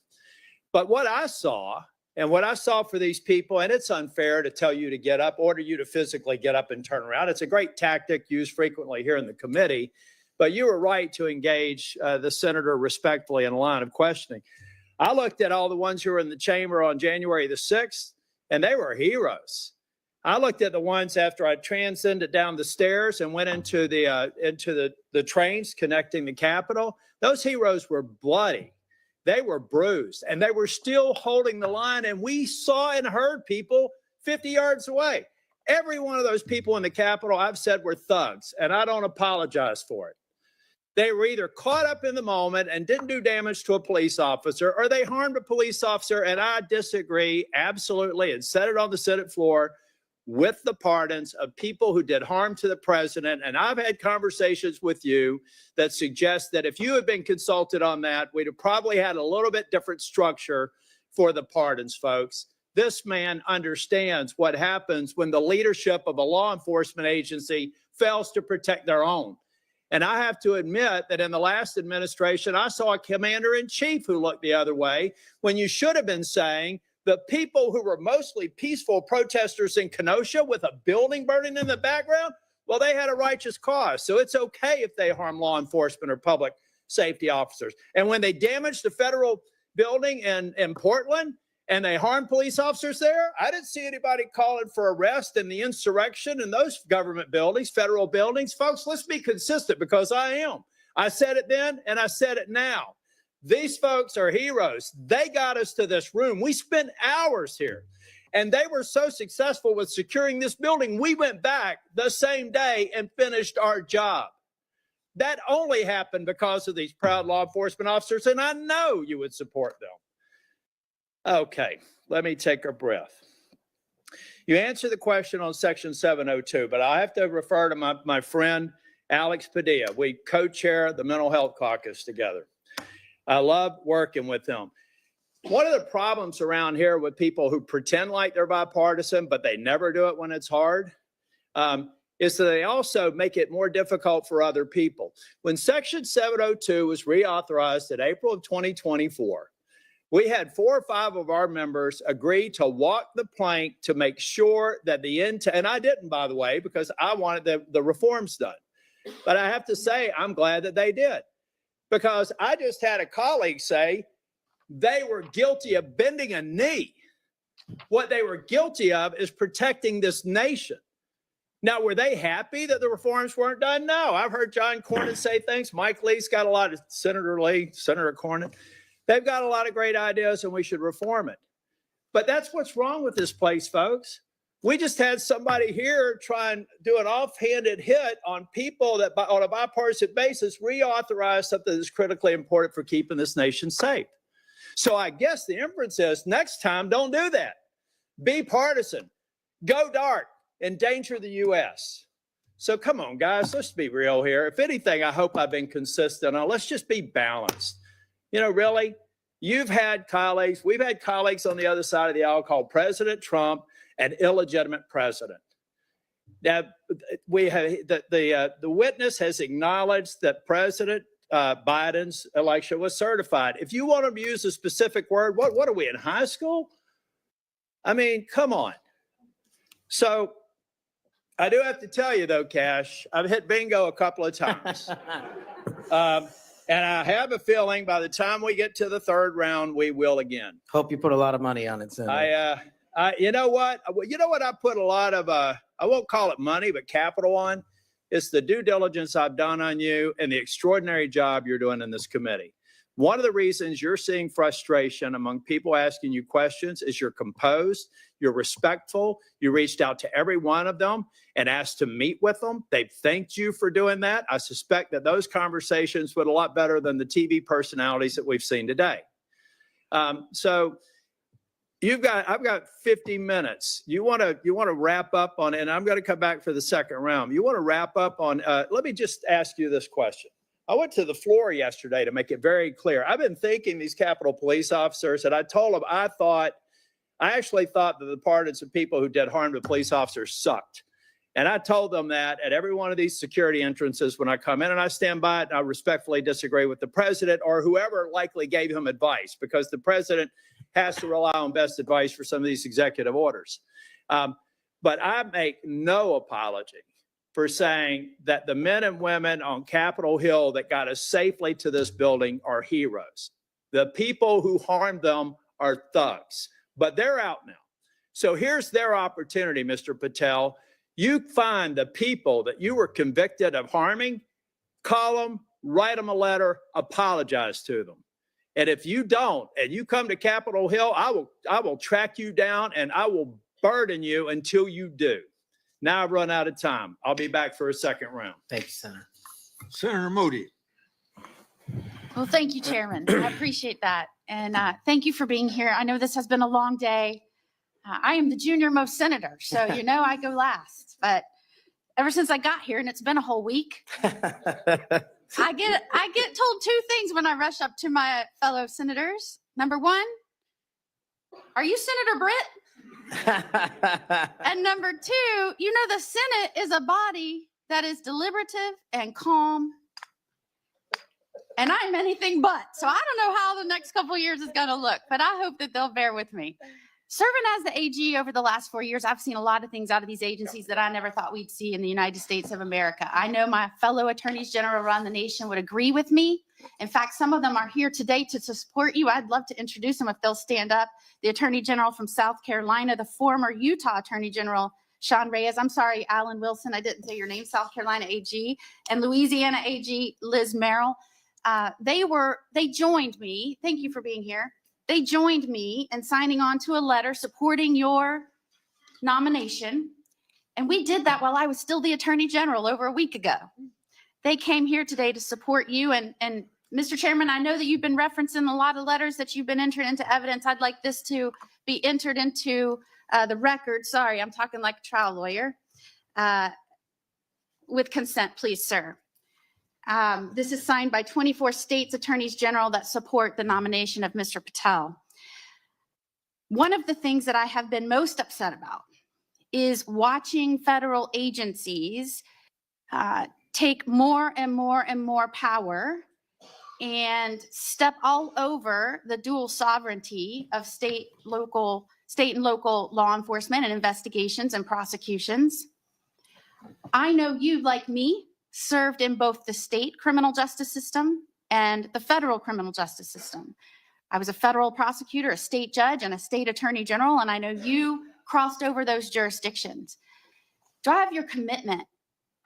But what I saw for these people, and it's unfair to tell you to get up, order you to physically get up and turn around. It's a great tactic used frequently here in the committee, but you were right to engage the senator respectfully in a line of questioning. I looked at all the ones who were in the chamber on January the 6th, and they were heroes. I looked at the ones after I transcended down the stairs and went into the trains connecting the Capitol. Those heroes were bloody. They were bruised, and they were still holding the line, and we saw and heard people 50 yards away. Every one of those people in the Capitol, I've said, were thugs, and I don't apologize for it. They were either caught up in the moment and didn't do damage to a police officer, or they harmed a police officer, and I disagree absolutely and said it on the Senate floor with the pardons of people who did harm to the president. And I've had conversations with you that suggest that if you had been consulted on that, we'd have probably had a little bit different structure for the pardons, folks. This man understands what happens when the leadership of a law enforcement agency fails to protect their own. And I have to admit that in the last administration, I saw a commander-in-chief who looked the other way when you should have been saying the people who were mostly peaceful protesters in Kenosha with a building burning in the background, well, they had a righteous cause. So it's okay if they harm law enforcement or public safety officers. And when they damaged the federal building in Portland and they harmed police officers there, I didn't see anybody calling for arrest in the insurrection in those government buildings, federal buildings. Folks, let's be consistent because I am. I said it then and I said it now. These folks are heroes. They got us to this room. We spent hours here, and they were so successful with securing this building. We went back the same day and finished our job. That only happened because of these proud law enforcement officers, and I know you would support them. Okay, let me take a breath. You answered the question on Section 702, but I have to refer to my friend, Alex Padilla. We co-chair the Mental Health Caucus together. I love working with him. One of the problems around here with people who pretend like they're bipartisan, but they never do it when it's hard, is that they also make it more difficult for other people. When Section 702 was reauthorized in April of 2024, we had 4 or 5 of our members agree to walk the plank to make sure that and I didn't, by the way, because I wanted the reforms done. But I have to say, I'm glad that they did, because I just had a colleague say they were guilty of bending a knee. What they were guilty of is protecting this nation. Now, were they happy that the reforms weren't done? No. I've heard John Cornyn say things. Mike Lee's got a lot of, Senator Lee, Senator Cornyn. They've got a lot of great ideas and we should reform it. But that's what's wrong with this place, folks. We just had somebody here try and do an offhanded hit on people that on a bipartisan basis reauthorize something that's critically important for keeping this nation safe. So I guess the inference is next time, don't do that. Be partisan. Go dark. Endanger the U.S. So come on, guys, let's be real here. If anything, I hope I've been consistent on. Let's just be balanced. You know, really, you've had colleagues, we've had colleagues on the other side of the aisle called President Trump an illegitimate president. Now, we have the witness has acknowledged that President Biden's election was certified. If you want to use a specific word, what are we in high school? I mean, come on. So I do have to tell you though, Cash, I've hit bingo a couple of times. And I have a feeling by the time we get to the third round, we will again. Hope you put a lot of money on it, Senator. You know what? You know what I put a lot of, I won't call it money, but capital on? It's the due diligence I've done on you and the extraordinary job you're doing in this committee. One of the reasons you're seeing frustration among people asking you questions is you're composed, you're respectful, you reached out to every one of them and asked to meet with them. They've thanked you for doing that. I suspect that those conversations went a lot better than the TV personalities that we've seen today. So I've got 50 minutes. You want to wrap up on, and I'm going to come back for the second round. You want to wrap up on, let me just ask you this question. I went to the floor yesterday to make it very clear. I've been thinking these Capitol Police officers, and I told them I actually thought that the partisan people who did harm to police officers sucked. And I told them that at every one of these security entrances when I come in, and I stand by it, and I respectfully disagree with the president or whoever likely gave him advice, because the president has to rely on best advice for some of these executive orders. But I make no apology for saying that the men and women on Capitol Hill that got us safely to this building are heroes. The people who harmed them are thugs, but they're out now. So here's their opportunity, Mr. Patel. You find the people that you were convicted of harming, call them, write them a letter, apologize to them. And if you don't, and you come to Capitol Hill, I will track you down and I will burden you until you do. Now I've run out of time. I'll be back for a second round. Thank you, Senator. Senator Moody. Well, thank you, Chairman. I appreciate that. And thank you for being here. I know this has been a long day. I am the junior most senator, so you know I go last. But ever since I got here, and it's been a whole week, I get told two things when I rush up to my fellow senators. Number one, are you Senator Britt? And number two, you know the Senate is a body that is deliberative and calm. And I'm anything but. So I don't know how the next couple of years is going to look, but I hope that they'll bear with me. Serving as the AG over the last 4 years, I've seen a lot of things out of these agencies that I never thought we'd see in the United States of America. I know my fellow attorneys general around the nation would agree with me. In fact, some of them are here today to support you. I'd love to introduce them if they'll stand up. The Attorney General from South Carolina, the former Utah Attorney General, Sean Reyes. I'm sorry, Alan Wilson, I didn't say your name, South Carolina AG, and Louisiana AG, Liz Merrill. They joined me. Thank you for being here. They joined me in signing on to a letter supporting your nomination. And we did that while I was still the Attorney General over a week ago. They came here today to support you. And Mr. Chairman, I know that you've been referencing a lot of letters that you've been entered into evidence. I'd like this to be entered into the record. Sorry, I'm talking like a trial lawyer. With consent, please, sir. This is signed by 24 states attorneys general that support the nomination of Mr. Patel. One of the things that I have been most upset about is watching federal agencies take more and more and more power and step all over the dual sovereignty of state and local law enforcement and investigations and prosecutions. I know you, like me, served in both the state criminal justice system and the federal criminal justice system. I was a federal prosecutor, a state judge, and a state attorney general, and I know you crossed over those jurisdictions. Do I have your commitment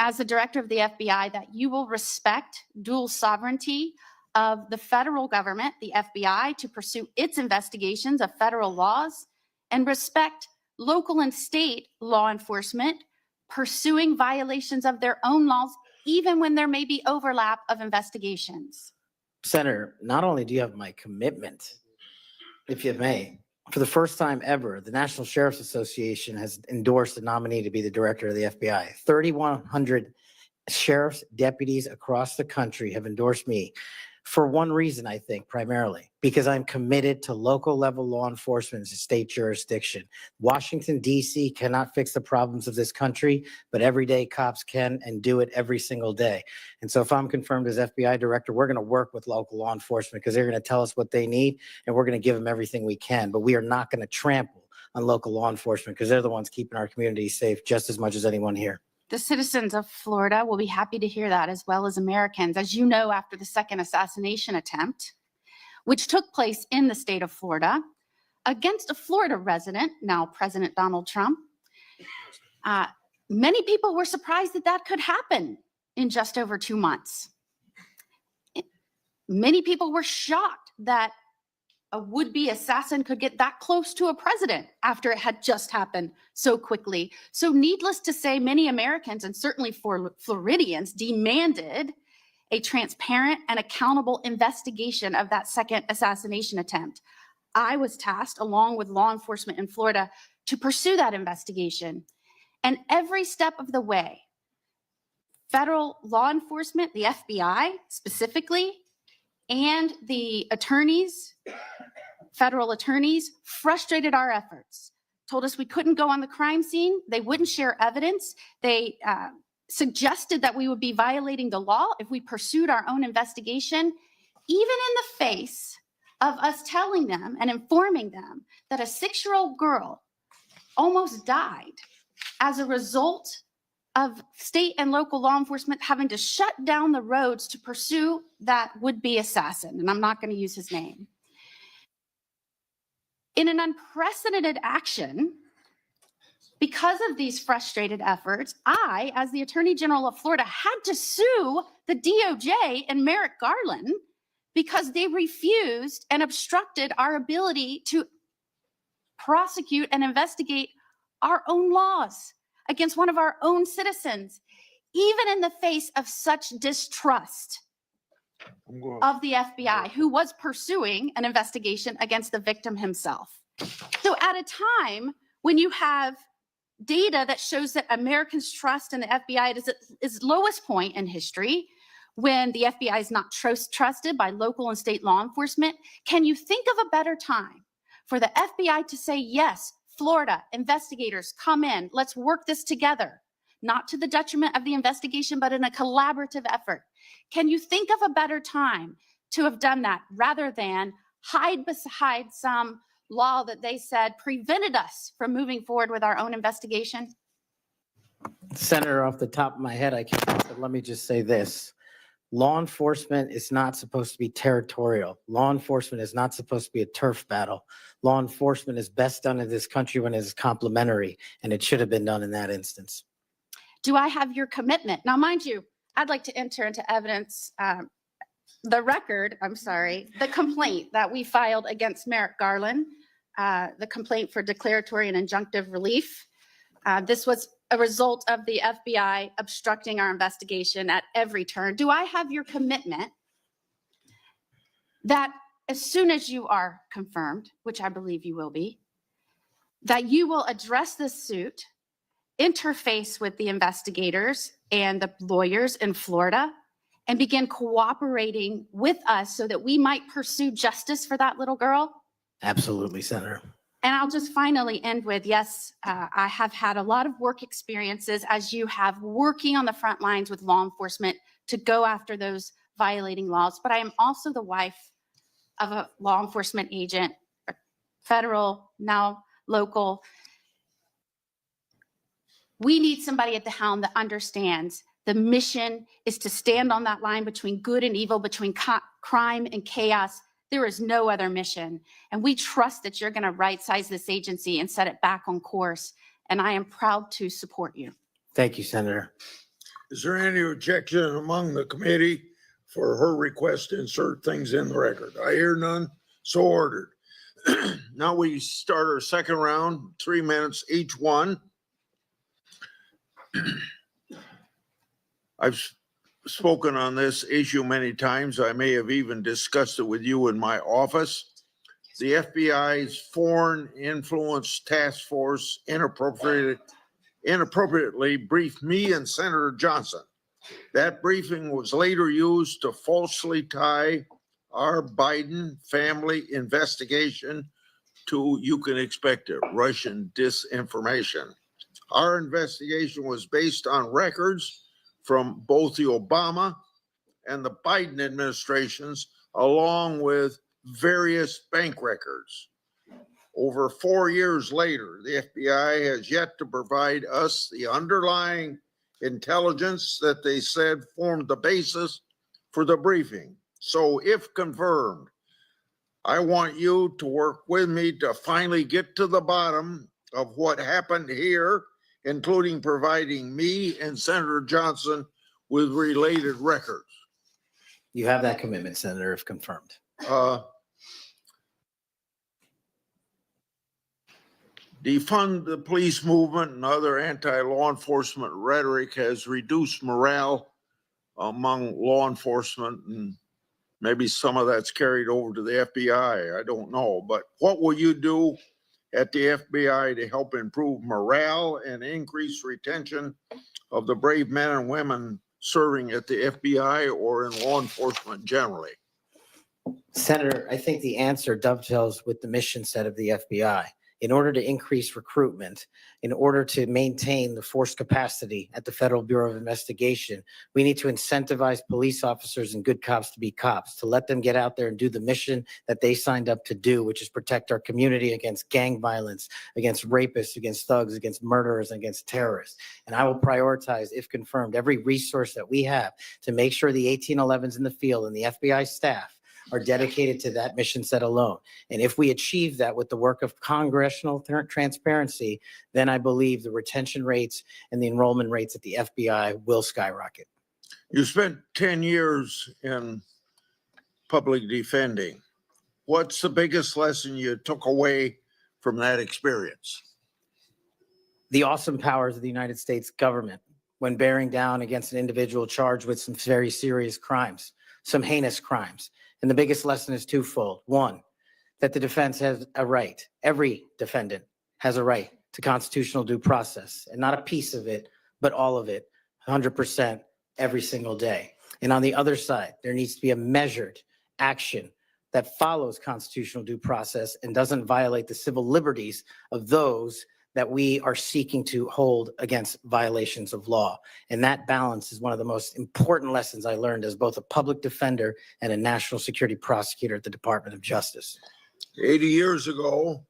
as the director of the FBI that you will respect dual sovereignty of the federal government, the FBI, to pursue its investigations of federal laws, and respect local and state law enforcement pursuing violations of their own laws, even when there may be overlap of investigations? Senator, not only do you have my commitment, if you may, for the first time ever, the National Sheriff's Association has endorsed a nominee to be the director of the FBI. 3,100 sheriffs, deputies across the country have endorsed me for one reason, I think, primarily, because I'm committed to local level law enforcement in state jurisdiction. Washington, D.C. cannot fix the problems of this country, but everyday cops can and do it every single day. And so if I'm confirmed as FBI director, we're going to work with local law enforcement because they're going to tell us what they need and we're going to give them everything we can. But we are not going to trample on local law enforcement because they're the ones keeping our communities safe just as much as anyone here. The citizens of Florida will be happy to hear that, as well as Americans. As you know, after the second assassination attempt, which took place in the state of Florida against a Florida resident, now President Donald Trump, many people were surprised that that could happen in just over 2 months. Many people were shocked that a would-be assassin could get that close to a president after it had just happened so quickly. So needless to say, many Americans, and certainly Floridians, demanded a transparent and accountable investigation of that second assassination attempt. I was tasked, along with law enforcement in Florida, to pursue that investigation. And every step of the way, federal law enforcement, the FBI specifically, and the attorneys, federal attorneys, frustrated our efforts, told us we couldn't go on the crime scene. They wouldn't share evidence. They suggested that we would be violating the law if we pursued our own investigation, even in the face of us telling them and informing them that a 6-year-old girl almost died as a result of state and local law enforcement having to shut down the roads to pursue that would-be assassin. And I'm not going to use his name. In an unprecedented action, because of these frustrated efforts, I, as the Attorney General of Florida, had to sue the DOJ and Merrick Garland because they refused and obstructed our ability to prosecute and investigate our own laws against one of our own citizens, even in the face of such distrust of the FBI, who was pursuing an investigation against the victim himself. So at a time when you have data that shows that Americans' trust in the FBI is at its lowest point in history, when the FBI is not trusted by local and state law enforcement, can you think of a better time for the FBI to say, yes, Florida investigators, come in, let's work this together, not to the detriment of the investigation, but in a collaborative effort? Can you think of a better time to have done that rather than hide beside some law that they said prevented us from moving forward with our own investigation? Senator, off the top of my head, I can't, but let me just say this. Law enforcement is not supposed to be territorial. Law enforcement is not supposed to be a turf battle. Law enforcement is best done in this country when it is complementary, and it should have been done in that instance. Do I have your commitment? Now, mind you, I'd like to enter into evidence the complaint that we filed against Merrick Garland, the complaint for declaratory and injunctive relief. This was a result of the FBI obstructing our investigation at every turn. Do I have your commitment that as soon as you are confirmed, which I believe you will be, that you will address this suit, interface with the investigators and the lawyers in Florida, and begin cooperating with us so that we might pursue justice for that little girl? Absolutely, Senator. And I'll just finally end with, yes, I have had a lot of work experiences, as you have, working on the front lines with law enforcement to go after those violating laws. But I am also the wife of a law enforcement agent, federal, now local. We need somebody at the helm that understands The mission is to stand on that line between good and evil, between crime and chaos. There is no other mission. And we trust that you're going to right-size this agency and set it back on course. And I am proud to support you. Thank you, Senator. Is there any objection among the committee for her request to insert things in the record? I hear none, so ordered. Now we start our second round, 3 minutes each one. I've spoken on this issue many times. I may have even discussed it with you in my office. The FBI's Foreign Influence Task Force inappropriately briefed me and Senator Johnson. That briefing was later used to falsely tie our Biden family investigation to, you can expect it, Russian disinformation. Our investigation was based on records from both the Obama and the Biden administrations, along with various bank records. Over 4 years later, the FBI has yet to provide us the underlying intelligence that they said formed the basis for the briefing. So if confirmed, I want you to work with me to finally get to the bottom of what happened here, including providing me and Senator Johnson with related records. You have that commitment, Senator, if confirmed. Defund the police movement and other anti-law enforcement rhetoric has reduced morale among law enforcement, and maybe some of that's carried over to the FBI. I don't know. But what will you do at the FBI to help improve morale and increase retention of the brave men and women serving at the FBI or in law enforcement generally? Senator, I think the answer dovetails with the mission set of the FBI. In order to increase recruitment, in order to maintain the force capacity at the Federal Bureau of Investigation, we need to incentivize police officers and good cops to be cops, to let them get out there and do the mission that they signed up to do, which is protect our community against gang violence, against rapists, against thugs, against murderers, and against terrorists. And I will prioritize, if confirmed, every resource that we have to make sure the 1811s in the field and the FBI staff are dedicated to that mission set alone. And if we achieve that with the work of congressional transparency, then I believe the retention rates and the enrollment rates at the FBI will skyrocket. You spent 10 years in public defending. What's the biggest lesson you took away from that experience? The awesome powers of the United States government when bearing down against an individual charged with some very serious crimes, some heinous crimes. And the biggest lesson is twofold. One, that the defense has a right. Every defendant has a right to constitutional due process, and not a piece of it, but all of it, 100% every single day. And on the other side, there needs to be a measured action that follows constitutional due process and doesn't violate the civil liberties of those that we are seeking to hold against violations of law. And that balance is one of the most important lessons I learned as both a public defender and a national security prosecutor at the Department of Justice. 80 years ago,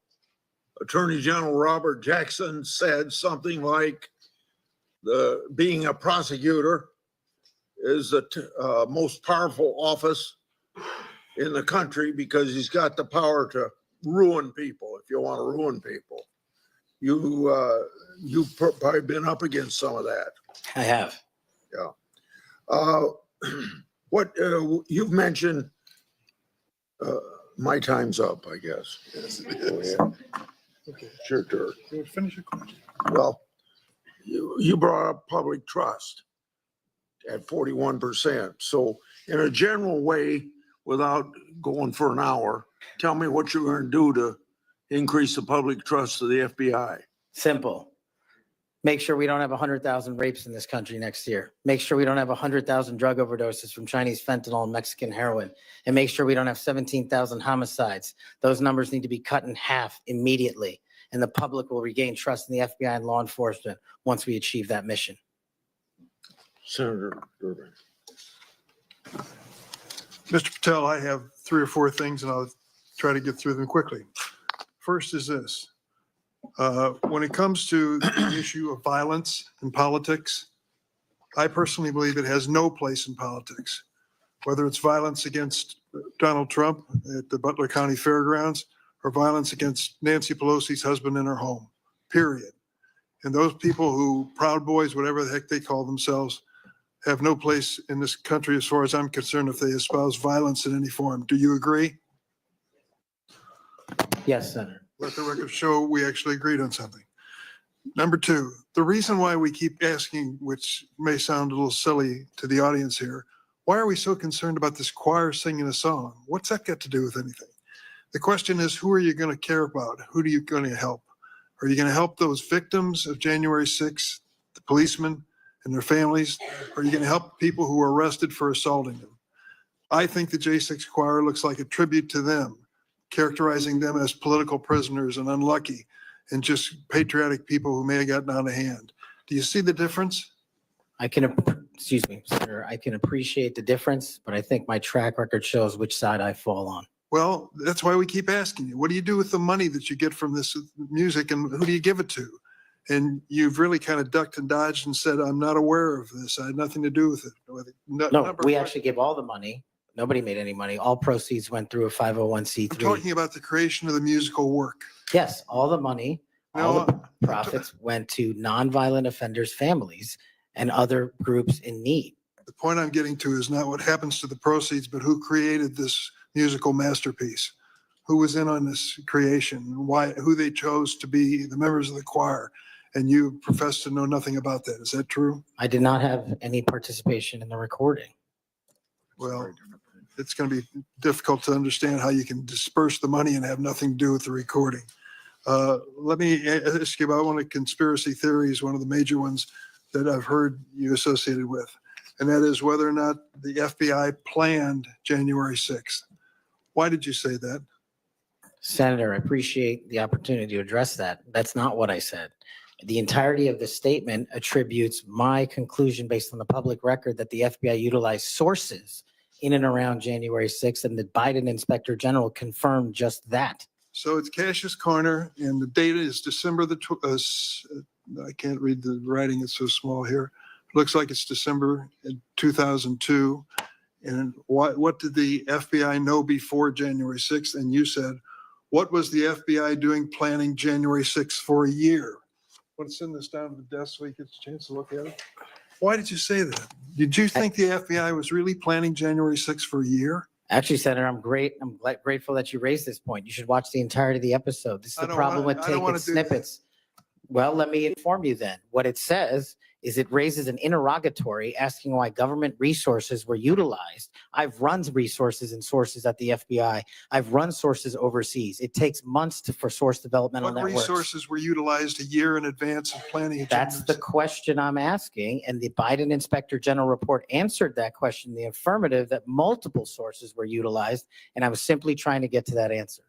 Attorney General Robert Jackson said something like, being a prosecutor is the most powerful office in the country because he's got the power to ruin people if you want to ruin people. You've probably been up against some of that. I have. Yeah. What you've mentioned, my time's up, I guess. Oh, yeah. Okay, sure, sure. Finish your question. Well, you brought up public trust at 41%. So in a general way, without going for an hour, tell me what you're going to do to increase the public trust of the FBI. Simple. Make sure we don't have 100,000 rapes in this country next year. Make sure we don't have 100,000 drug overdoses from Chinese fentanyl and Mexican heroin. And make sure we don't have 17,000 homicides. Those numbers need to be cut in half immediately. And the public will regain trust in the FBI and law enforcement once we achieve that mission. Senator Durbin. Mr. Patel, I have 3 or 4 things and I'll try to get through them quickly. First is this. When it comes to the issue of violence in politics, I personally believe it has no place in politics, whether it's violence against Donald Trump at the Butler County Fairgrounds or violence against Nancy Pelosi's husband in her home, period. And those people who, Proud Boys, whatever the heck they call themselves, have no place in this country as far as I'm concerned if they espouse violence in any form. Do you agree? Yes, Senator. Let the record show we actually agreed on something. Number two, the reason why we keep asking, which may sound a little silly to the audience here, why are we so concerned about this choir singing a song? What's that got to do with anything? The question is, who are you going to care about? Who are you going to help? Are you going to help those victims of January 6th, the policemen and their families? Or are you going to help people who were arrested for assaulting them? I think the J6 choir looks like a tribute to them, characterizing them as political prisoners and unlucky and just patriotic people who may have gotten out of hand. Do you see the difference? Excuse me, Senator, I can appreciate the difference, but I think my track record shows which side I fall on. Well, that's why we keep asking you, what do you do with the money that you get from this music and who do you give it to? And you've really kind of ducked and dodged and said, I'm not aware of this. I had nothing to do with it. No, we actually give all the money. Nobody made any money. All proceeds went through a 501c3. I'm talking about the creation of the musical work. Yes, all the money, all the profits went to nonviolent offenders' families and other groups in need. The point I'm getting to is not what happens to the proceeds, but who created this musical masterpiece, who was in on this creation, why, who they chose to be the members of the choir. And you profess to know nothing about that. Is that true? I did not have any participation in the recording. Well, it's going to be difficult to understand how you can disperse the money and have nothing to do with the recording. Let me ask you about one of the conspiracy theories, one of the major ones that I've heard you associated with, and that is whether or not the FBI planned January 6th. Why did you say that? Senator, I appreciate the opportunity to address that. That's not what I said. The entirety of the statement attributes my conclusion based on the public record that the FBI utilized sources in and around January 6th, and the Biden Inspector General confirmed just that. So it's Cash's Corner, and the date is December the, I can't read the writing, it's so small here. Looks like it's December 2002. And what did the FBI know before January 6th? And you said, what was the FBI doing planning January 6th for a year? Want to send this down to the desk so he gets a chance to look at it? Why did you say that? Did you think the FBI was really planning January 6th for a year? Actually, Senator, I'm grateful that you raised this point. You should watch the entirety of the episode. This is the problem with taking snippets. Well, let me inform you then. What it says is it raises an interrogatory asking why government resources were utilized. I've run resources and sources at the FBI. I've run sources overseas. It takes months for source developmental What networks. resources were utilized a year in advance of planning? That's the question I'm asking. And the Biden Inspector General report answered that question in the affirmative, that multiple sources were utilized. And I was simply trying to get to that answer.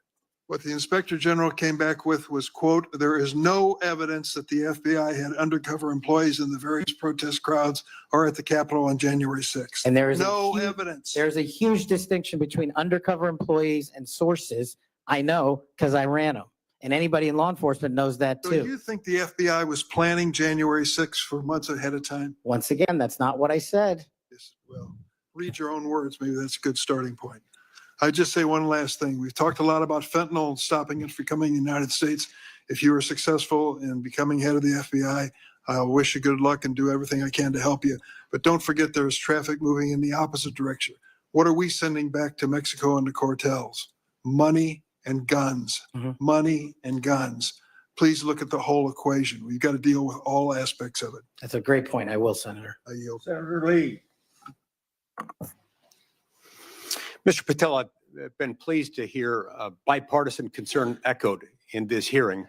What the Inspector General came back with was, quote, there is no evidence that the FBI had undercover employees in the various protest crowds or at the Capitol on January 6th. And there is no evidence. There's a huge distinction between undercover employees and sources. I know because I ran them. And anybody in law enforcement knows that So too. you think the FBI was planning January 6th for months ahead of time? Once again, that's not what I said. Yes, well, read your own words. Maybe that's a good starting point. I just say one last thing. We've talked a lot about fentanyl and stopping it from coming in the United States. If you are successful in becoming head of the FBI, I wish you good luck and do everything I can to help you. But don't forget there is traffic moving in the opposite direction. What are we sending back to Mexico and the cartels? Money and guns. Money and guns. Please look at the whole equation. We've got to deal with all aspects of it. That's a great point. I will, Senator. I yield. Senator Lee. Mr. Patel, I've been pleased to hear bipartisan concern echoed in this hearing.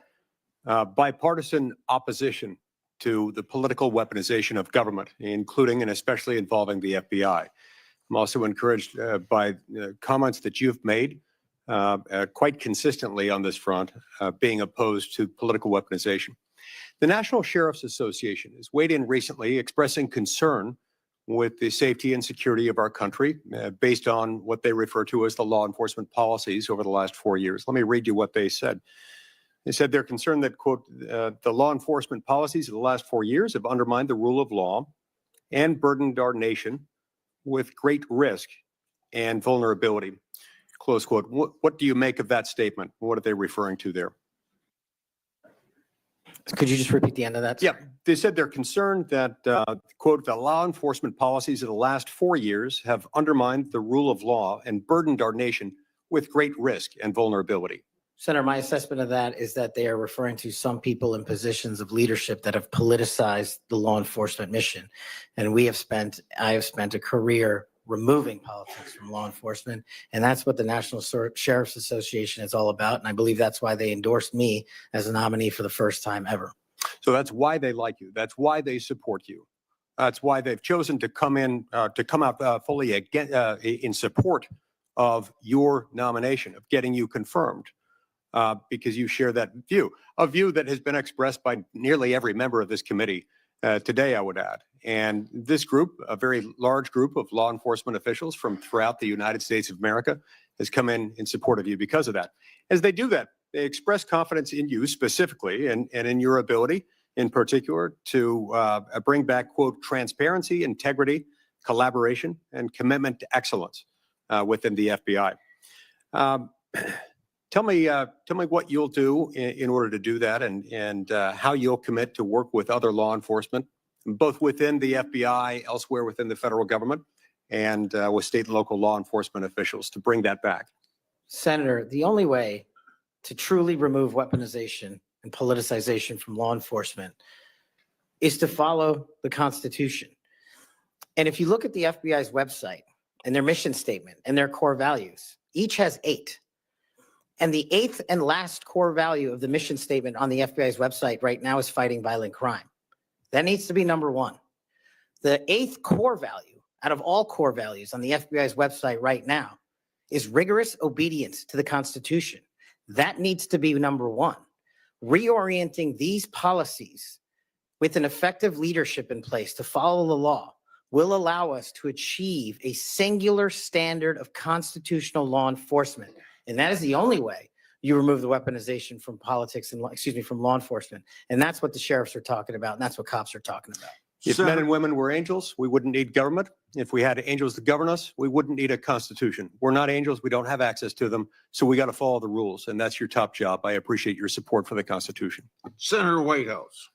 Bipartisan opposition to the political weaponization of government, including and especially involving the FBI. I'm also encouraged by comments that you've made quite consistently on this front, being opposed to political weaponization. The National Sheriff's Association has weighed in recently expressing concern with the safety and security of our country based on what they refer to as the law enforcement policies over the last 4 years. Let me read you what they said. They said they're concerned that, quote, the law enforcement policies of the last 4 years have undermined the rule of law and burdened our nation with great risk and vulnerability. Close quote. What do you make of that statement? What are they referring to there? Could you just repeat the end of that? Yeah, they said they're concerned that, quote, the law enforcement policies of the last 4 years have undermined the rule of law and burdened our nation with great risk and vulnerability. Senator, my assessment of that is that they are referring to some people in positions of leadership that have politicized the law enforcement mission. And I have spent a career removing politics from law enforcement. And that's what the National Sheriff's Association is all about. And I believe that's why they endorsed me as a nominee for the first time ever. So that's why they like you. That's why they support you. That's why they've chosen to come out fully again, in support of your nomination, of getting you confirmed, because you share that view, a view that has been expressed by nearly every member of this committee today, I would add. And this group, a very large group of law enforcement officials from throughout the United States of America, has come in support of you because of that. As they do that, they express confidence in you specifically and in your ability in particular to bring back, quote, transparency, integrity, collaboration, and commitment to excellence within the FBI. Tell me what you'll do in order to do that, and how you'll commit to work with other law enforcement, both within the FBI, elsewhere within the federal government, and with state and local law enforcement officials to bring that back. Senator, the only way to truly remove weaponization and politicization from law enforcement is to follow the Constitution. And if you look at the FBI's website and their mission statement and their core values, each has 8. And the 8th and last core value of the mission statement on the FBI's website right now is fighting violent crime. That needs to be number 1. The 8th core value out of all core values on the FBI's website right now is rigorous obedience to the Constitution. That needs to be number 1. Reorienting these policies with an effective leadership in place to follow the law will allow us to achieve a singular standard of constitutional law enforcement. And that is the only way you remove the weaponization from politics and, from law enforcement. And that's what the sheriffs are talking about. And that's what cops are talking about. If men and women were angels, we wouldn't need government. If we had angels to govern us, we wouldn't need a constitution. We're not angels. We don't have access to them. So we got to follow the rules. And that's your top job. I appreciate your support for the Constitution. Senator Whitehouse.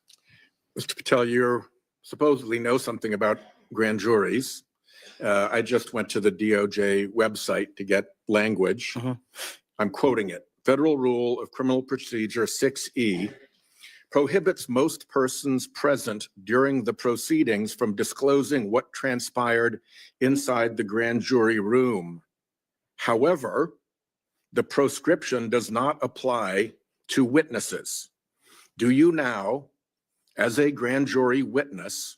Mr. Patel, you supposedly know something about grand juries. I just went to the DOJ website to get language. I'm quoting it. Federal Rule of Criminal Procedure 6E prohibits most persons present during the proceedings from disclosing what transpired inside the grand jury room. However, the proscription does not apply to witnesses. Do you now, as a grand jury witness,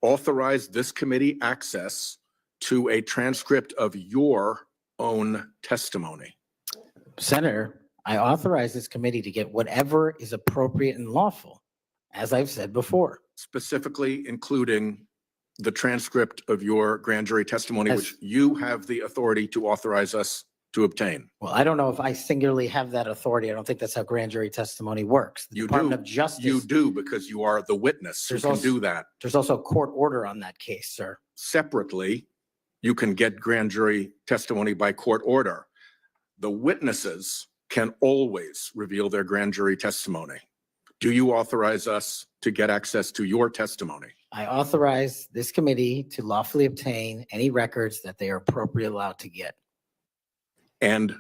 authorize this committee access to a transcript of your own testimony? Senator, I authorize this committee to get whatever is appropriate and lawful, as I've said before. Specifically including the transcript of your grand jury testimony, which you have the authority to authorize us to obtain. Well, I don't know if I singularly have that authority. I don't think that's how grand jury testimony works. The Department of Justice. You do, because you are the witness who can do that. There's also a court order on that case, sir. Separately, you can get grand jury testimony by court order. The witnesses can always reveal their grand jury testimony. Do you authorize us to get access to your testimony? I authorize this committee to lawfully obtain any records that they are appropriately allowed to get. And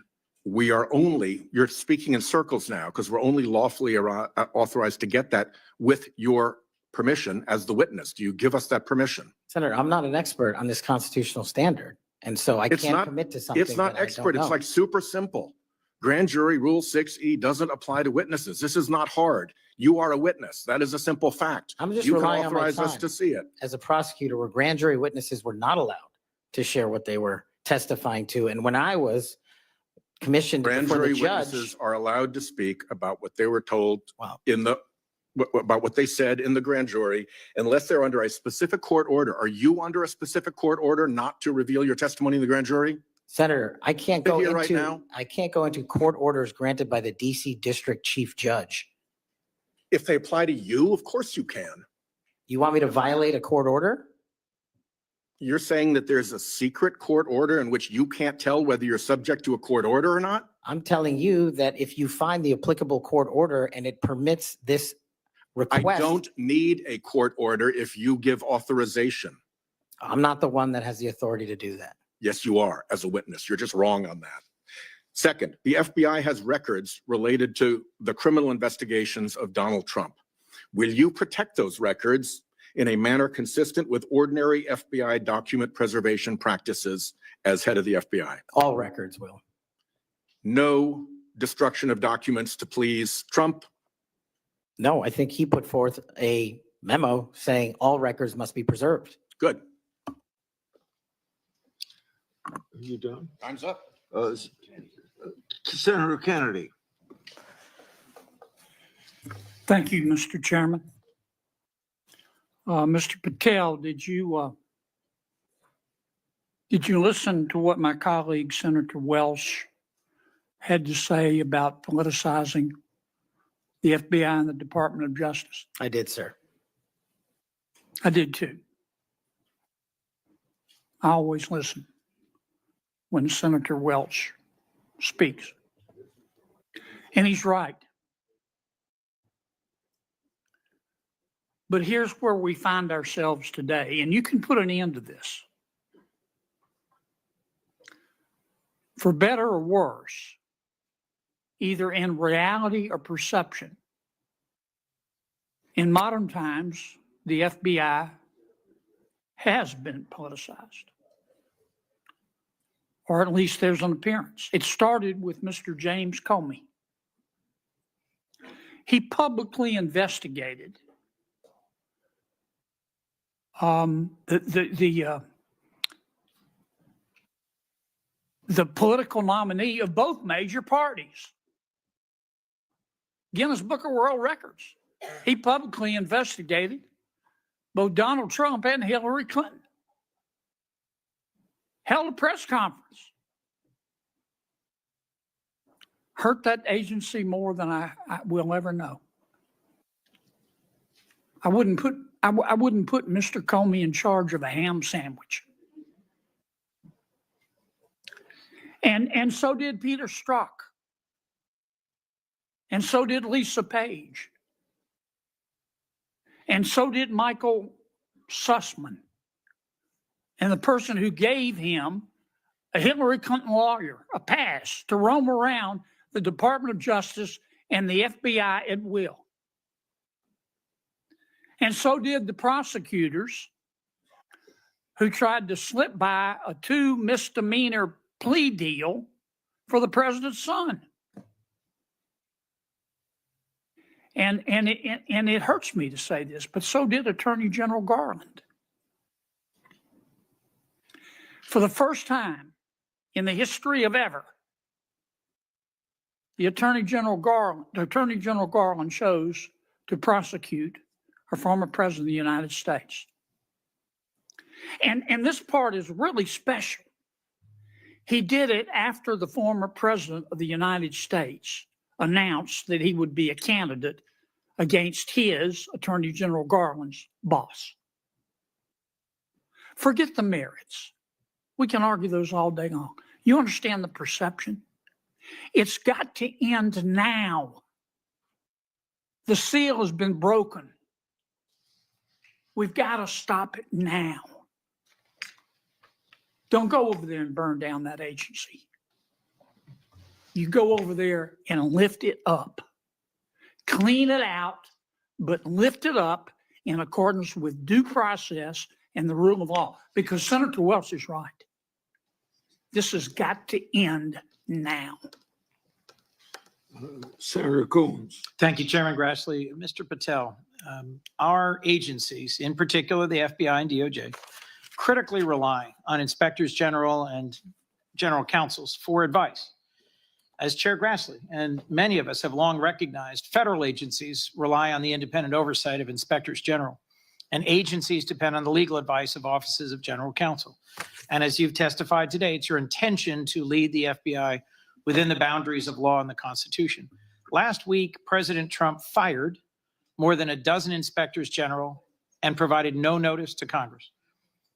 we are only, you're speaking in circles now, because we're only lawfully authorized to get that with your permission as the witness. Do you give us that permission? Senator, I'm not an expert on this constitutional standard. And so I can't commit to something. It's not that I expert. don't It's know. like super simple. Grand jury rule 6E doesn't apply to witnesses. This is not hard. You are a witness. That is a simple fact. I'm just You can relying on my authorize us time to see it. as a prosecutor, where grand jury witnesses were not allowed to share what they were testifying to. And when I was commissioned Grand before jury the judge, witnesses are allowed to speak about what they were told in the, about what they said in the grand jury, unless they're under a specific court order. Are you under a specific court order not to reveal your testimony in the grand jury? Senator, I can't go Here right into now? I can't go into court orders granted by the DC District Chief Judge. If they apply to you, of course you can. You want me to violate a court order? You're saying that there's a secret court order in which you can't tell whether you're subject to a court order or not? I'm telling you that if you find the applicable court order and it permits this I request. don't need a court order if you give authorization. I'm not the one that has the authority to do that. Yes, you are as a witness. You're just wrong on that. Second, the FBI has records related to the criminal investigations of Donald Trump. Will you protect those records in a manner consistent with ordinary FBI document preservation practices as head of the FBI? All records will. No destruction of documents to please Trump? No, I think he put forth a memo saying all records must be preserved. Good. Are you done? Time's up. Senator Kennedy. Thank you, Mr. Chairman. Mr. Patel, did you listen to what my colleague, Senator Welch, had to say about politicizing the FBI and the Department of Justice? I did, sir. I did too. I always listen when Senator Welch speaks. And he's right. But here's where we find ourselves today, and you can put an end to this. For better or worse, either in reality or perception, in modern times, the FBI has been politicized. Or at least there's an appearance. It started with Mr. James Comey. He publicly investigated the political nominee of both major parties. Guinness Book of World Records. He publicly investigated both Donald Trump and Hillary Clinton. Held a press conference. Hurt that agency more than I will ever know. I wouldn't put Mr. Comey in charge of a ham sandwich. And so did Peter Strzok. And so did Lisa Page. And so did Michael Sussman. And the person who gave him, a Hillary Clinton lawyer, a pass to roam around the Department of Justice and the FBI at will. And so did the prosecutors who tried to slip by a 2 misdemeanor plea deal for the president's son. And it hurts me to say this, but so did Attorney General Garland. For the first time in the history of ever, the Attorney General Garland chose to prosecute a former president of the United States. And this part is really special. He did it after the former president of the United States announced that he would be a candidate against his, Attorney General Garland's, boss. Forget the merits. We can argue those all day long. You understand the perception? It's got to end now. The seal has been broken. We've got to stop it now. Don't go over there and burn down that agency. You go over there and lift it up. Clean it out, but lift it up in accordance with due process and the rule of law. Because Senator Welch is right. This has got to end now. Senator Coons. Thank you, Chairman Grassley. Mr. Patel, our agencies, in particular the FBI and DOJ, critically rely on inspectors general and general counsels for advice. As Chair Grassley and many of us have long recognized, federal agencies rely on the independent oversight of inspectors general, and agencies depend on the legal advice of offices of general counsel. And as you've testified today, it's your intention to lead the FBI within the boundaries of law and the Constitution. Last week, President Trump fired more than a dozen inspectors general and provided no notice to Congress.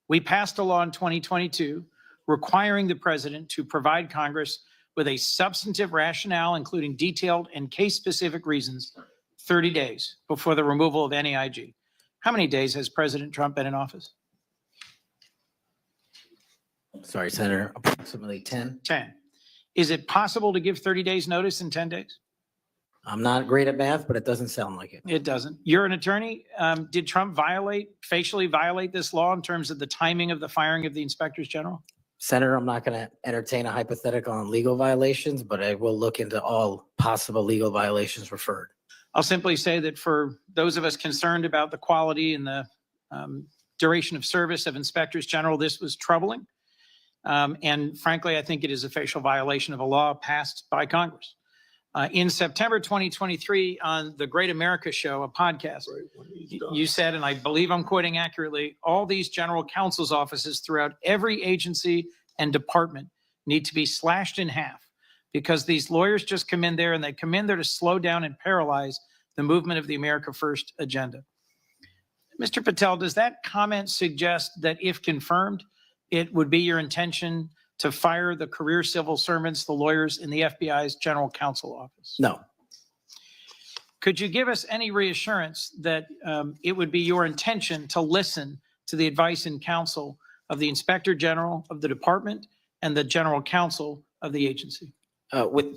We passed a law in 2022 requiring the president to provide Congress with a substantive rationale, including detailed and case-specific reasons, 30 days before the removal of any IG. How many days has President Trump been in office? Sorry, Senator, approximately 10. 10. Is it possible to give 30 days notice in 10 days? I'm not great at math, but it doesn't sound like it. It doesn't. You're an attorney. Did Trump facially violate this law in terms of the timing of the firing of the inspectors general? Senator, I'm not going to entertain a hypothetical on legal violations, but I will look into all possible legal violations referred. I'll simply say that for those of us concerned about the quality and the duration of service of inspectors general, this was troubling. And frankly, I think it is a facial violation of a law passed by Congress. In September 2023, on the Great America Show, a podcast, you said, and I believe I'm quoting accurately, all these general counsel's offices throughout every agency and department need to be slashed in half because these lawyers just come in there and they come in there to slow down and paralyze the movement of the America First agenda. Mr. Patel, does that comment suggest that if confirmed, it would be your intention to fire the career civil servants, the lawyers in the FBI's general counsel office? No. Could you give us any reassurance that it would be your intention to listen to the advice and counsel of the inspector general of the department and the general counsel of the agency? With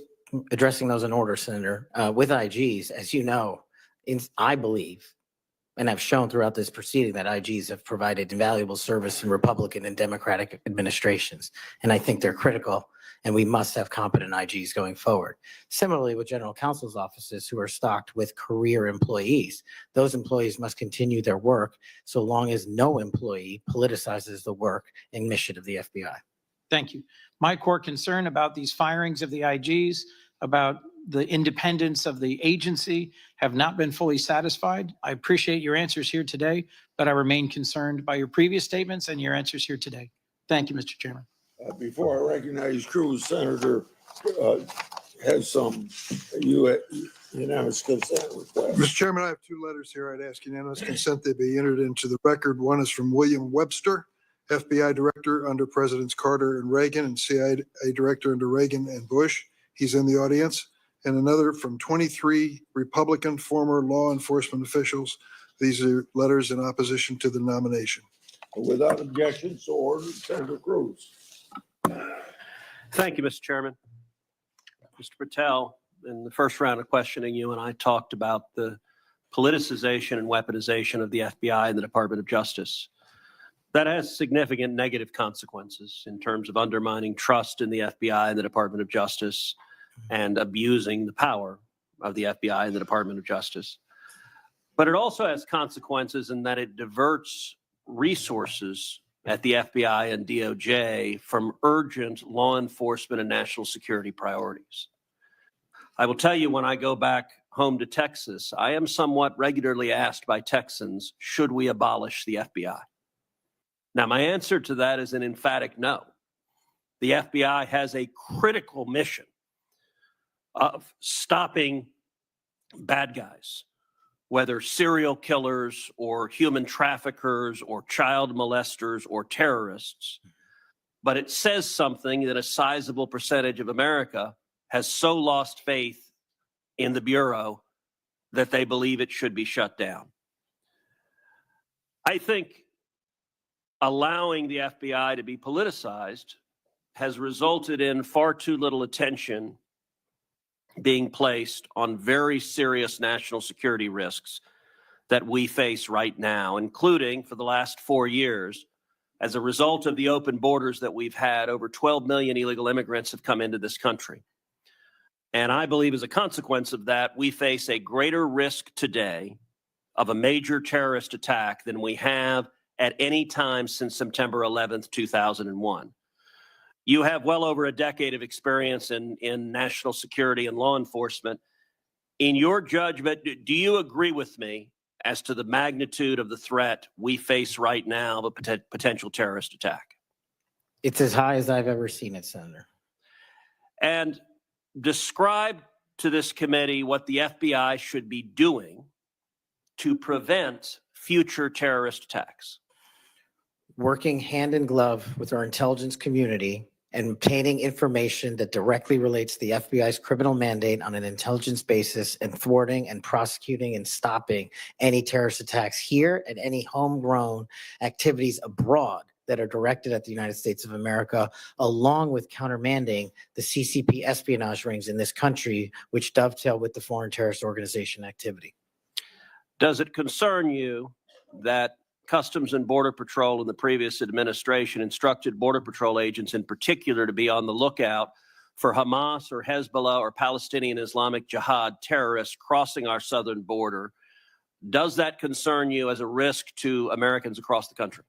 addressing those in order, Senator, with IGs, as you know, I believe, and I've shown throughout this proceeding that IGs have provided invaluable service in Republican and Democratic administrations. And I think they're critical, and we must have competent IGs going forward. Similarly, with general counsel's offices who are stocked with career employees, those employees must continue their work so long as no employee politicizes the work and mission of the FBI. Thank you. My core concern about these firings of the IGs, about the independence of the agency, have not been fully satisfied. I appreciate your answers here today, but I remain concerned by your previous statements and your answers here today. Thank you, Mr. Chairman. Before I recognize Cruz, Senator has some unanimous consent request. Mr. Chairman, I have two letters here. I'd ask unanimous consent they be entered into the record. One is from William Webster, FBI Director under Presidents Carter and Reagan, and CIA Director under Reagan and Bush. He's in the audience. And another from 23 Republican former law enforcement officials. These are letters in opposition to the nomination. Without objection, so ordered. Senator Cruz. Thank you, Mr. Chairman. Mr. Patel, in the first round of questioning, you and I talked about the politicization and weaponization of the FBI and the Department of Justice. That has significant negative consequences in terms of undermining trust in the FBI and the Department of Justice and abusing the power of the FBI and the Department of Justice. But it also has consequences in that it diverts resources at the FBI and DOJ from urgent law enforcement and national security priorities. I will tell you, when I go back home to Texas, I am somewhat regularly asked by Texans, should we abolish the FBI? Now, my answer to that is an emphatic no. The FBI has a critical mission of stopping bad guys, whether serial killers or human traffickers or child molesters or terrorists. But it says something that a sizable percentage of America has so lost faith in the Bureau that they believe it should be shut down. I think allowing the FBI to be politicized has resulted in far too little attention being placed on very serious national security risks that we face right now, including for the last 4 years. As a result of the open borders that we've had, over 12 million illegal immigrants have come into this country. And I believe as a consequence of that, we face a greater risk today of a major terrorist attack than we have at any time since September 11th, 2001. You have well over a decade of experience in national security and law enforcement. In your judgment, do you agree with me as to the magnitude of the threat we face right now of a potential terrorist attack? It's as high as I've ever seen it, Senator. And describe to this committee what the FBI should be doing to prevent future terrorist attacks. working hand in glove with our intelligence community and obtaining information that directly relates to the FBI's criminal mandate on an intelligence basis and thwarting and prosecuting and stopping any terrorist attacks here and any homegrown activities abroad that are directed at the United States of America, along with countermanding the CCP espionage rings in this country, which dovetail with the foreign terrorist organization activity. Does it concern you that Customs and Border Patrol in the previous administration instructed Border Patrol agents in particular to be on the lookout for Hamas or Hezbollah or Palestinian Islamic Jihad terrorists crossing our southern border? Does that concern you as a risk to Americans across the country?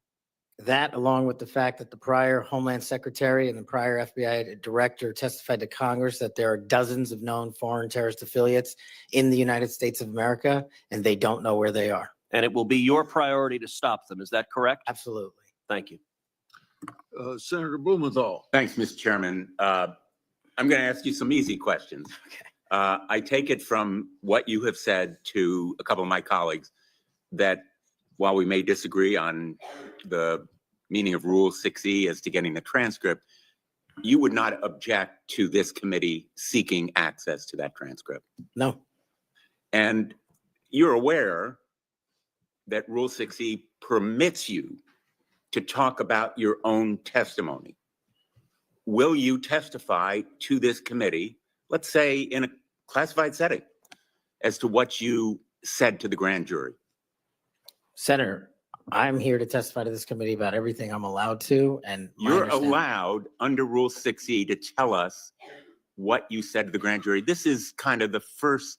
That, along with the fact that the prior Homeland Secretary and the prior FBI director testified to Congress that there are dozens of known foreign terrorist affiliates in the United States of America, and they don't know where they are. And it will be your priority to stop them. Is that correct? Absolutely. Thank you. Senator Blumenthal. Thanks, Mr. Chairman. I'm going to ask you some easy questions. I take it from what you have said to a couple of my colleagues that while we may disagree on the meaning of Rule 6E as to getting the transcript, you would not object to this committee seeking access to that transcript. No. And you're aware that Rule 6E permits you to talk about your own testimony. Will you testify to this committee, let's say in a classified setting, as to what you said to the grand jury? Senator, I'm here to testify to this committee about everything I'm allowed to, and You're allowed under Rule 6E to tell us what you said to the grand jury. This is kind of the first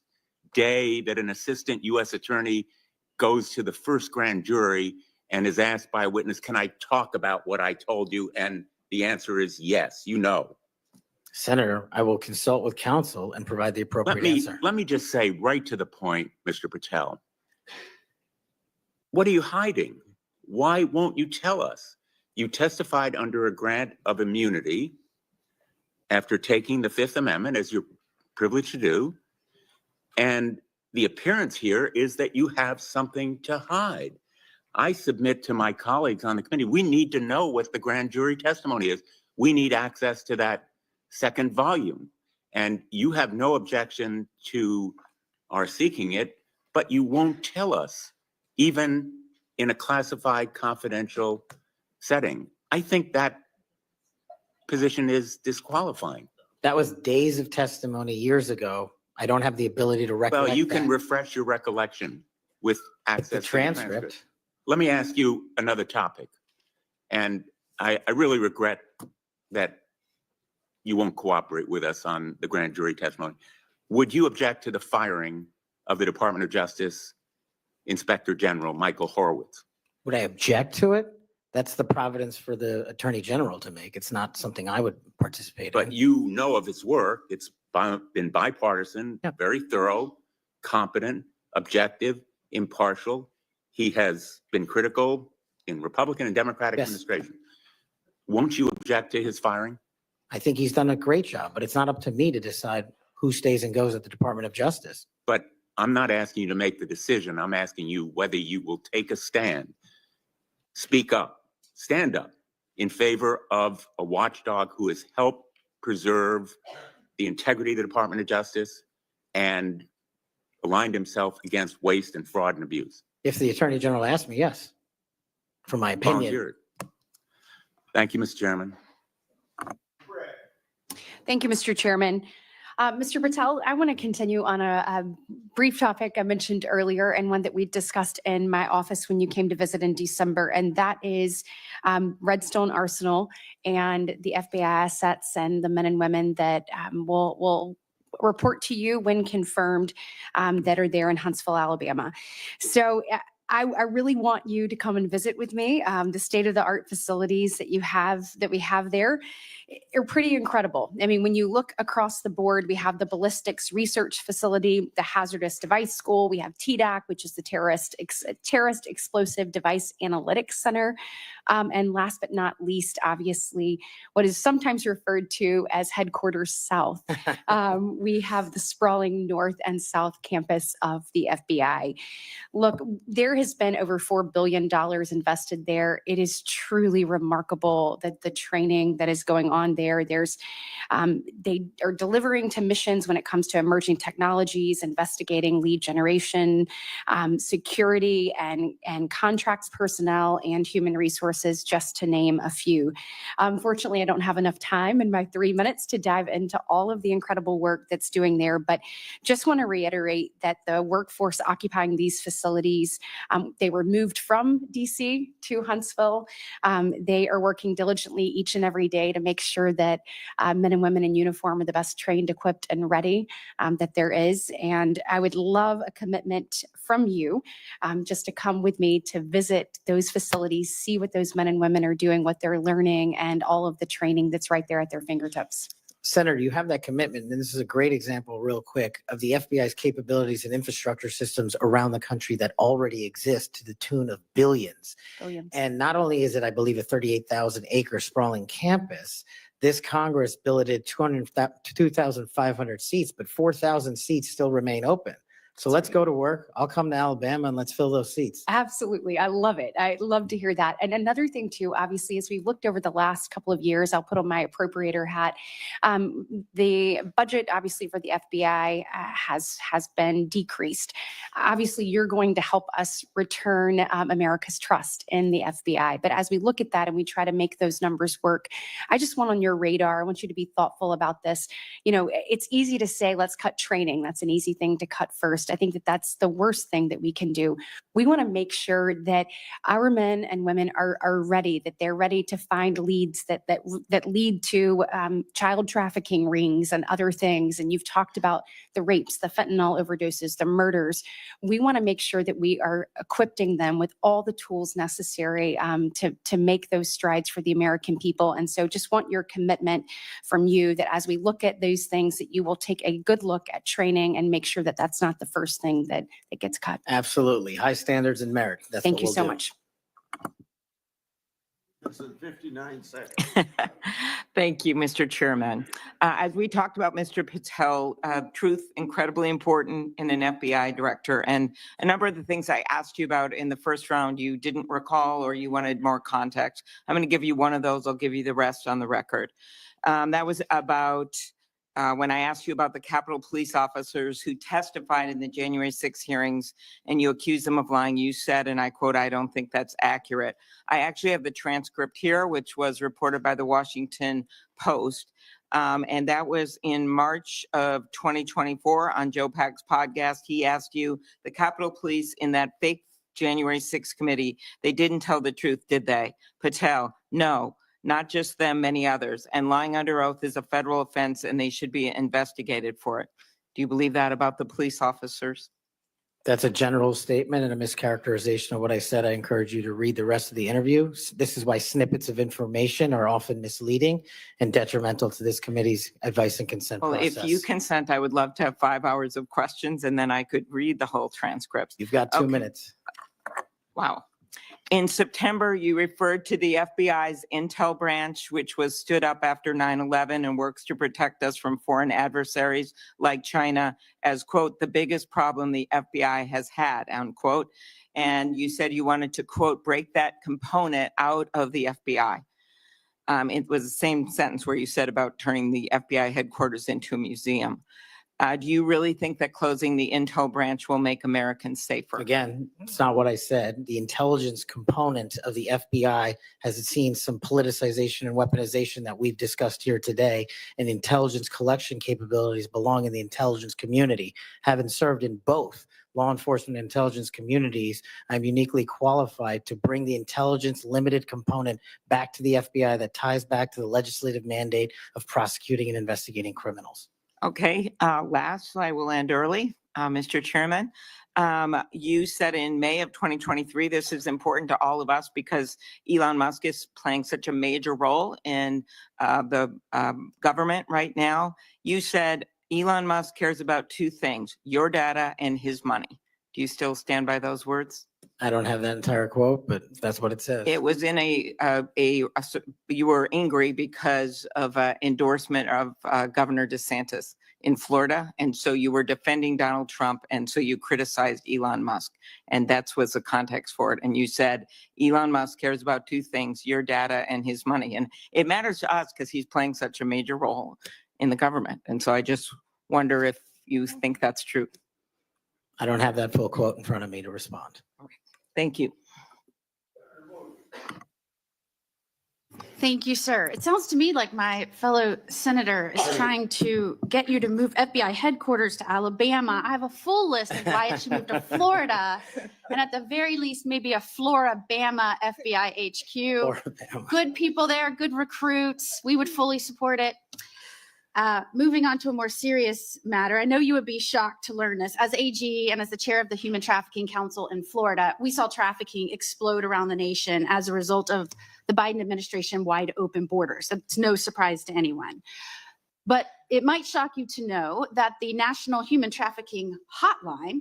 day that an assistant U.S. attorney goes to the first grand jury and is asked by a witness, can I talk about what I told you? And the answer is yes, you know. Senator, I will consult with counsel and provide the appropriate answer. Let me just say right to the point, Mr. Patel. What are you hiding? Why won't you tell us? You testified under a grant of immunity after taking the Fifth Amendment, as you're privileged to do. And the appearance here is that you have something to hide. I submit to my colleagues on the committee, we need to know what the grand jury testimony is. We need access to that second volume. And you have no objection to our seeking it, but you won't tell us, even in a classified confidential setting. I think that position is disqualifying. That was days of testimony years ago. I don't have the ability to recollect Well, you can that. refresh your recollection with access The to the transcript. Let me ask you another topic. And I really regret that you won't cooperate with us on the grand jury testimony. Would you object to the firing of the Department of Justice Inspector General Michael Horowitz? Would I object to it? That's the providence for the Attorney General to make. It's not something I would participate in. But you know of his work. It's been bipartisan, very thorough, competent, objective, impartial. He has been critical in Republican and Democratic administration. Won't you object to his firing? I think he's done a great job, but it's not up to me to decide who stays and goes at the Department of Justice. But I'm not asking you to make the decision. I'm asking you whether you will take a stand, speak up, stand up in favor of a watchdog who has helped preserve the integrity of the Department of Justice and aligned himself against waste and fraud and abuse. If the Attorney General asked me, yes, for my opinion. Volunteered. Thank you, Mr. Chairman. Thank you, Mr. Chairman. Mr. Patel, I want to continue on a brief topic I mentioned earlier and one that we discussed in my office when you came to visit in December, and that is Redstone Arsenal and the FBI assets and the men and women that will report to you when confirmed that are there in Huntsville, Alabama. So I really want you to come and visit with me. The state-of-the-art facilities that we have there are pretty incredible. I mean, when you look across the board, we have the ballistics research facility, the hazardous device school, we have TDAC, which is the terrorist explosive device analytics center. And last but not least, obviously, what is sometimes referred to as Headquarters South. We have the sprawling North and South campus of the FBI. Look, there has been over $4 billion invested there. It is truly remarkable that the training that is going on there. They are delivering to missions when it comes to emerging technologies, investigating lead generation, security and contracts personnel and human resources, just to name a few. Unfortunately, I don't have enough time in my 3 minutes to dive into all of the incredible work that's doing there, but just want to reiterate that the workforce occupying these facilities, they were moved from DC to Huntsville. They are working diligently each and every day to make sure that men and women in uniform are the best trained, equipped, and ready that there is. And I would love a commitment from you just to come with me to visit those facilities, see what those men and women are doing, what they're learning, and all of the training that's right there at their fingertips. Senator, you have that commitment, and this is a great example, real quick, of the FBI's capabilities and infrastructure systems around the country that already exist to the tune of billions. And not only is it, I believe, a 38,000 acre sprawling campus, this Congress billeted 2,500 seats, but 4,000 seats still remain open. So let's go to work. I'll come to Alabama and let's fill those seats. Absolutely. I love it. I love to hear that. And another thing too, obviously, as we've looked over the last couple of years, I'll put on my appropriator hat. The budget, obviously, for the FBI has been decreased. Obviously, you're going to help us return America's trust in the FBI. But as we look at that and we try to make those numbers work, I just want on your radar, I want you to be thoughtful about this. You know, it's easy to say, let's cut training. That's an easy thing to cut first. I think that that's the worst thing that we can do. We want to make sure that our men and women are ready, that they're ready to find leads that lead to child trafficking rings and other things. And you've talked about the rapes, the fentanyl overdoses, the murders. We want to make sure that we are equipping them with all the tools necessary to make those strides for the American people. And so just want your commitment from you that as we look at those things, that you will take a good look at training and make sure that that's not the first thing that gets cut. Absolutely. High standards and merit. That's Thank what you we'll so do. much. This is 59 seconds. Thank you, Mr. Chairman. As we talked about, Mr. Patel, truth incredibly important in an FBI director. And a number of the things I asked you about in the first round, you didn't recall or you wanted more context. I'm going to give you one of those. I'll give you the rest on the record. That was about when I asked you about the Capitol Police officers who testified in the January 6 hearings and you accused them of lying, you said, and I quote, "I don't think that's accurate." I actually have the transcript here, which was reported by the Washington Post. And that was in March of 2024 on Joe Pack's podcast. He asked you, the Capitol Police in that fake January 6 committee, they didn't tell the truth, did they? Patel, no. Not just them, many others. And lying under oath is a federal offense and they should be investigated for it. Do you believe that about the police officers? That's a general statement and a mischaracterization of what I said. I encourage you to read the rest of the interview. This is why snippets of information are often misleading and detrimental to this committee's advice and consent Well, process. if you consent, I would love to have 5 hours of questions and then I could read the whole transcript. You've got 2 minutes. Wow. In September, you referred to the FBI's intel branch, which was stood up after 9/11 and works to protect us from foreign adversaries like China, as, quote, the biggest problem the FBI has had, unquote. And you said you wanted to, quote, break that component out of the FBI. It was the same sentence where you said about turning the FBI headquarters into a museum. Do you really think that closing the intel branch will make Americans safer? Again, it's not what I said. The intelligence component of the FBI has seen some politicization and weaponization that we've discussed here today, and intelligence collection capabilities belong in the intelligence community. Having served in both law enforcement and intelligence communities, I'm uniquely qualified to bring the intelligence limited component back to the FBI that ties back to the legislative mandate of prosecuting and investigating criminals. Okay, last, I will end early, Mr. Chairman. You said in May of 2023, this is important to all of us because Elon Musk is playing such a major role in the government right now. You said Elon Musk cares about two things, your data and his money. Do you still stand by those words? I don't have that entire quote, but that's what it says. It was in you were angry because of endorsement of Governor DeSantis in Florida. And so you were defending Donald Trump. And so you criticized Elon Musk. And that's what's the context for it. And you said, Elon Musk cares about two things, your data and his money. And it matters to us because he's playing such a major role in the government. And so I just wonder if you think that's true. I don't have that full quote in front of me to respond. Thank you. Thank you, sir. It sounds to me like my fellow senator is trying to get you to move FBI headquarters to Alabama. I have a full list of why it should move to Florida, and at the very least, maybe a Florida-Bama FBI HQ. Florida-Bama. Good people there, good recruits. We would fully support it. Moving on to a more serious matter, I know you would be shocked to learn this. As AG and as the chair of the Human Trafficking Council in Florida, we saw trafficking explode around the nation as a result of the Biden administration wide open borders. It's no surprise to anyone. But it might shock you to know that the National Human Trafficking Hotline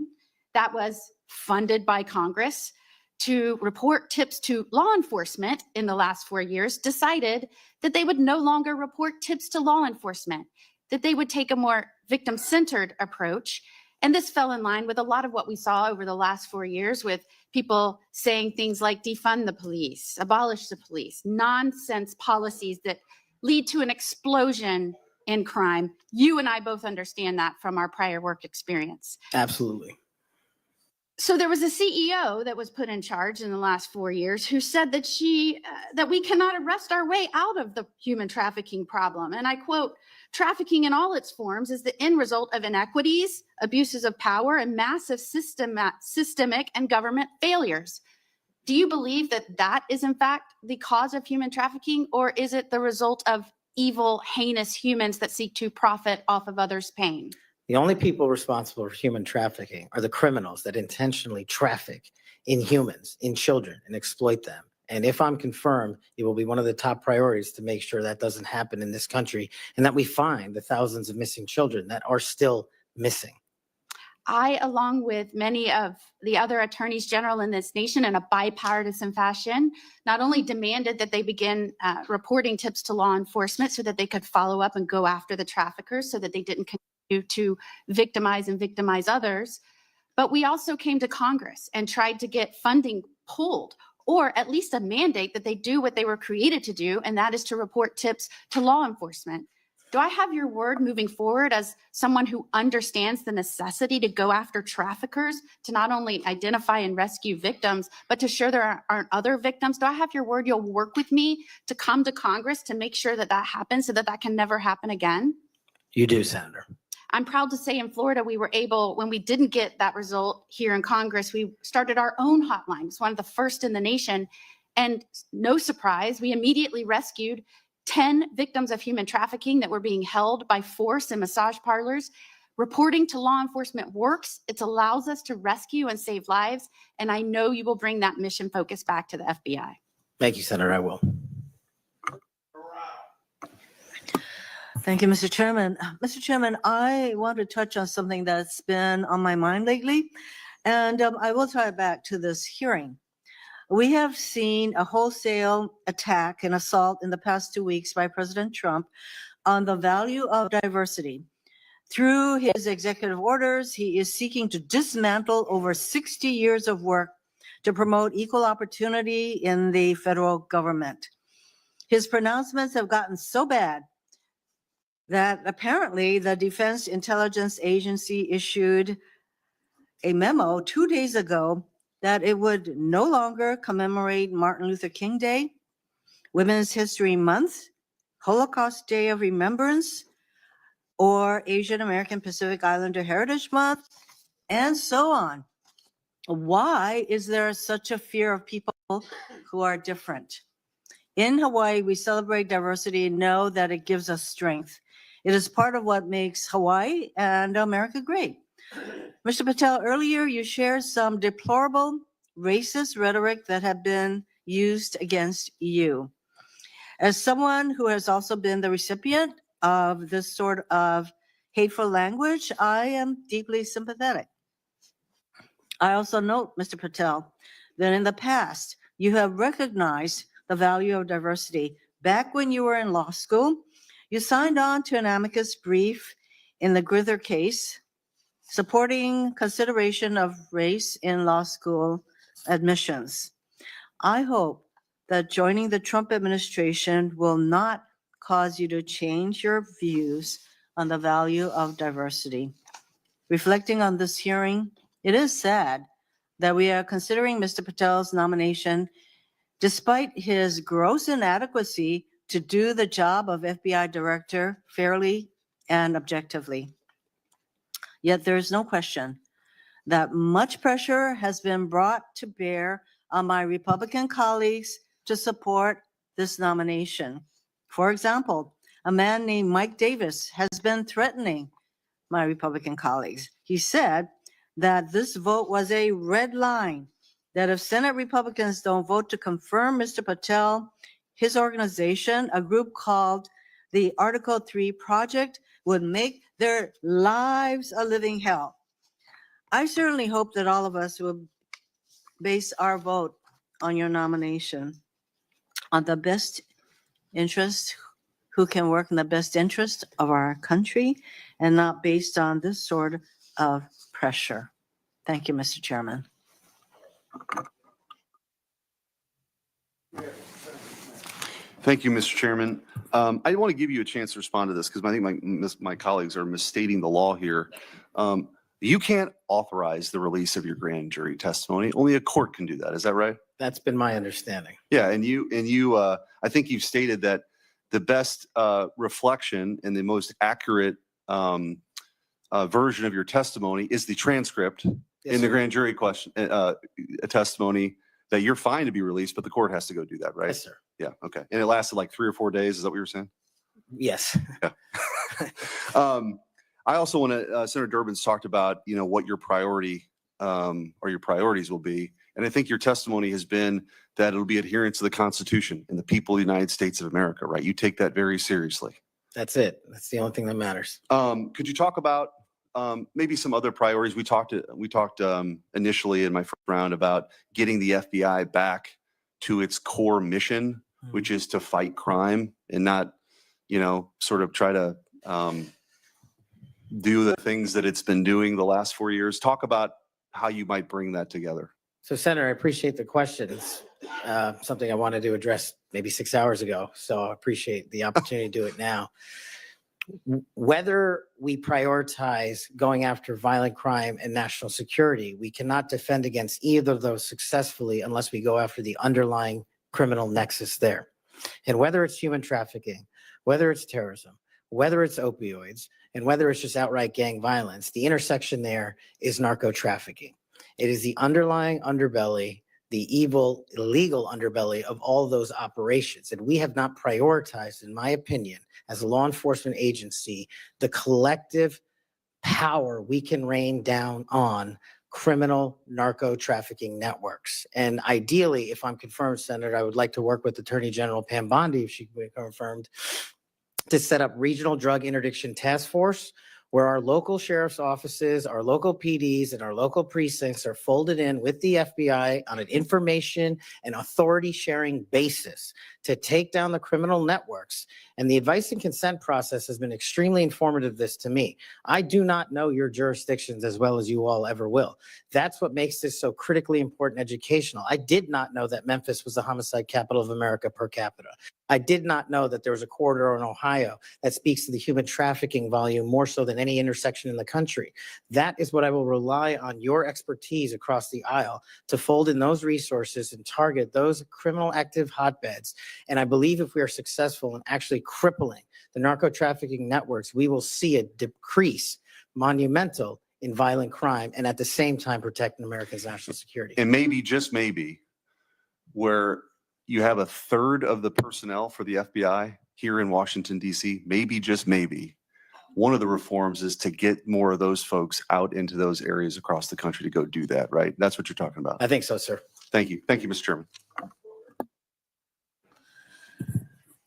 that was funded by Congress to report tips to law enforcement in the last 4 years decided that they would no longer report tips to law enforcement, that they would take a more victim-centered approach. And this fell in line with a lot of what we saw over the last 4 years with people saying things like defund the police, abolish the police, nonsense policies that lead to an explosion in crime. You and I both understand that from our prior work experience. Absolutely. So there was a CEO that was put in charge in the last 4 years who said that that we cannot arrest our way out of the human trafficking problem. And I quote, "Trafficking in all its forms is the end result of inequities, abuses of power, and massive systemic and government failures." Do you believe that that is in fact the cause of human trafficking, or is it the result of evil, heinous humans that seek to profit off of others' pain? The only people responsible for human trafficking are the criminals that intentionally traffic in humans, in children, and exploit them. And if I'm confirmed, it will be one of the top priorities to make sure that doesn't happen in this country and that we find the thousands of missing children that are still missing. I, along with many of the other attorneys general in this nation in a bipartisan fashion, not only demanded that they begin reporting tips to law enforcement so that they could follow up and go after the traffickers so that they didn't continue to victimize others, but we also came to Congress and tried to get funding pulled, or at least a mandate that they do what they were created to do, and that is to report tips to law enforcement. Do I have your word moving forward as someone who understands the necessity to go after traffickers, to not only identify and rescue victims, but to ensure there aren't other victims? Do I have your word you'll work with me to come to Congress to make sure that that happens so that that can never happen again? You do, Senator. I'm proud to say in Florida, we were able, when we didn't get that result here in Congress, we started our own hotline. It's one of the first in the nation. And no surprise, we immediately rescued 10 victims of human trafficking that were being held by force in massage parlors. Reporting to law enforcement works. It allows us to rescue and save lives. And I know you will bring that mission focus back to the FBI. Thank you, Senator. I will. Thank you, Mr. Chairman. Mr. Chairman, I want to touch on something that's been on my mind lately, and I will tie it back to this hearing. We have seen a wholesale attack and assault in the past 2 weeks by President Trump on the value of diversity. Through his executive orders, he is seeking to dismantle over 60 years of work to promote equal opportunity in the federal government. His pronouncements have gotten so bad that apparently the Defense Intelligence Agency issued a memo 2 days ago that it would no longer commemorate Martin Luther King Day, Women's History Month, Holocaust Day of Remembrance, or Asian American Pacific Islander Heritage Month, and so on. Why is there such a fear of people who are different? In Hawaii, we celebrate diversity and know that it gives us strength. It is part of what makes Hawaii and America great. Mr. Patel, earlier you shared some deplorable racist rhetoric that had been used against you. As someone who has also been the recipient of this sort of hateful language, I am deeply sympathetic. I also note, Mr. Patel, that in the past, you have recognized the value of diversity. Back when you were in law school, you signed on to an amicus brief in the Grither case, supporting consideration of race in law school admissions. I hope that joining the Trump administration will not cause you to change your views on the value of diversity. Reflecting on this hearing, it is sad that we are considering Mr. Patel's nomination despite his gross inadequacy to do the job of FBI director fairly and objectively. Yet there is no question that much pressure has been brought to bear on my Republican colleagues to support this nomination. For example, a man named Mike Davis has been threatening my Republican colleagues. He said that this vote was a red line, that if Senate Republicans don't vote to confirm Mr. Patel, his organization, a group called the Article 3 Project, would make their lives a living hell. I certainly hope that all of us will base our vote on your nomination, on the best interest, who can work in the best interest of our country, and not based on this sort of pressure. Thank you, Mr. Chairman. Thank you, Mr. Chairman. I want to give you a chance to respond to this because I think my colleagues are misstating the law here. You can't authorize the release of your grand jury testimony. Only a court can do that. Is that right? That's been my understanding. Yeah, and you, I think you've stated that the best reflection and the most accurate version of your testimony is the transcript Yes, in the sir. grand jury question testimony that you're fine to be released, but the court has to go do that, right? Yes, sir. Yeah. Okay. And it lasted like 3 or 4 days. Is that what you were saying? Yes. I also want to, Senator Durbin's talked about, what your priority or your priorities will be. And I think your testimony has been that it'll be adherence to the Constitution and the people of the United States of America, right? You take that very seriously. That's it. That's the only thing that matters. Could you talk about maybe some other priorities? We talked initially in my first round about getting the FBI back to its core mission, which is to fight crime and not, sort of try to do the things that it's been doing the last 4 years. Talk about how you might bring that together. So, Senator, I appreciate the questions. Something I wanted to address maybe 6 hours ago. So I appreciate the opportunity to do it now. Whether we prioritize going after violent crime and national security, we cannot defend against either of those successfully unless we go after the underlying criminal nexus there. And whether it's human trafficking, whether it's terrorism, whether it's opioids, and whether it's just outright gang violence, the intersection there is narco trafficking. It is the underlying underbelly, the evil, illegal underbelly of all those operations. And we have not prioritized, in my opinion, as a law enforcement agency, the collective power we can rain down on criminal narco trafficking networks. And ideally, if I'm confirmed, Senator, I would like to work with Attorney General Pam Bondi, if she can be confirmed, to set up regional drug interdiction task force where our local sheriff's offices, our local PDs, and our local precincts are folded in with the FBI on an information and authority sharing basis to take down the criminal networks. And the advice and consent process has been extremely informative to me. I do not know your jurisdictions as well as you all ever will. That's what makes this so critically important educational. I did not know that Memphis was the homicide capital of America per capita. I did not know that there was a corridor in Ohio that speaks to the human trafficking volume more so than any intersection in the country. That is what I will rely on your expertise across the aisle to fold in those resources and target those criminal active hotbeds. And I believe if we are successful in actually crippling the narco trafficking networks, we will see a decrease monumental in violent crime and at the same time protecting America's national security. And maybe, just maybe, where you have a third of the personnel for the FBI here in Washington, D.C., maybe, just maybe, one of the reforms is to get more of those folks out into those areas across the country to go do that, right? That's what you're talking about. I think so, sir. Thank you. Thank you, Mr. Chairman.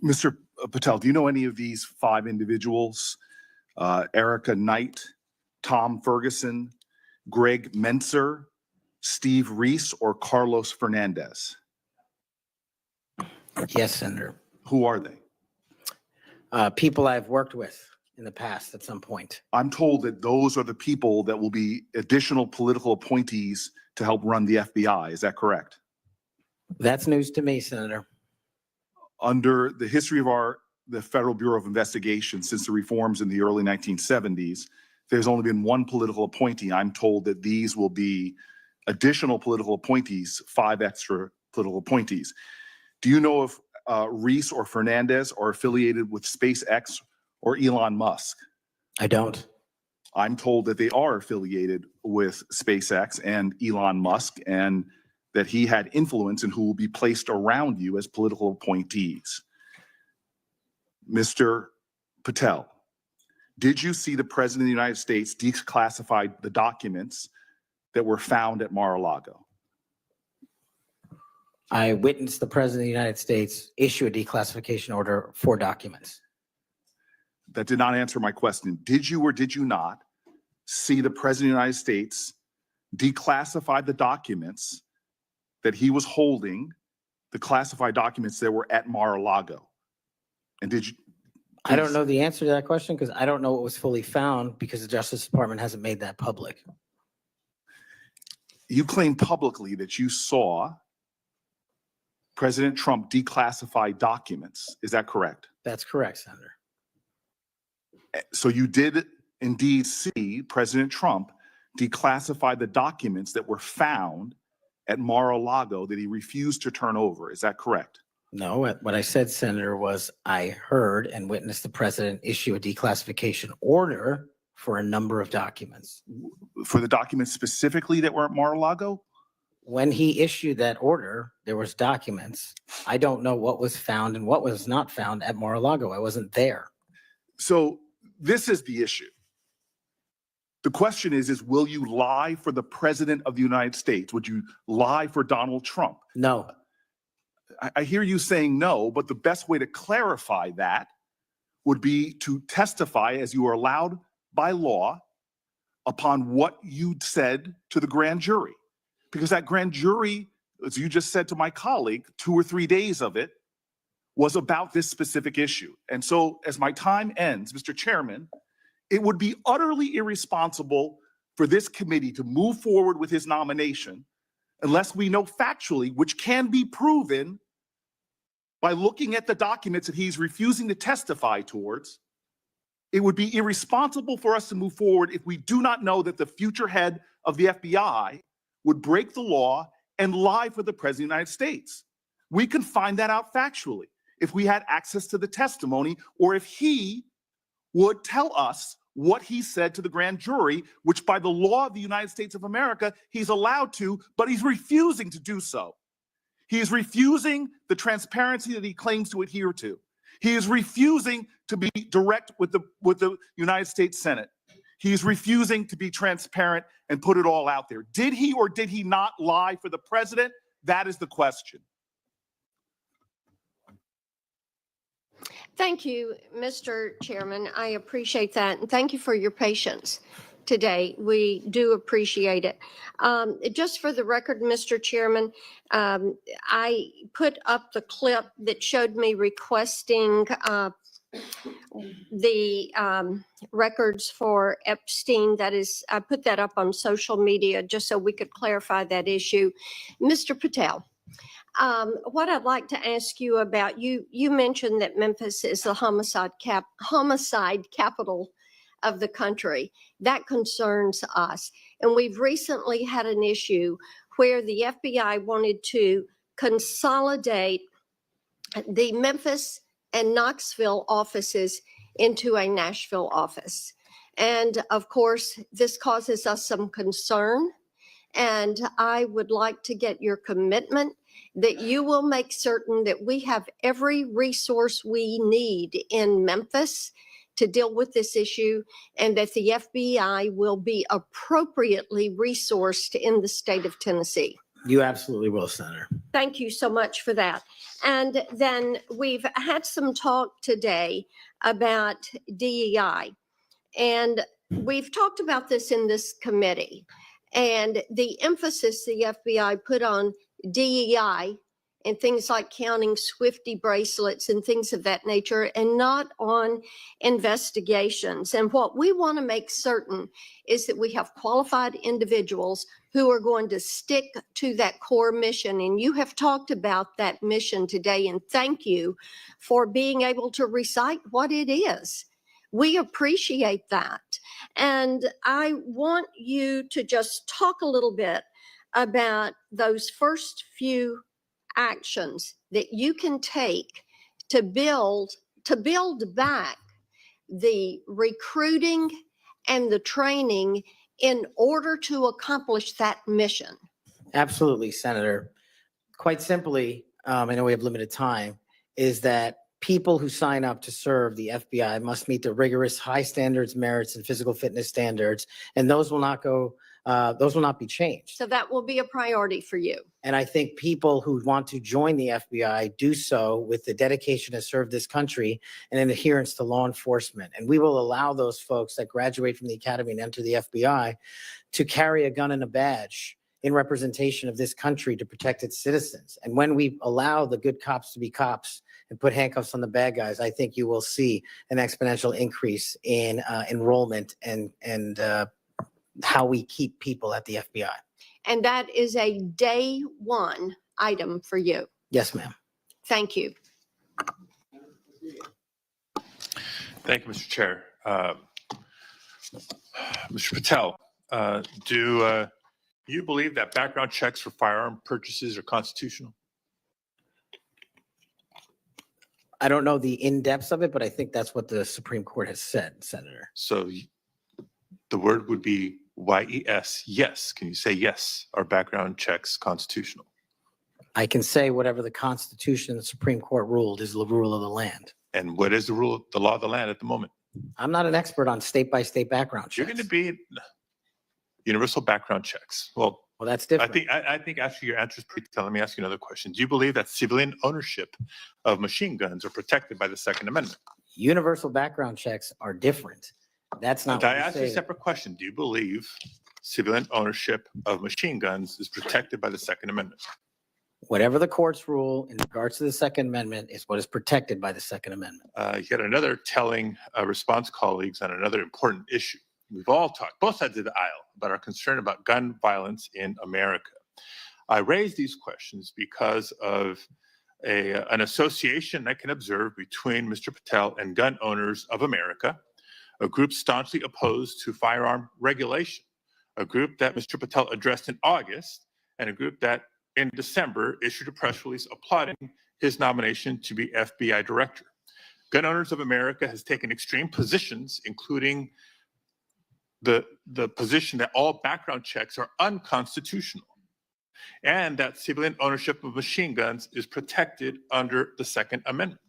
Mr. Patel, do you know any of these 5 individuals? Erica Knight, Tom Ferguson, Greg Menser, Steve Reese or Carlos Fernandez? Yes, Senator. Who are they? People I've worked with in the past at some point. I'm told that those are the people that will be additional political appointees to help run the FBI. Is that correct? That's news to me, Senator. Under the history of the Federal Bureau of Investigation since the reforms in the early 1970s, there's only been one political appointee. I'm told that these will be additional political appointees, 5 extra political appointees. Do you know if Reese or Fernandez are affiliated with SpaceX or Elon Musk? I don't. I'm told that they are affiliated with SpaceX and Elon Musk, and that he had influence in who will be placed around you as political appointees. Mr. Patel, did you see the President of the United States declassify the documents that were found at Mar-a-Lago? I witnessed the President of the United States issue a declassification order for documents. That did not answer my question. Did you or did you not see the President of the United States declassify the documents that he was holding, the classified documents that were at Mar-a-Lago? And did you? I don't know the answer to that question because I don't know what was fully found because the Justice Department hasn't made that public. You claim publicly that you saw President Trump declassify documents. Is that correct? That's correct, Senator. So you did indeed see President Trump declassify the documents that were found at Mar-a-Lago that he refused to turn over. Is that correct? No, what I said, Senator, was I heard and witnessed the president issue a declassification order for a number of documents. For the documents specifically that were at Mar-a-Lago? When he issued that order, there was documents. I don't know what was found and what was not found at Mar-a-Lago. I wasn't there. So this is the issue. The question is will you lie for the President of the United States? Would you lie for Donald Trump? No. I hear you saying no, but the best way to clarify that would be to testify as you are allowed by law upon what you said to the grand jury. Because that grand jury, as you just said to my colleague, 2 or 3 days of it was about this specific issue. And so as my time ends, Mr. Chairman, it would be utterly irresponsible for this committee to move forward with his nomination unless we know factually, which can be proven by looking at the documents that he's refusing to testify towards. It would be irresponsible for us to move forward if we do not know that the future head of the FBI would break the law and lie for the President of the United States. We can find that out factually if we had access to the testimony or if he would tell us what he said to the grand jury, which by the law of the United States of America, he's allowed to, but he's refusing to do so. He is refusing the transparency that he claims to adhere to. He is refusing to be direct with the United States Senate. He is refusing to be transparent and put it all out there. Did he or did he not lie for the president? That is the question. Thank you, Mr. Chairman. I appreciate that. And thank you for your patience today. We do appreciate it. Just for the record, Mr. Chairman, I put up the clip that showed me requesting the records for Epstein. That is, I put that up on social media just so we could clarify that issue. Mr. Patel, what I'd like to ask you about, you mentioned that Memphis is the homicide capital of the country. That concerns us. And we've recently had an issue where the FBI wanted to consolidate the Memphis and Knoxville offices into a Nashville office. And of course, this causes us some concern. And I would like to get your commitment that you will make certain that we have every resource we need in Memphis to deal with this issue, and that the FBI will be appropriately resourced in the state of Tennessee. You absolutely will, Senator. Thank you so much for that. And then we've had some talk today about DEI, and we've talked about this in this committee. And the emphasis the FBI put on DEI and things like counting Swifty bracelets and things of that nature, and not on investigations. And what we want to make certain is that we have qualified individuals who are going to stick to that core mission. And you have talked about that mission today, and thank you for being able to recite what it is. We appreciate that. And I want you to just talk a little bit about those first few actions that you can take to build back the recruiting and the training in order to accomplish that mission. Absolutely, Senator. Quite simply, I know we have limited time, is that people who sign up to serve the FBI must meet the rigorous high standards, merits, and physical fitness standards, and those will not be changed. So that will be a priority for you. And I think people who want to join the FBI do so with the dedication to serve this country and an adherence to law enforcement. And we will allow those folks that graduate from the academy and enter the FBI to carry a gun and a badge in representation of this country to protect its citizens. And when we allow the good cops to be cops and put handcuffs on the bad guys, I think you will see an exponential increase in enrollment and how we keep people at the FBI. And that is a day one item for you. Yes, ma'am. Thank you. Thank you, Mr. Chair. Mr. Patel, do you believe that background checks for firearm purchases are constitutional? I don't know the in-depths of it, but I think that's what the Supreme Court has said, Senator. So the word would be YES, yes. Can you say yes? Are background checks constitutional? I can say whatever the Constitution and the Supreme Court ruled is the rule of the land. And what is the law of the land at the moment? I'm not an expert on state-by-state background checks. You're going to be universal background checks. Well, that's different. I think actually your answer is pretty telling. Let me ask you another question. Do you believe that civilian ownership of machine guns are protected by the Second Amendment? Universal background checks are different. That's not. I asked you a separate question. Do you believe civilian ownership of machine guns is protected by the Second Amendment? Whatever the courts rule in regards to the Second Amendment is what is protected by the Second Amendment. Yet another telling response, colleagues, on another important issue. We've all talked, both sides of the aisle, about our concern about gun violence in America. I raise these questions because of an association I can observe between Mr. Patel and Gun Owners of America, a group staunchly opposed to firearm regulation, a group that Mr. Patel addressed in August, and a group that in December issued a press release applauding his nomination to be FBI director. Gun Owners of America has taken extreme positions, including the position that all background checks are unconstitutional and that civilian ownership of machine guns is protected under the Second Amendment.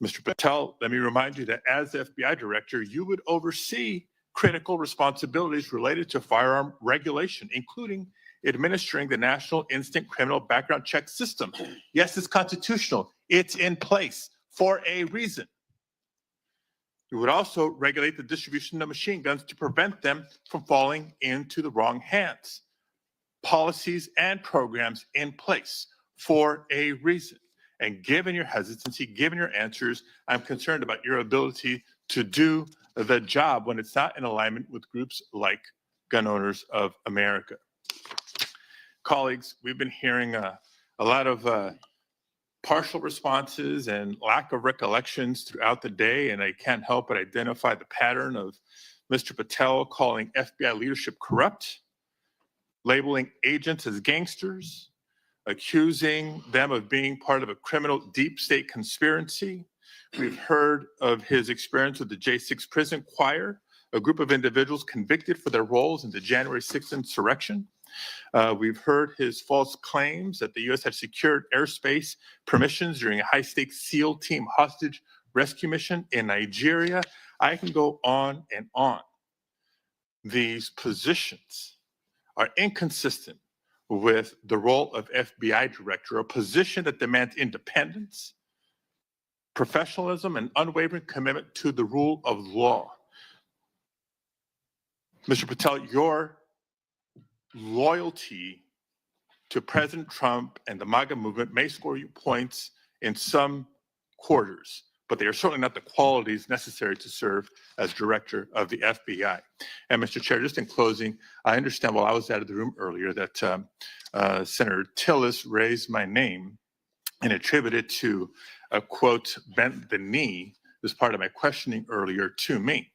Mr. Patel, let me remind you that as the FBI director, you would oversee critical responsibilities related to firearm regulation, including administering the National Instant Criminal Background Check System. Yes, it's constitutional. It's in place for a reason. You would also regulate the distribution of machine guns to prevent them from falling into the wrong hands. Policies and programs in place for a reason. And given your hesitancy, given your answers, I'm concerned about your ability to do the job when it's not in alignment with groups like Gun Owners of America. Colleagues, we've been hearing a lot of partial responses and lack of recollections throughout the day, and I can't help but identify the pattern of Mr. Patel calling FBI leadership corrupt, labeling agents as gangsters, accusing them of being part of a criminal deep state conspiracy. We've heard of his experience with the J6 prison choir, a group of individuals convicted for their roles in the January 6th insurrection. We've heard his false claims that the U.S. had secured airspace permissions during a high-stakes SEAL team hostage rescue mission in Nigeria. I can go on and on. These positions are inconsistent with the role of FBI director, a position that demands independence, professionalism, and unwavering commitment to the rule of law. Mr. Patel, your loyalty to President Trump and the MAGA movement may score you points in some quarters, but they are certainly not the qualities necessary to serve as director of the FBI. And Mr. Chair, just in closing, I understand while I was out of the room earlier that Senator Tillis raised my name and attributed to a quote, bent the knee as part of my questioning earlier to me.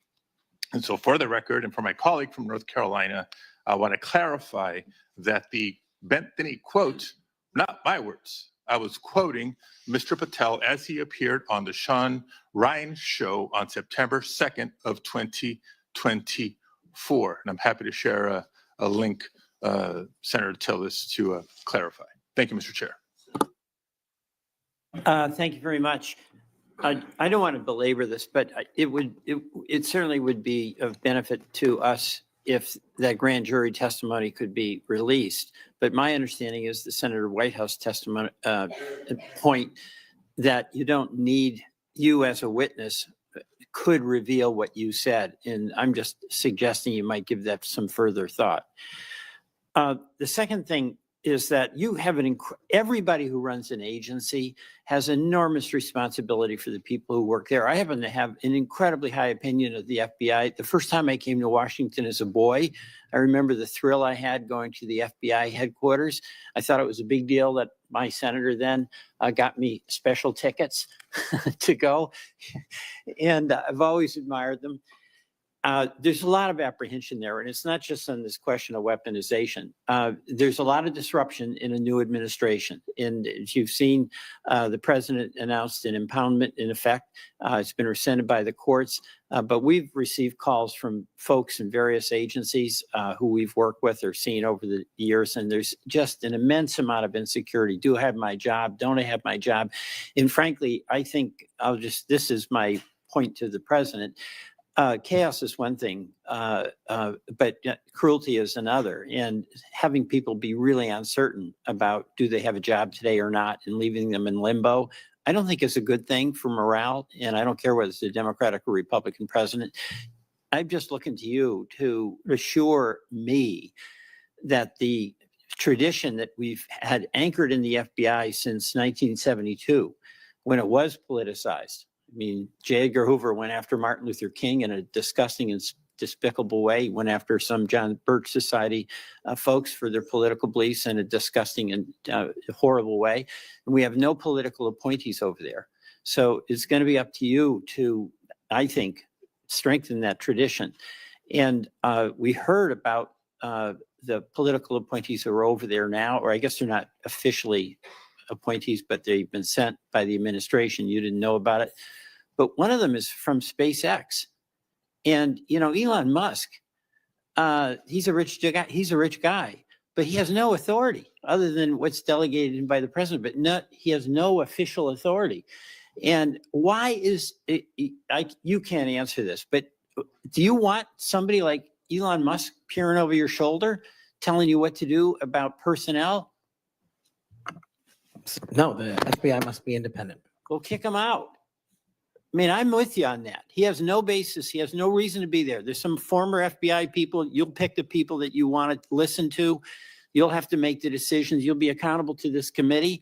And so for the record, and for my colleague from North Carolina, I want to clarify that the bent the knee quote, not my words. I was quoting Mr. Patel as he appeared on the Sean Ryan show on September 2nd of 2024. And I'm happy to share a link, Senator Tillis, to clarify. Thank you, Mr. Chair. Thank you very much. I don't want to belabor this, but it certainly would be of benefit to us if that grand jury testimony could be released. But my understanding is the Senator Whitehouse testimony point that you don't need you as a witness could reveal what you said. And I'm just suggesting you might give that some further thought. The second thing is that you have everybody who runs an agency has enormous responsibility for the people who work there. I happen to have an incredibly high opinion of the FBI. The first time I came to Washington as a boy, I remember the thrill I had going to the FBI headquarters. I thought it was a big deal that my senator then got me special tickets to go. And I've always admired them. There's a lot of apprehension there, and it's not just on this question of weaponization. There's a lot of disruption in a new administration. And as you've seen, the president announced an impoundment in effect. It's been rescinded by the courts, but we've received calls from folks in various agencies who we've worked with or seen over the years, and there's just an immense amount of insecurity. Do I have my job? Don't I have my job? And frankly, I think this is my point to the president. Chaos is one thing, but cruelty is another. And having people be really uncertain about do they have a job today or not and leaving them in limbo, I don't think is a good thing for morale. And I don't care whether it's a Democratic or Republican president. I'm just looking to you to assure me that the tradition that we've had anchored in the FBI since 1972, when it was politicized. I mean, J. Edgar Hoover went after Martin Luther King in a disgusting and despicable way. He went after some John Birch Society folks for their political beliefs in a disgusting and horrible way. And we have no political appointees over there. So it's going to be up to you to, I think, strengthen that tradition. And we heard about the political appointees who are over there now, or I guess they're not officially appointees, but they've been sent by the administration. You didn't know about it. But one of them is from SpaceX. And, you know, Elon Musk, he's a rich guy, but he has no authority other than what's delegated by the president, but he has no official authority. And why is it, you can't answer this, but do you want somebody like Elon Musk peering over your shoulder, telling you what to do about personnel? No, the FBI must be independent. Go kick him out. I mean, I'm with you on that. He has no basis. He has no reason to be there. There's some former FBI people. You'll pick the people that you want to listen to. You'll have to make the decisions. You'll be accountable to this committee.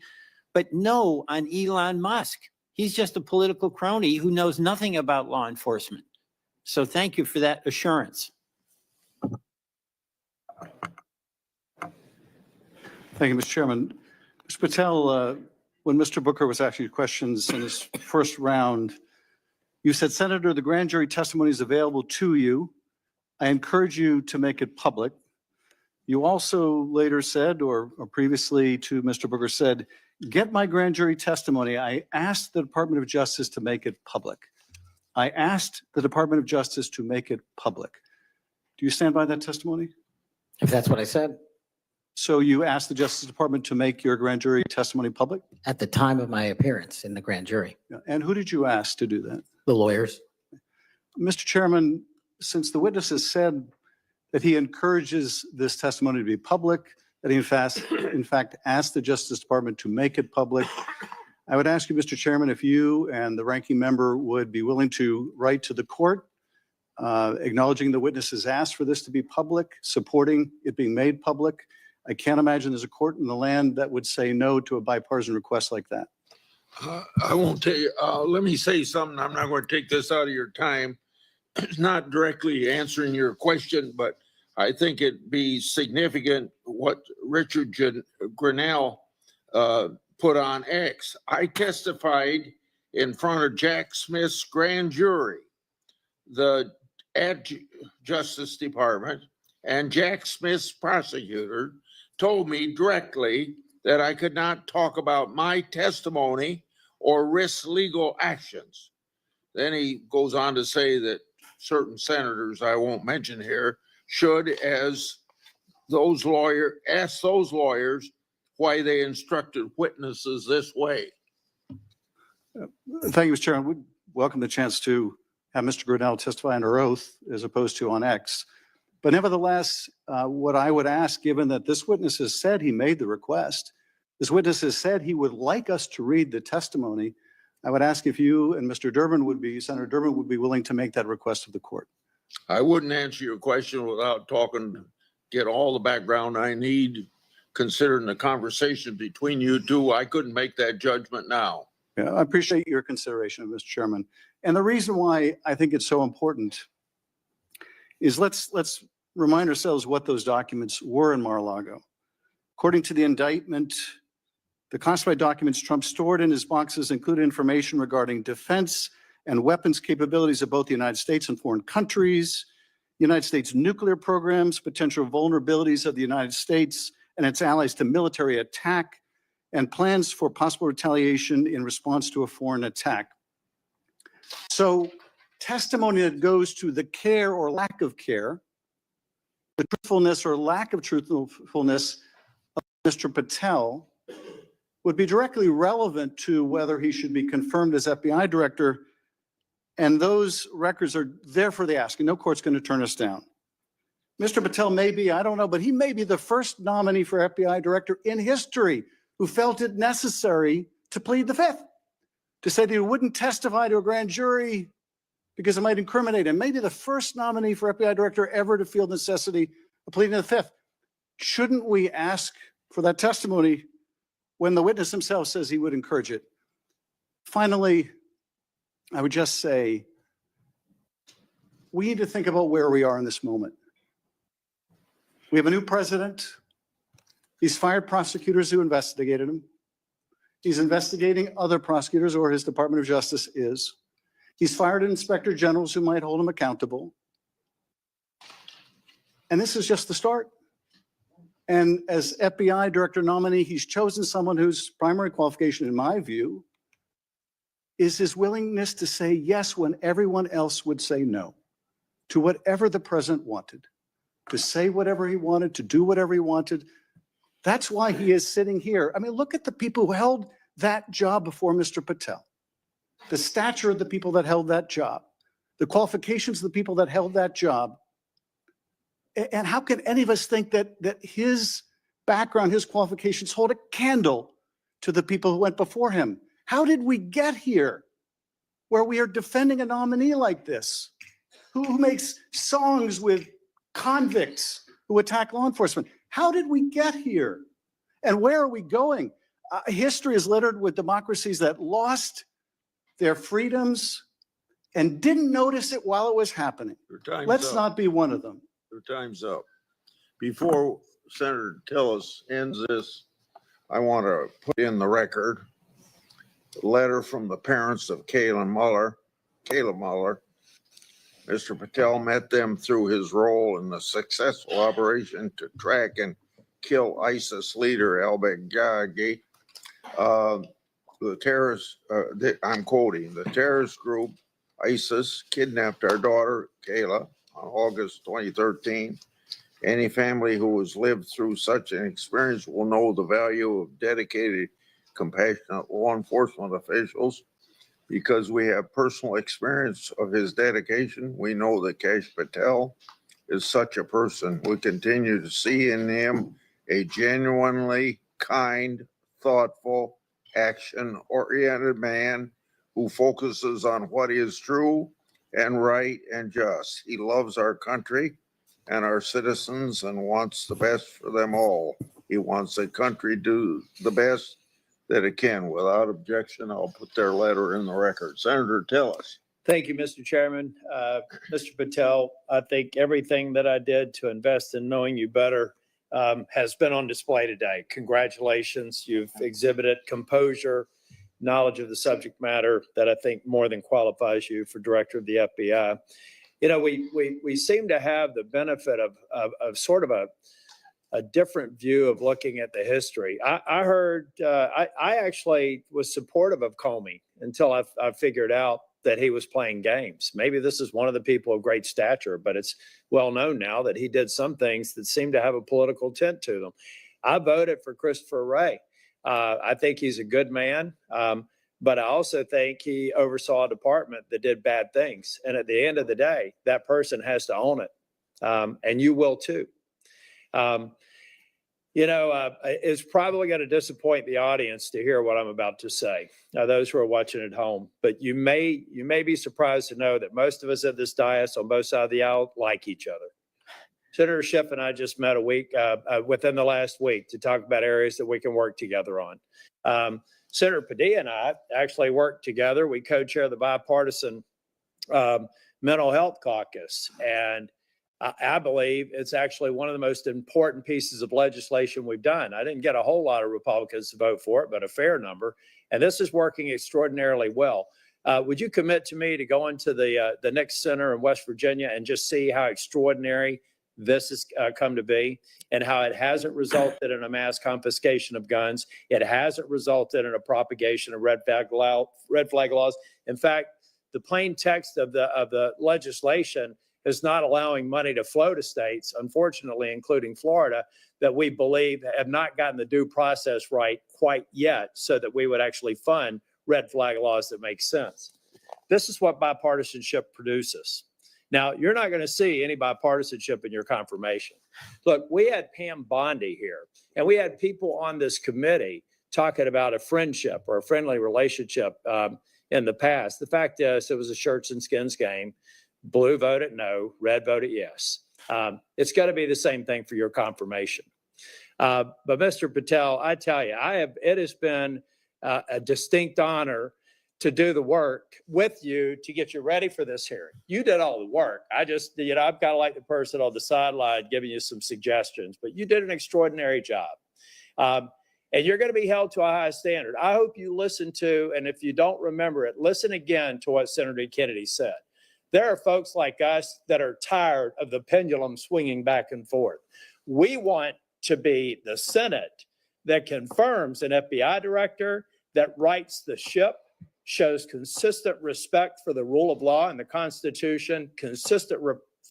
But no on Elon Musk. He's just a political crony who knows nothing about law enforcement. So thank you for that assurance. Thank you, Mr. Chairman. Mr. Patel, when Mr. Booker was asking you questions in his first round, you said, Senator, the grand jury testimony is available to you. I encourage you to make it public. You also later said, or previously to Mr. Booker said, get my grand jury testimony. I asked the Department of Justice to make it public. I asked the Department of Justice to make it public. Do you stand by that testimony? If that's what I said. So you asked the Justice Department to make your grand jury testimony public? At the time of my appearance in the grand jury. Yeah. And who did you ask to do that? The lawyers. Mr. Chairman, since the witness has said that he encourages this testimony to be public, that he in fact asked the Justice Department to make it public, I would ask you, Mr. Chairman, if you and the ranking member would be willing to write to the court acknowledging the witnesses asked for this to be public, supporting it being made public. I can't imagine there's a court in the land that would say no to a bipartisan request like that. I won't tell you, let me say something. I'm not going to take this out of your time. It's not directly answering your question, but I think it'd be significant what Richard Grinnell put on X. I testified in front of Jack Smith's grand jury, the Justice Department, and Jack Smith's prosecutor told me directly that I could not talk about my testimony or risk legal actions. Then he goes on to say that certain senators, I won't mention here, should, as those lawyers, ask those lawyers why they instructed witnesses this way. Thank you, Mr. Chairman. We welcome the chance to have Mr. Grinnell testify under oath as opposed to on X. But nevertheless, what I would ask, given that this witness has said he made the request, this witness has said he would like us to read the testimony, I would ask if you and Mr. Durbin would be, Senator Durbin would be willing to make that request of the court. I wouldn't answer your question without talking, get all the background I need, considering the conversation between you two. I couldn't make that judgment now. Yeah, I appreciate your consideration, Mr. Chairman. And the reason why I think it's so important is let's remind ourselves what those documents were in Mar-a-Lago. According to the indictment, the classified documents Trump stored in his boxes included information regarding defense and weapons capabilities of both the United States and foreign countries, United States nuclear programs, potential vulnerabilities of the United States and its allies to military attack, and plans for possible retaliation in response to a foreign attack. So testimony that goes to the care or lack of care, the truthfulness or lack of truthfulness of Mr. Patel would be directly relevant to whether he should be confirmed as FBI director. And those records are there for the asking. No court's going to turn us down. Mr. Patel may be, I don't know, but he may be the first nominee for FBI director in history who felt it necessary to plead the fifth, to say that he wouldn't testify to a grand jury because it might incriminate him. Maybe the first nominee for FBI director ever to feel the necessity of pleading the fifth. Shouldn't we ask for that testimony when the witness himself says he would encourage it? Finally, I would just say, we need to think about where we are in this moment. We have a new president. He's fired prosecutors who investigated him. He's investigating other prosecutors, or his Department of Justice is. He's fired inspector generals who might hold him accountable. And this is just the start. And as FBI director nominee, he's chosen someone whose primary qualification, in my view, is his willingness to say yes when everyone else would say no to whatever the president wanted, to say whatever he wanted, to do whatever he wanted. That's why he is sitting here. I mean, look at the people who held that job before Mr. Patel, the stature of the people that held that job, the qualifications of the people that held that job. And how can any of us think that his background, his qualifications hold a candle to the people who went before him? How did we get here where we are defending a nominee like this, who makes songs with convicts who attack law enforcement? How did we get here? And where are we going? History is littered with democracies that lost their freedoms and didn't notice it while it was happening. Let's not be one of them. Your time's up. Before Senator Tillis ends this, I want to put in the record a letter from the parents of Kayla Mueller. Mr. Patel met them through his role in the successful operation to track and kill ISIS leader al-Baghdadi. The terrorist, I'm quoting, the terrorist group ISIS kidnapped our daughter Kayla on August 2013. Any family who has lived through such an experience will know the value of dedicated, compassionate law enforcement officials. Because we have personal experience of his dedication, we know that Kash Patel is such a person. We continue to see in him a genuinely kind, thoughtful, action-oriented man who focuses on what is true and right and just. He loves our country and our citizens and wants the best for them all. He wants the country to do the best that it can. Without objection, I'll put their letter in the record. Senator Tillis. Thank you, Mr. Chairman. Mr. Patel, I think everything that I did to invest in knowing you better has been on display today. Congratulations. You've exhibited composure, knowledge of the subject matter that I think more than qualifies you for director of the FBI. You know, we seem to have the benefit of sort of a different view of looking at the history. I heard, I actually was supportive of Comey until I figured out that he was playing games. Maybe this is one of the people of great stature, but it's well known now that he did some things that seem to have a political tint to them. I voted for Christopher Wray. I think he's a good man, but I also think he oversaw a department that did bad things. And at the end of the day, that person has to own it, and you will too. It's probably going to disappoint the audience to hear what I'm about to say, those who are watching at home. But you may be surprised to know that most of us at this dais on both sides of the aisle like each other. Senator Schiff and I just met within the last week to talk about areas that we can work together on. Senator Padilla and I actually worked together. We co-chair the bipartisan mental health caucus, and I believe it's actually one of the most important pieces of legislation we've done. I didn't get a whole lot of Republicans to vote for it, but a fair number. And this is working extraordinarily well. Would you commit to me to go into the Nix Center in West Virginia and just see how extraordinary this has come to be and how it hasn't resulted in a mass confiscation of guns? It hasn't resulted in a propagation of red flag laws. In fact, the plain text of the legislation is not allowing money to flow to states, unfortunately, including Florida, that we believe have not gotten the due process right quite yet so that we would actually fund red flag laws that make sense. This is what bipartisanship produces. Now, you're not going to see any bipartisanship in your confirmation. Look, we had Pam Bondi here, and we had people on this committee talking about a friendship or a friendly relationship in the past. The fact is, it was a shirts and skins game. Blue voted no, red voted yes. It's got to be the same thing for your confirmation. But Mr. Patel, I tell you, it has been a distinct honor to do the work with you to get you ready for this hearing. You did all the work. I'm kind of like the person on the sideline giving you some suggestions, but you did an extraordinary job. And you're going to be held to a high standard. I hope you listen to, and if you don't remember it, listen again to what Senator Kennedy said. There are folks like us that are tired of the pendulum swinging back and forth. We want to be the Senate that confirms an FBI director, that rights the ship, shows consistent respect for the rule of law and the Constitution, consistent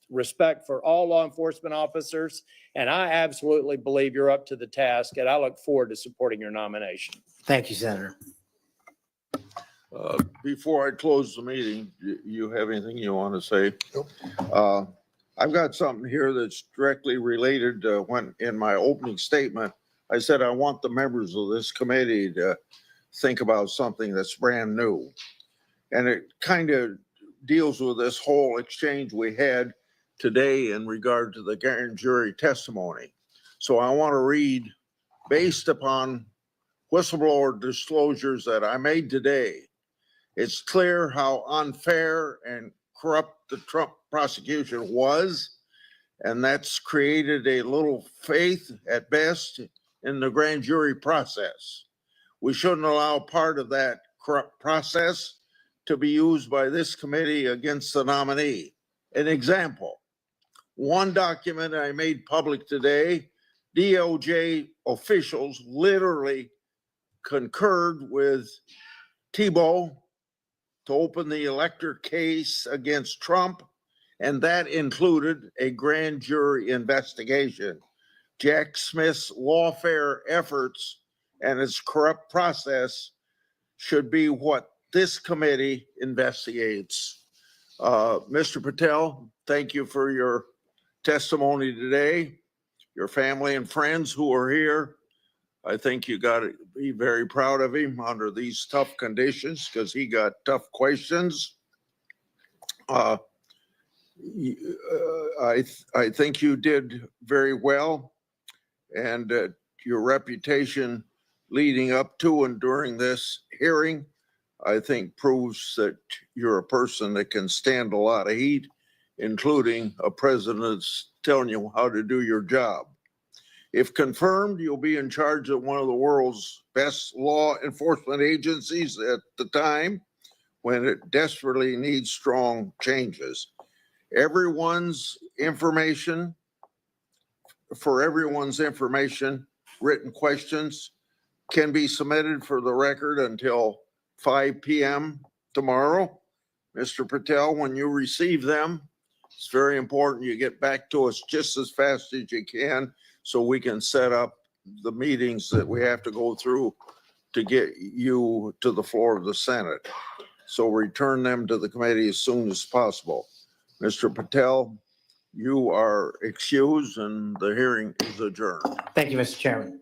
respect for all law enforcement officers. And I absolutely believe you're up to the task, and I look forward to supporting your nomination. Thank you, Senator. Before I close the meeting, you have anything you want to say? Nope. I've got something here that's directly related to when in my opening statement, I said I want the members of this committee to think about something that's brand new. And it kind of deals with this whole exchange we had today in regard to the grand jury testimony. So I want to read, based upon whistleblower disclosures that I made today, it's clear how unfair and corrupt the Trump prosecution was, and that's created a little faith at best in the grand jury process. We shouldn't allow part of that corrupt process to be used by this committee against the nominee. An example, one document I made public today, DOJ officials literally concurred with Thibault to open the elector case against Trump, and that included a grand jury investigation. Jack Smith's lawfare efforts and its corrupt process should be what this committee investigates. Mr. Patel, thank you for your testimony today. Your family and friends who are here, I think you got to be very proud of him under these tough conditions because he got tough questions. I think you did very well, and your reputation leading up to and during this hearing, I think proves that you're a person that can stand a lot of heat, including a president that's telling you how to do your job. If confirmed, you'll be in charge of one of the world's best law enforcement agencies at the time when it desperately needs strong changes. Everyone's information, written questions can be submitted for the record until 5 p.m. tomorrow. Mr. Patel, when you receive them, it's very important you get back to us just as fast as you can so we can set up the meetings that we have to go through to get you to the floor of the Senate. So return them to the committee as soon as possible. Mr. Patel, you are excused and the hearing is adjourned. Thank you, Mr. Chairman.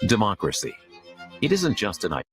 Democracy. It isn't just an idea.